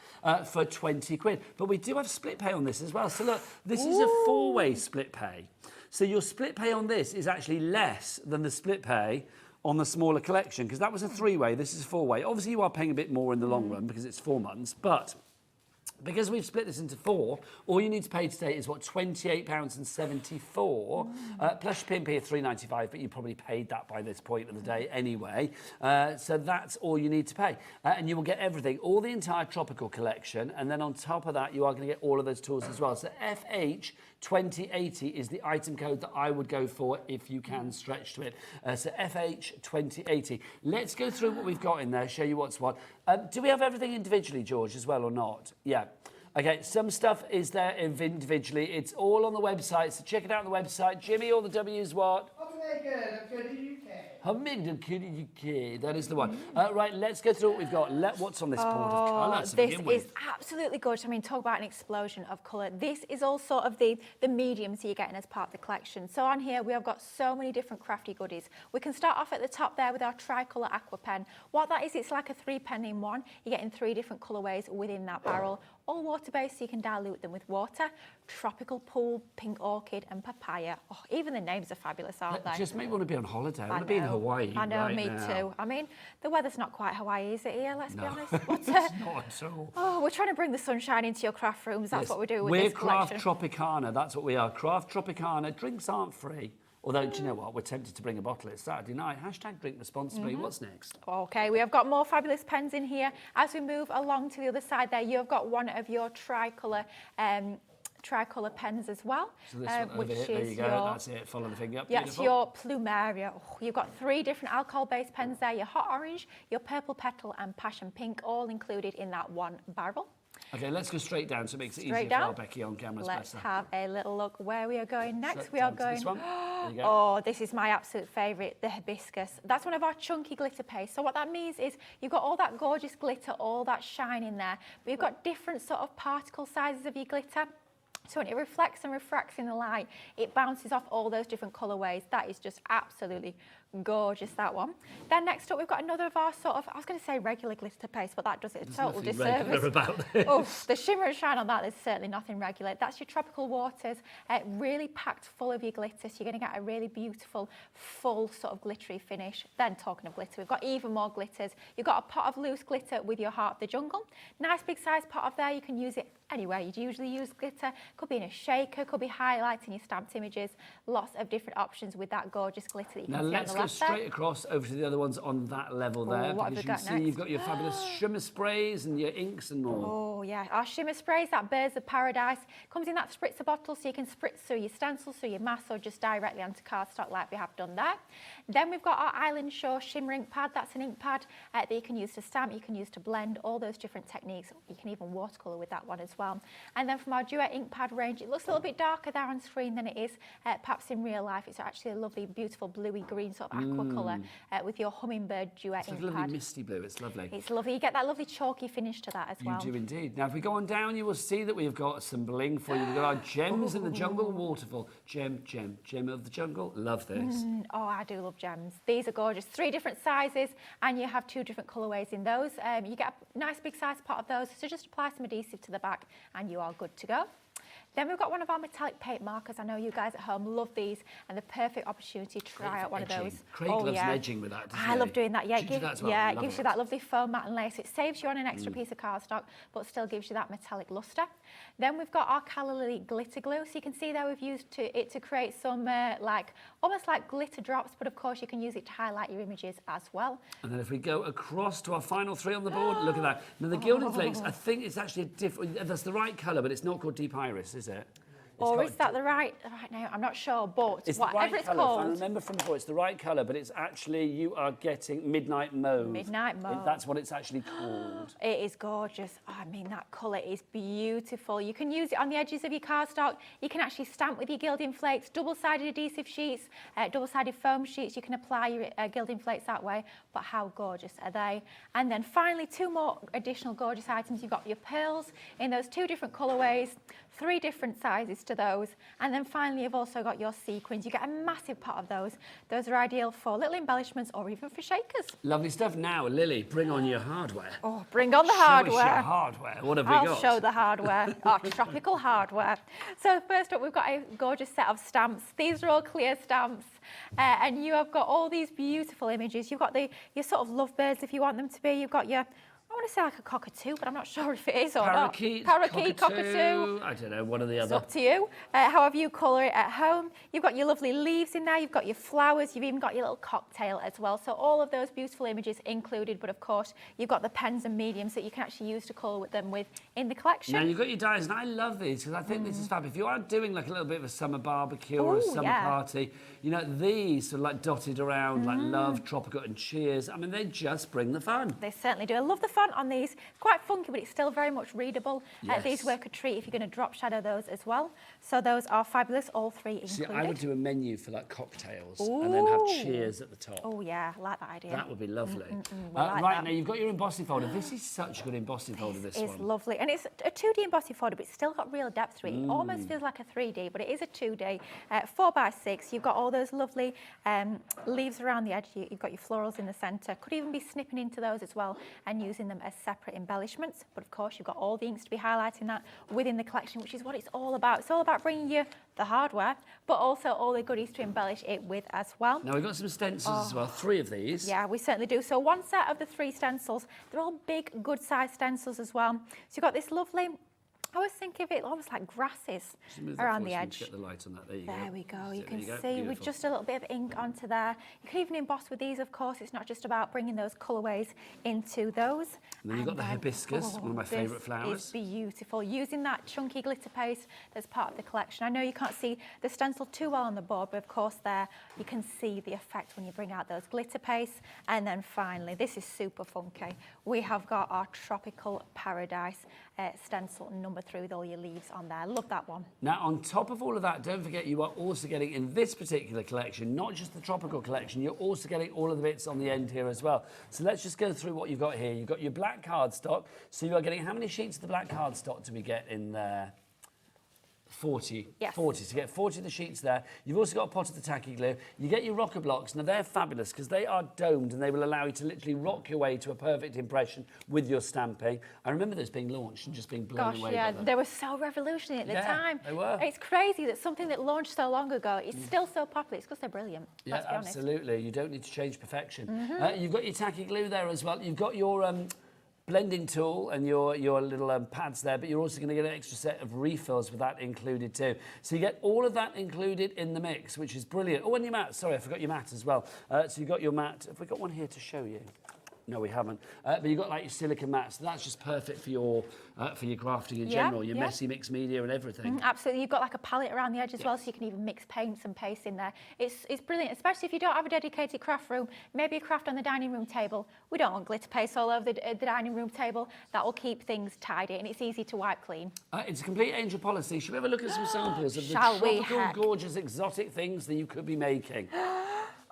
for 20 quid. But we do have split pay on this as well. So look, this is a 4-way split pay. So your split pay on this is actually less than the split pay on the smaller collection, because that was a 3-way, this is a 4-way. Obviously you are paying a bit more in the long run because it's 4 months, but because we've split this into 4, all you need to pay today is what, £28.74, plus your P&P of £3.95, but you probably paid that by this point of the day anyway. So that's all you need to pay. And you will get everything, all the entire Tropical Collection, and then on top of that, you are going to get all of those tools as well. So FH2080 is the item code that I would go for if you can stretch to it. So FH2080. Let's go through what we've got in there, show you what's what. Do we have everything individually, George, as well, or not? Yeah. Okay, some stuff is there individually. It's all on the website, so check it out on the website. Jimmy, all the W's what? HobbyMaker.co.uk. That is the one. Right, let's go through what we've got. What's on this board of colours? This is absolutely gorgeous. I mean, talk about an explosion of colour. This is all sort of the mediums you're getting as part of the collection. So on here, we have got so many different crafty goodies. We can start off at the top there with our tricolour aqua pen. What that is, it's like a 3-pen in one. You're getting 3 different colourways within that barrel. All water-based, so you can dilute them with water. Tropical pool, pink orchid, and papaya. Oh, even the names are fabulous, aren't they? Just make me want to be on holiday. I want to be in Hawaii. I know, right me now. too. I mean, the weather's not quite Hawaii, is it here? Let's be honest. It's not at all. Oh, we're trying to bring the sunshine into your craft rooms. That's what we're doing with We're this collection. Craft Tropicana. That's what we are. Craft Tropicana. Drinks aren't free. Although, do you know what? We're tempted to bring a bottle. It's Saturday night. #drink responsibly. What's next? Okay, we have got more fabulous pens in here. As we move along to the other side there, you have got one of your tricolour pens as well. So this one over here, there you go. That's it. Follow the finger up. Yes, your Plumeria. Oh, you've got 3 different alcohol-based pens there. Your hot orange, your purple petal, and passion pink, all included in that one barrel. Okay, let's go straight down so it makes it easier for our Becky on camera. Let's have a little look where we are going next. We are going. This one. There you go. Oh, this is my absolute favourite, the hibiscus. That's one of our chunky glitter paste. So what that means is you've got all that gorgeous glitter, all that shine in there, but you've got different sort of particle sizes of your glitter. So when it reflects and refracts in the light, it bounces off all those different colourways. That is just absolutely gorgeous, that one. Then next up, we've got another of our sort of, I was going to say regular glitter paste, but that does it a total disservice. About this. Oh, the shimmer and shine on that, there's certainly nothing regular. That's your tropical waters, really packed full of your glitter, so you're going to get a really beautiful, full sort of glittery finish. Then talking of glitter, we've got even more glitters. You've got a pot of loose glitter with your Heart of the Jungle. Nice big size pot of there, you can use it anywhere you'd usually use glitter. Could be in a shaker, could be highlighting your stamped images. Lots of different options with that gorgeous glitter that you can see on the left there. Let's go straight across over to the other ones on that level there. What because have we you can got see next? you've got your fabulous shimmer sprays and your inks and more. Oh yeah, our shimmer sprays, that Birds of Paradise, comes in that spritzer bottle, so you can spritz through your stencils, through your mass, or just directly onto cardstock like we have done there. Then we've got our Island Shore shimmer ink pad. That's an ink pad that you can use to stamp, you can use to blend, all those different techniques. You can even watercolour with that one as well. And then from our Duet ink pad range, it looks a little bit darker there on screen than it is perhaps in real life. It's actually a lovely, beautiful bluey green sort of aqua colour with your Hummingbird Duet ink It's a lovely pad. misty blue, it's lovely. It's lovely. You get that lovely chalky finish to that as well. You do indeed. Now, if we go on down, you will see that we've got some bling for you. We've got our Gems in the Jungle waterfall. Gem of the Jungle. Love this. Oh, I do love gems. These are gorgeous. 3 different sizes, and you have 2 different colourways in those. You get a nice big size pot of those, so just apply some adhesive to the back, and you are good to go. Then we've got one of our metallic paint markers. I know you guys at home love these, and the perfect opportunity to try out one of those. Craig loves edging with that, doesn't he? I love doing that. Yeah, Do you do that as well? yeah, it gives you that lovely foam mat and lace. It saves you on an extra piece of cardstock, but still gives you that metallic lustre. Then we've got our Calla Lily glitter glue. So you can see there we've used it to create some almost like glitter drops, but of course you can use it to highlight your images as well. And then if we go across to our final 3 on the board, look at that. Now the Gilded Flakes, I think it's actually a different, that's the right colour, but it's not called Deep Iris, is it? Or is that the right name? I'm not sure, but it's whatever right it's colour. called. I remember from before, it's the right colour, but it's actually, you are getting Midnight Mauve. Midnight Mauve. That's what it's actually called. It is gorgeous. Oh, I mean, that colour is beautiful. You can use it on the edges of your cardstock. You can actually stamp with your gilding flakes, double-sided adhesive sheets, double-sided foam sheets. You can apply your gilding flakes that way, but how gorgeous are they? And then finally, 2 more additional gorgeous items. You've got your pearls in those 2 different colourways, 3 different sizes to those. And then finally, you've also got your sequins. You get a massive pot of those. Those are ideal for little embellishments or even for shakers. Lovely stuff. Now, Lily, bring on your hardware. Oh, bring on the hardware. Show us your hardware. What have we got? I'll show the hardware, our tropical hardware. So first up, we've got a gorgeous set of stamps. These are all clear stamps. And you have got all these beautiful images. You've got your sort of lovebirds, if you want them to be. You've got your, I want to say like a cockatoo, but I'm not sure if it is or Parakeet, not. Parakeet, cockatoo. I don't know, one or the It's other. up to you. However you colour it at home. You've got your lovely leaves in there. You've got your flowers. You've even got your little cocktail as well. So all of those beautiful images included. But of course, you've got the pens and mediums that you can actually use to colour with them with in the collection. Now you've got your dies, and I love these because I think this is fab. If you are doing like a little bit of a summer barbecue or a summer party, you know, these sort of like dotted around like love, tropical and cheers. I mean, they just bring the fun. They certainly do. I love the font on these. It's quite funky, but it's still very much readable. Yes. These work a treat if you're going to drop shadow those as well. So those are fabulous, all 3 included. See, I would do a menu for like cocktails and then have cheers at the top. Oh yeah, I like that idea. That would be lovely. Like right, that. now you've got your embossing folder. This is such a good embossing folder, this It's one. lovely. And it's a 2D embossing folder, but it's still got real depth to it. It almost feels like a 3D, but it is a 2D. 4x6. You've got all those lovely leaves around the edge. You've got your florals in the centre. Could even be snipping into those as well and using them as separate embellishments. But of course, you've got all the inks to be highlighting that within the collection, which is what it's all about. It's all about bringing you the hardware, but also all the goodies to embellish it with as well. Now we've got some stencils as well, 3 of these. Yeah, we certainly do. So one set of the 3 stencils, they're all big, good sized stencils as well. So you've got this lovely, I always think of it almost like grasses around the edge. Get the light on that. There you go. There we go. You There can go. see with Beautiful. just a little bit of ink onto there. You can even emboss with these, of course. It's not just about bringing those colourways into those. And then you've got the hibiscus, one of my favourite flowers. This is beautiful. Using that chunky glitter paste that's part of the collection. I know you can't see the stencil too well on the board, but of course there you can see the effect when you bring out those glitter pastes. And then finally, this is super funky. We have got our Tropical Paradise stencil number 3 with all your leaves on there. Love that one. Now, on top of all of that, don't forget you are also getting, in this particular collection, not just the tropical collection, you're also getting all of the bits on the end here as well. So let's just go through what you've got here. You've got your black cardstock. So you are getting, how many sheets of the black cardstock do we get in there? 40. Yes. 40. So you get 40 of the sheets there. You've also got a pot of the tacky glue. You get your rocker blocks. Now, they're fabulous because they are domed and they will allow you to literally rock your way to a perfect impression with your stamping. I remember those being launched and just being blown away by them. They were so revolutionary at the time. They were. It's crazy that something that launched so long ago is still so popular. It's because they're brilliant. Yeah, let's be honest. absolutely. You don't need to change perfection. You've got your tacky glue there as well. You've got your blending tool and your little pads there, but you're also going to get an extra set of refills with that included too. So you get all of that included in the mix, which is brilliant. Oh, and your mat. Sorry, I forgot your mat as well. So you've got your mat. Have we got one here to show you? No, we haven't. But you've got like your silicone mats. So that's just perfect for your crafting in general, your messy mixed media and everything. Absolutely. You've got like a palette around the edge as well, so you can even mix paints and paste in there. It's brilliant, especially if you don't have a dedicated craft room, maybe a craft on the dining room table. We don't want glitter paste all over the dining room table. That will keep things tidy and it's easy to wipe clean. It's a complete angel policy. Should we have a look at some samples of the Shall we, tropical, heck? gorgeous, exotic things that you could be making?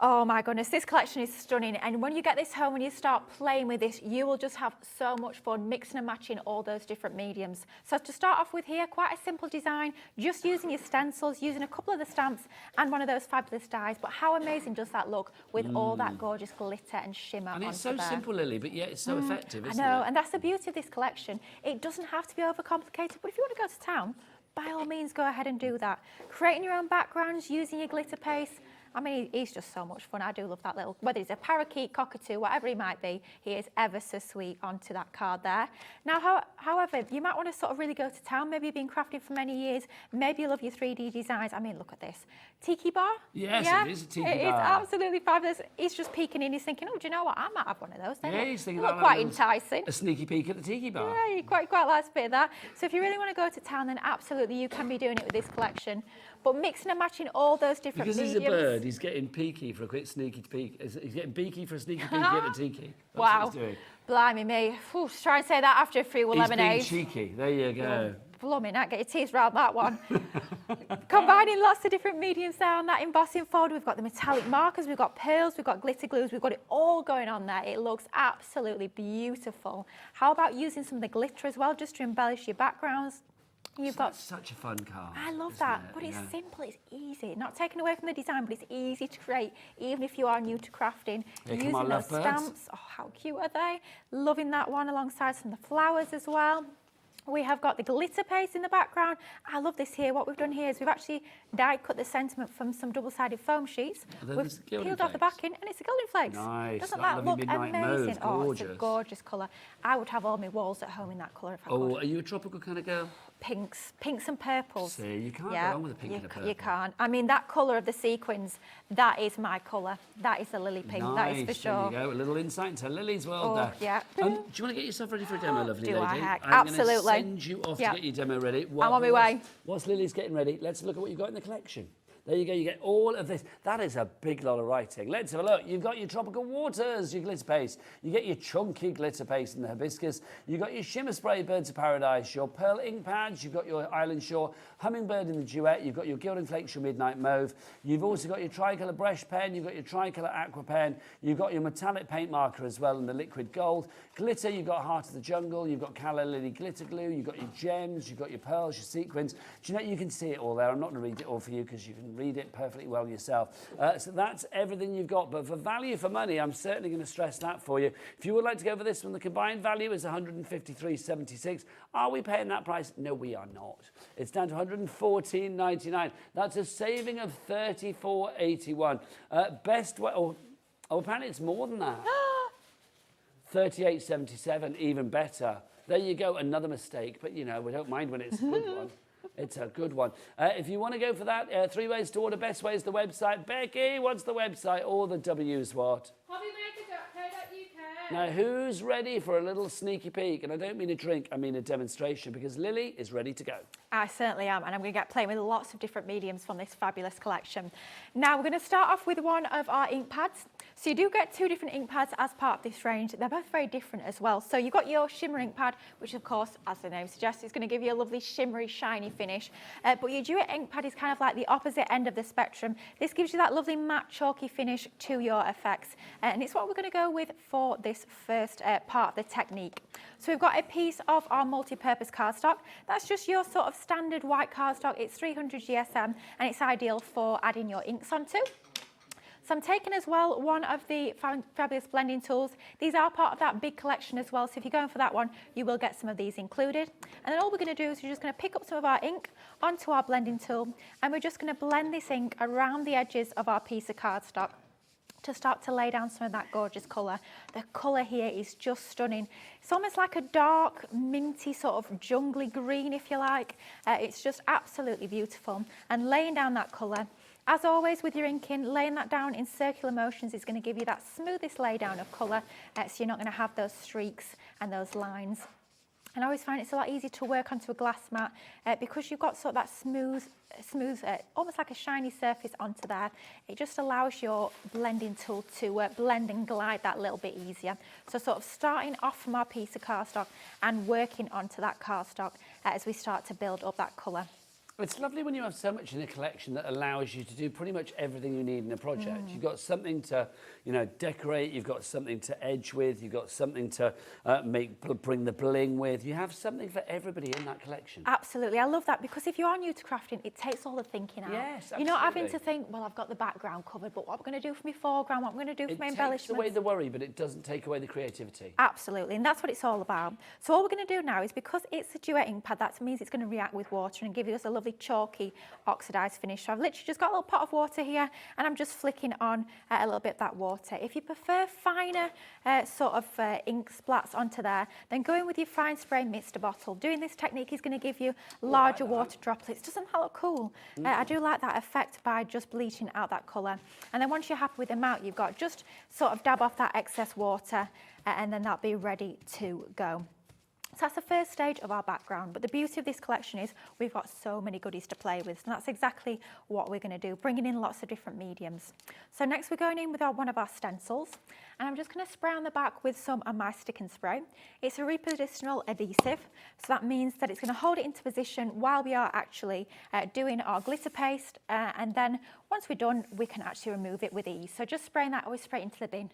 Oh my goodness, this collection is stunning. And when you get this home and you start playing with this, you will just have so much fun mixing and matching all those different mediums. So to start off with here, quite a simple design, just using your stencils, using a couple of the stamps and one of those fabulous dies. But how amazing does that look with all that gorgeous glitter and shimmer And it's onto so there? simple, Lily, but yet it's so effective, isn't it? I know, and that's the beauty of this collection. It doesn't have to be overcomplicated, but if you want to go to town, by all means, go ahead and do that. Creating your own backgrounds, using your glitter paste. I mean, he's just so much fun. I do love that little, whether it's a parakeet, cockatoo, whatever he might be, he is ever so sweet onto that card there. Now, however, you might want to sort of really go to town. Maybe you've been crafting for many years. Maybe you love your 3D designs. I mean, look at this. Tiki bar? Yes, yeah? it is a tiki bar. It's absolutely fabulous. He's just peeking in. He's thinking, oh, do you know what? I might have one of those. Yeah, he's thinking look about quite having enticing. a sneaky peek at the tiki bar. Yeah, you quite like a bit of that. So if you really want to go to town, then absolutely you can be doing it with this collection. But mixing and matching all those different Because mediums. he's a bird, he's getting peaky for a quick sneaky peek. He's getting beaky for a sneaky peek at the tiki. That's Wow. what he's doing. Blimey me. Whew, try and say that after a few He's lemonades. being cheeky. There you go. Blimey, not get your teeth round that one. Combining lots of different mediums there on that embossing fold. We've got the metallic markers, we've got pearls, we've got glitter glues, we've got it all going on there. It looks absolutely beautiful. How about using some of the glitter as well, just to embellish your backgrounds? You've got such a fun card. I love isn't that, it? but it's Yeah. simple, it's easy. Not taken away from the design, but it's easy to create, even if you are new to crafting. Here come Using our those lovebirds. stamps, oh, how cute are they? Loving that one alongside some of the flowers as well. We have got the glitter paste in the background. I love this here. What we've done here is we've actually die cut the sentiment from some double-sided foam sheets. then We've there's gilding peeled off the flakes. backing and it's a gilding flakes. Nice, Doesn't that that lovely look midnight mauve, amazing? Oh, it's a gorgeous. gorgeous colour. I would have all my walls at home in that colour if I Oh, could. are you a tropical kind of girl? Pinks and purples. See, you can't go wrong with a pink and a purple. You can't. I mean, that colour of the sequins, that is my colour. That is the lily pink, that is for sure. There you go, a little insight into Lily's world Oh, there. yeah. Do you want to get yourself ready for a demo, lovely Do lady? I, heck? I'm Absolutely. going to send you off Yeah. to get your demo ready. I'm on my way. Whilst Lily's getting ready, let's look at what you've got in the collection. There you go, you get all of this. That is a big lot of writing. Let's have a look. You've got your tropical waters, your glitter paste. You get your chunky glitter paste in the hibiscus. You've got your shimmer spray birds of paradise, your pearl ink pads. You've got your island shore hummingbird in the duet. You've got your gilding flakes, your midnight mauve. You've also got your tricolour brush pen. You've got your tricolour aqua pen. You've got your metallic paint marker as well in the liquid gold. Glitter, you've got Heart of the Jungle. You've got Calla Lily glitter glue. You've got your gems. You've got your pearls, your sequins. Do you know, you can see it all there. I'm not going to read it all for you because you can read it perfectly well yourself. So that's everything you've got. But for value for money, I'm certainly going to stress that for you. If you would like to go for this one, the combined value is $153.76. Are we paying that price? No, we are not. It's down to $114.99. That's a saving of $34.81. Best way, oh, apparently it's more than that. $38.77, even better. There you go, another mistake. But, you know, we don't mind when it's a good one. It's a good one. If you want to go for that, 3 ways to order. Best way is the website. Becky, what's the website? All the W's what? HobbyMaker.co.uk. Now, who's ready for a little sneaky peek? And I don't mean a drink, I mean a demonstration, because Lily is ready to go. I certainly am, and I'm going to get playing with lots of different mediums from this fabulous collection. Now, we're going to start off with one of our ink pads. So you do get 2 different ink pads as part of this range. They're both very different as well. So you've got your shimmer ink pad, which of course, as the name suggests, is going to give you a lovely shimmery, shiny finish. But your duet ink pad is kind of like the opposite end of the spectrum. This gives you that lovely matte chalky finish to your effects. And it's what we're going to go with for this first part of the technique. So we've got a piece of our multi-purpose cardstock. That's just your sort of standard white cardstock. It's 300 GSM and it's ideal for adding your inks onto. So I'm taking as well one of the fabulous blending tools. These are part of that big collection as well, so if you're going for that one, you will get some of these included. And then all we're going to do is we're just going to pick up some of our ink onto our blending tool, and we're just going to blend this ink around the edges of our piece of cardstock to start to lay down some of that gorgeous colour. The colour here is just stunning. It's almost like a dark, minty sort of jungly green, if you like. It's just absolutely beautiful. And laying down that colour, as always with your inking, laying that down in circular motions is going to give you that smoothest lay down of colour, so you're not going to have those streaks and those lines. And I always find it's a lot easier to work onto a glass mat because you've got sort of that smooth, almost like a shiny surface onto there. It just allows your blending tool to blend and glide that little bit easier. So sort of starting off from our piece of cardstock and working onto that cardstock as we start to build up that colour. It's lovely when you have so much in a collection that allows you to do pretty much everything you need in a project. You've got something to, you know, decorate, you've got something to edge with, you've got something to bring the bling with. You have something for everybody in that collection. Absolutely, I love that because if you are new to crafting, it takes all the thinking out. Yes, absolutely. You're not having to think, well, I've got the background covered, but what am I going to do for my foreground, what am I going to do for my embellishments? It takes away the worry, but it doesn't take away the creativity. Absolutely, and that's what it's all about. So all we're going to do now is, because it's a duet ink pad, that means it's going to react with water and give us a lovely chalky oxidized finish. So I've literally just got a little pot of water here and I'm just flicking on a little bit of that water. If you prefer finer sort of ink splats onto there, then go in with your fine spray mister bottle. Doing this technique is going to give you larger water droplets. Doesn't that look cool? I do like that effect by just bleaching out that colour. And then once you're happy with the amount you've got, just sort of dab off that excess water and then that'll be ready to go. So that's the first stage of our background, but the beauty of this collection is we've got so many goodies to play with, and that's exactly what we're going to do, bringing in lots of different mediums. So next we're going in with one of our stencils, and I'm just going to spray on the back with some of my stick and spray. It's a repositional adhesive, so that means that it's going to hold it into position while we are actually doing our glitter paste, and then once we're done, we can actually remove it with ease. So just spraying that always straight into the bin,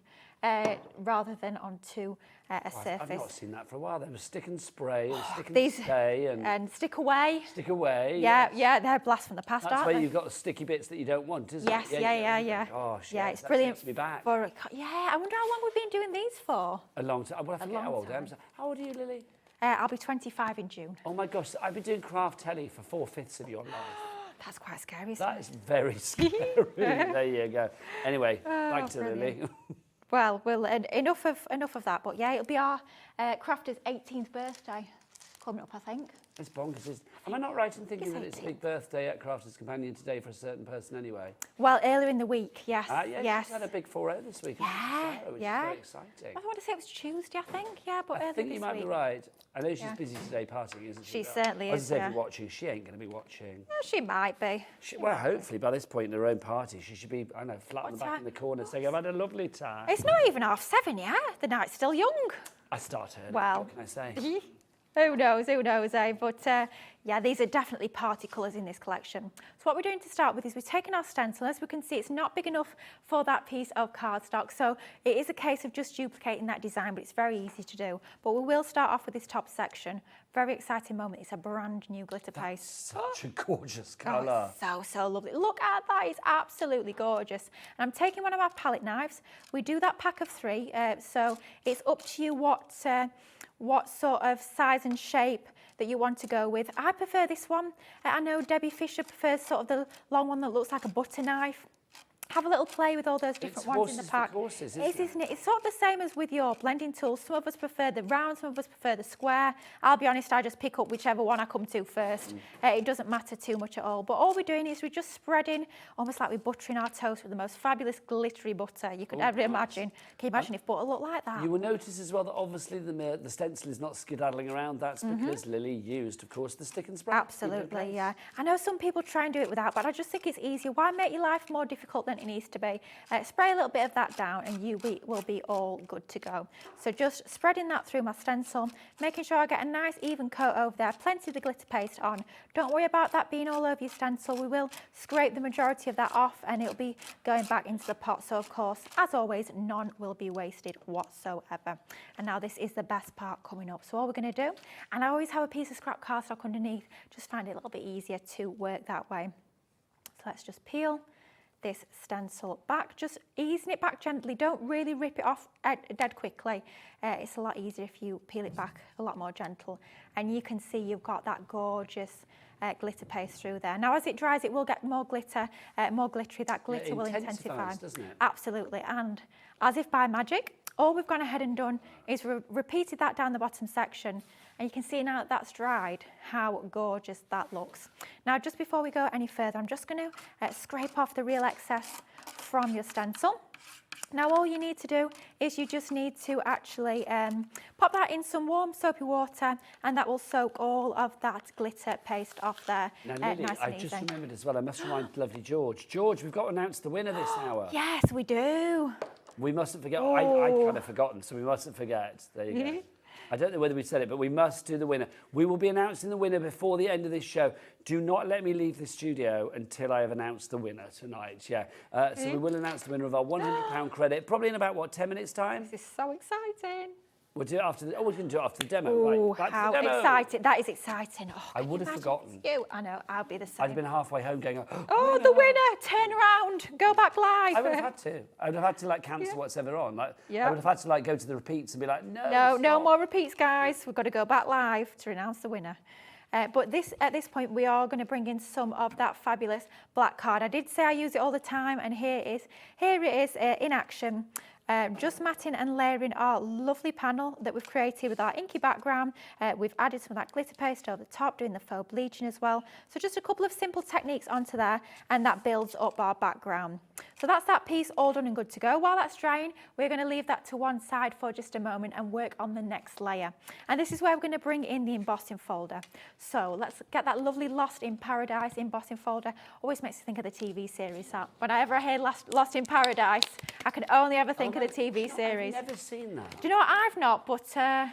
rather than onto a surface. I've not seen that for a while. There was stick and spray and stick and stay and stick away. Stick away. Yeah, yes. yeah, they're a blast from the past, That's aren't where they? you've got the sticky bits that you don't want, isn't yes, it? Yeah. Gosh, yeah, it's that brilliant. takes me back. Yeah, I wonder how long we've been doing these for. A long time. Well, I forget how old I am. How old are you, Lily? I'll be 25 in June. Oh my gosh, I've been doing craft telly for 4/5 of your life. That's quite scary, isn't That it? is very scary. There you go. Anyway, back to brilliant. Lily. Well, enough of that. But yeah, it'll be our CRAFTER'S 18th birthday coming up, I think. It's bonkers. Am I not right in thinking that it's a 18th. big birthday at Crafter's Companion today for a certain person anyway? Well, earlier in the week, yes. Yes. She's had a big 4-0 this week. Yeah, which yeah. is very exciting. I want to say it was Tuesday, I think. Yeah, but I earlier think this you might week. be right. I know she's Yeah. busy today partying, isn't she? She certainly I was is, gonna say, yeah. if you're watching, she ain't going to be watching. Yeah, she might be. Well, hopefully by this point in her own party, she should be, I don't know, flat on the What back time? in the corner saying, I've had a lovely time. It's not even 7:30 yet. The night's still young. I started. Well. What can I say? Who knows, eh? But yeah, these are definitely party colours in this collection. So what we're doing to start with is we've taken our stencil. As we can see, it's not big enough for that piece of cardstock. So it is a case of just duplicating that design, but it's very easy to do. But we will start off with this top section. Very exciting moment. It's a brand new glitter paste. Such a gorgeous Oh, colour. it's so lovely. Look at that, it's absolutely gorgeous. And I'm taking one of our palette knives. We do that pack of 3, so it's up to you what sort of size and shape that you want to go with. I prefer this one. I know Debbie Fisher prefers sort of the long one that looks like a butter knife. Have a little play with all those different ones in the pack. Isn't it? It's sort of the same as with your blending tools. Some of us prefer the round, some of us prefer the square. I'll be honest, I just pick up whichever one I come to first. It doesn't matter too much at all. But all we're doing is we're just spreading, almost like we're buttering our toast with the most fabulous glittery butter you could ever imagine. Can you imagine if butter looked like that? You will notice as well that obviously the stencil is not skedaddling around. That's because Lily used, of course, the stick and spray. Absolutely, yeah. I know some people try and do it without, but I just think it's easier. Why make your life more difficult than it needs to be. Spray a little bit of that down and you will be all good to go. So just spreading that through my stencil, making sure I get a nice even coat over there, plenty of the glitter paste on. Don't worry about that being all over your stencil. We will scrape the majority of that off and it'll be going back into the pot. So of course, as always, none will be wasted whatsoever. And now this is the best part coming up. So all we're going to do, and I always have a piece of scrap cardstock underneath, just find it a little bit easier to work that way. So let's just peel this stencil back, just easing it back gently. Don't really rip it off dead quickly. It's a lot easier if you peel it back a lot more gentle. And you can see you've got that gorgeous glitter paste through there. Now as it dries it will get more glitter, more glittery. That glitter will intensify. Doesn't it? Absolutely. And as if by magic, all we've gone ahead and done is repeated that down the bottom section. And you can see now that that's dried, how gorgeous that looks. Now, just before we go any further, I'm just going to scrape off the real excess from your stencil. Now, all you need to do is you just need to actually pop that in some warm soapy water, and that will soak all of that glitter paste off there. Now, Lily, nice and I easy. just remembered as well, I must remind lovely George. George, we've got to announce the winner this hour. Yes, we do. We mustn't forget. I kind of forgotten, so we mustn't forget. There you go. I don't know whether we said it, but we must do the winner. We will be announcing the winner before the end of this show. Do not let me leave the studio until I have announced the winner tonight. Yeah. So we will announce the winner of our £100 credit, probably in about, what, 10 minutes' time? This is so exciting. We'll do it after the, we can do it after the demo. Oh, right, how exciting. That is exciting. Oh, I would have forgotten. You. I know, I'll be the same. I'd have been halfway home going, oh, the winner, turn around, go back live. I would have had to. I would have had to like cancel whatever on. Like, I would have had to like go to the repeats and be like, no more repeats, guys. We've got to go back live to announce the winner. But at this point, we are going to bring in some of that fabulous black card. I did say I use it all the time, and here it is in action. Just matting and layering our lovely panel that we've created with our inky background. We've added some of that glitter paste over the top, doing the faux bleaching as well. So just a couple of simple techniques onto there, and that builds up our background. So that's that piece all done and good to go. While that's drying, we're going to leave that to one side for just a moment and work on the next layer. And this is where we're going to bring in the embossing folder. So let's get that lovely Lost in Paradise embossing folder. Always makes me think of the TV series. That whenever I hear Lost in Paradise, I can only ever think of the TV series. I've never seen that. Do you know what? I've not, but yeah,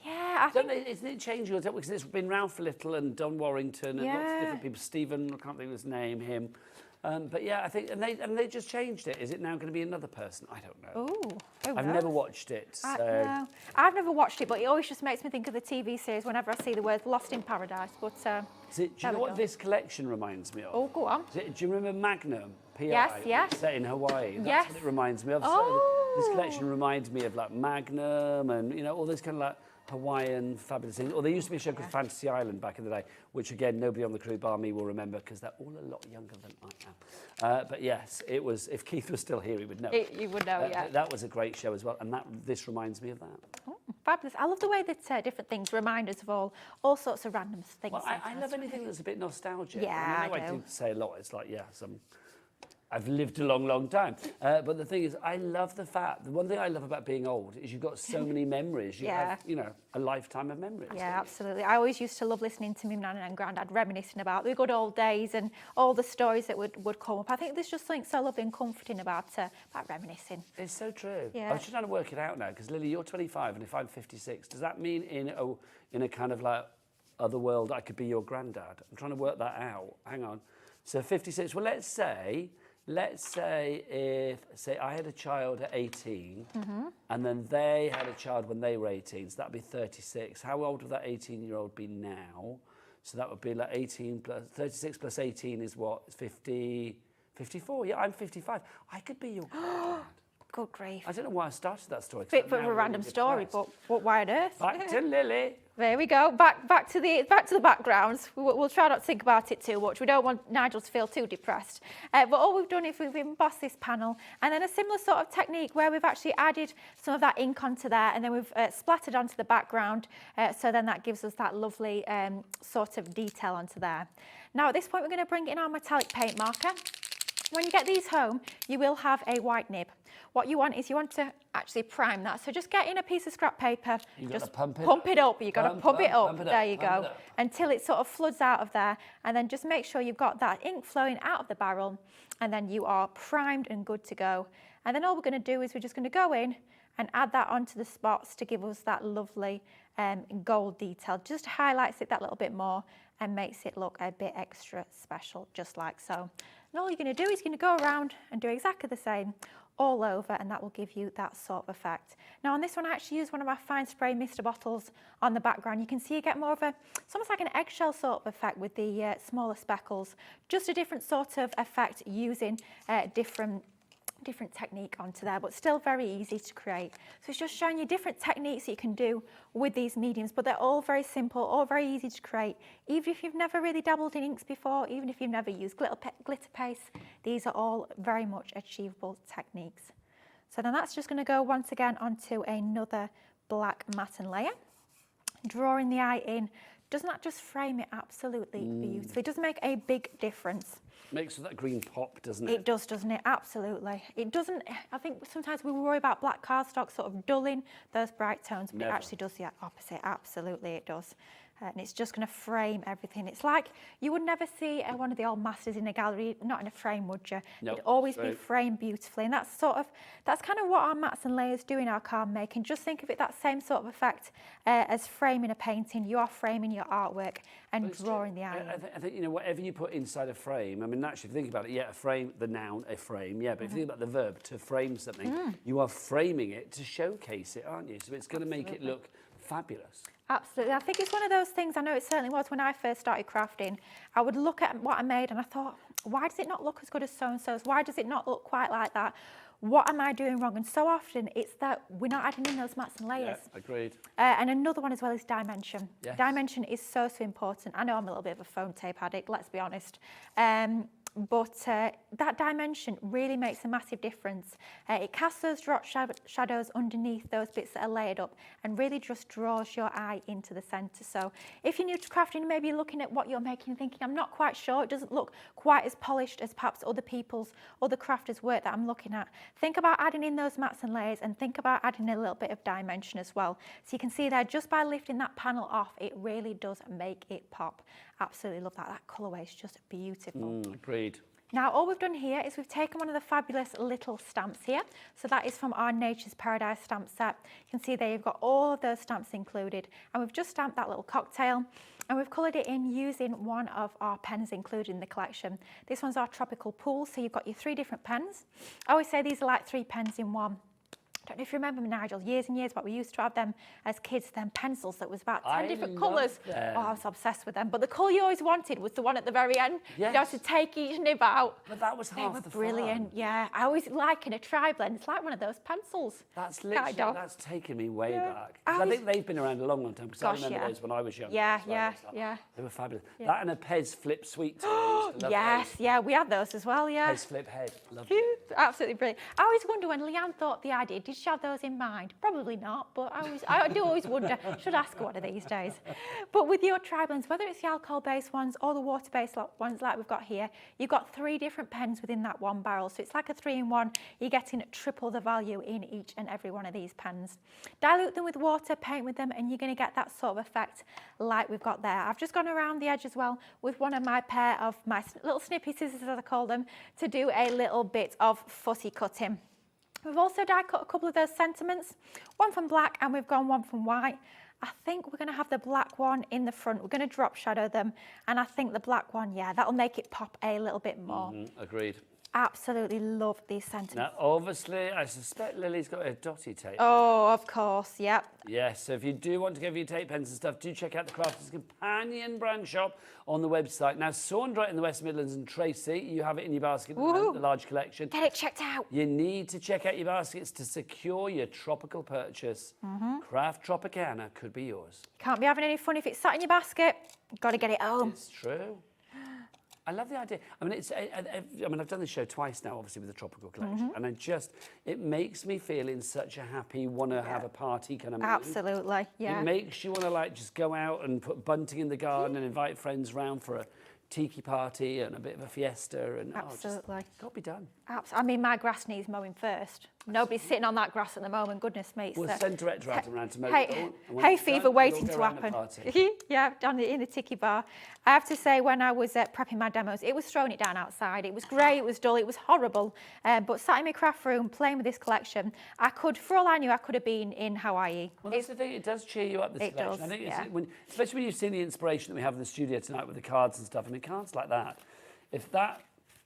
I think... Isn't it changing? Because it's been round for little, and Don Warrington and lots of different people. Stephen, I can't think of his name, him. But yeah, I think, and they just changed it. Is it now going to be another person? I don't know. Ooh, I've never watched it. So. No, I've never watched it, but it always just makes me think of the TV series whenever I see the word Lost in Paradise. But do you know what this collection reminds me of? Oh, go on. Do you remember Magnum? Yes, yes. Set in Hawaii. That's what it reminds me of. Oh. So this collection reminds me of like Magnum and all this kind of like Hawaiian fabulous things. Or there used to be a show called Fantasy Island back in the day, which again nobody on the crew bar me will remember because they're all a lot younger than I am. But yes, it was. If Keith was still here, he would know. You would know, yeah. That was a great show as well, and this reminds me of that. Oh, fabulous! I love the way that different things remind us of all sorts of random things. Well, I love anything that's a bit nostalgic. Yeah, I do say a lot. It's like I've lived a long, long time. But the thing is, I love the fact, the one thing I love about being old is you've got so many memories. You have, a lifetime of memories. Yeah, absolutely. I always used to love listening to my nan and granddad reminiscing about the good old days and all the stories that would come up. I think there's just something so lovely and comforting about reminiscing. It's so true. Yeah. I was just trying to work it out now, because Lily, you're 25 and if I'm 56, does that mean in a kind of like other world I could be your granddad? I'm trying to work that out. Hang on. So 56, well, let's say if I had a child at 18 and then they had a child when they were 18, so that'd be 36. How old would that 18-year-old be now? So that would be like 18 plus 36 plus 18 is what? It's 54. Yeah, I'm 55. I could be your granddad. Good grief. I don't know why I started that story. Bit of a random story, but why on earth? Back to Lily. There we go. Back to the backgrounds. We'll try not to think about it too much. We don't want Nigel to feel too depressed. But all we've done is we've embossed this panel, and then a similar sort of technique where we've actually added some of that ink onto there, and then we've splattered onto the background. So then that gives us that lovely sort of detail onto there. Now at this point, we're going to bring in our metallic paint marker. When you get these home, you will have a white nib. What you want is you want to actually prime that. So just get in a piece of scrap paper, just pump it up. You've got to pump it up. There you go. Until it sort of floods out of there. And then just make sure you've got that ink flowing out of the barrel. And then you are primed and good to go. And then all we're going to do is we're just going to go in and add that onto the spots to give us that lovely gold detail. Just highlights it that little bit more and makes it look a bit extra special, just like so. And all you're going to do is you're going to go around and do exactly the same all over, and that will give you that sort of effect. Now on this one, I actually used one of my fine spray mister bottles on the background. You can see you get more of a, it's almost like an eggshell sort of effect with the smaller speckles. Just a different sort of effect using different technique onto there, but still very easy to create. So it's just showing you different techniques that you can do with these mediums, but they're all very simple, all very easy to create. Even if you've never really dabbled in inks before, even if you've never used glitter paste, these are all very much achievable techniques. So then that's just going to go once again onto another black matten layer. Drawing the eye in, doesn't that just frame it absolutely beautifully? It does make a big difference. Makes that green pop, doesn't it? It does, doesn't it? Absolutely. It doesn't, I think sometimes we worry about black cardstock sort of dulling those bright tones, but it actually does the opposite. Absolutely, it does. And it's just going to frame everything. It's like you would never see one of the old masters in a gallery, not in a frame, would you? Nope, it'd always be framed beautifully. And that's kind of what our mats and layers do in our card making. Just think of it that same sort of effect as framing a painting. You are framing your artwork and drawing the eye. I think, you know, whatever you put inside a frame, I mean, actually, if you think about it, yeah, a frame, the noun, a frame, yeah, but if you think about the verb, to frame something, you are framing it to showcase it, aren't you? So it's going to make it look fabulous. Absolutely. I think it's one of those things, I know it certainly was when I first started crafting, I would look at what I made and I thought, why does it not look as good as so-and-so's? Why does it not look quite like that? What am I doing wrong? And so often it's that we're not adding in those mats and layers. Yeah, agreed. And another one as well is dimension. Yes. Dimension is so, so important. I know I'm a little bit of a foam tape addict, let's be honest. But that dimension really makes a massive difference. It casts those drop shadows underneath those bits that are layered up and really just draws your eye into the centre. So if you're new to crafting, maybe you're looking at what you're making thinking, I'm not quite sure, it doesn't look quite as polished as perhaps other crafters' work that I'm looking at. Think about adding in those mats and layers and think about adding a little bit of dimension as well. So you can see there, just by lifting that panel off, it really does make it pop. Absolutely love that. That colourway is just beautiful. Agreed. Now all we've done here is we've taken one of the fabulous little stamps here. So that is from our Nature's Paradise stamp set. You can see there you've got all of those stamps included, and we've just stamped that little cocktail and we've coloured it in using one of our pens included in the collection. This one's our Tropical Pool, so you've got your 3 different pens. I always say these are like 3 pens in one. I don't know if you remember, Nigel, years and years back, we used to have them as kids, them pencils that was about 10 different colours. Oh, I was obsessed with them. But the colour you always wanted was the one at the very end. Yes. You had to take each nib out. But that was half the fun. They were brilliant, yeah. I always like in a tri-blend, it's like one of those pencils. That's literally, that's taken me way back. I think they've been around a long, long time, because I remember those when I was young. Yeah, well. yeah. They were fabulous. That and a Pez Flip Sweet Tea. Yes, yeah, we had those as well, yeah. Pez Flip Head, loved it. Absolutely brilliant. I always wonder when Leanne thought the idea, did she have those in mind? Probably not, but I do always wonder, should ask her one of these days. But with your tri-blends, whether it's the alcohol-based ones or the water-based ones like we've got here, you've got 3 different pens within that one barrel. So it's like a 3-in-1. You're getting triple the value in each and every one of these pens. Dilute them with water, paint with them, and you're going to get that sort of effect like we've got there. I've just gone around the edge as well with one of my pair of my little snippy scissors, as I call them, to do a little bit of footy cutting. We've also die cut a couple of those sentiments, one from black and we've gone one from white. I think we're going to have the black one in the front. We're going to drop shadow them, and I think the black one, yeah, that'll make it pop a little bit more. Agreed. Absolutely love these sentiments. Now, obviously, I suspect Lily's got a dotty tape. Oh, of course, yep. Yes, so if you do want to give your tape pens and stuff, do check out the Crafters Companion brand shop on the website. Now, Saundra in the West Midlands and Tracy, you have it in your basket, the large collection. Get it checked out. You need to check out your baskets to secure your tropical purchase. Craft Tropicana could be yours. Can't be having any fun if it's sat in your basket. You've got to get it home. It's true. I love the idea. I mean, I've done this show twice now, obviously, with the Tropical Collection, and it makes me feel in such a happy, want to have a party kind of mood. Absolutely, yeah. It makes you want to, like, just go out and put bunting in the garden and invite friends round for a tiki party and a bit of a fiesta, and Absolutely. got to be done. I mean, my grass needs mowing first. Nobody's sitting on that grass at the moment, goodness me. We'll send director Adam around to mow Hay, it all, and hay once fever it's done, waiting we'll to go around the happen. party. Yeah, down in the tiki bar. I have to say, when I was prepping my demos, it was throwing it down outside. It was grey, it was dull, it was horrible. But sat in my craft room playing with this collection, I could, for all I knew, I could have been in Hawaii. Well, that's the thing, it does cheer you up, this collection. Does, I think yeah. especially when you've seen the inspiration that we have in the studio tonight with the cards and stuff. I mean, cards like that, if that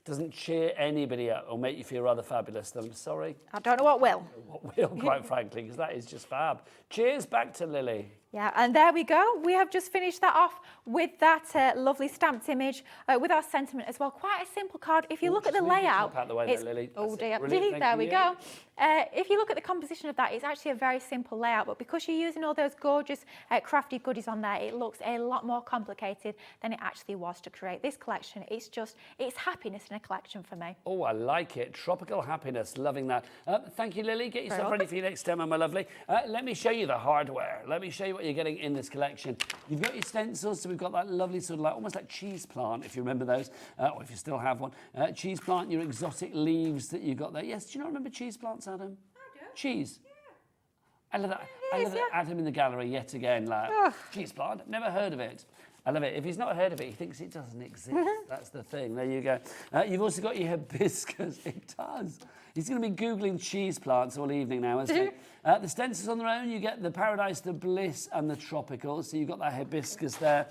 doesn't cheer anybody up or make you feel rather fabulous, then I'm sorry. I don't know what will. What will, quite frankly, because that is just fab. Cheers, back to Lily. Yeah, and there we go. We have just finished that off with that lovely stamped image with our sentiment as well. Quite a simple card. If you look at the layout, out the way there, Lily. Oh dear, Brilliant, there we you. go. If you look at the composition of that, it's actually a very simple layout, but because you're using all those gorgeous crafty goodies on there, it looks a lot more complicated than it actually was to create this collection. It's happiness in a collection for me. Oh, I like it. Tropical happiness. Loving that. Thank you, Lily. Get yourself ready for your next demo, my lovely. Let me show you the hardware. Let me show you what you're getting in this collection. You've got your stencils, so we've got that lovely sort of like, almost like cheese plant, if you remember those, or if you still have one. Cheese plant, your exotic leaves that you got there. Yes, do you not remember cheese plants, Adam? I do. Cheese. Yeah. I love that. I love that Adam in the gallery yet again, like, cheese plant, never heard of it. I love it. If he's not heard of it, he thinks it doesn't exist. That's the thing. There you go. You've also got your hibiscus. It does. He's going to be Googling cheese plants all evening now, isn't he? The stencils on their own, you get the Paradise, the Bliss, and the Tropical. So you've got that hibiscus there.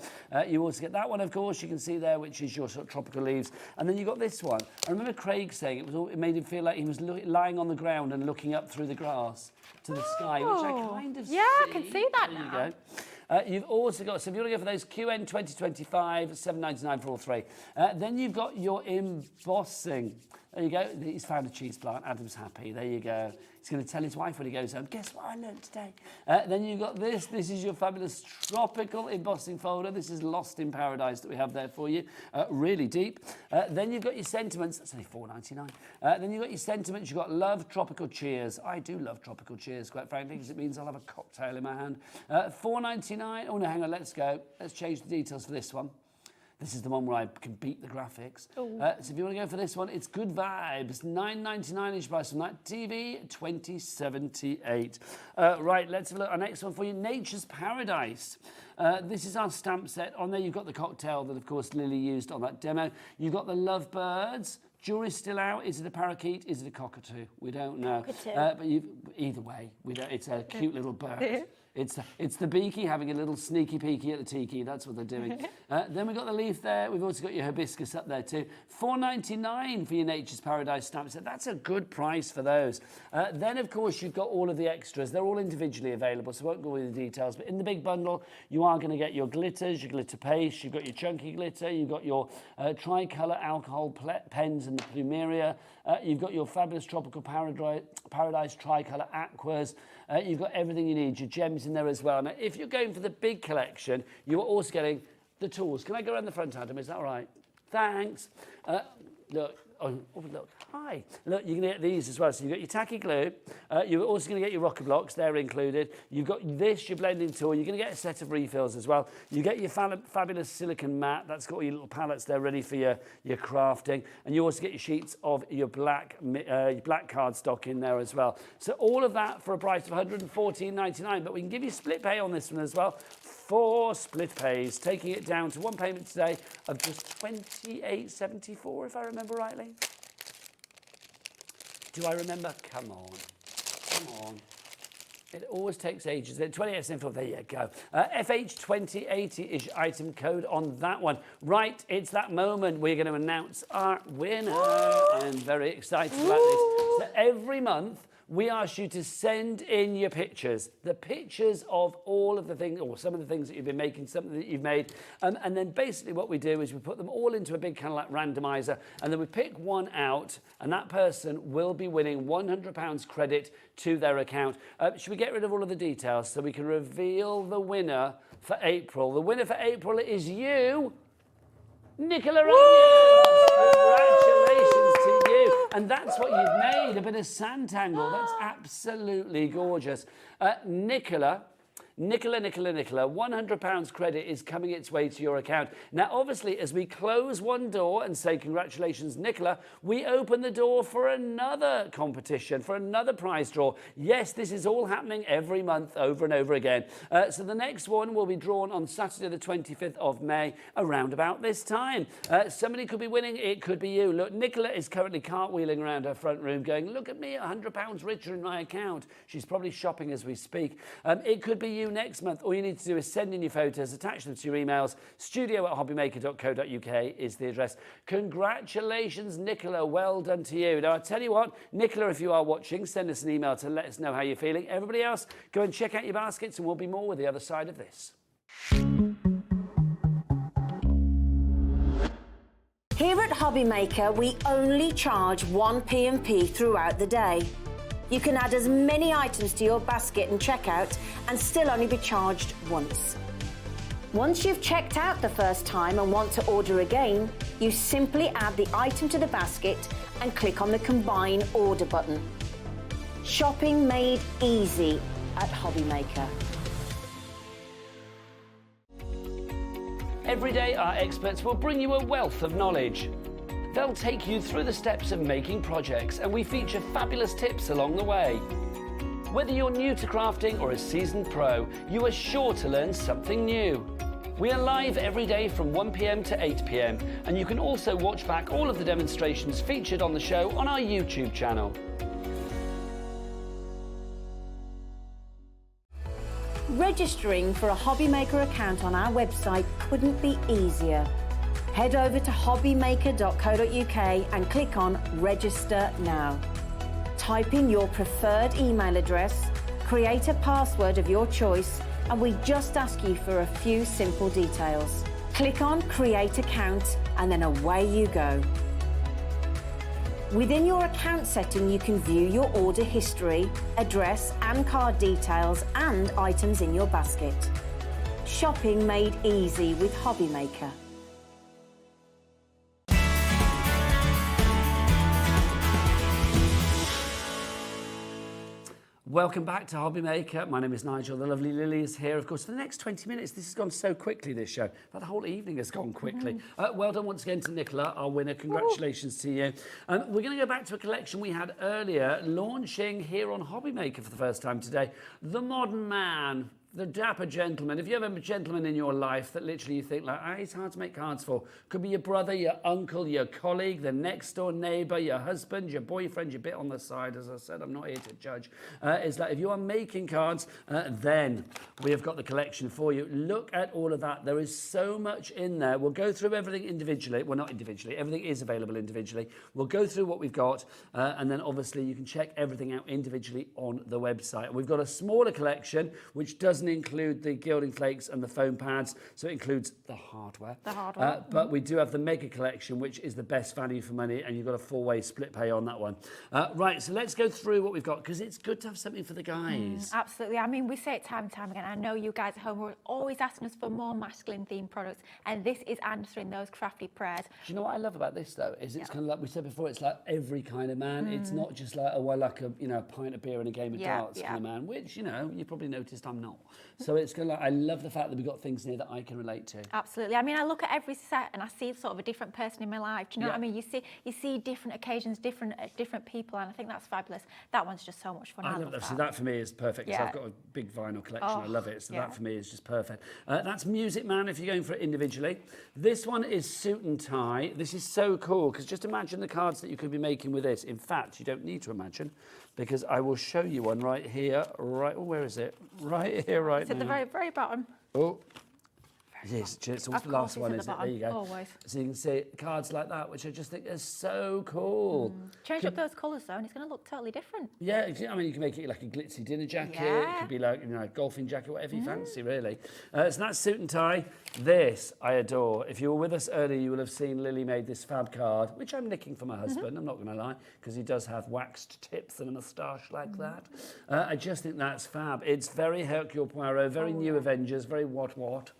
You also get that one, of course, you can see there, which is your sort of tropical leaves. And then you got this one. I remember Craig saying it made him feel like he was lying on the ground and looking up through the grass to the sky, which I kind of see. Yeah, I can see that there now. You go. You've also got, so if you want to go for those QN 2025, $7.99 for all three. Then you've got your embossing. There you go. He's found a cheese plant. Adam's happy. There you go. He's going to tell his wife when he goes home, guess what I learned today? Then you've got this. This is your fabulous tropical embossing folder. This is Lost in Paradise that we have there for you. Really deep. Then you've got your sentiments. That's only $4.99. Then you've got your sentiments. You've got love, tropical cheers. I do love tropical cheers, quite frankly, because it means I'll have a cocktail in my hand. $4.99. Oh, no, hang on. Let's go. Let's change the details for this one. This is the one where I can beat the graphics. So if you want to go for this one, it's Good Vibes. $9.99 each price from that TV, $20.78. Right, let's have a look. Our next one for you, Nature's Paradise. This is our stamp set. On there you've got the cocktail that, of course, Lily used on that demo. You've got the lovebirds. Jury's still out. Is it a parakeet? Is it a cockatoo? We don't know. But either way, we don't. It's a cute little bird. It's the beaky having a little sneaky peeky at the tiki. That's what they're doing. Then we've got the leaf there. We've also got your hibiscus up there too. $4.99 for your Nature's Paradise stamp set. That's a good price for those. Then, of course, you've got all of the extras. They're all individually available, so I won't go into the details. But in the big bundle, you are going to get your glitters, your glitter paste. You've got your chunky glitter. You've got your tricolour alcohol pens and the plumeria. You've got your fabulous Tropical Paradise tricolour aquas. You've got everything you need, your gems in there as well. Now, if you're going for the big collection, you are also getting the tools. Can I go around the front, Adam? Is that all right? Thanks. Look. Oh, look. Hi. Look, you're going to get these as well. So you've got your tacky glue. You're also going to get your rocker blocks. They're included. You've got this, your blending tool. You're going to get a set of refills as well. You get your fabulous silicone mat. That's got all your little palettes there ready for your crafting. And you also get your sheets of your black cardstock in there as well. So all of that for a price of $114.99. But we can give you split pay on this one as well. 4 split pays, taking it down to one payment today of just $28.74, if I remember rightly. Do I remember? Come on. Come on. It always takes ages. $28.74, there you go. FH2080 is your item code on that one. Right, it's that moment we're going to announce our winner. I'm very excited about this. So every month, we ask you to send in your pictures, the pictures of all of the things, or some of the things that you've been making, something that you've made. And then basically what we do is we put them all into a big kind of like randomizer, and then we pick one out, and that person will be winning £100 credit to their account. Should we get rid of all of the details so we can reveal the winner for April? The winner for April is you, Nicola Rogers. Congratulations to you. And that's what you've made, a bit of Santangle. That's absolutely gorgeous. Nicola, Nicola, £100 credit is coming its way to your account. Now, obviously, as we close one door and say congratulations, Nicola, we open the door for another competition, for another prize draw. Yes, this is all happening every month over and over again. So the next one will be drawn on Saturday the 25th of May, around about this time. Somebody could be winning, it could be you. Look, Nicola is currently cartwheeling around her front room going, look at me, £100 richer in my account. She's probably shopping as we speak. It could be you next month. All you need to do is send in your photos, attach them to your emails. studio@hobbymaker.co.uk is the address. Congratulations, Nicola. Well done to you. Now, I tell you what, Nicola, if you are watching, send us an email to let us know how you're feeling. Everybody else, go and check out your baskets and we'll be more with the other side of this. Here at HobbyMaker, we only charge 1 P&P throughout the day. You can add as many items to your basket and checkout and still only be charged once. Once you've checked out the first time and want to order again, you simply add the item to the basket and click on the Combine Order button. Shopping made easy at HobbyMaker. Every day, our experts will bring you a wealth of knowledge. They'll take you through the steps of making projects, and we feature fabulous tips along the way. Whether you're new to crafting or a seasoned pro, you are sure to learn something new. We are live every day from 1 p.m. to 8 p.m, and you can also watch back all of the demonstrations featured on the show on our YouTube channel. Registering for a HobbyMaker account on our website couldn't be easier. Head over to hobbymaker.co.uk and click on Register Now. Type in your preferred email address, create a password of your choice, and we just ask you for a few simple details. Click on Create Account and then away you go. Within your account setting, you can view your order history, address and card details and items in your basket. Shopping made easy with HobbyMaker. Welcome back to HobbyMaker. My name is Nigel. The lovely Lily is here. Of course, for the next 20 minutes, this has gone so quickly, this show. But the whole evening has gone quickly. Well done once again to Nicola, our winner. Congratulations to you. We're going to go back to a collection we had earlier, launching here on HobbyMaker for the first time today. The Modern Man. The dapper gentleman. If you have a gentleman in your life that literally you think, like, he's hard to make cards for, could be your brother, your uncle, your colleague, the next door neighbour, your husband, your boyfriend, your bit on the side, as I said, I'm not here to judge. Is that if you are making cards, then we have got the collection for you. Look at all of that. There is so much in there. We'll go through everything individually. Well, not individually. Everything is available individually. We'll go through what we've got, and then obviously you can check everything out individually on the website. We've got a smaller collection, which doesn't include the gilding flakes and the foam pads, so it includes the hardware. But we do have the mega collection, which is the best value for money, and you've got a four-way split pay on that one. Right, so let's go through what we've got, because it's good to have something for the guys. Absolutely. I mean, we say it time and time again. I know you guys at home are always asking us for more masculine-themed products, and this is answering those crafty prayers. Do you know what I love about this, though? Is it's kind of like we said before, it's like every kind of man. It's not just like, like a a pint of beer and a game of darts kind of man, which, you probably noticed I'm not. So it's kind of like, I love the fact that we've got things here that I can relate to. Absolutely. I mean, I look at every set and I see sort of a different person in my life. Do you know what I mean? You see different occasions, different people, and I think that's fabulous. That one's just so much fun. I love that. So that for me is perfect, because I've got a big vinyl collection. I love it. So that for me is just perfect. That's Music Man if you're going for it individually. This one is Suit and Tie. This is so cool, because just imagine the cards that you could be making with this. In fact, you don't need to imagine, because I will show you one right here, where is it? Right here, right now. It's at the very, very bottom. Oh, yes, it's always the last one, isn't it? There you go. Always. So you can see cards like that, which I just think are so cool. Change up those colours though, and it's going to look totally different. Yeah, I mean, you can make it like a glitzy dinner jacket. It could be like, a golfing jacket, whatever you fancy, really. So that's Suit and Tie. This I adore. If you were with us earlier, you will have seen Lily made this fab card, which I'm nicking for my husband. I'm not going to lie, because he does have waxed tips and a moustache like that. I just think that's fab. It's very Hercule Poirot, very New Avengers, very what.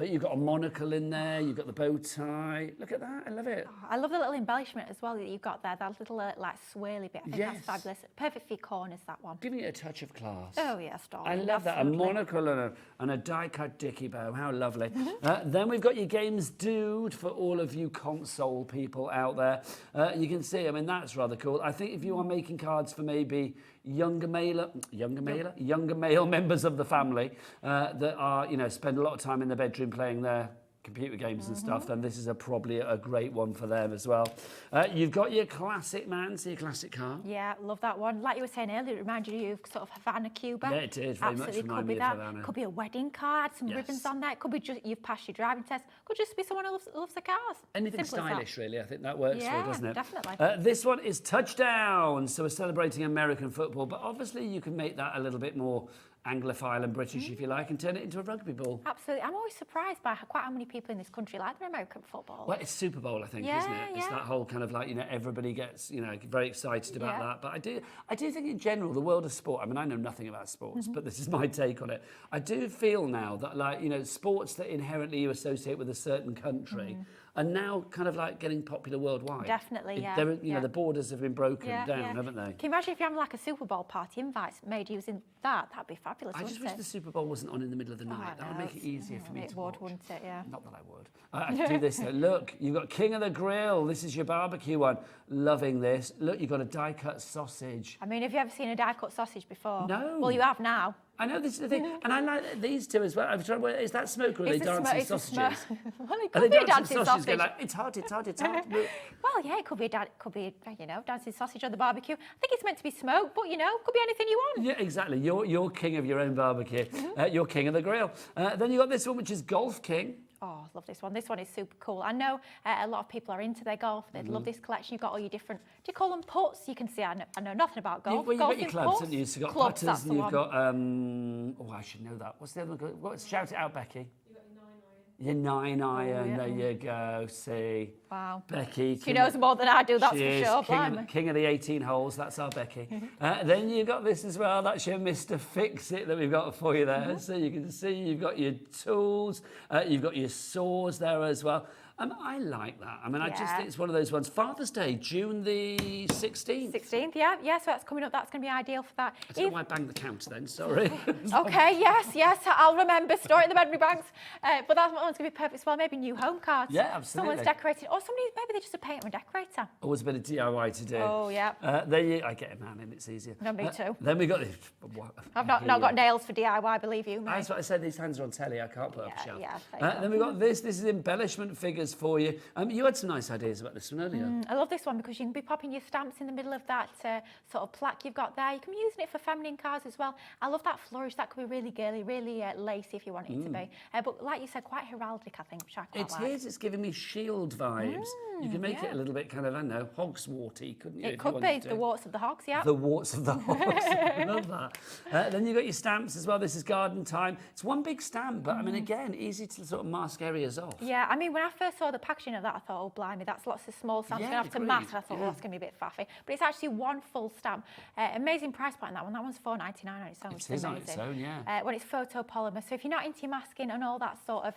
But you've got a monocle in there, you've got the bow tie. Look at that, I love it. I love the little embellishment as well that you've got there, that little like swirly bit. I think that's fabulous. Perfect for your corners, that one. Giving it a touch of class. Oh yes, darling. I love that, a monocle and a die-cut dicky bow, how lovely. Then we've got your Games Dude for all of you console people out there. You can see, I mean, that's rather cool. I think if you are making cards for maybe younger male members of the family that are, you know, spend a lot of time in the bedroom playing their computer games and stuff, then this is probably a great one for them as well. You've got your classic man, so your classic car. Yeah, love that one. Like you were saying earlier, it reminded you of sort of Havana, Cuba. Yeah, it did. Very much remind me of Havana. Could be a wedding card, some ribbons on there. Could be just you've passed your driving test. Could just be someone who loves the cars. Anything stylish, really. I think that works for it, doesn't it? Definitely. This one is Touchdown. So we're celebrating American football, but obviously you can make that a little bit more Anglophile and British, if you like, and turn it into a rugby ball. Absolutely. I'm always surprised by quite how many people in this country like their American football. Well, it's Super Bowl, I think, isn't it? It's that whole kind of like, you know, everybody gets, you know, very excited about that. But I do think in general, the world of sport, I mean, I know nothing about sports, but this is my take on it. I do feel now that, like, you know, sports that inherently you associate with a certain country are now kind of like getting popular worldwide. Definitely, yeah. You know, the borders have been broken down, haven't they? Can you imagine if you have like a Super Bowl party invites made using that? That'd be fabulous, I just wish the Super Bowl wasn't on in the middle of the night. That would make it easier for me to watch. It would, wouldn't it? Yeah. Not that I would. I do this though. Look, you've got King of the Grill. This is your barbecue one. Loving this. Look, you've got a die-cut sausage. I mean, have you ever seen a die-cut sausage before? No. Well, you have now. I know this is the thing, and I like these two as well. I'm trying. Is that smoke or are they dancing sausages? Well, it Are could they be a dancing sausages? sausage. Going like, it's hot, it's hot, it's hot. Well, yeah, it could be, you know, dancing sausage on the barbecue. I think it's meant to be smoked, but you know, could be anything you want. Yeah, exactly. You're king of your own barbecue. You're king of the grill. Then you got this one, which is Golf King. Oh, love this one. This one is super cool. I know a lot of people are into their golf. They love this collection. You've got all your different, do you call them putts? You can see I know nothing about golf. Well, you've got your clubs, haven't you? So you've got clubs, putters and you've got, oh, I should know that. What's the other one? Shout it out, Becky. Your 9-iron, there you go, see. Wow. Becky. She knows more than I do, that's for sure. King of the 18 holes, that's our Becky. Then you've got this as well, that's your Mr. Fix-It that we've got for you there. So you can see you've got your tools, you've got your saws there as well. I like that. I mean, I just think it's one of those ones. Father's Day, June the 16th. 16th, yeah. So that's coming up. That's going to be ideal for that. I don't know why I banged the counter then, sorry. Okay, yes, I'll remember. Store it in the memory banks. But that one's going to be perfect as well. Maybe new home cards. Yeah, absolutely. Someone's decorated. Or maybe they're just a painter and decorator. Always a bit of DIY to do. Oh, yeah. I get a man in, it's easier. No, me too. Then we got... I've not got nails for DIY, believe you. That's what I said, these hands are on telly, I can't put up a shelf. Yeah, then we got this is embellishment figures for you. You had some nice ideas about this one earlier. I love this one because you can be popping your stamps in the middle of that sort of plaque you've got there. You can be using it for feminine cards as well. I love that flourish. That could be really girly, really lacy if you want it to be. But like you said, quite heraldic, I think, which I quite like. It is. It's giving me shield vibes. You can make it a little bit kind of, I don't know, Hogswarty, couldn't you? It could be. The warts of the hogs, yeah. The warts of the hogs. I love that. Then you've got your stamps as well. This is garden time. It's one big stamp, but I mean, again, easy to sort of mask areas off. Yeah, I mean, when I first saw the packaging of that, I thought, oh, blimey, that's lots of small stamps. You're going to have to mask. I thought, oh, that's going to be a bit faffy. But it's actually one full stamp. Amazing price point on that one. That one's $4.99 on its own, which is amazing. On its own, yeah. When it's photopolymer. So if you're not into your masking and all that sort of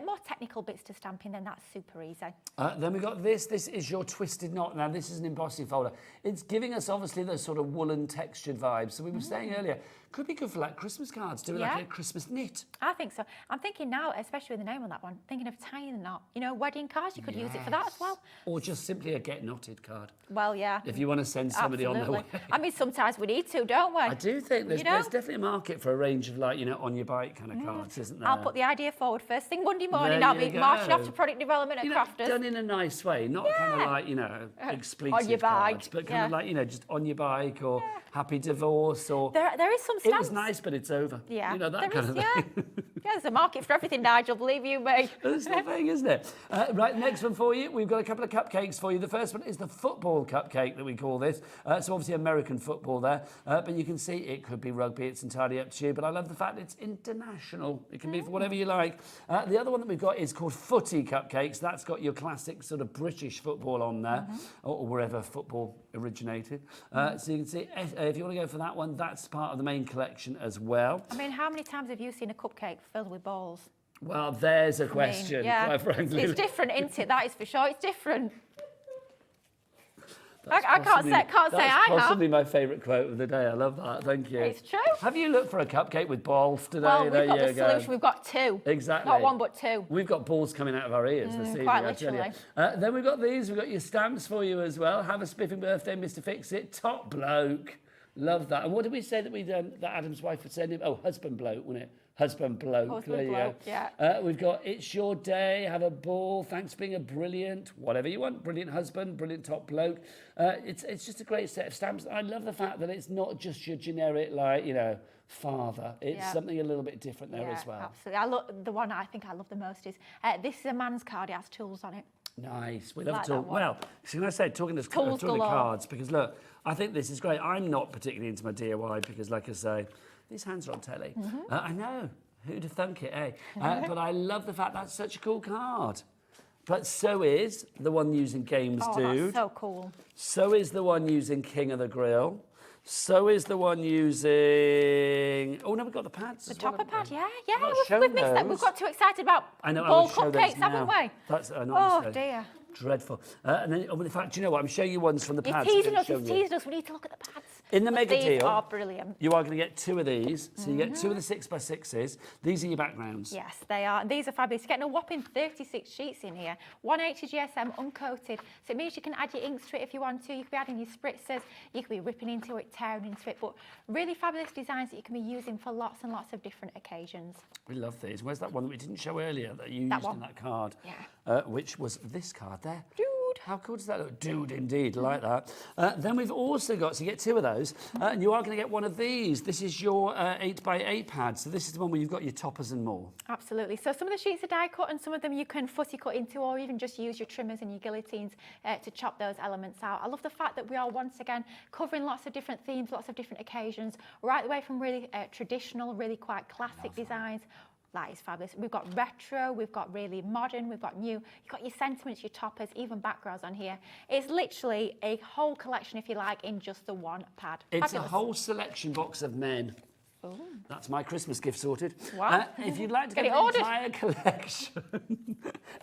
more technical bits to stamping, then that's super easy. Then we got this. This is your twisted knot. Now, this is an embossing folder. It's giving us, obviously, those sort of woolen textured vibes. So we were saying earlier, could be good for like Christmas cards, do it like a Christmas knit. I think so. I'm thinking now, especially with the name on that one, thinking of tying the knot. You know, wedding cards, you could use it for that as well. Or just simply a get knotted card. Well, yeah. If you want to send somebody on their way. I mean, sometimes we need to, don't we? I do think there's definitely a market for a range of like, you know, on your bike kind of cards, isn't there? I'll put the idea forward first thing Monday morning. There I'll be you go. marching off to product development at Crafters. Done in a nice way, not kind of like, you know, expletive on your bike, cards, but kind of like, you know, just on your bike or happy divorce or... There is some stamps. It was nice, but it's over. Yeah. You know, that kind of thing. Yeah, there's a market for everything, Nigel, believe you me. That's the thing, isn't it? Right, next one for you. We've got a couple of cupcakes for you. The first one is the football cupcake that we call this. So obviously American football there. But you can see it could be rugby. It's entirely up to you. But I love the fact it's international. It can be for whatever you like. The other one that we've got is called footy cupcakes. That's got your classic sort of British football on there, or wherever football originated. So you can see, if you want to go for that one, that's part of the main collection as well. I mean, how many times have you seen a cupcake filled with balls? Well, there's a question, quite frankly. It's different, isn't it? That is for sure. It's different. I can't say I have. That's possibly my favourite quote of the day. I love that. Thank you. It's true. Have you looked for a cupcake with balls today? Well, we've there got you the go. solution. We've got two. Exactly. Not one, but two. We've got balls coming out of our ears this evening, quite I tell you. literally. Then we've got these. We've got your stamps for you as well. Have a spiffing birthday, Mr. Fix-It. Top bloke. Love that. And what did we say that that Adam's wife would send him? Oh, husband bloke, wasn't it? Husband bloke. Husband bloke, yeah. We've got It's Your Day, have a ball, thanks for being a brilliant, whatever you want, brilliant husband, brilliant top bloke. It's just a great set of stamps. I love the fact that it's not just your generic, like, you know, father. It's something a little bit different there as well. Absolutely. The one I think I love the most is, this is a man's card, it has tools on it. Nice. We love Like to talk. that one. Well, so can I say, talking to cards, because look, I think this is great. I'm not particularly into my DIY because, like I say, these hands are on telly. I know. Who'd have thunk it, eh? But I love the fact that's such a cool card. But so is the one using Games Dude. That's so cool. So is the one using King of the Grill. So is the one using... Oh, no, we've got the pads. The as well, topper haven't pad, we? yeah. We've missed that. We've got too excited about ball cupcakes, haven't we? That's Oh, dear. Dreadful. And then, in fact, do you know what? I'm showing you ones from the pads. He's teasing us. We need to look at the pads. In the mega These deal, are brilliant. you are going to get two of these. So you get two of the 6x6s. These are your backgrounds. Yes, they are. And these are fabulous. You're getting a whopping 36 sheets in here. 180 GSM uncoated. So it means you can add your inks to it if you want to. You could be adding your spritzers. You could be ripping into it, tearing into it. But really fabulous designs that you can be using for lots and lots of different occasions. We love these. Where's that one that we didn't show earlier that you used in that card? Yeah. Which was this card there. Dude. How cool does that look? Dude, indeed, like that. Then we've also got, so you get two of those, and you are going to get one of these. This is your 8x8 pad. So this is the one where you've got your toppers and more. Absolutely. So some of the sheets are die cut and some of them you can fussy cut into, or even just use your trimmers and your guillotines to chop those elements out. I love the fact that we are once again covering lots of different themes, lots of different occasions, right the way from really traditional, really quite classic designs. That is fabulous. We've got retro, we've got really modern, we've got new. You've got your sentiments, your toppers, even backgrounds on here. It's literally a whole collection, if you like, in just the one pad. It's Fabulous. a whole selection box of men. Ooh. That's my Christmas gift sorted. Wow. If you'd like to get the entire collection,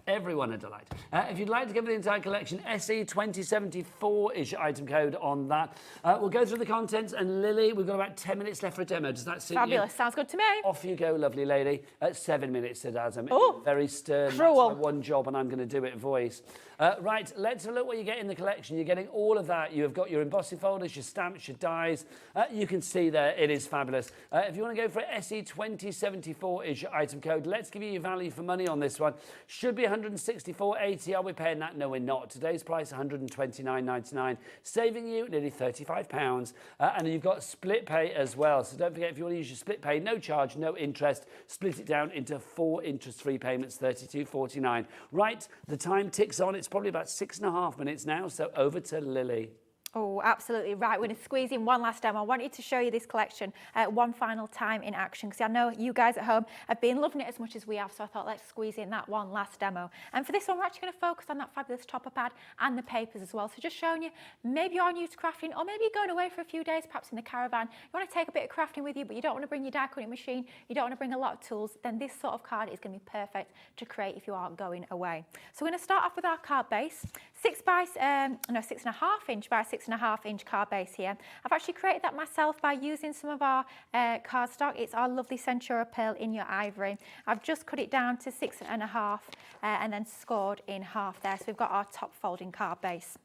everyone a delight. If you'd like to give the entire collection, SE 2074 is your item code on that. We'll go through the contents, and Lily, we've got about 10 minutes left for a demo. Does that suit you? Fabulous. Sounds good to me. Off you go, lovely lady. At 7 minutes, said Adam. Oh, very stern. cruel. That's my one job, and I'm going to do it voice. Right, let's have a look what you get in the collection. You're getting all of that. You've got your embossing folders, your stamps, your dies. You can see there, it is fabulous. If you want to go for it, SE 2074 is your item code. Let's give you your value for money on this one. Should be 164.80. Are we paying that? No, we're not. Today's price, 129.99, saving you nearly £35. And you've got split pay as well. So don't forget, if you want to use your split pay, no charge, no interest, split it down into 4 interest-free payments, £32.49. Right, the time ticks on. It's probably about 6.5 minutes now, so over to Lily. Oh, absolutely right. We're going to squeeze in one last demo. I wanted to show you this collection one final time in action, because I know you guys at home have been loving it as much as we have, so I thought let's squeeze in that one last demo. And for this one, we're actually going to focus on that fabulous topper pad and the papers as well. So just showing you, maybe you're new to crafting, or maybe you're going away for a few days, perhaps in the caravan. You want to take a bit of crafting with you, but you don't want to bring your die cutting machine, you don't want to bring a lot of tools, then this sort of card is going to be perfect to create if you are going away. So we're going to start off with our card base. 6.5 inch by 6.5 inch card base here. I've actually created that myself by using some of our cardstock. It's our lovely Centura Pearl in your ivory. I've just cut it down to 6.5 and then scored in half there. So we've got our top folding card base.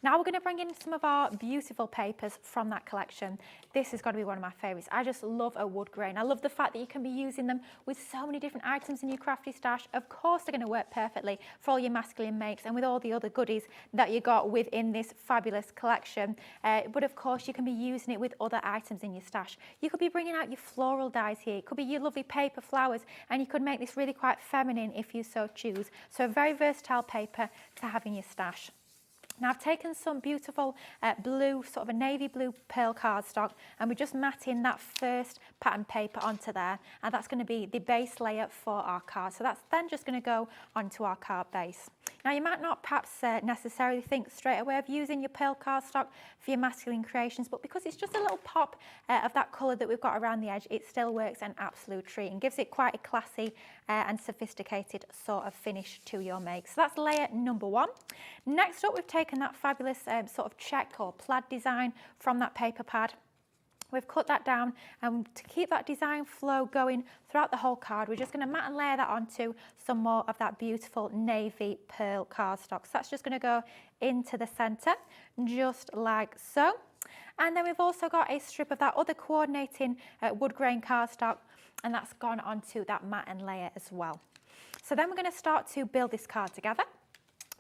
Now we're going to bring in some of our beautiful papers from that collection. This has got to be one of my favourites. I just love a wood grain. I love the fact that you can be using them with so many different items in your crafty stash. Of course they're going to work perfectly for all your masculine makes and with all the other goodies that you got within this fabulous collection. But of course you can be using it with other items in your stash. You could be bringing out your floral dies here. It could be your lovely paper flowers, and you could make this really quite feminine if you so choose. So a very versatile paper to have in your stash. Now I've taken some beautiful blue, sort of a navy blue pearl cardstock, and we're just matting that first pattern paper onto there, and that's going to be the base layer for our card. So that's then just going to go onto our card base. Now you might not perhaps necessarily think straight away of using your pearl cardstock for your masculine creations, but because it's just a little pop of that colour that we've got around the edge, it still works an absolute treat and gives it quite a classy and sophisticated sort of finish to your make. So that's layer number 1. Next up, we've taken that fabulous sort of check or plaid design from that paper pad. We've cut that down, and to keep that design flow going throughout the whole card, we're just going to mat and layer that onto some more of that beautiful navy pearl cardstock. So that's just going to go into the centre, just like so. And then we've also got a strip of that other coordinating wood grain cardstock, and that's gone onto that mat and layer as well. So then we're going to start to build this card together.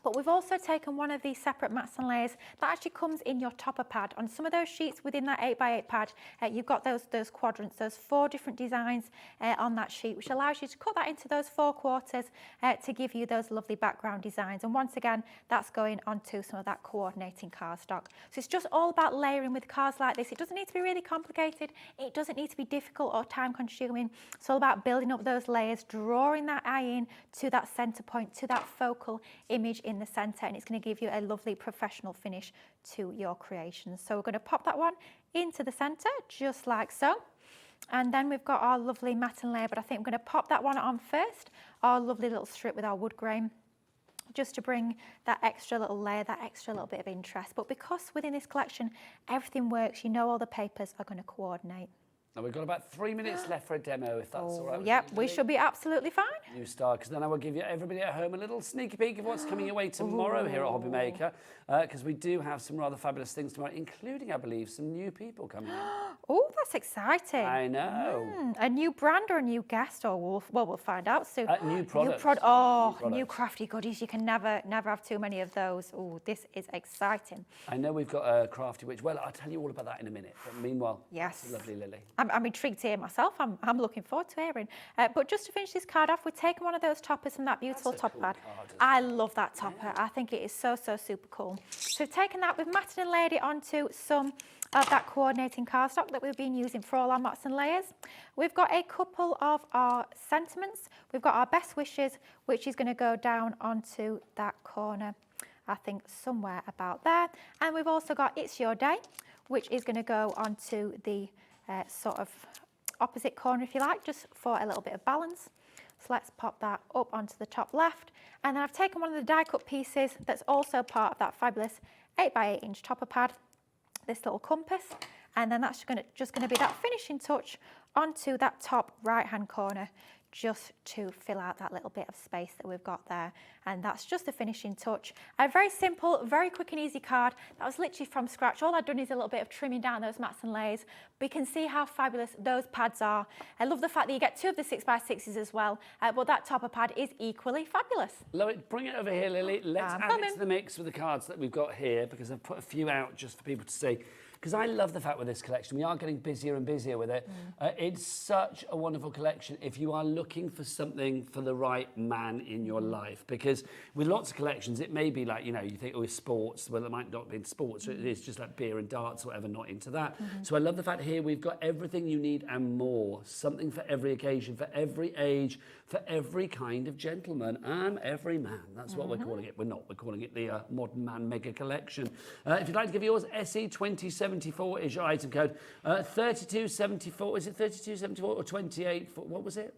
But we've also taken one of these separate mats and layers that actually comes in your topper pad. On some of those sheets within that 8x8 pad, you've got those quadrants, those 4 different designs on that sheet, which allows you to cut that into those 4 quarters to give you those lovely background designs. And once again, that's going onto some of that coordinating cardstock. So it's just all about layering with cards like this. It doesn't need to be really complicated. It doesn't need to be difficult or time consuming. It's all about building up those layers, drawing that eye in to that center point, to that focal image in the center, and it's going to give you a lovely professional finish to your creations. So we're going to pop that one into the center, just like so. And then we've got our lovely mat and layer, but I think I'm going to pop that one on first, our lovely little strip with our wood grain, just to bring that extra little layer, that extra little bit of interest. But because within this collection, everything works, you know all the papers are going to coordinate. Now we've got about 3 minutes left for a demo, if that's all right. Yep, we should be absolutely fine. New star, because then I will give you everybody at home a little sneaky peek of what's coming your way tomorrow here at HobbyMaker, because we do have some rather fabulous things tomorrow, including, I believe, some new people coming in. Oh, that's exciting. I know. A new brand or a new guest, or we'll find out soon. New products. New crafty goodies. You can never have too many of those. Oh, this is exciting. I know we've got a crafty witch. Well, I'll tell you all about that in a minute. But meanwhile, yes, lovely Lily. I'm intrigued to hear myself. I'm looking forward to hearing. But just to finish this card off, we're taking one of those toppers from that beautiful top pad. I love that topper. Yeah. I think it is so super cool. So we've taken that, we've matted and layered it onto some of that coordinating cardstock that we've been using for all our mats and layers. We've got a couple of our sentiments. We've got our best wishes, which is going to go down onto that corner, I think somewhere about there. And we've also got It's Your Day, which is going to go onto the sort of opposite corner, if you like, just for a little bit of balance. So let's pop that up onto the top left. And then I've taken one of the die cut pieces that's also part of that fabulous 8x8 inch topper pad, this little compass, and then that's just going to be that finishing touch onto that top right hand corner, just to fill out that little bit of space that we've got there. And that's just the finishing touch. A very simple, very quick and easy card that was literally from scratch. All I've done is a little bit of trimming down those mats and layers, but you can see how fabulous those pads are. I love the fact that you get 2 of the 6x6s as well, but that topper pad is equally fabulous. Love it. Bring it over here, Lily. Let's add it to the mix with the cards that we've got here, because I've put a few out just for people to see. Because I love the fact with this collection, we are getting busier and busier with it. It's such a wonderful collection if you are looking for something for the right man in your life. Because with lots of collections, it may be like, you know, you think, oh, it's sports. Well, it might not be in sports. It is just like beer and darts or whatever, not into that. So I love the fact here we've got everything you need and more. Something for every occasion, for every age, for every kind of gentleman and every man. That's what we're calling it. We're not. We're calling it the Modern Man Mega Collection. If you'd like to give yours, SE2074 is your item code. 3274, is it 3274 or 28? What was it?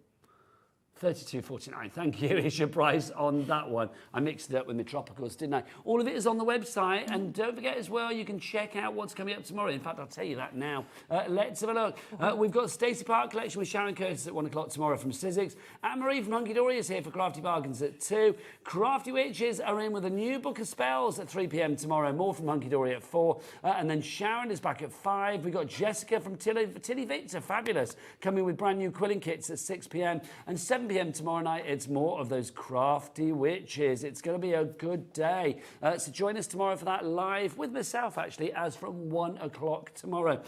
32.49. Thank you. Is your price on that one? I mixed it up with my tropicals, didn't I? All of it is on the website, and don't forget as well, you can check out what's coming up tomorrow. In fact, I'll tell you that now. Let's have a look. We've got Stacey Park collection with Sharon Curtis at 1 o'clock tomorrow from Sizzix. Anne-Marie from Hunky Dory is here for Crafty Bargains at 2. Crafty Witches are in with a new book of spells at 3 p.m. tomorrow. More from Hunky Dory at 4. And then Sharon is back at 5. We've got Jessica from Tilly Victor, fabulous, coming with brand new quilling kits at 6 p.m. And 7 7 p.m. tomorrow night, it's more of those crafty witches. It's going to be a good day. So join us tomorrow for that live with myself, actually, as from 1 o'clock tomorrow.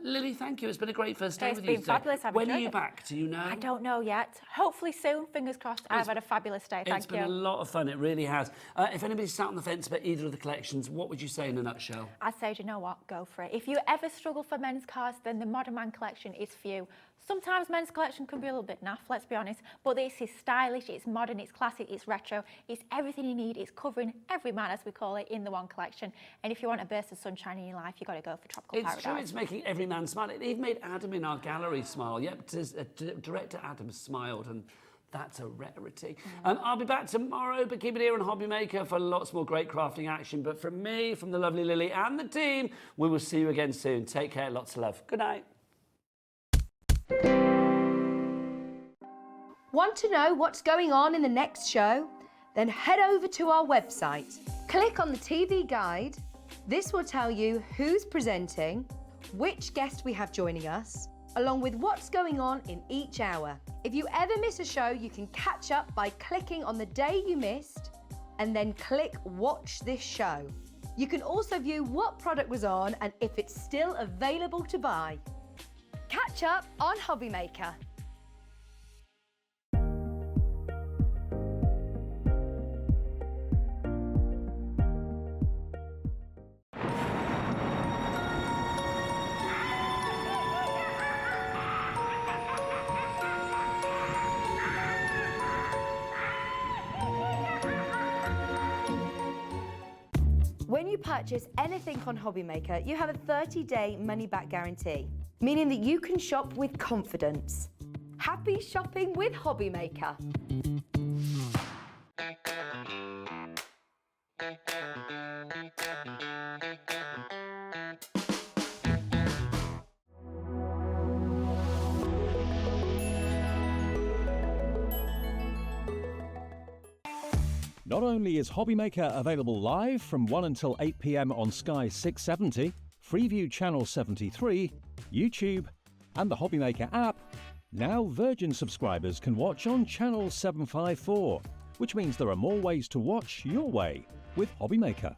Lily, thank you. It's been a great first day with you today. It's been fabulous. When are you back? Do you know? I don't know yet. Hopefully soon. Fingers crossed. I've had a fabulous day. Thank you. It's been a lot of fun. It really has. If anybody's sat on the fence about either of the collections, what would you say in a nutshell? I'd say, do you know what? Go for it. If you ever struggle for men's cards, then the Modern Man collection is for you. Sometimes men's collection can be a little bit naff, let's be honest, but this is stylish, it's modern, it's classic, it's retro, it's everything you need, it's covering every man, as we call it, in the one collection. And if you want a burst of sunshine in your life, you've got to go for Tropical Paradise. It's true, it's making every man smile. It even made Adam in our gallery smile. Yep, director Adam smiled, and that's a rarity. I'll be back tomorrow, but keep it here on HobbyMaker for lots more great crafting action. But from me, from the lovely Lily and the team, we will see you again soon. Take care, lots of love. Good night. Want to know what's going on in the next show? Then head over to our website. Click on the TV guide. This will tell you who's presenting, which guest we have joining us, along with what's going on in each hour. If you ever miss a show, you can catch up by clicking on the day you missed and then click Watch This Show. You can also view what product was on and if it's still available to buy. Catch up on HobbyMaker. When you purchase anything on HobbyMaker, you have a 30-day money-back guarantee, meaning that you can shop with confidence. Happy shopping with HobbyMaker. Not only is HobbyMaker available live from 1 until 8 p.m. on Sky 670, Freeview Channel 73, YouTube, and the HobbyMaker app, now Virgin subscribers can watch on Channel 754, which means there are more ways to watch your way with HobbyMaker.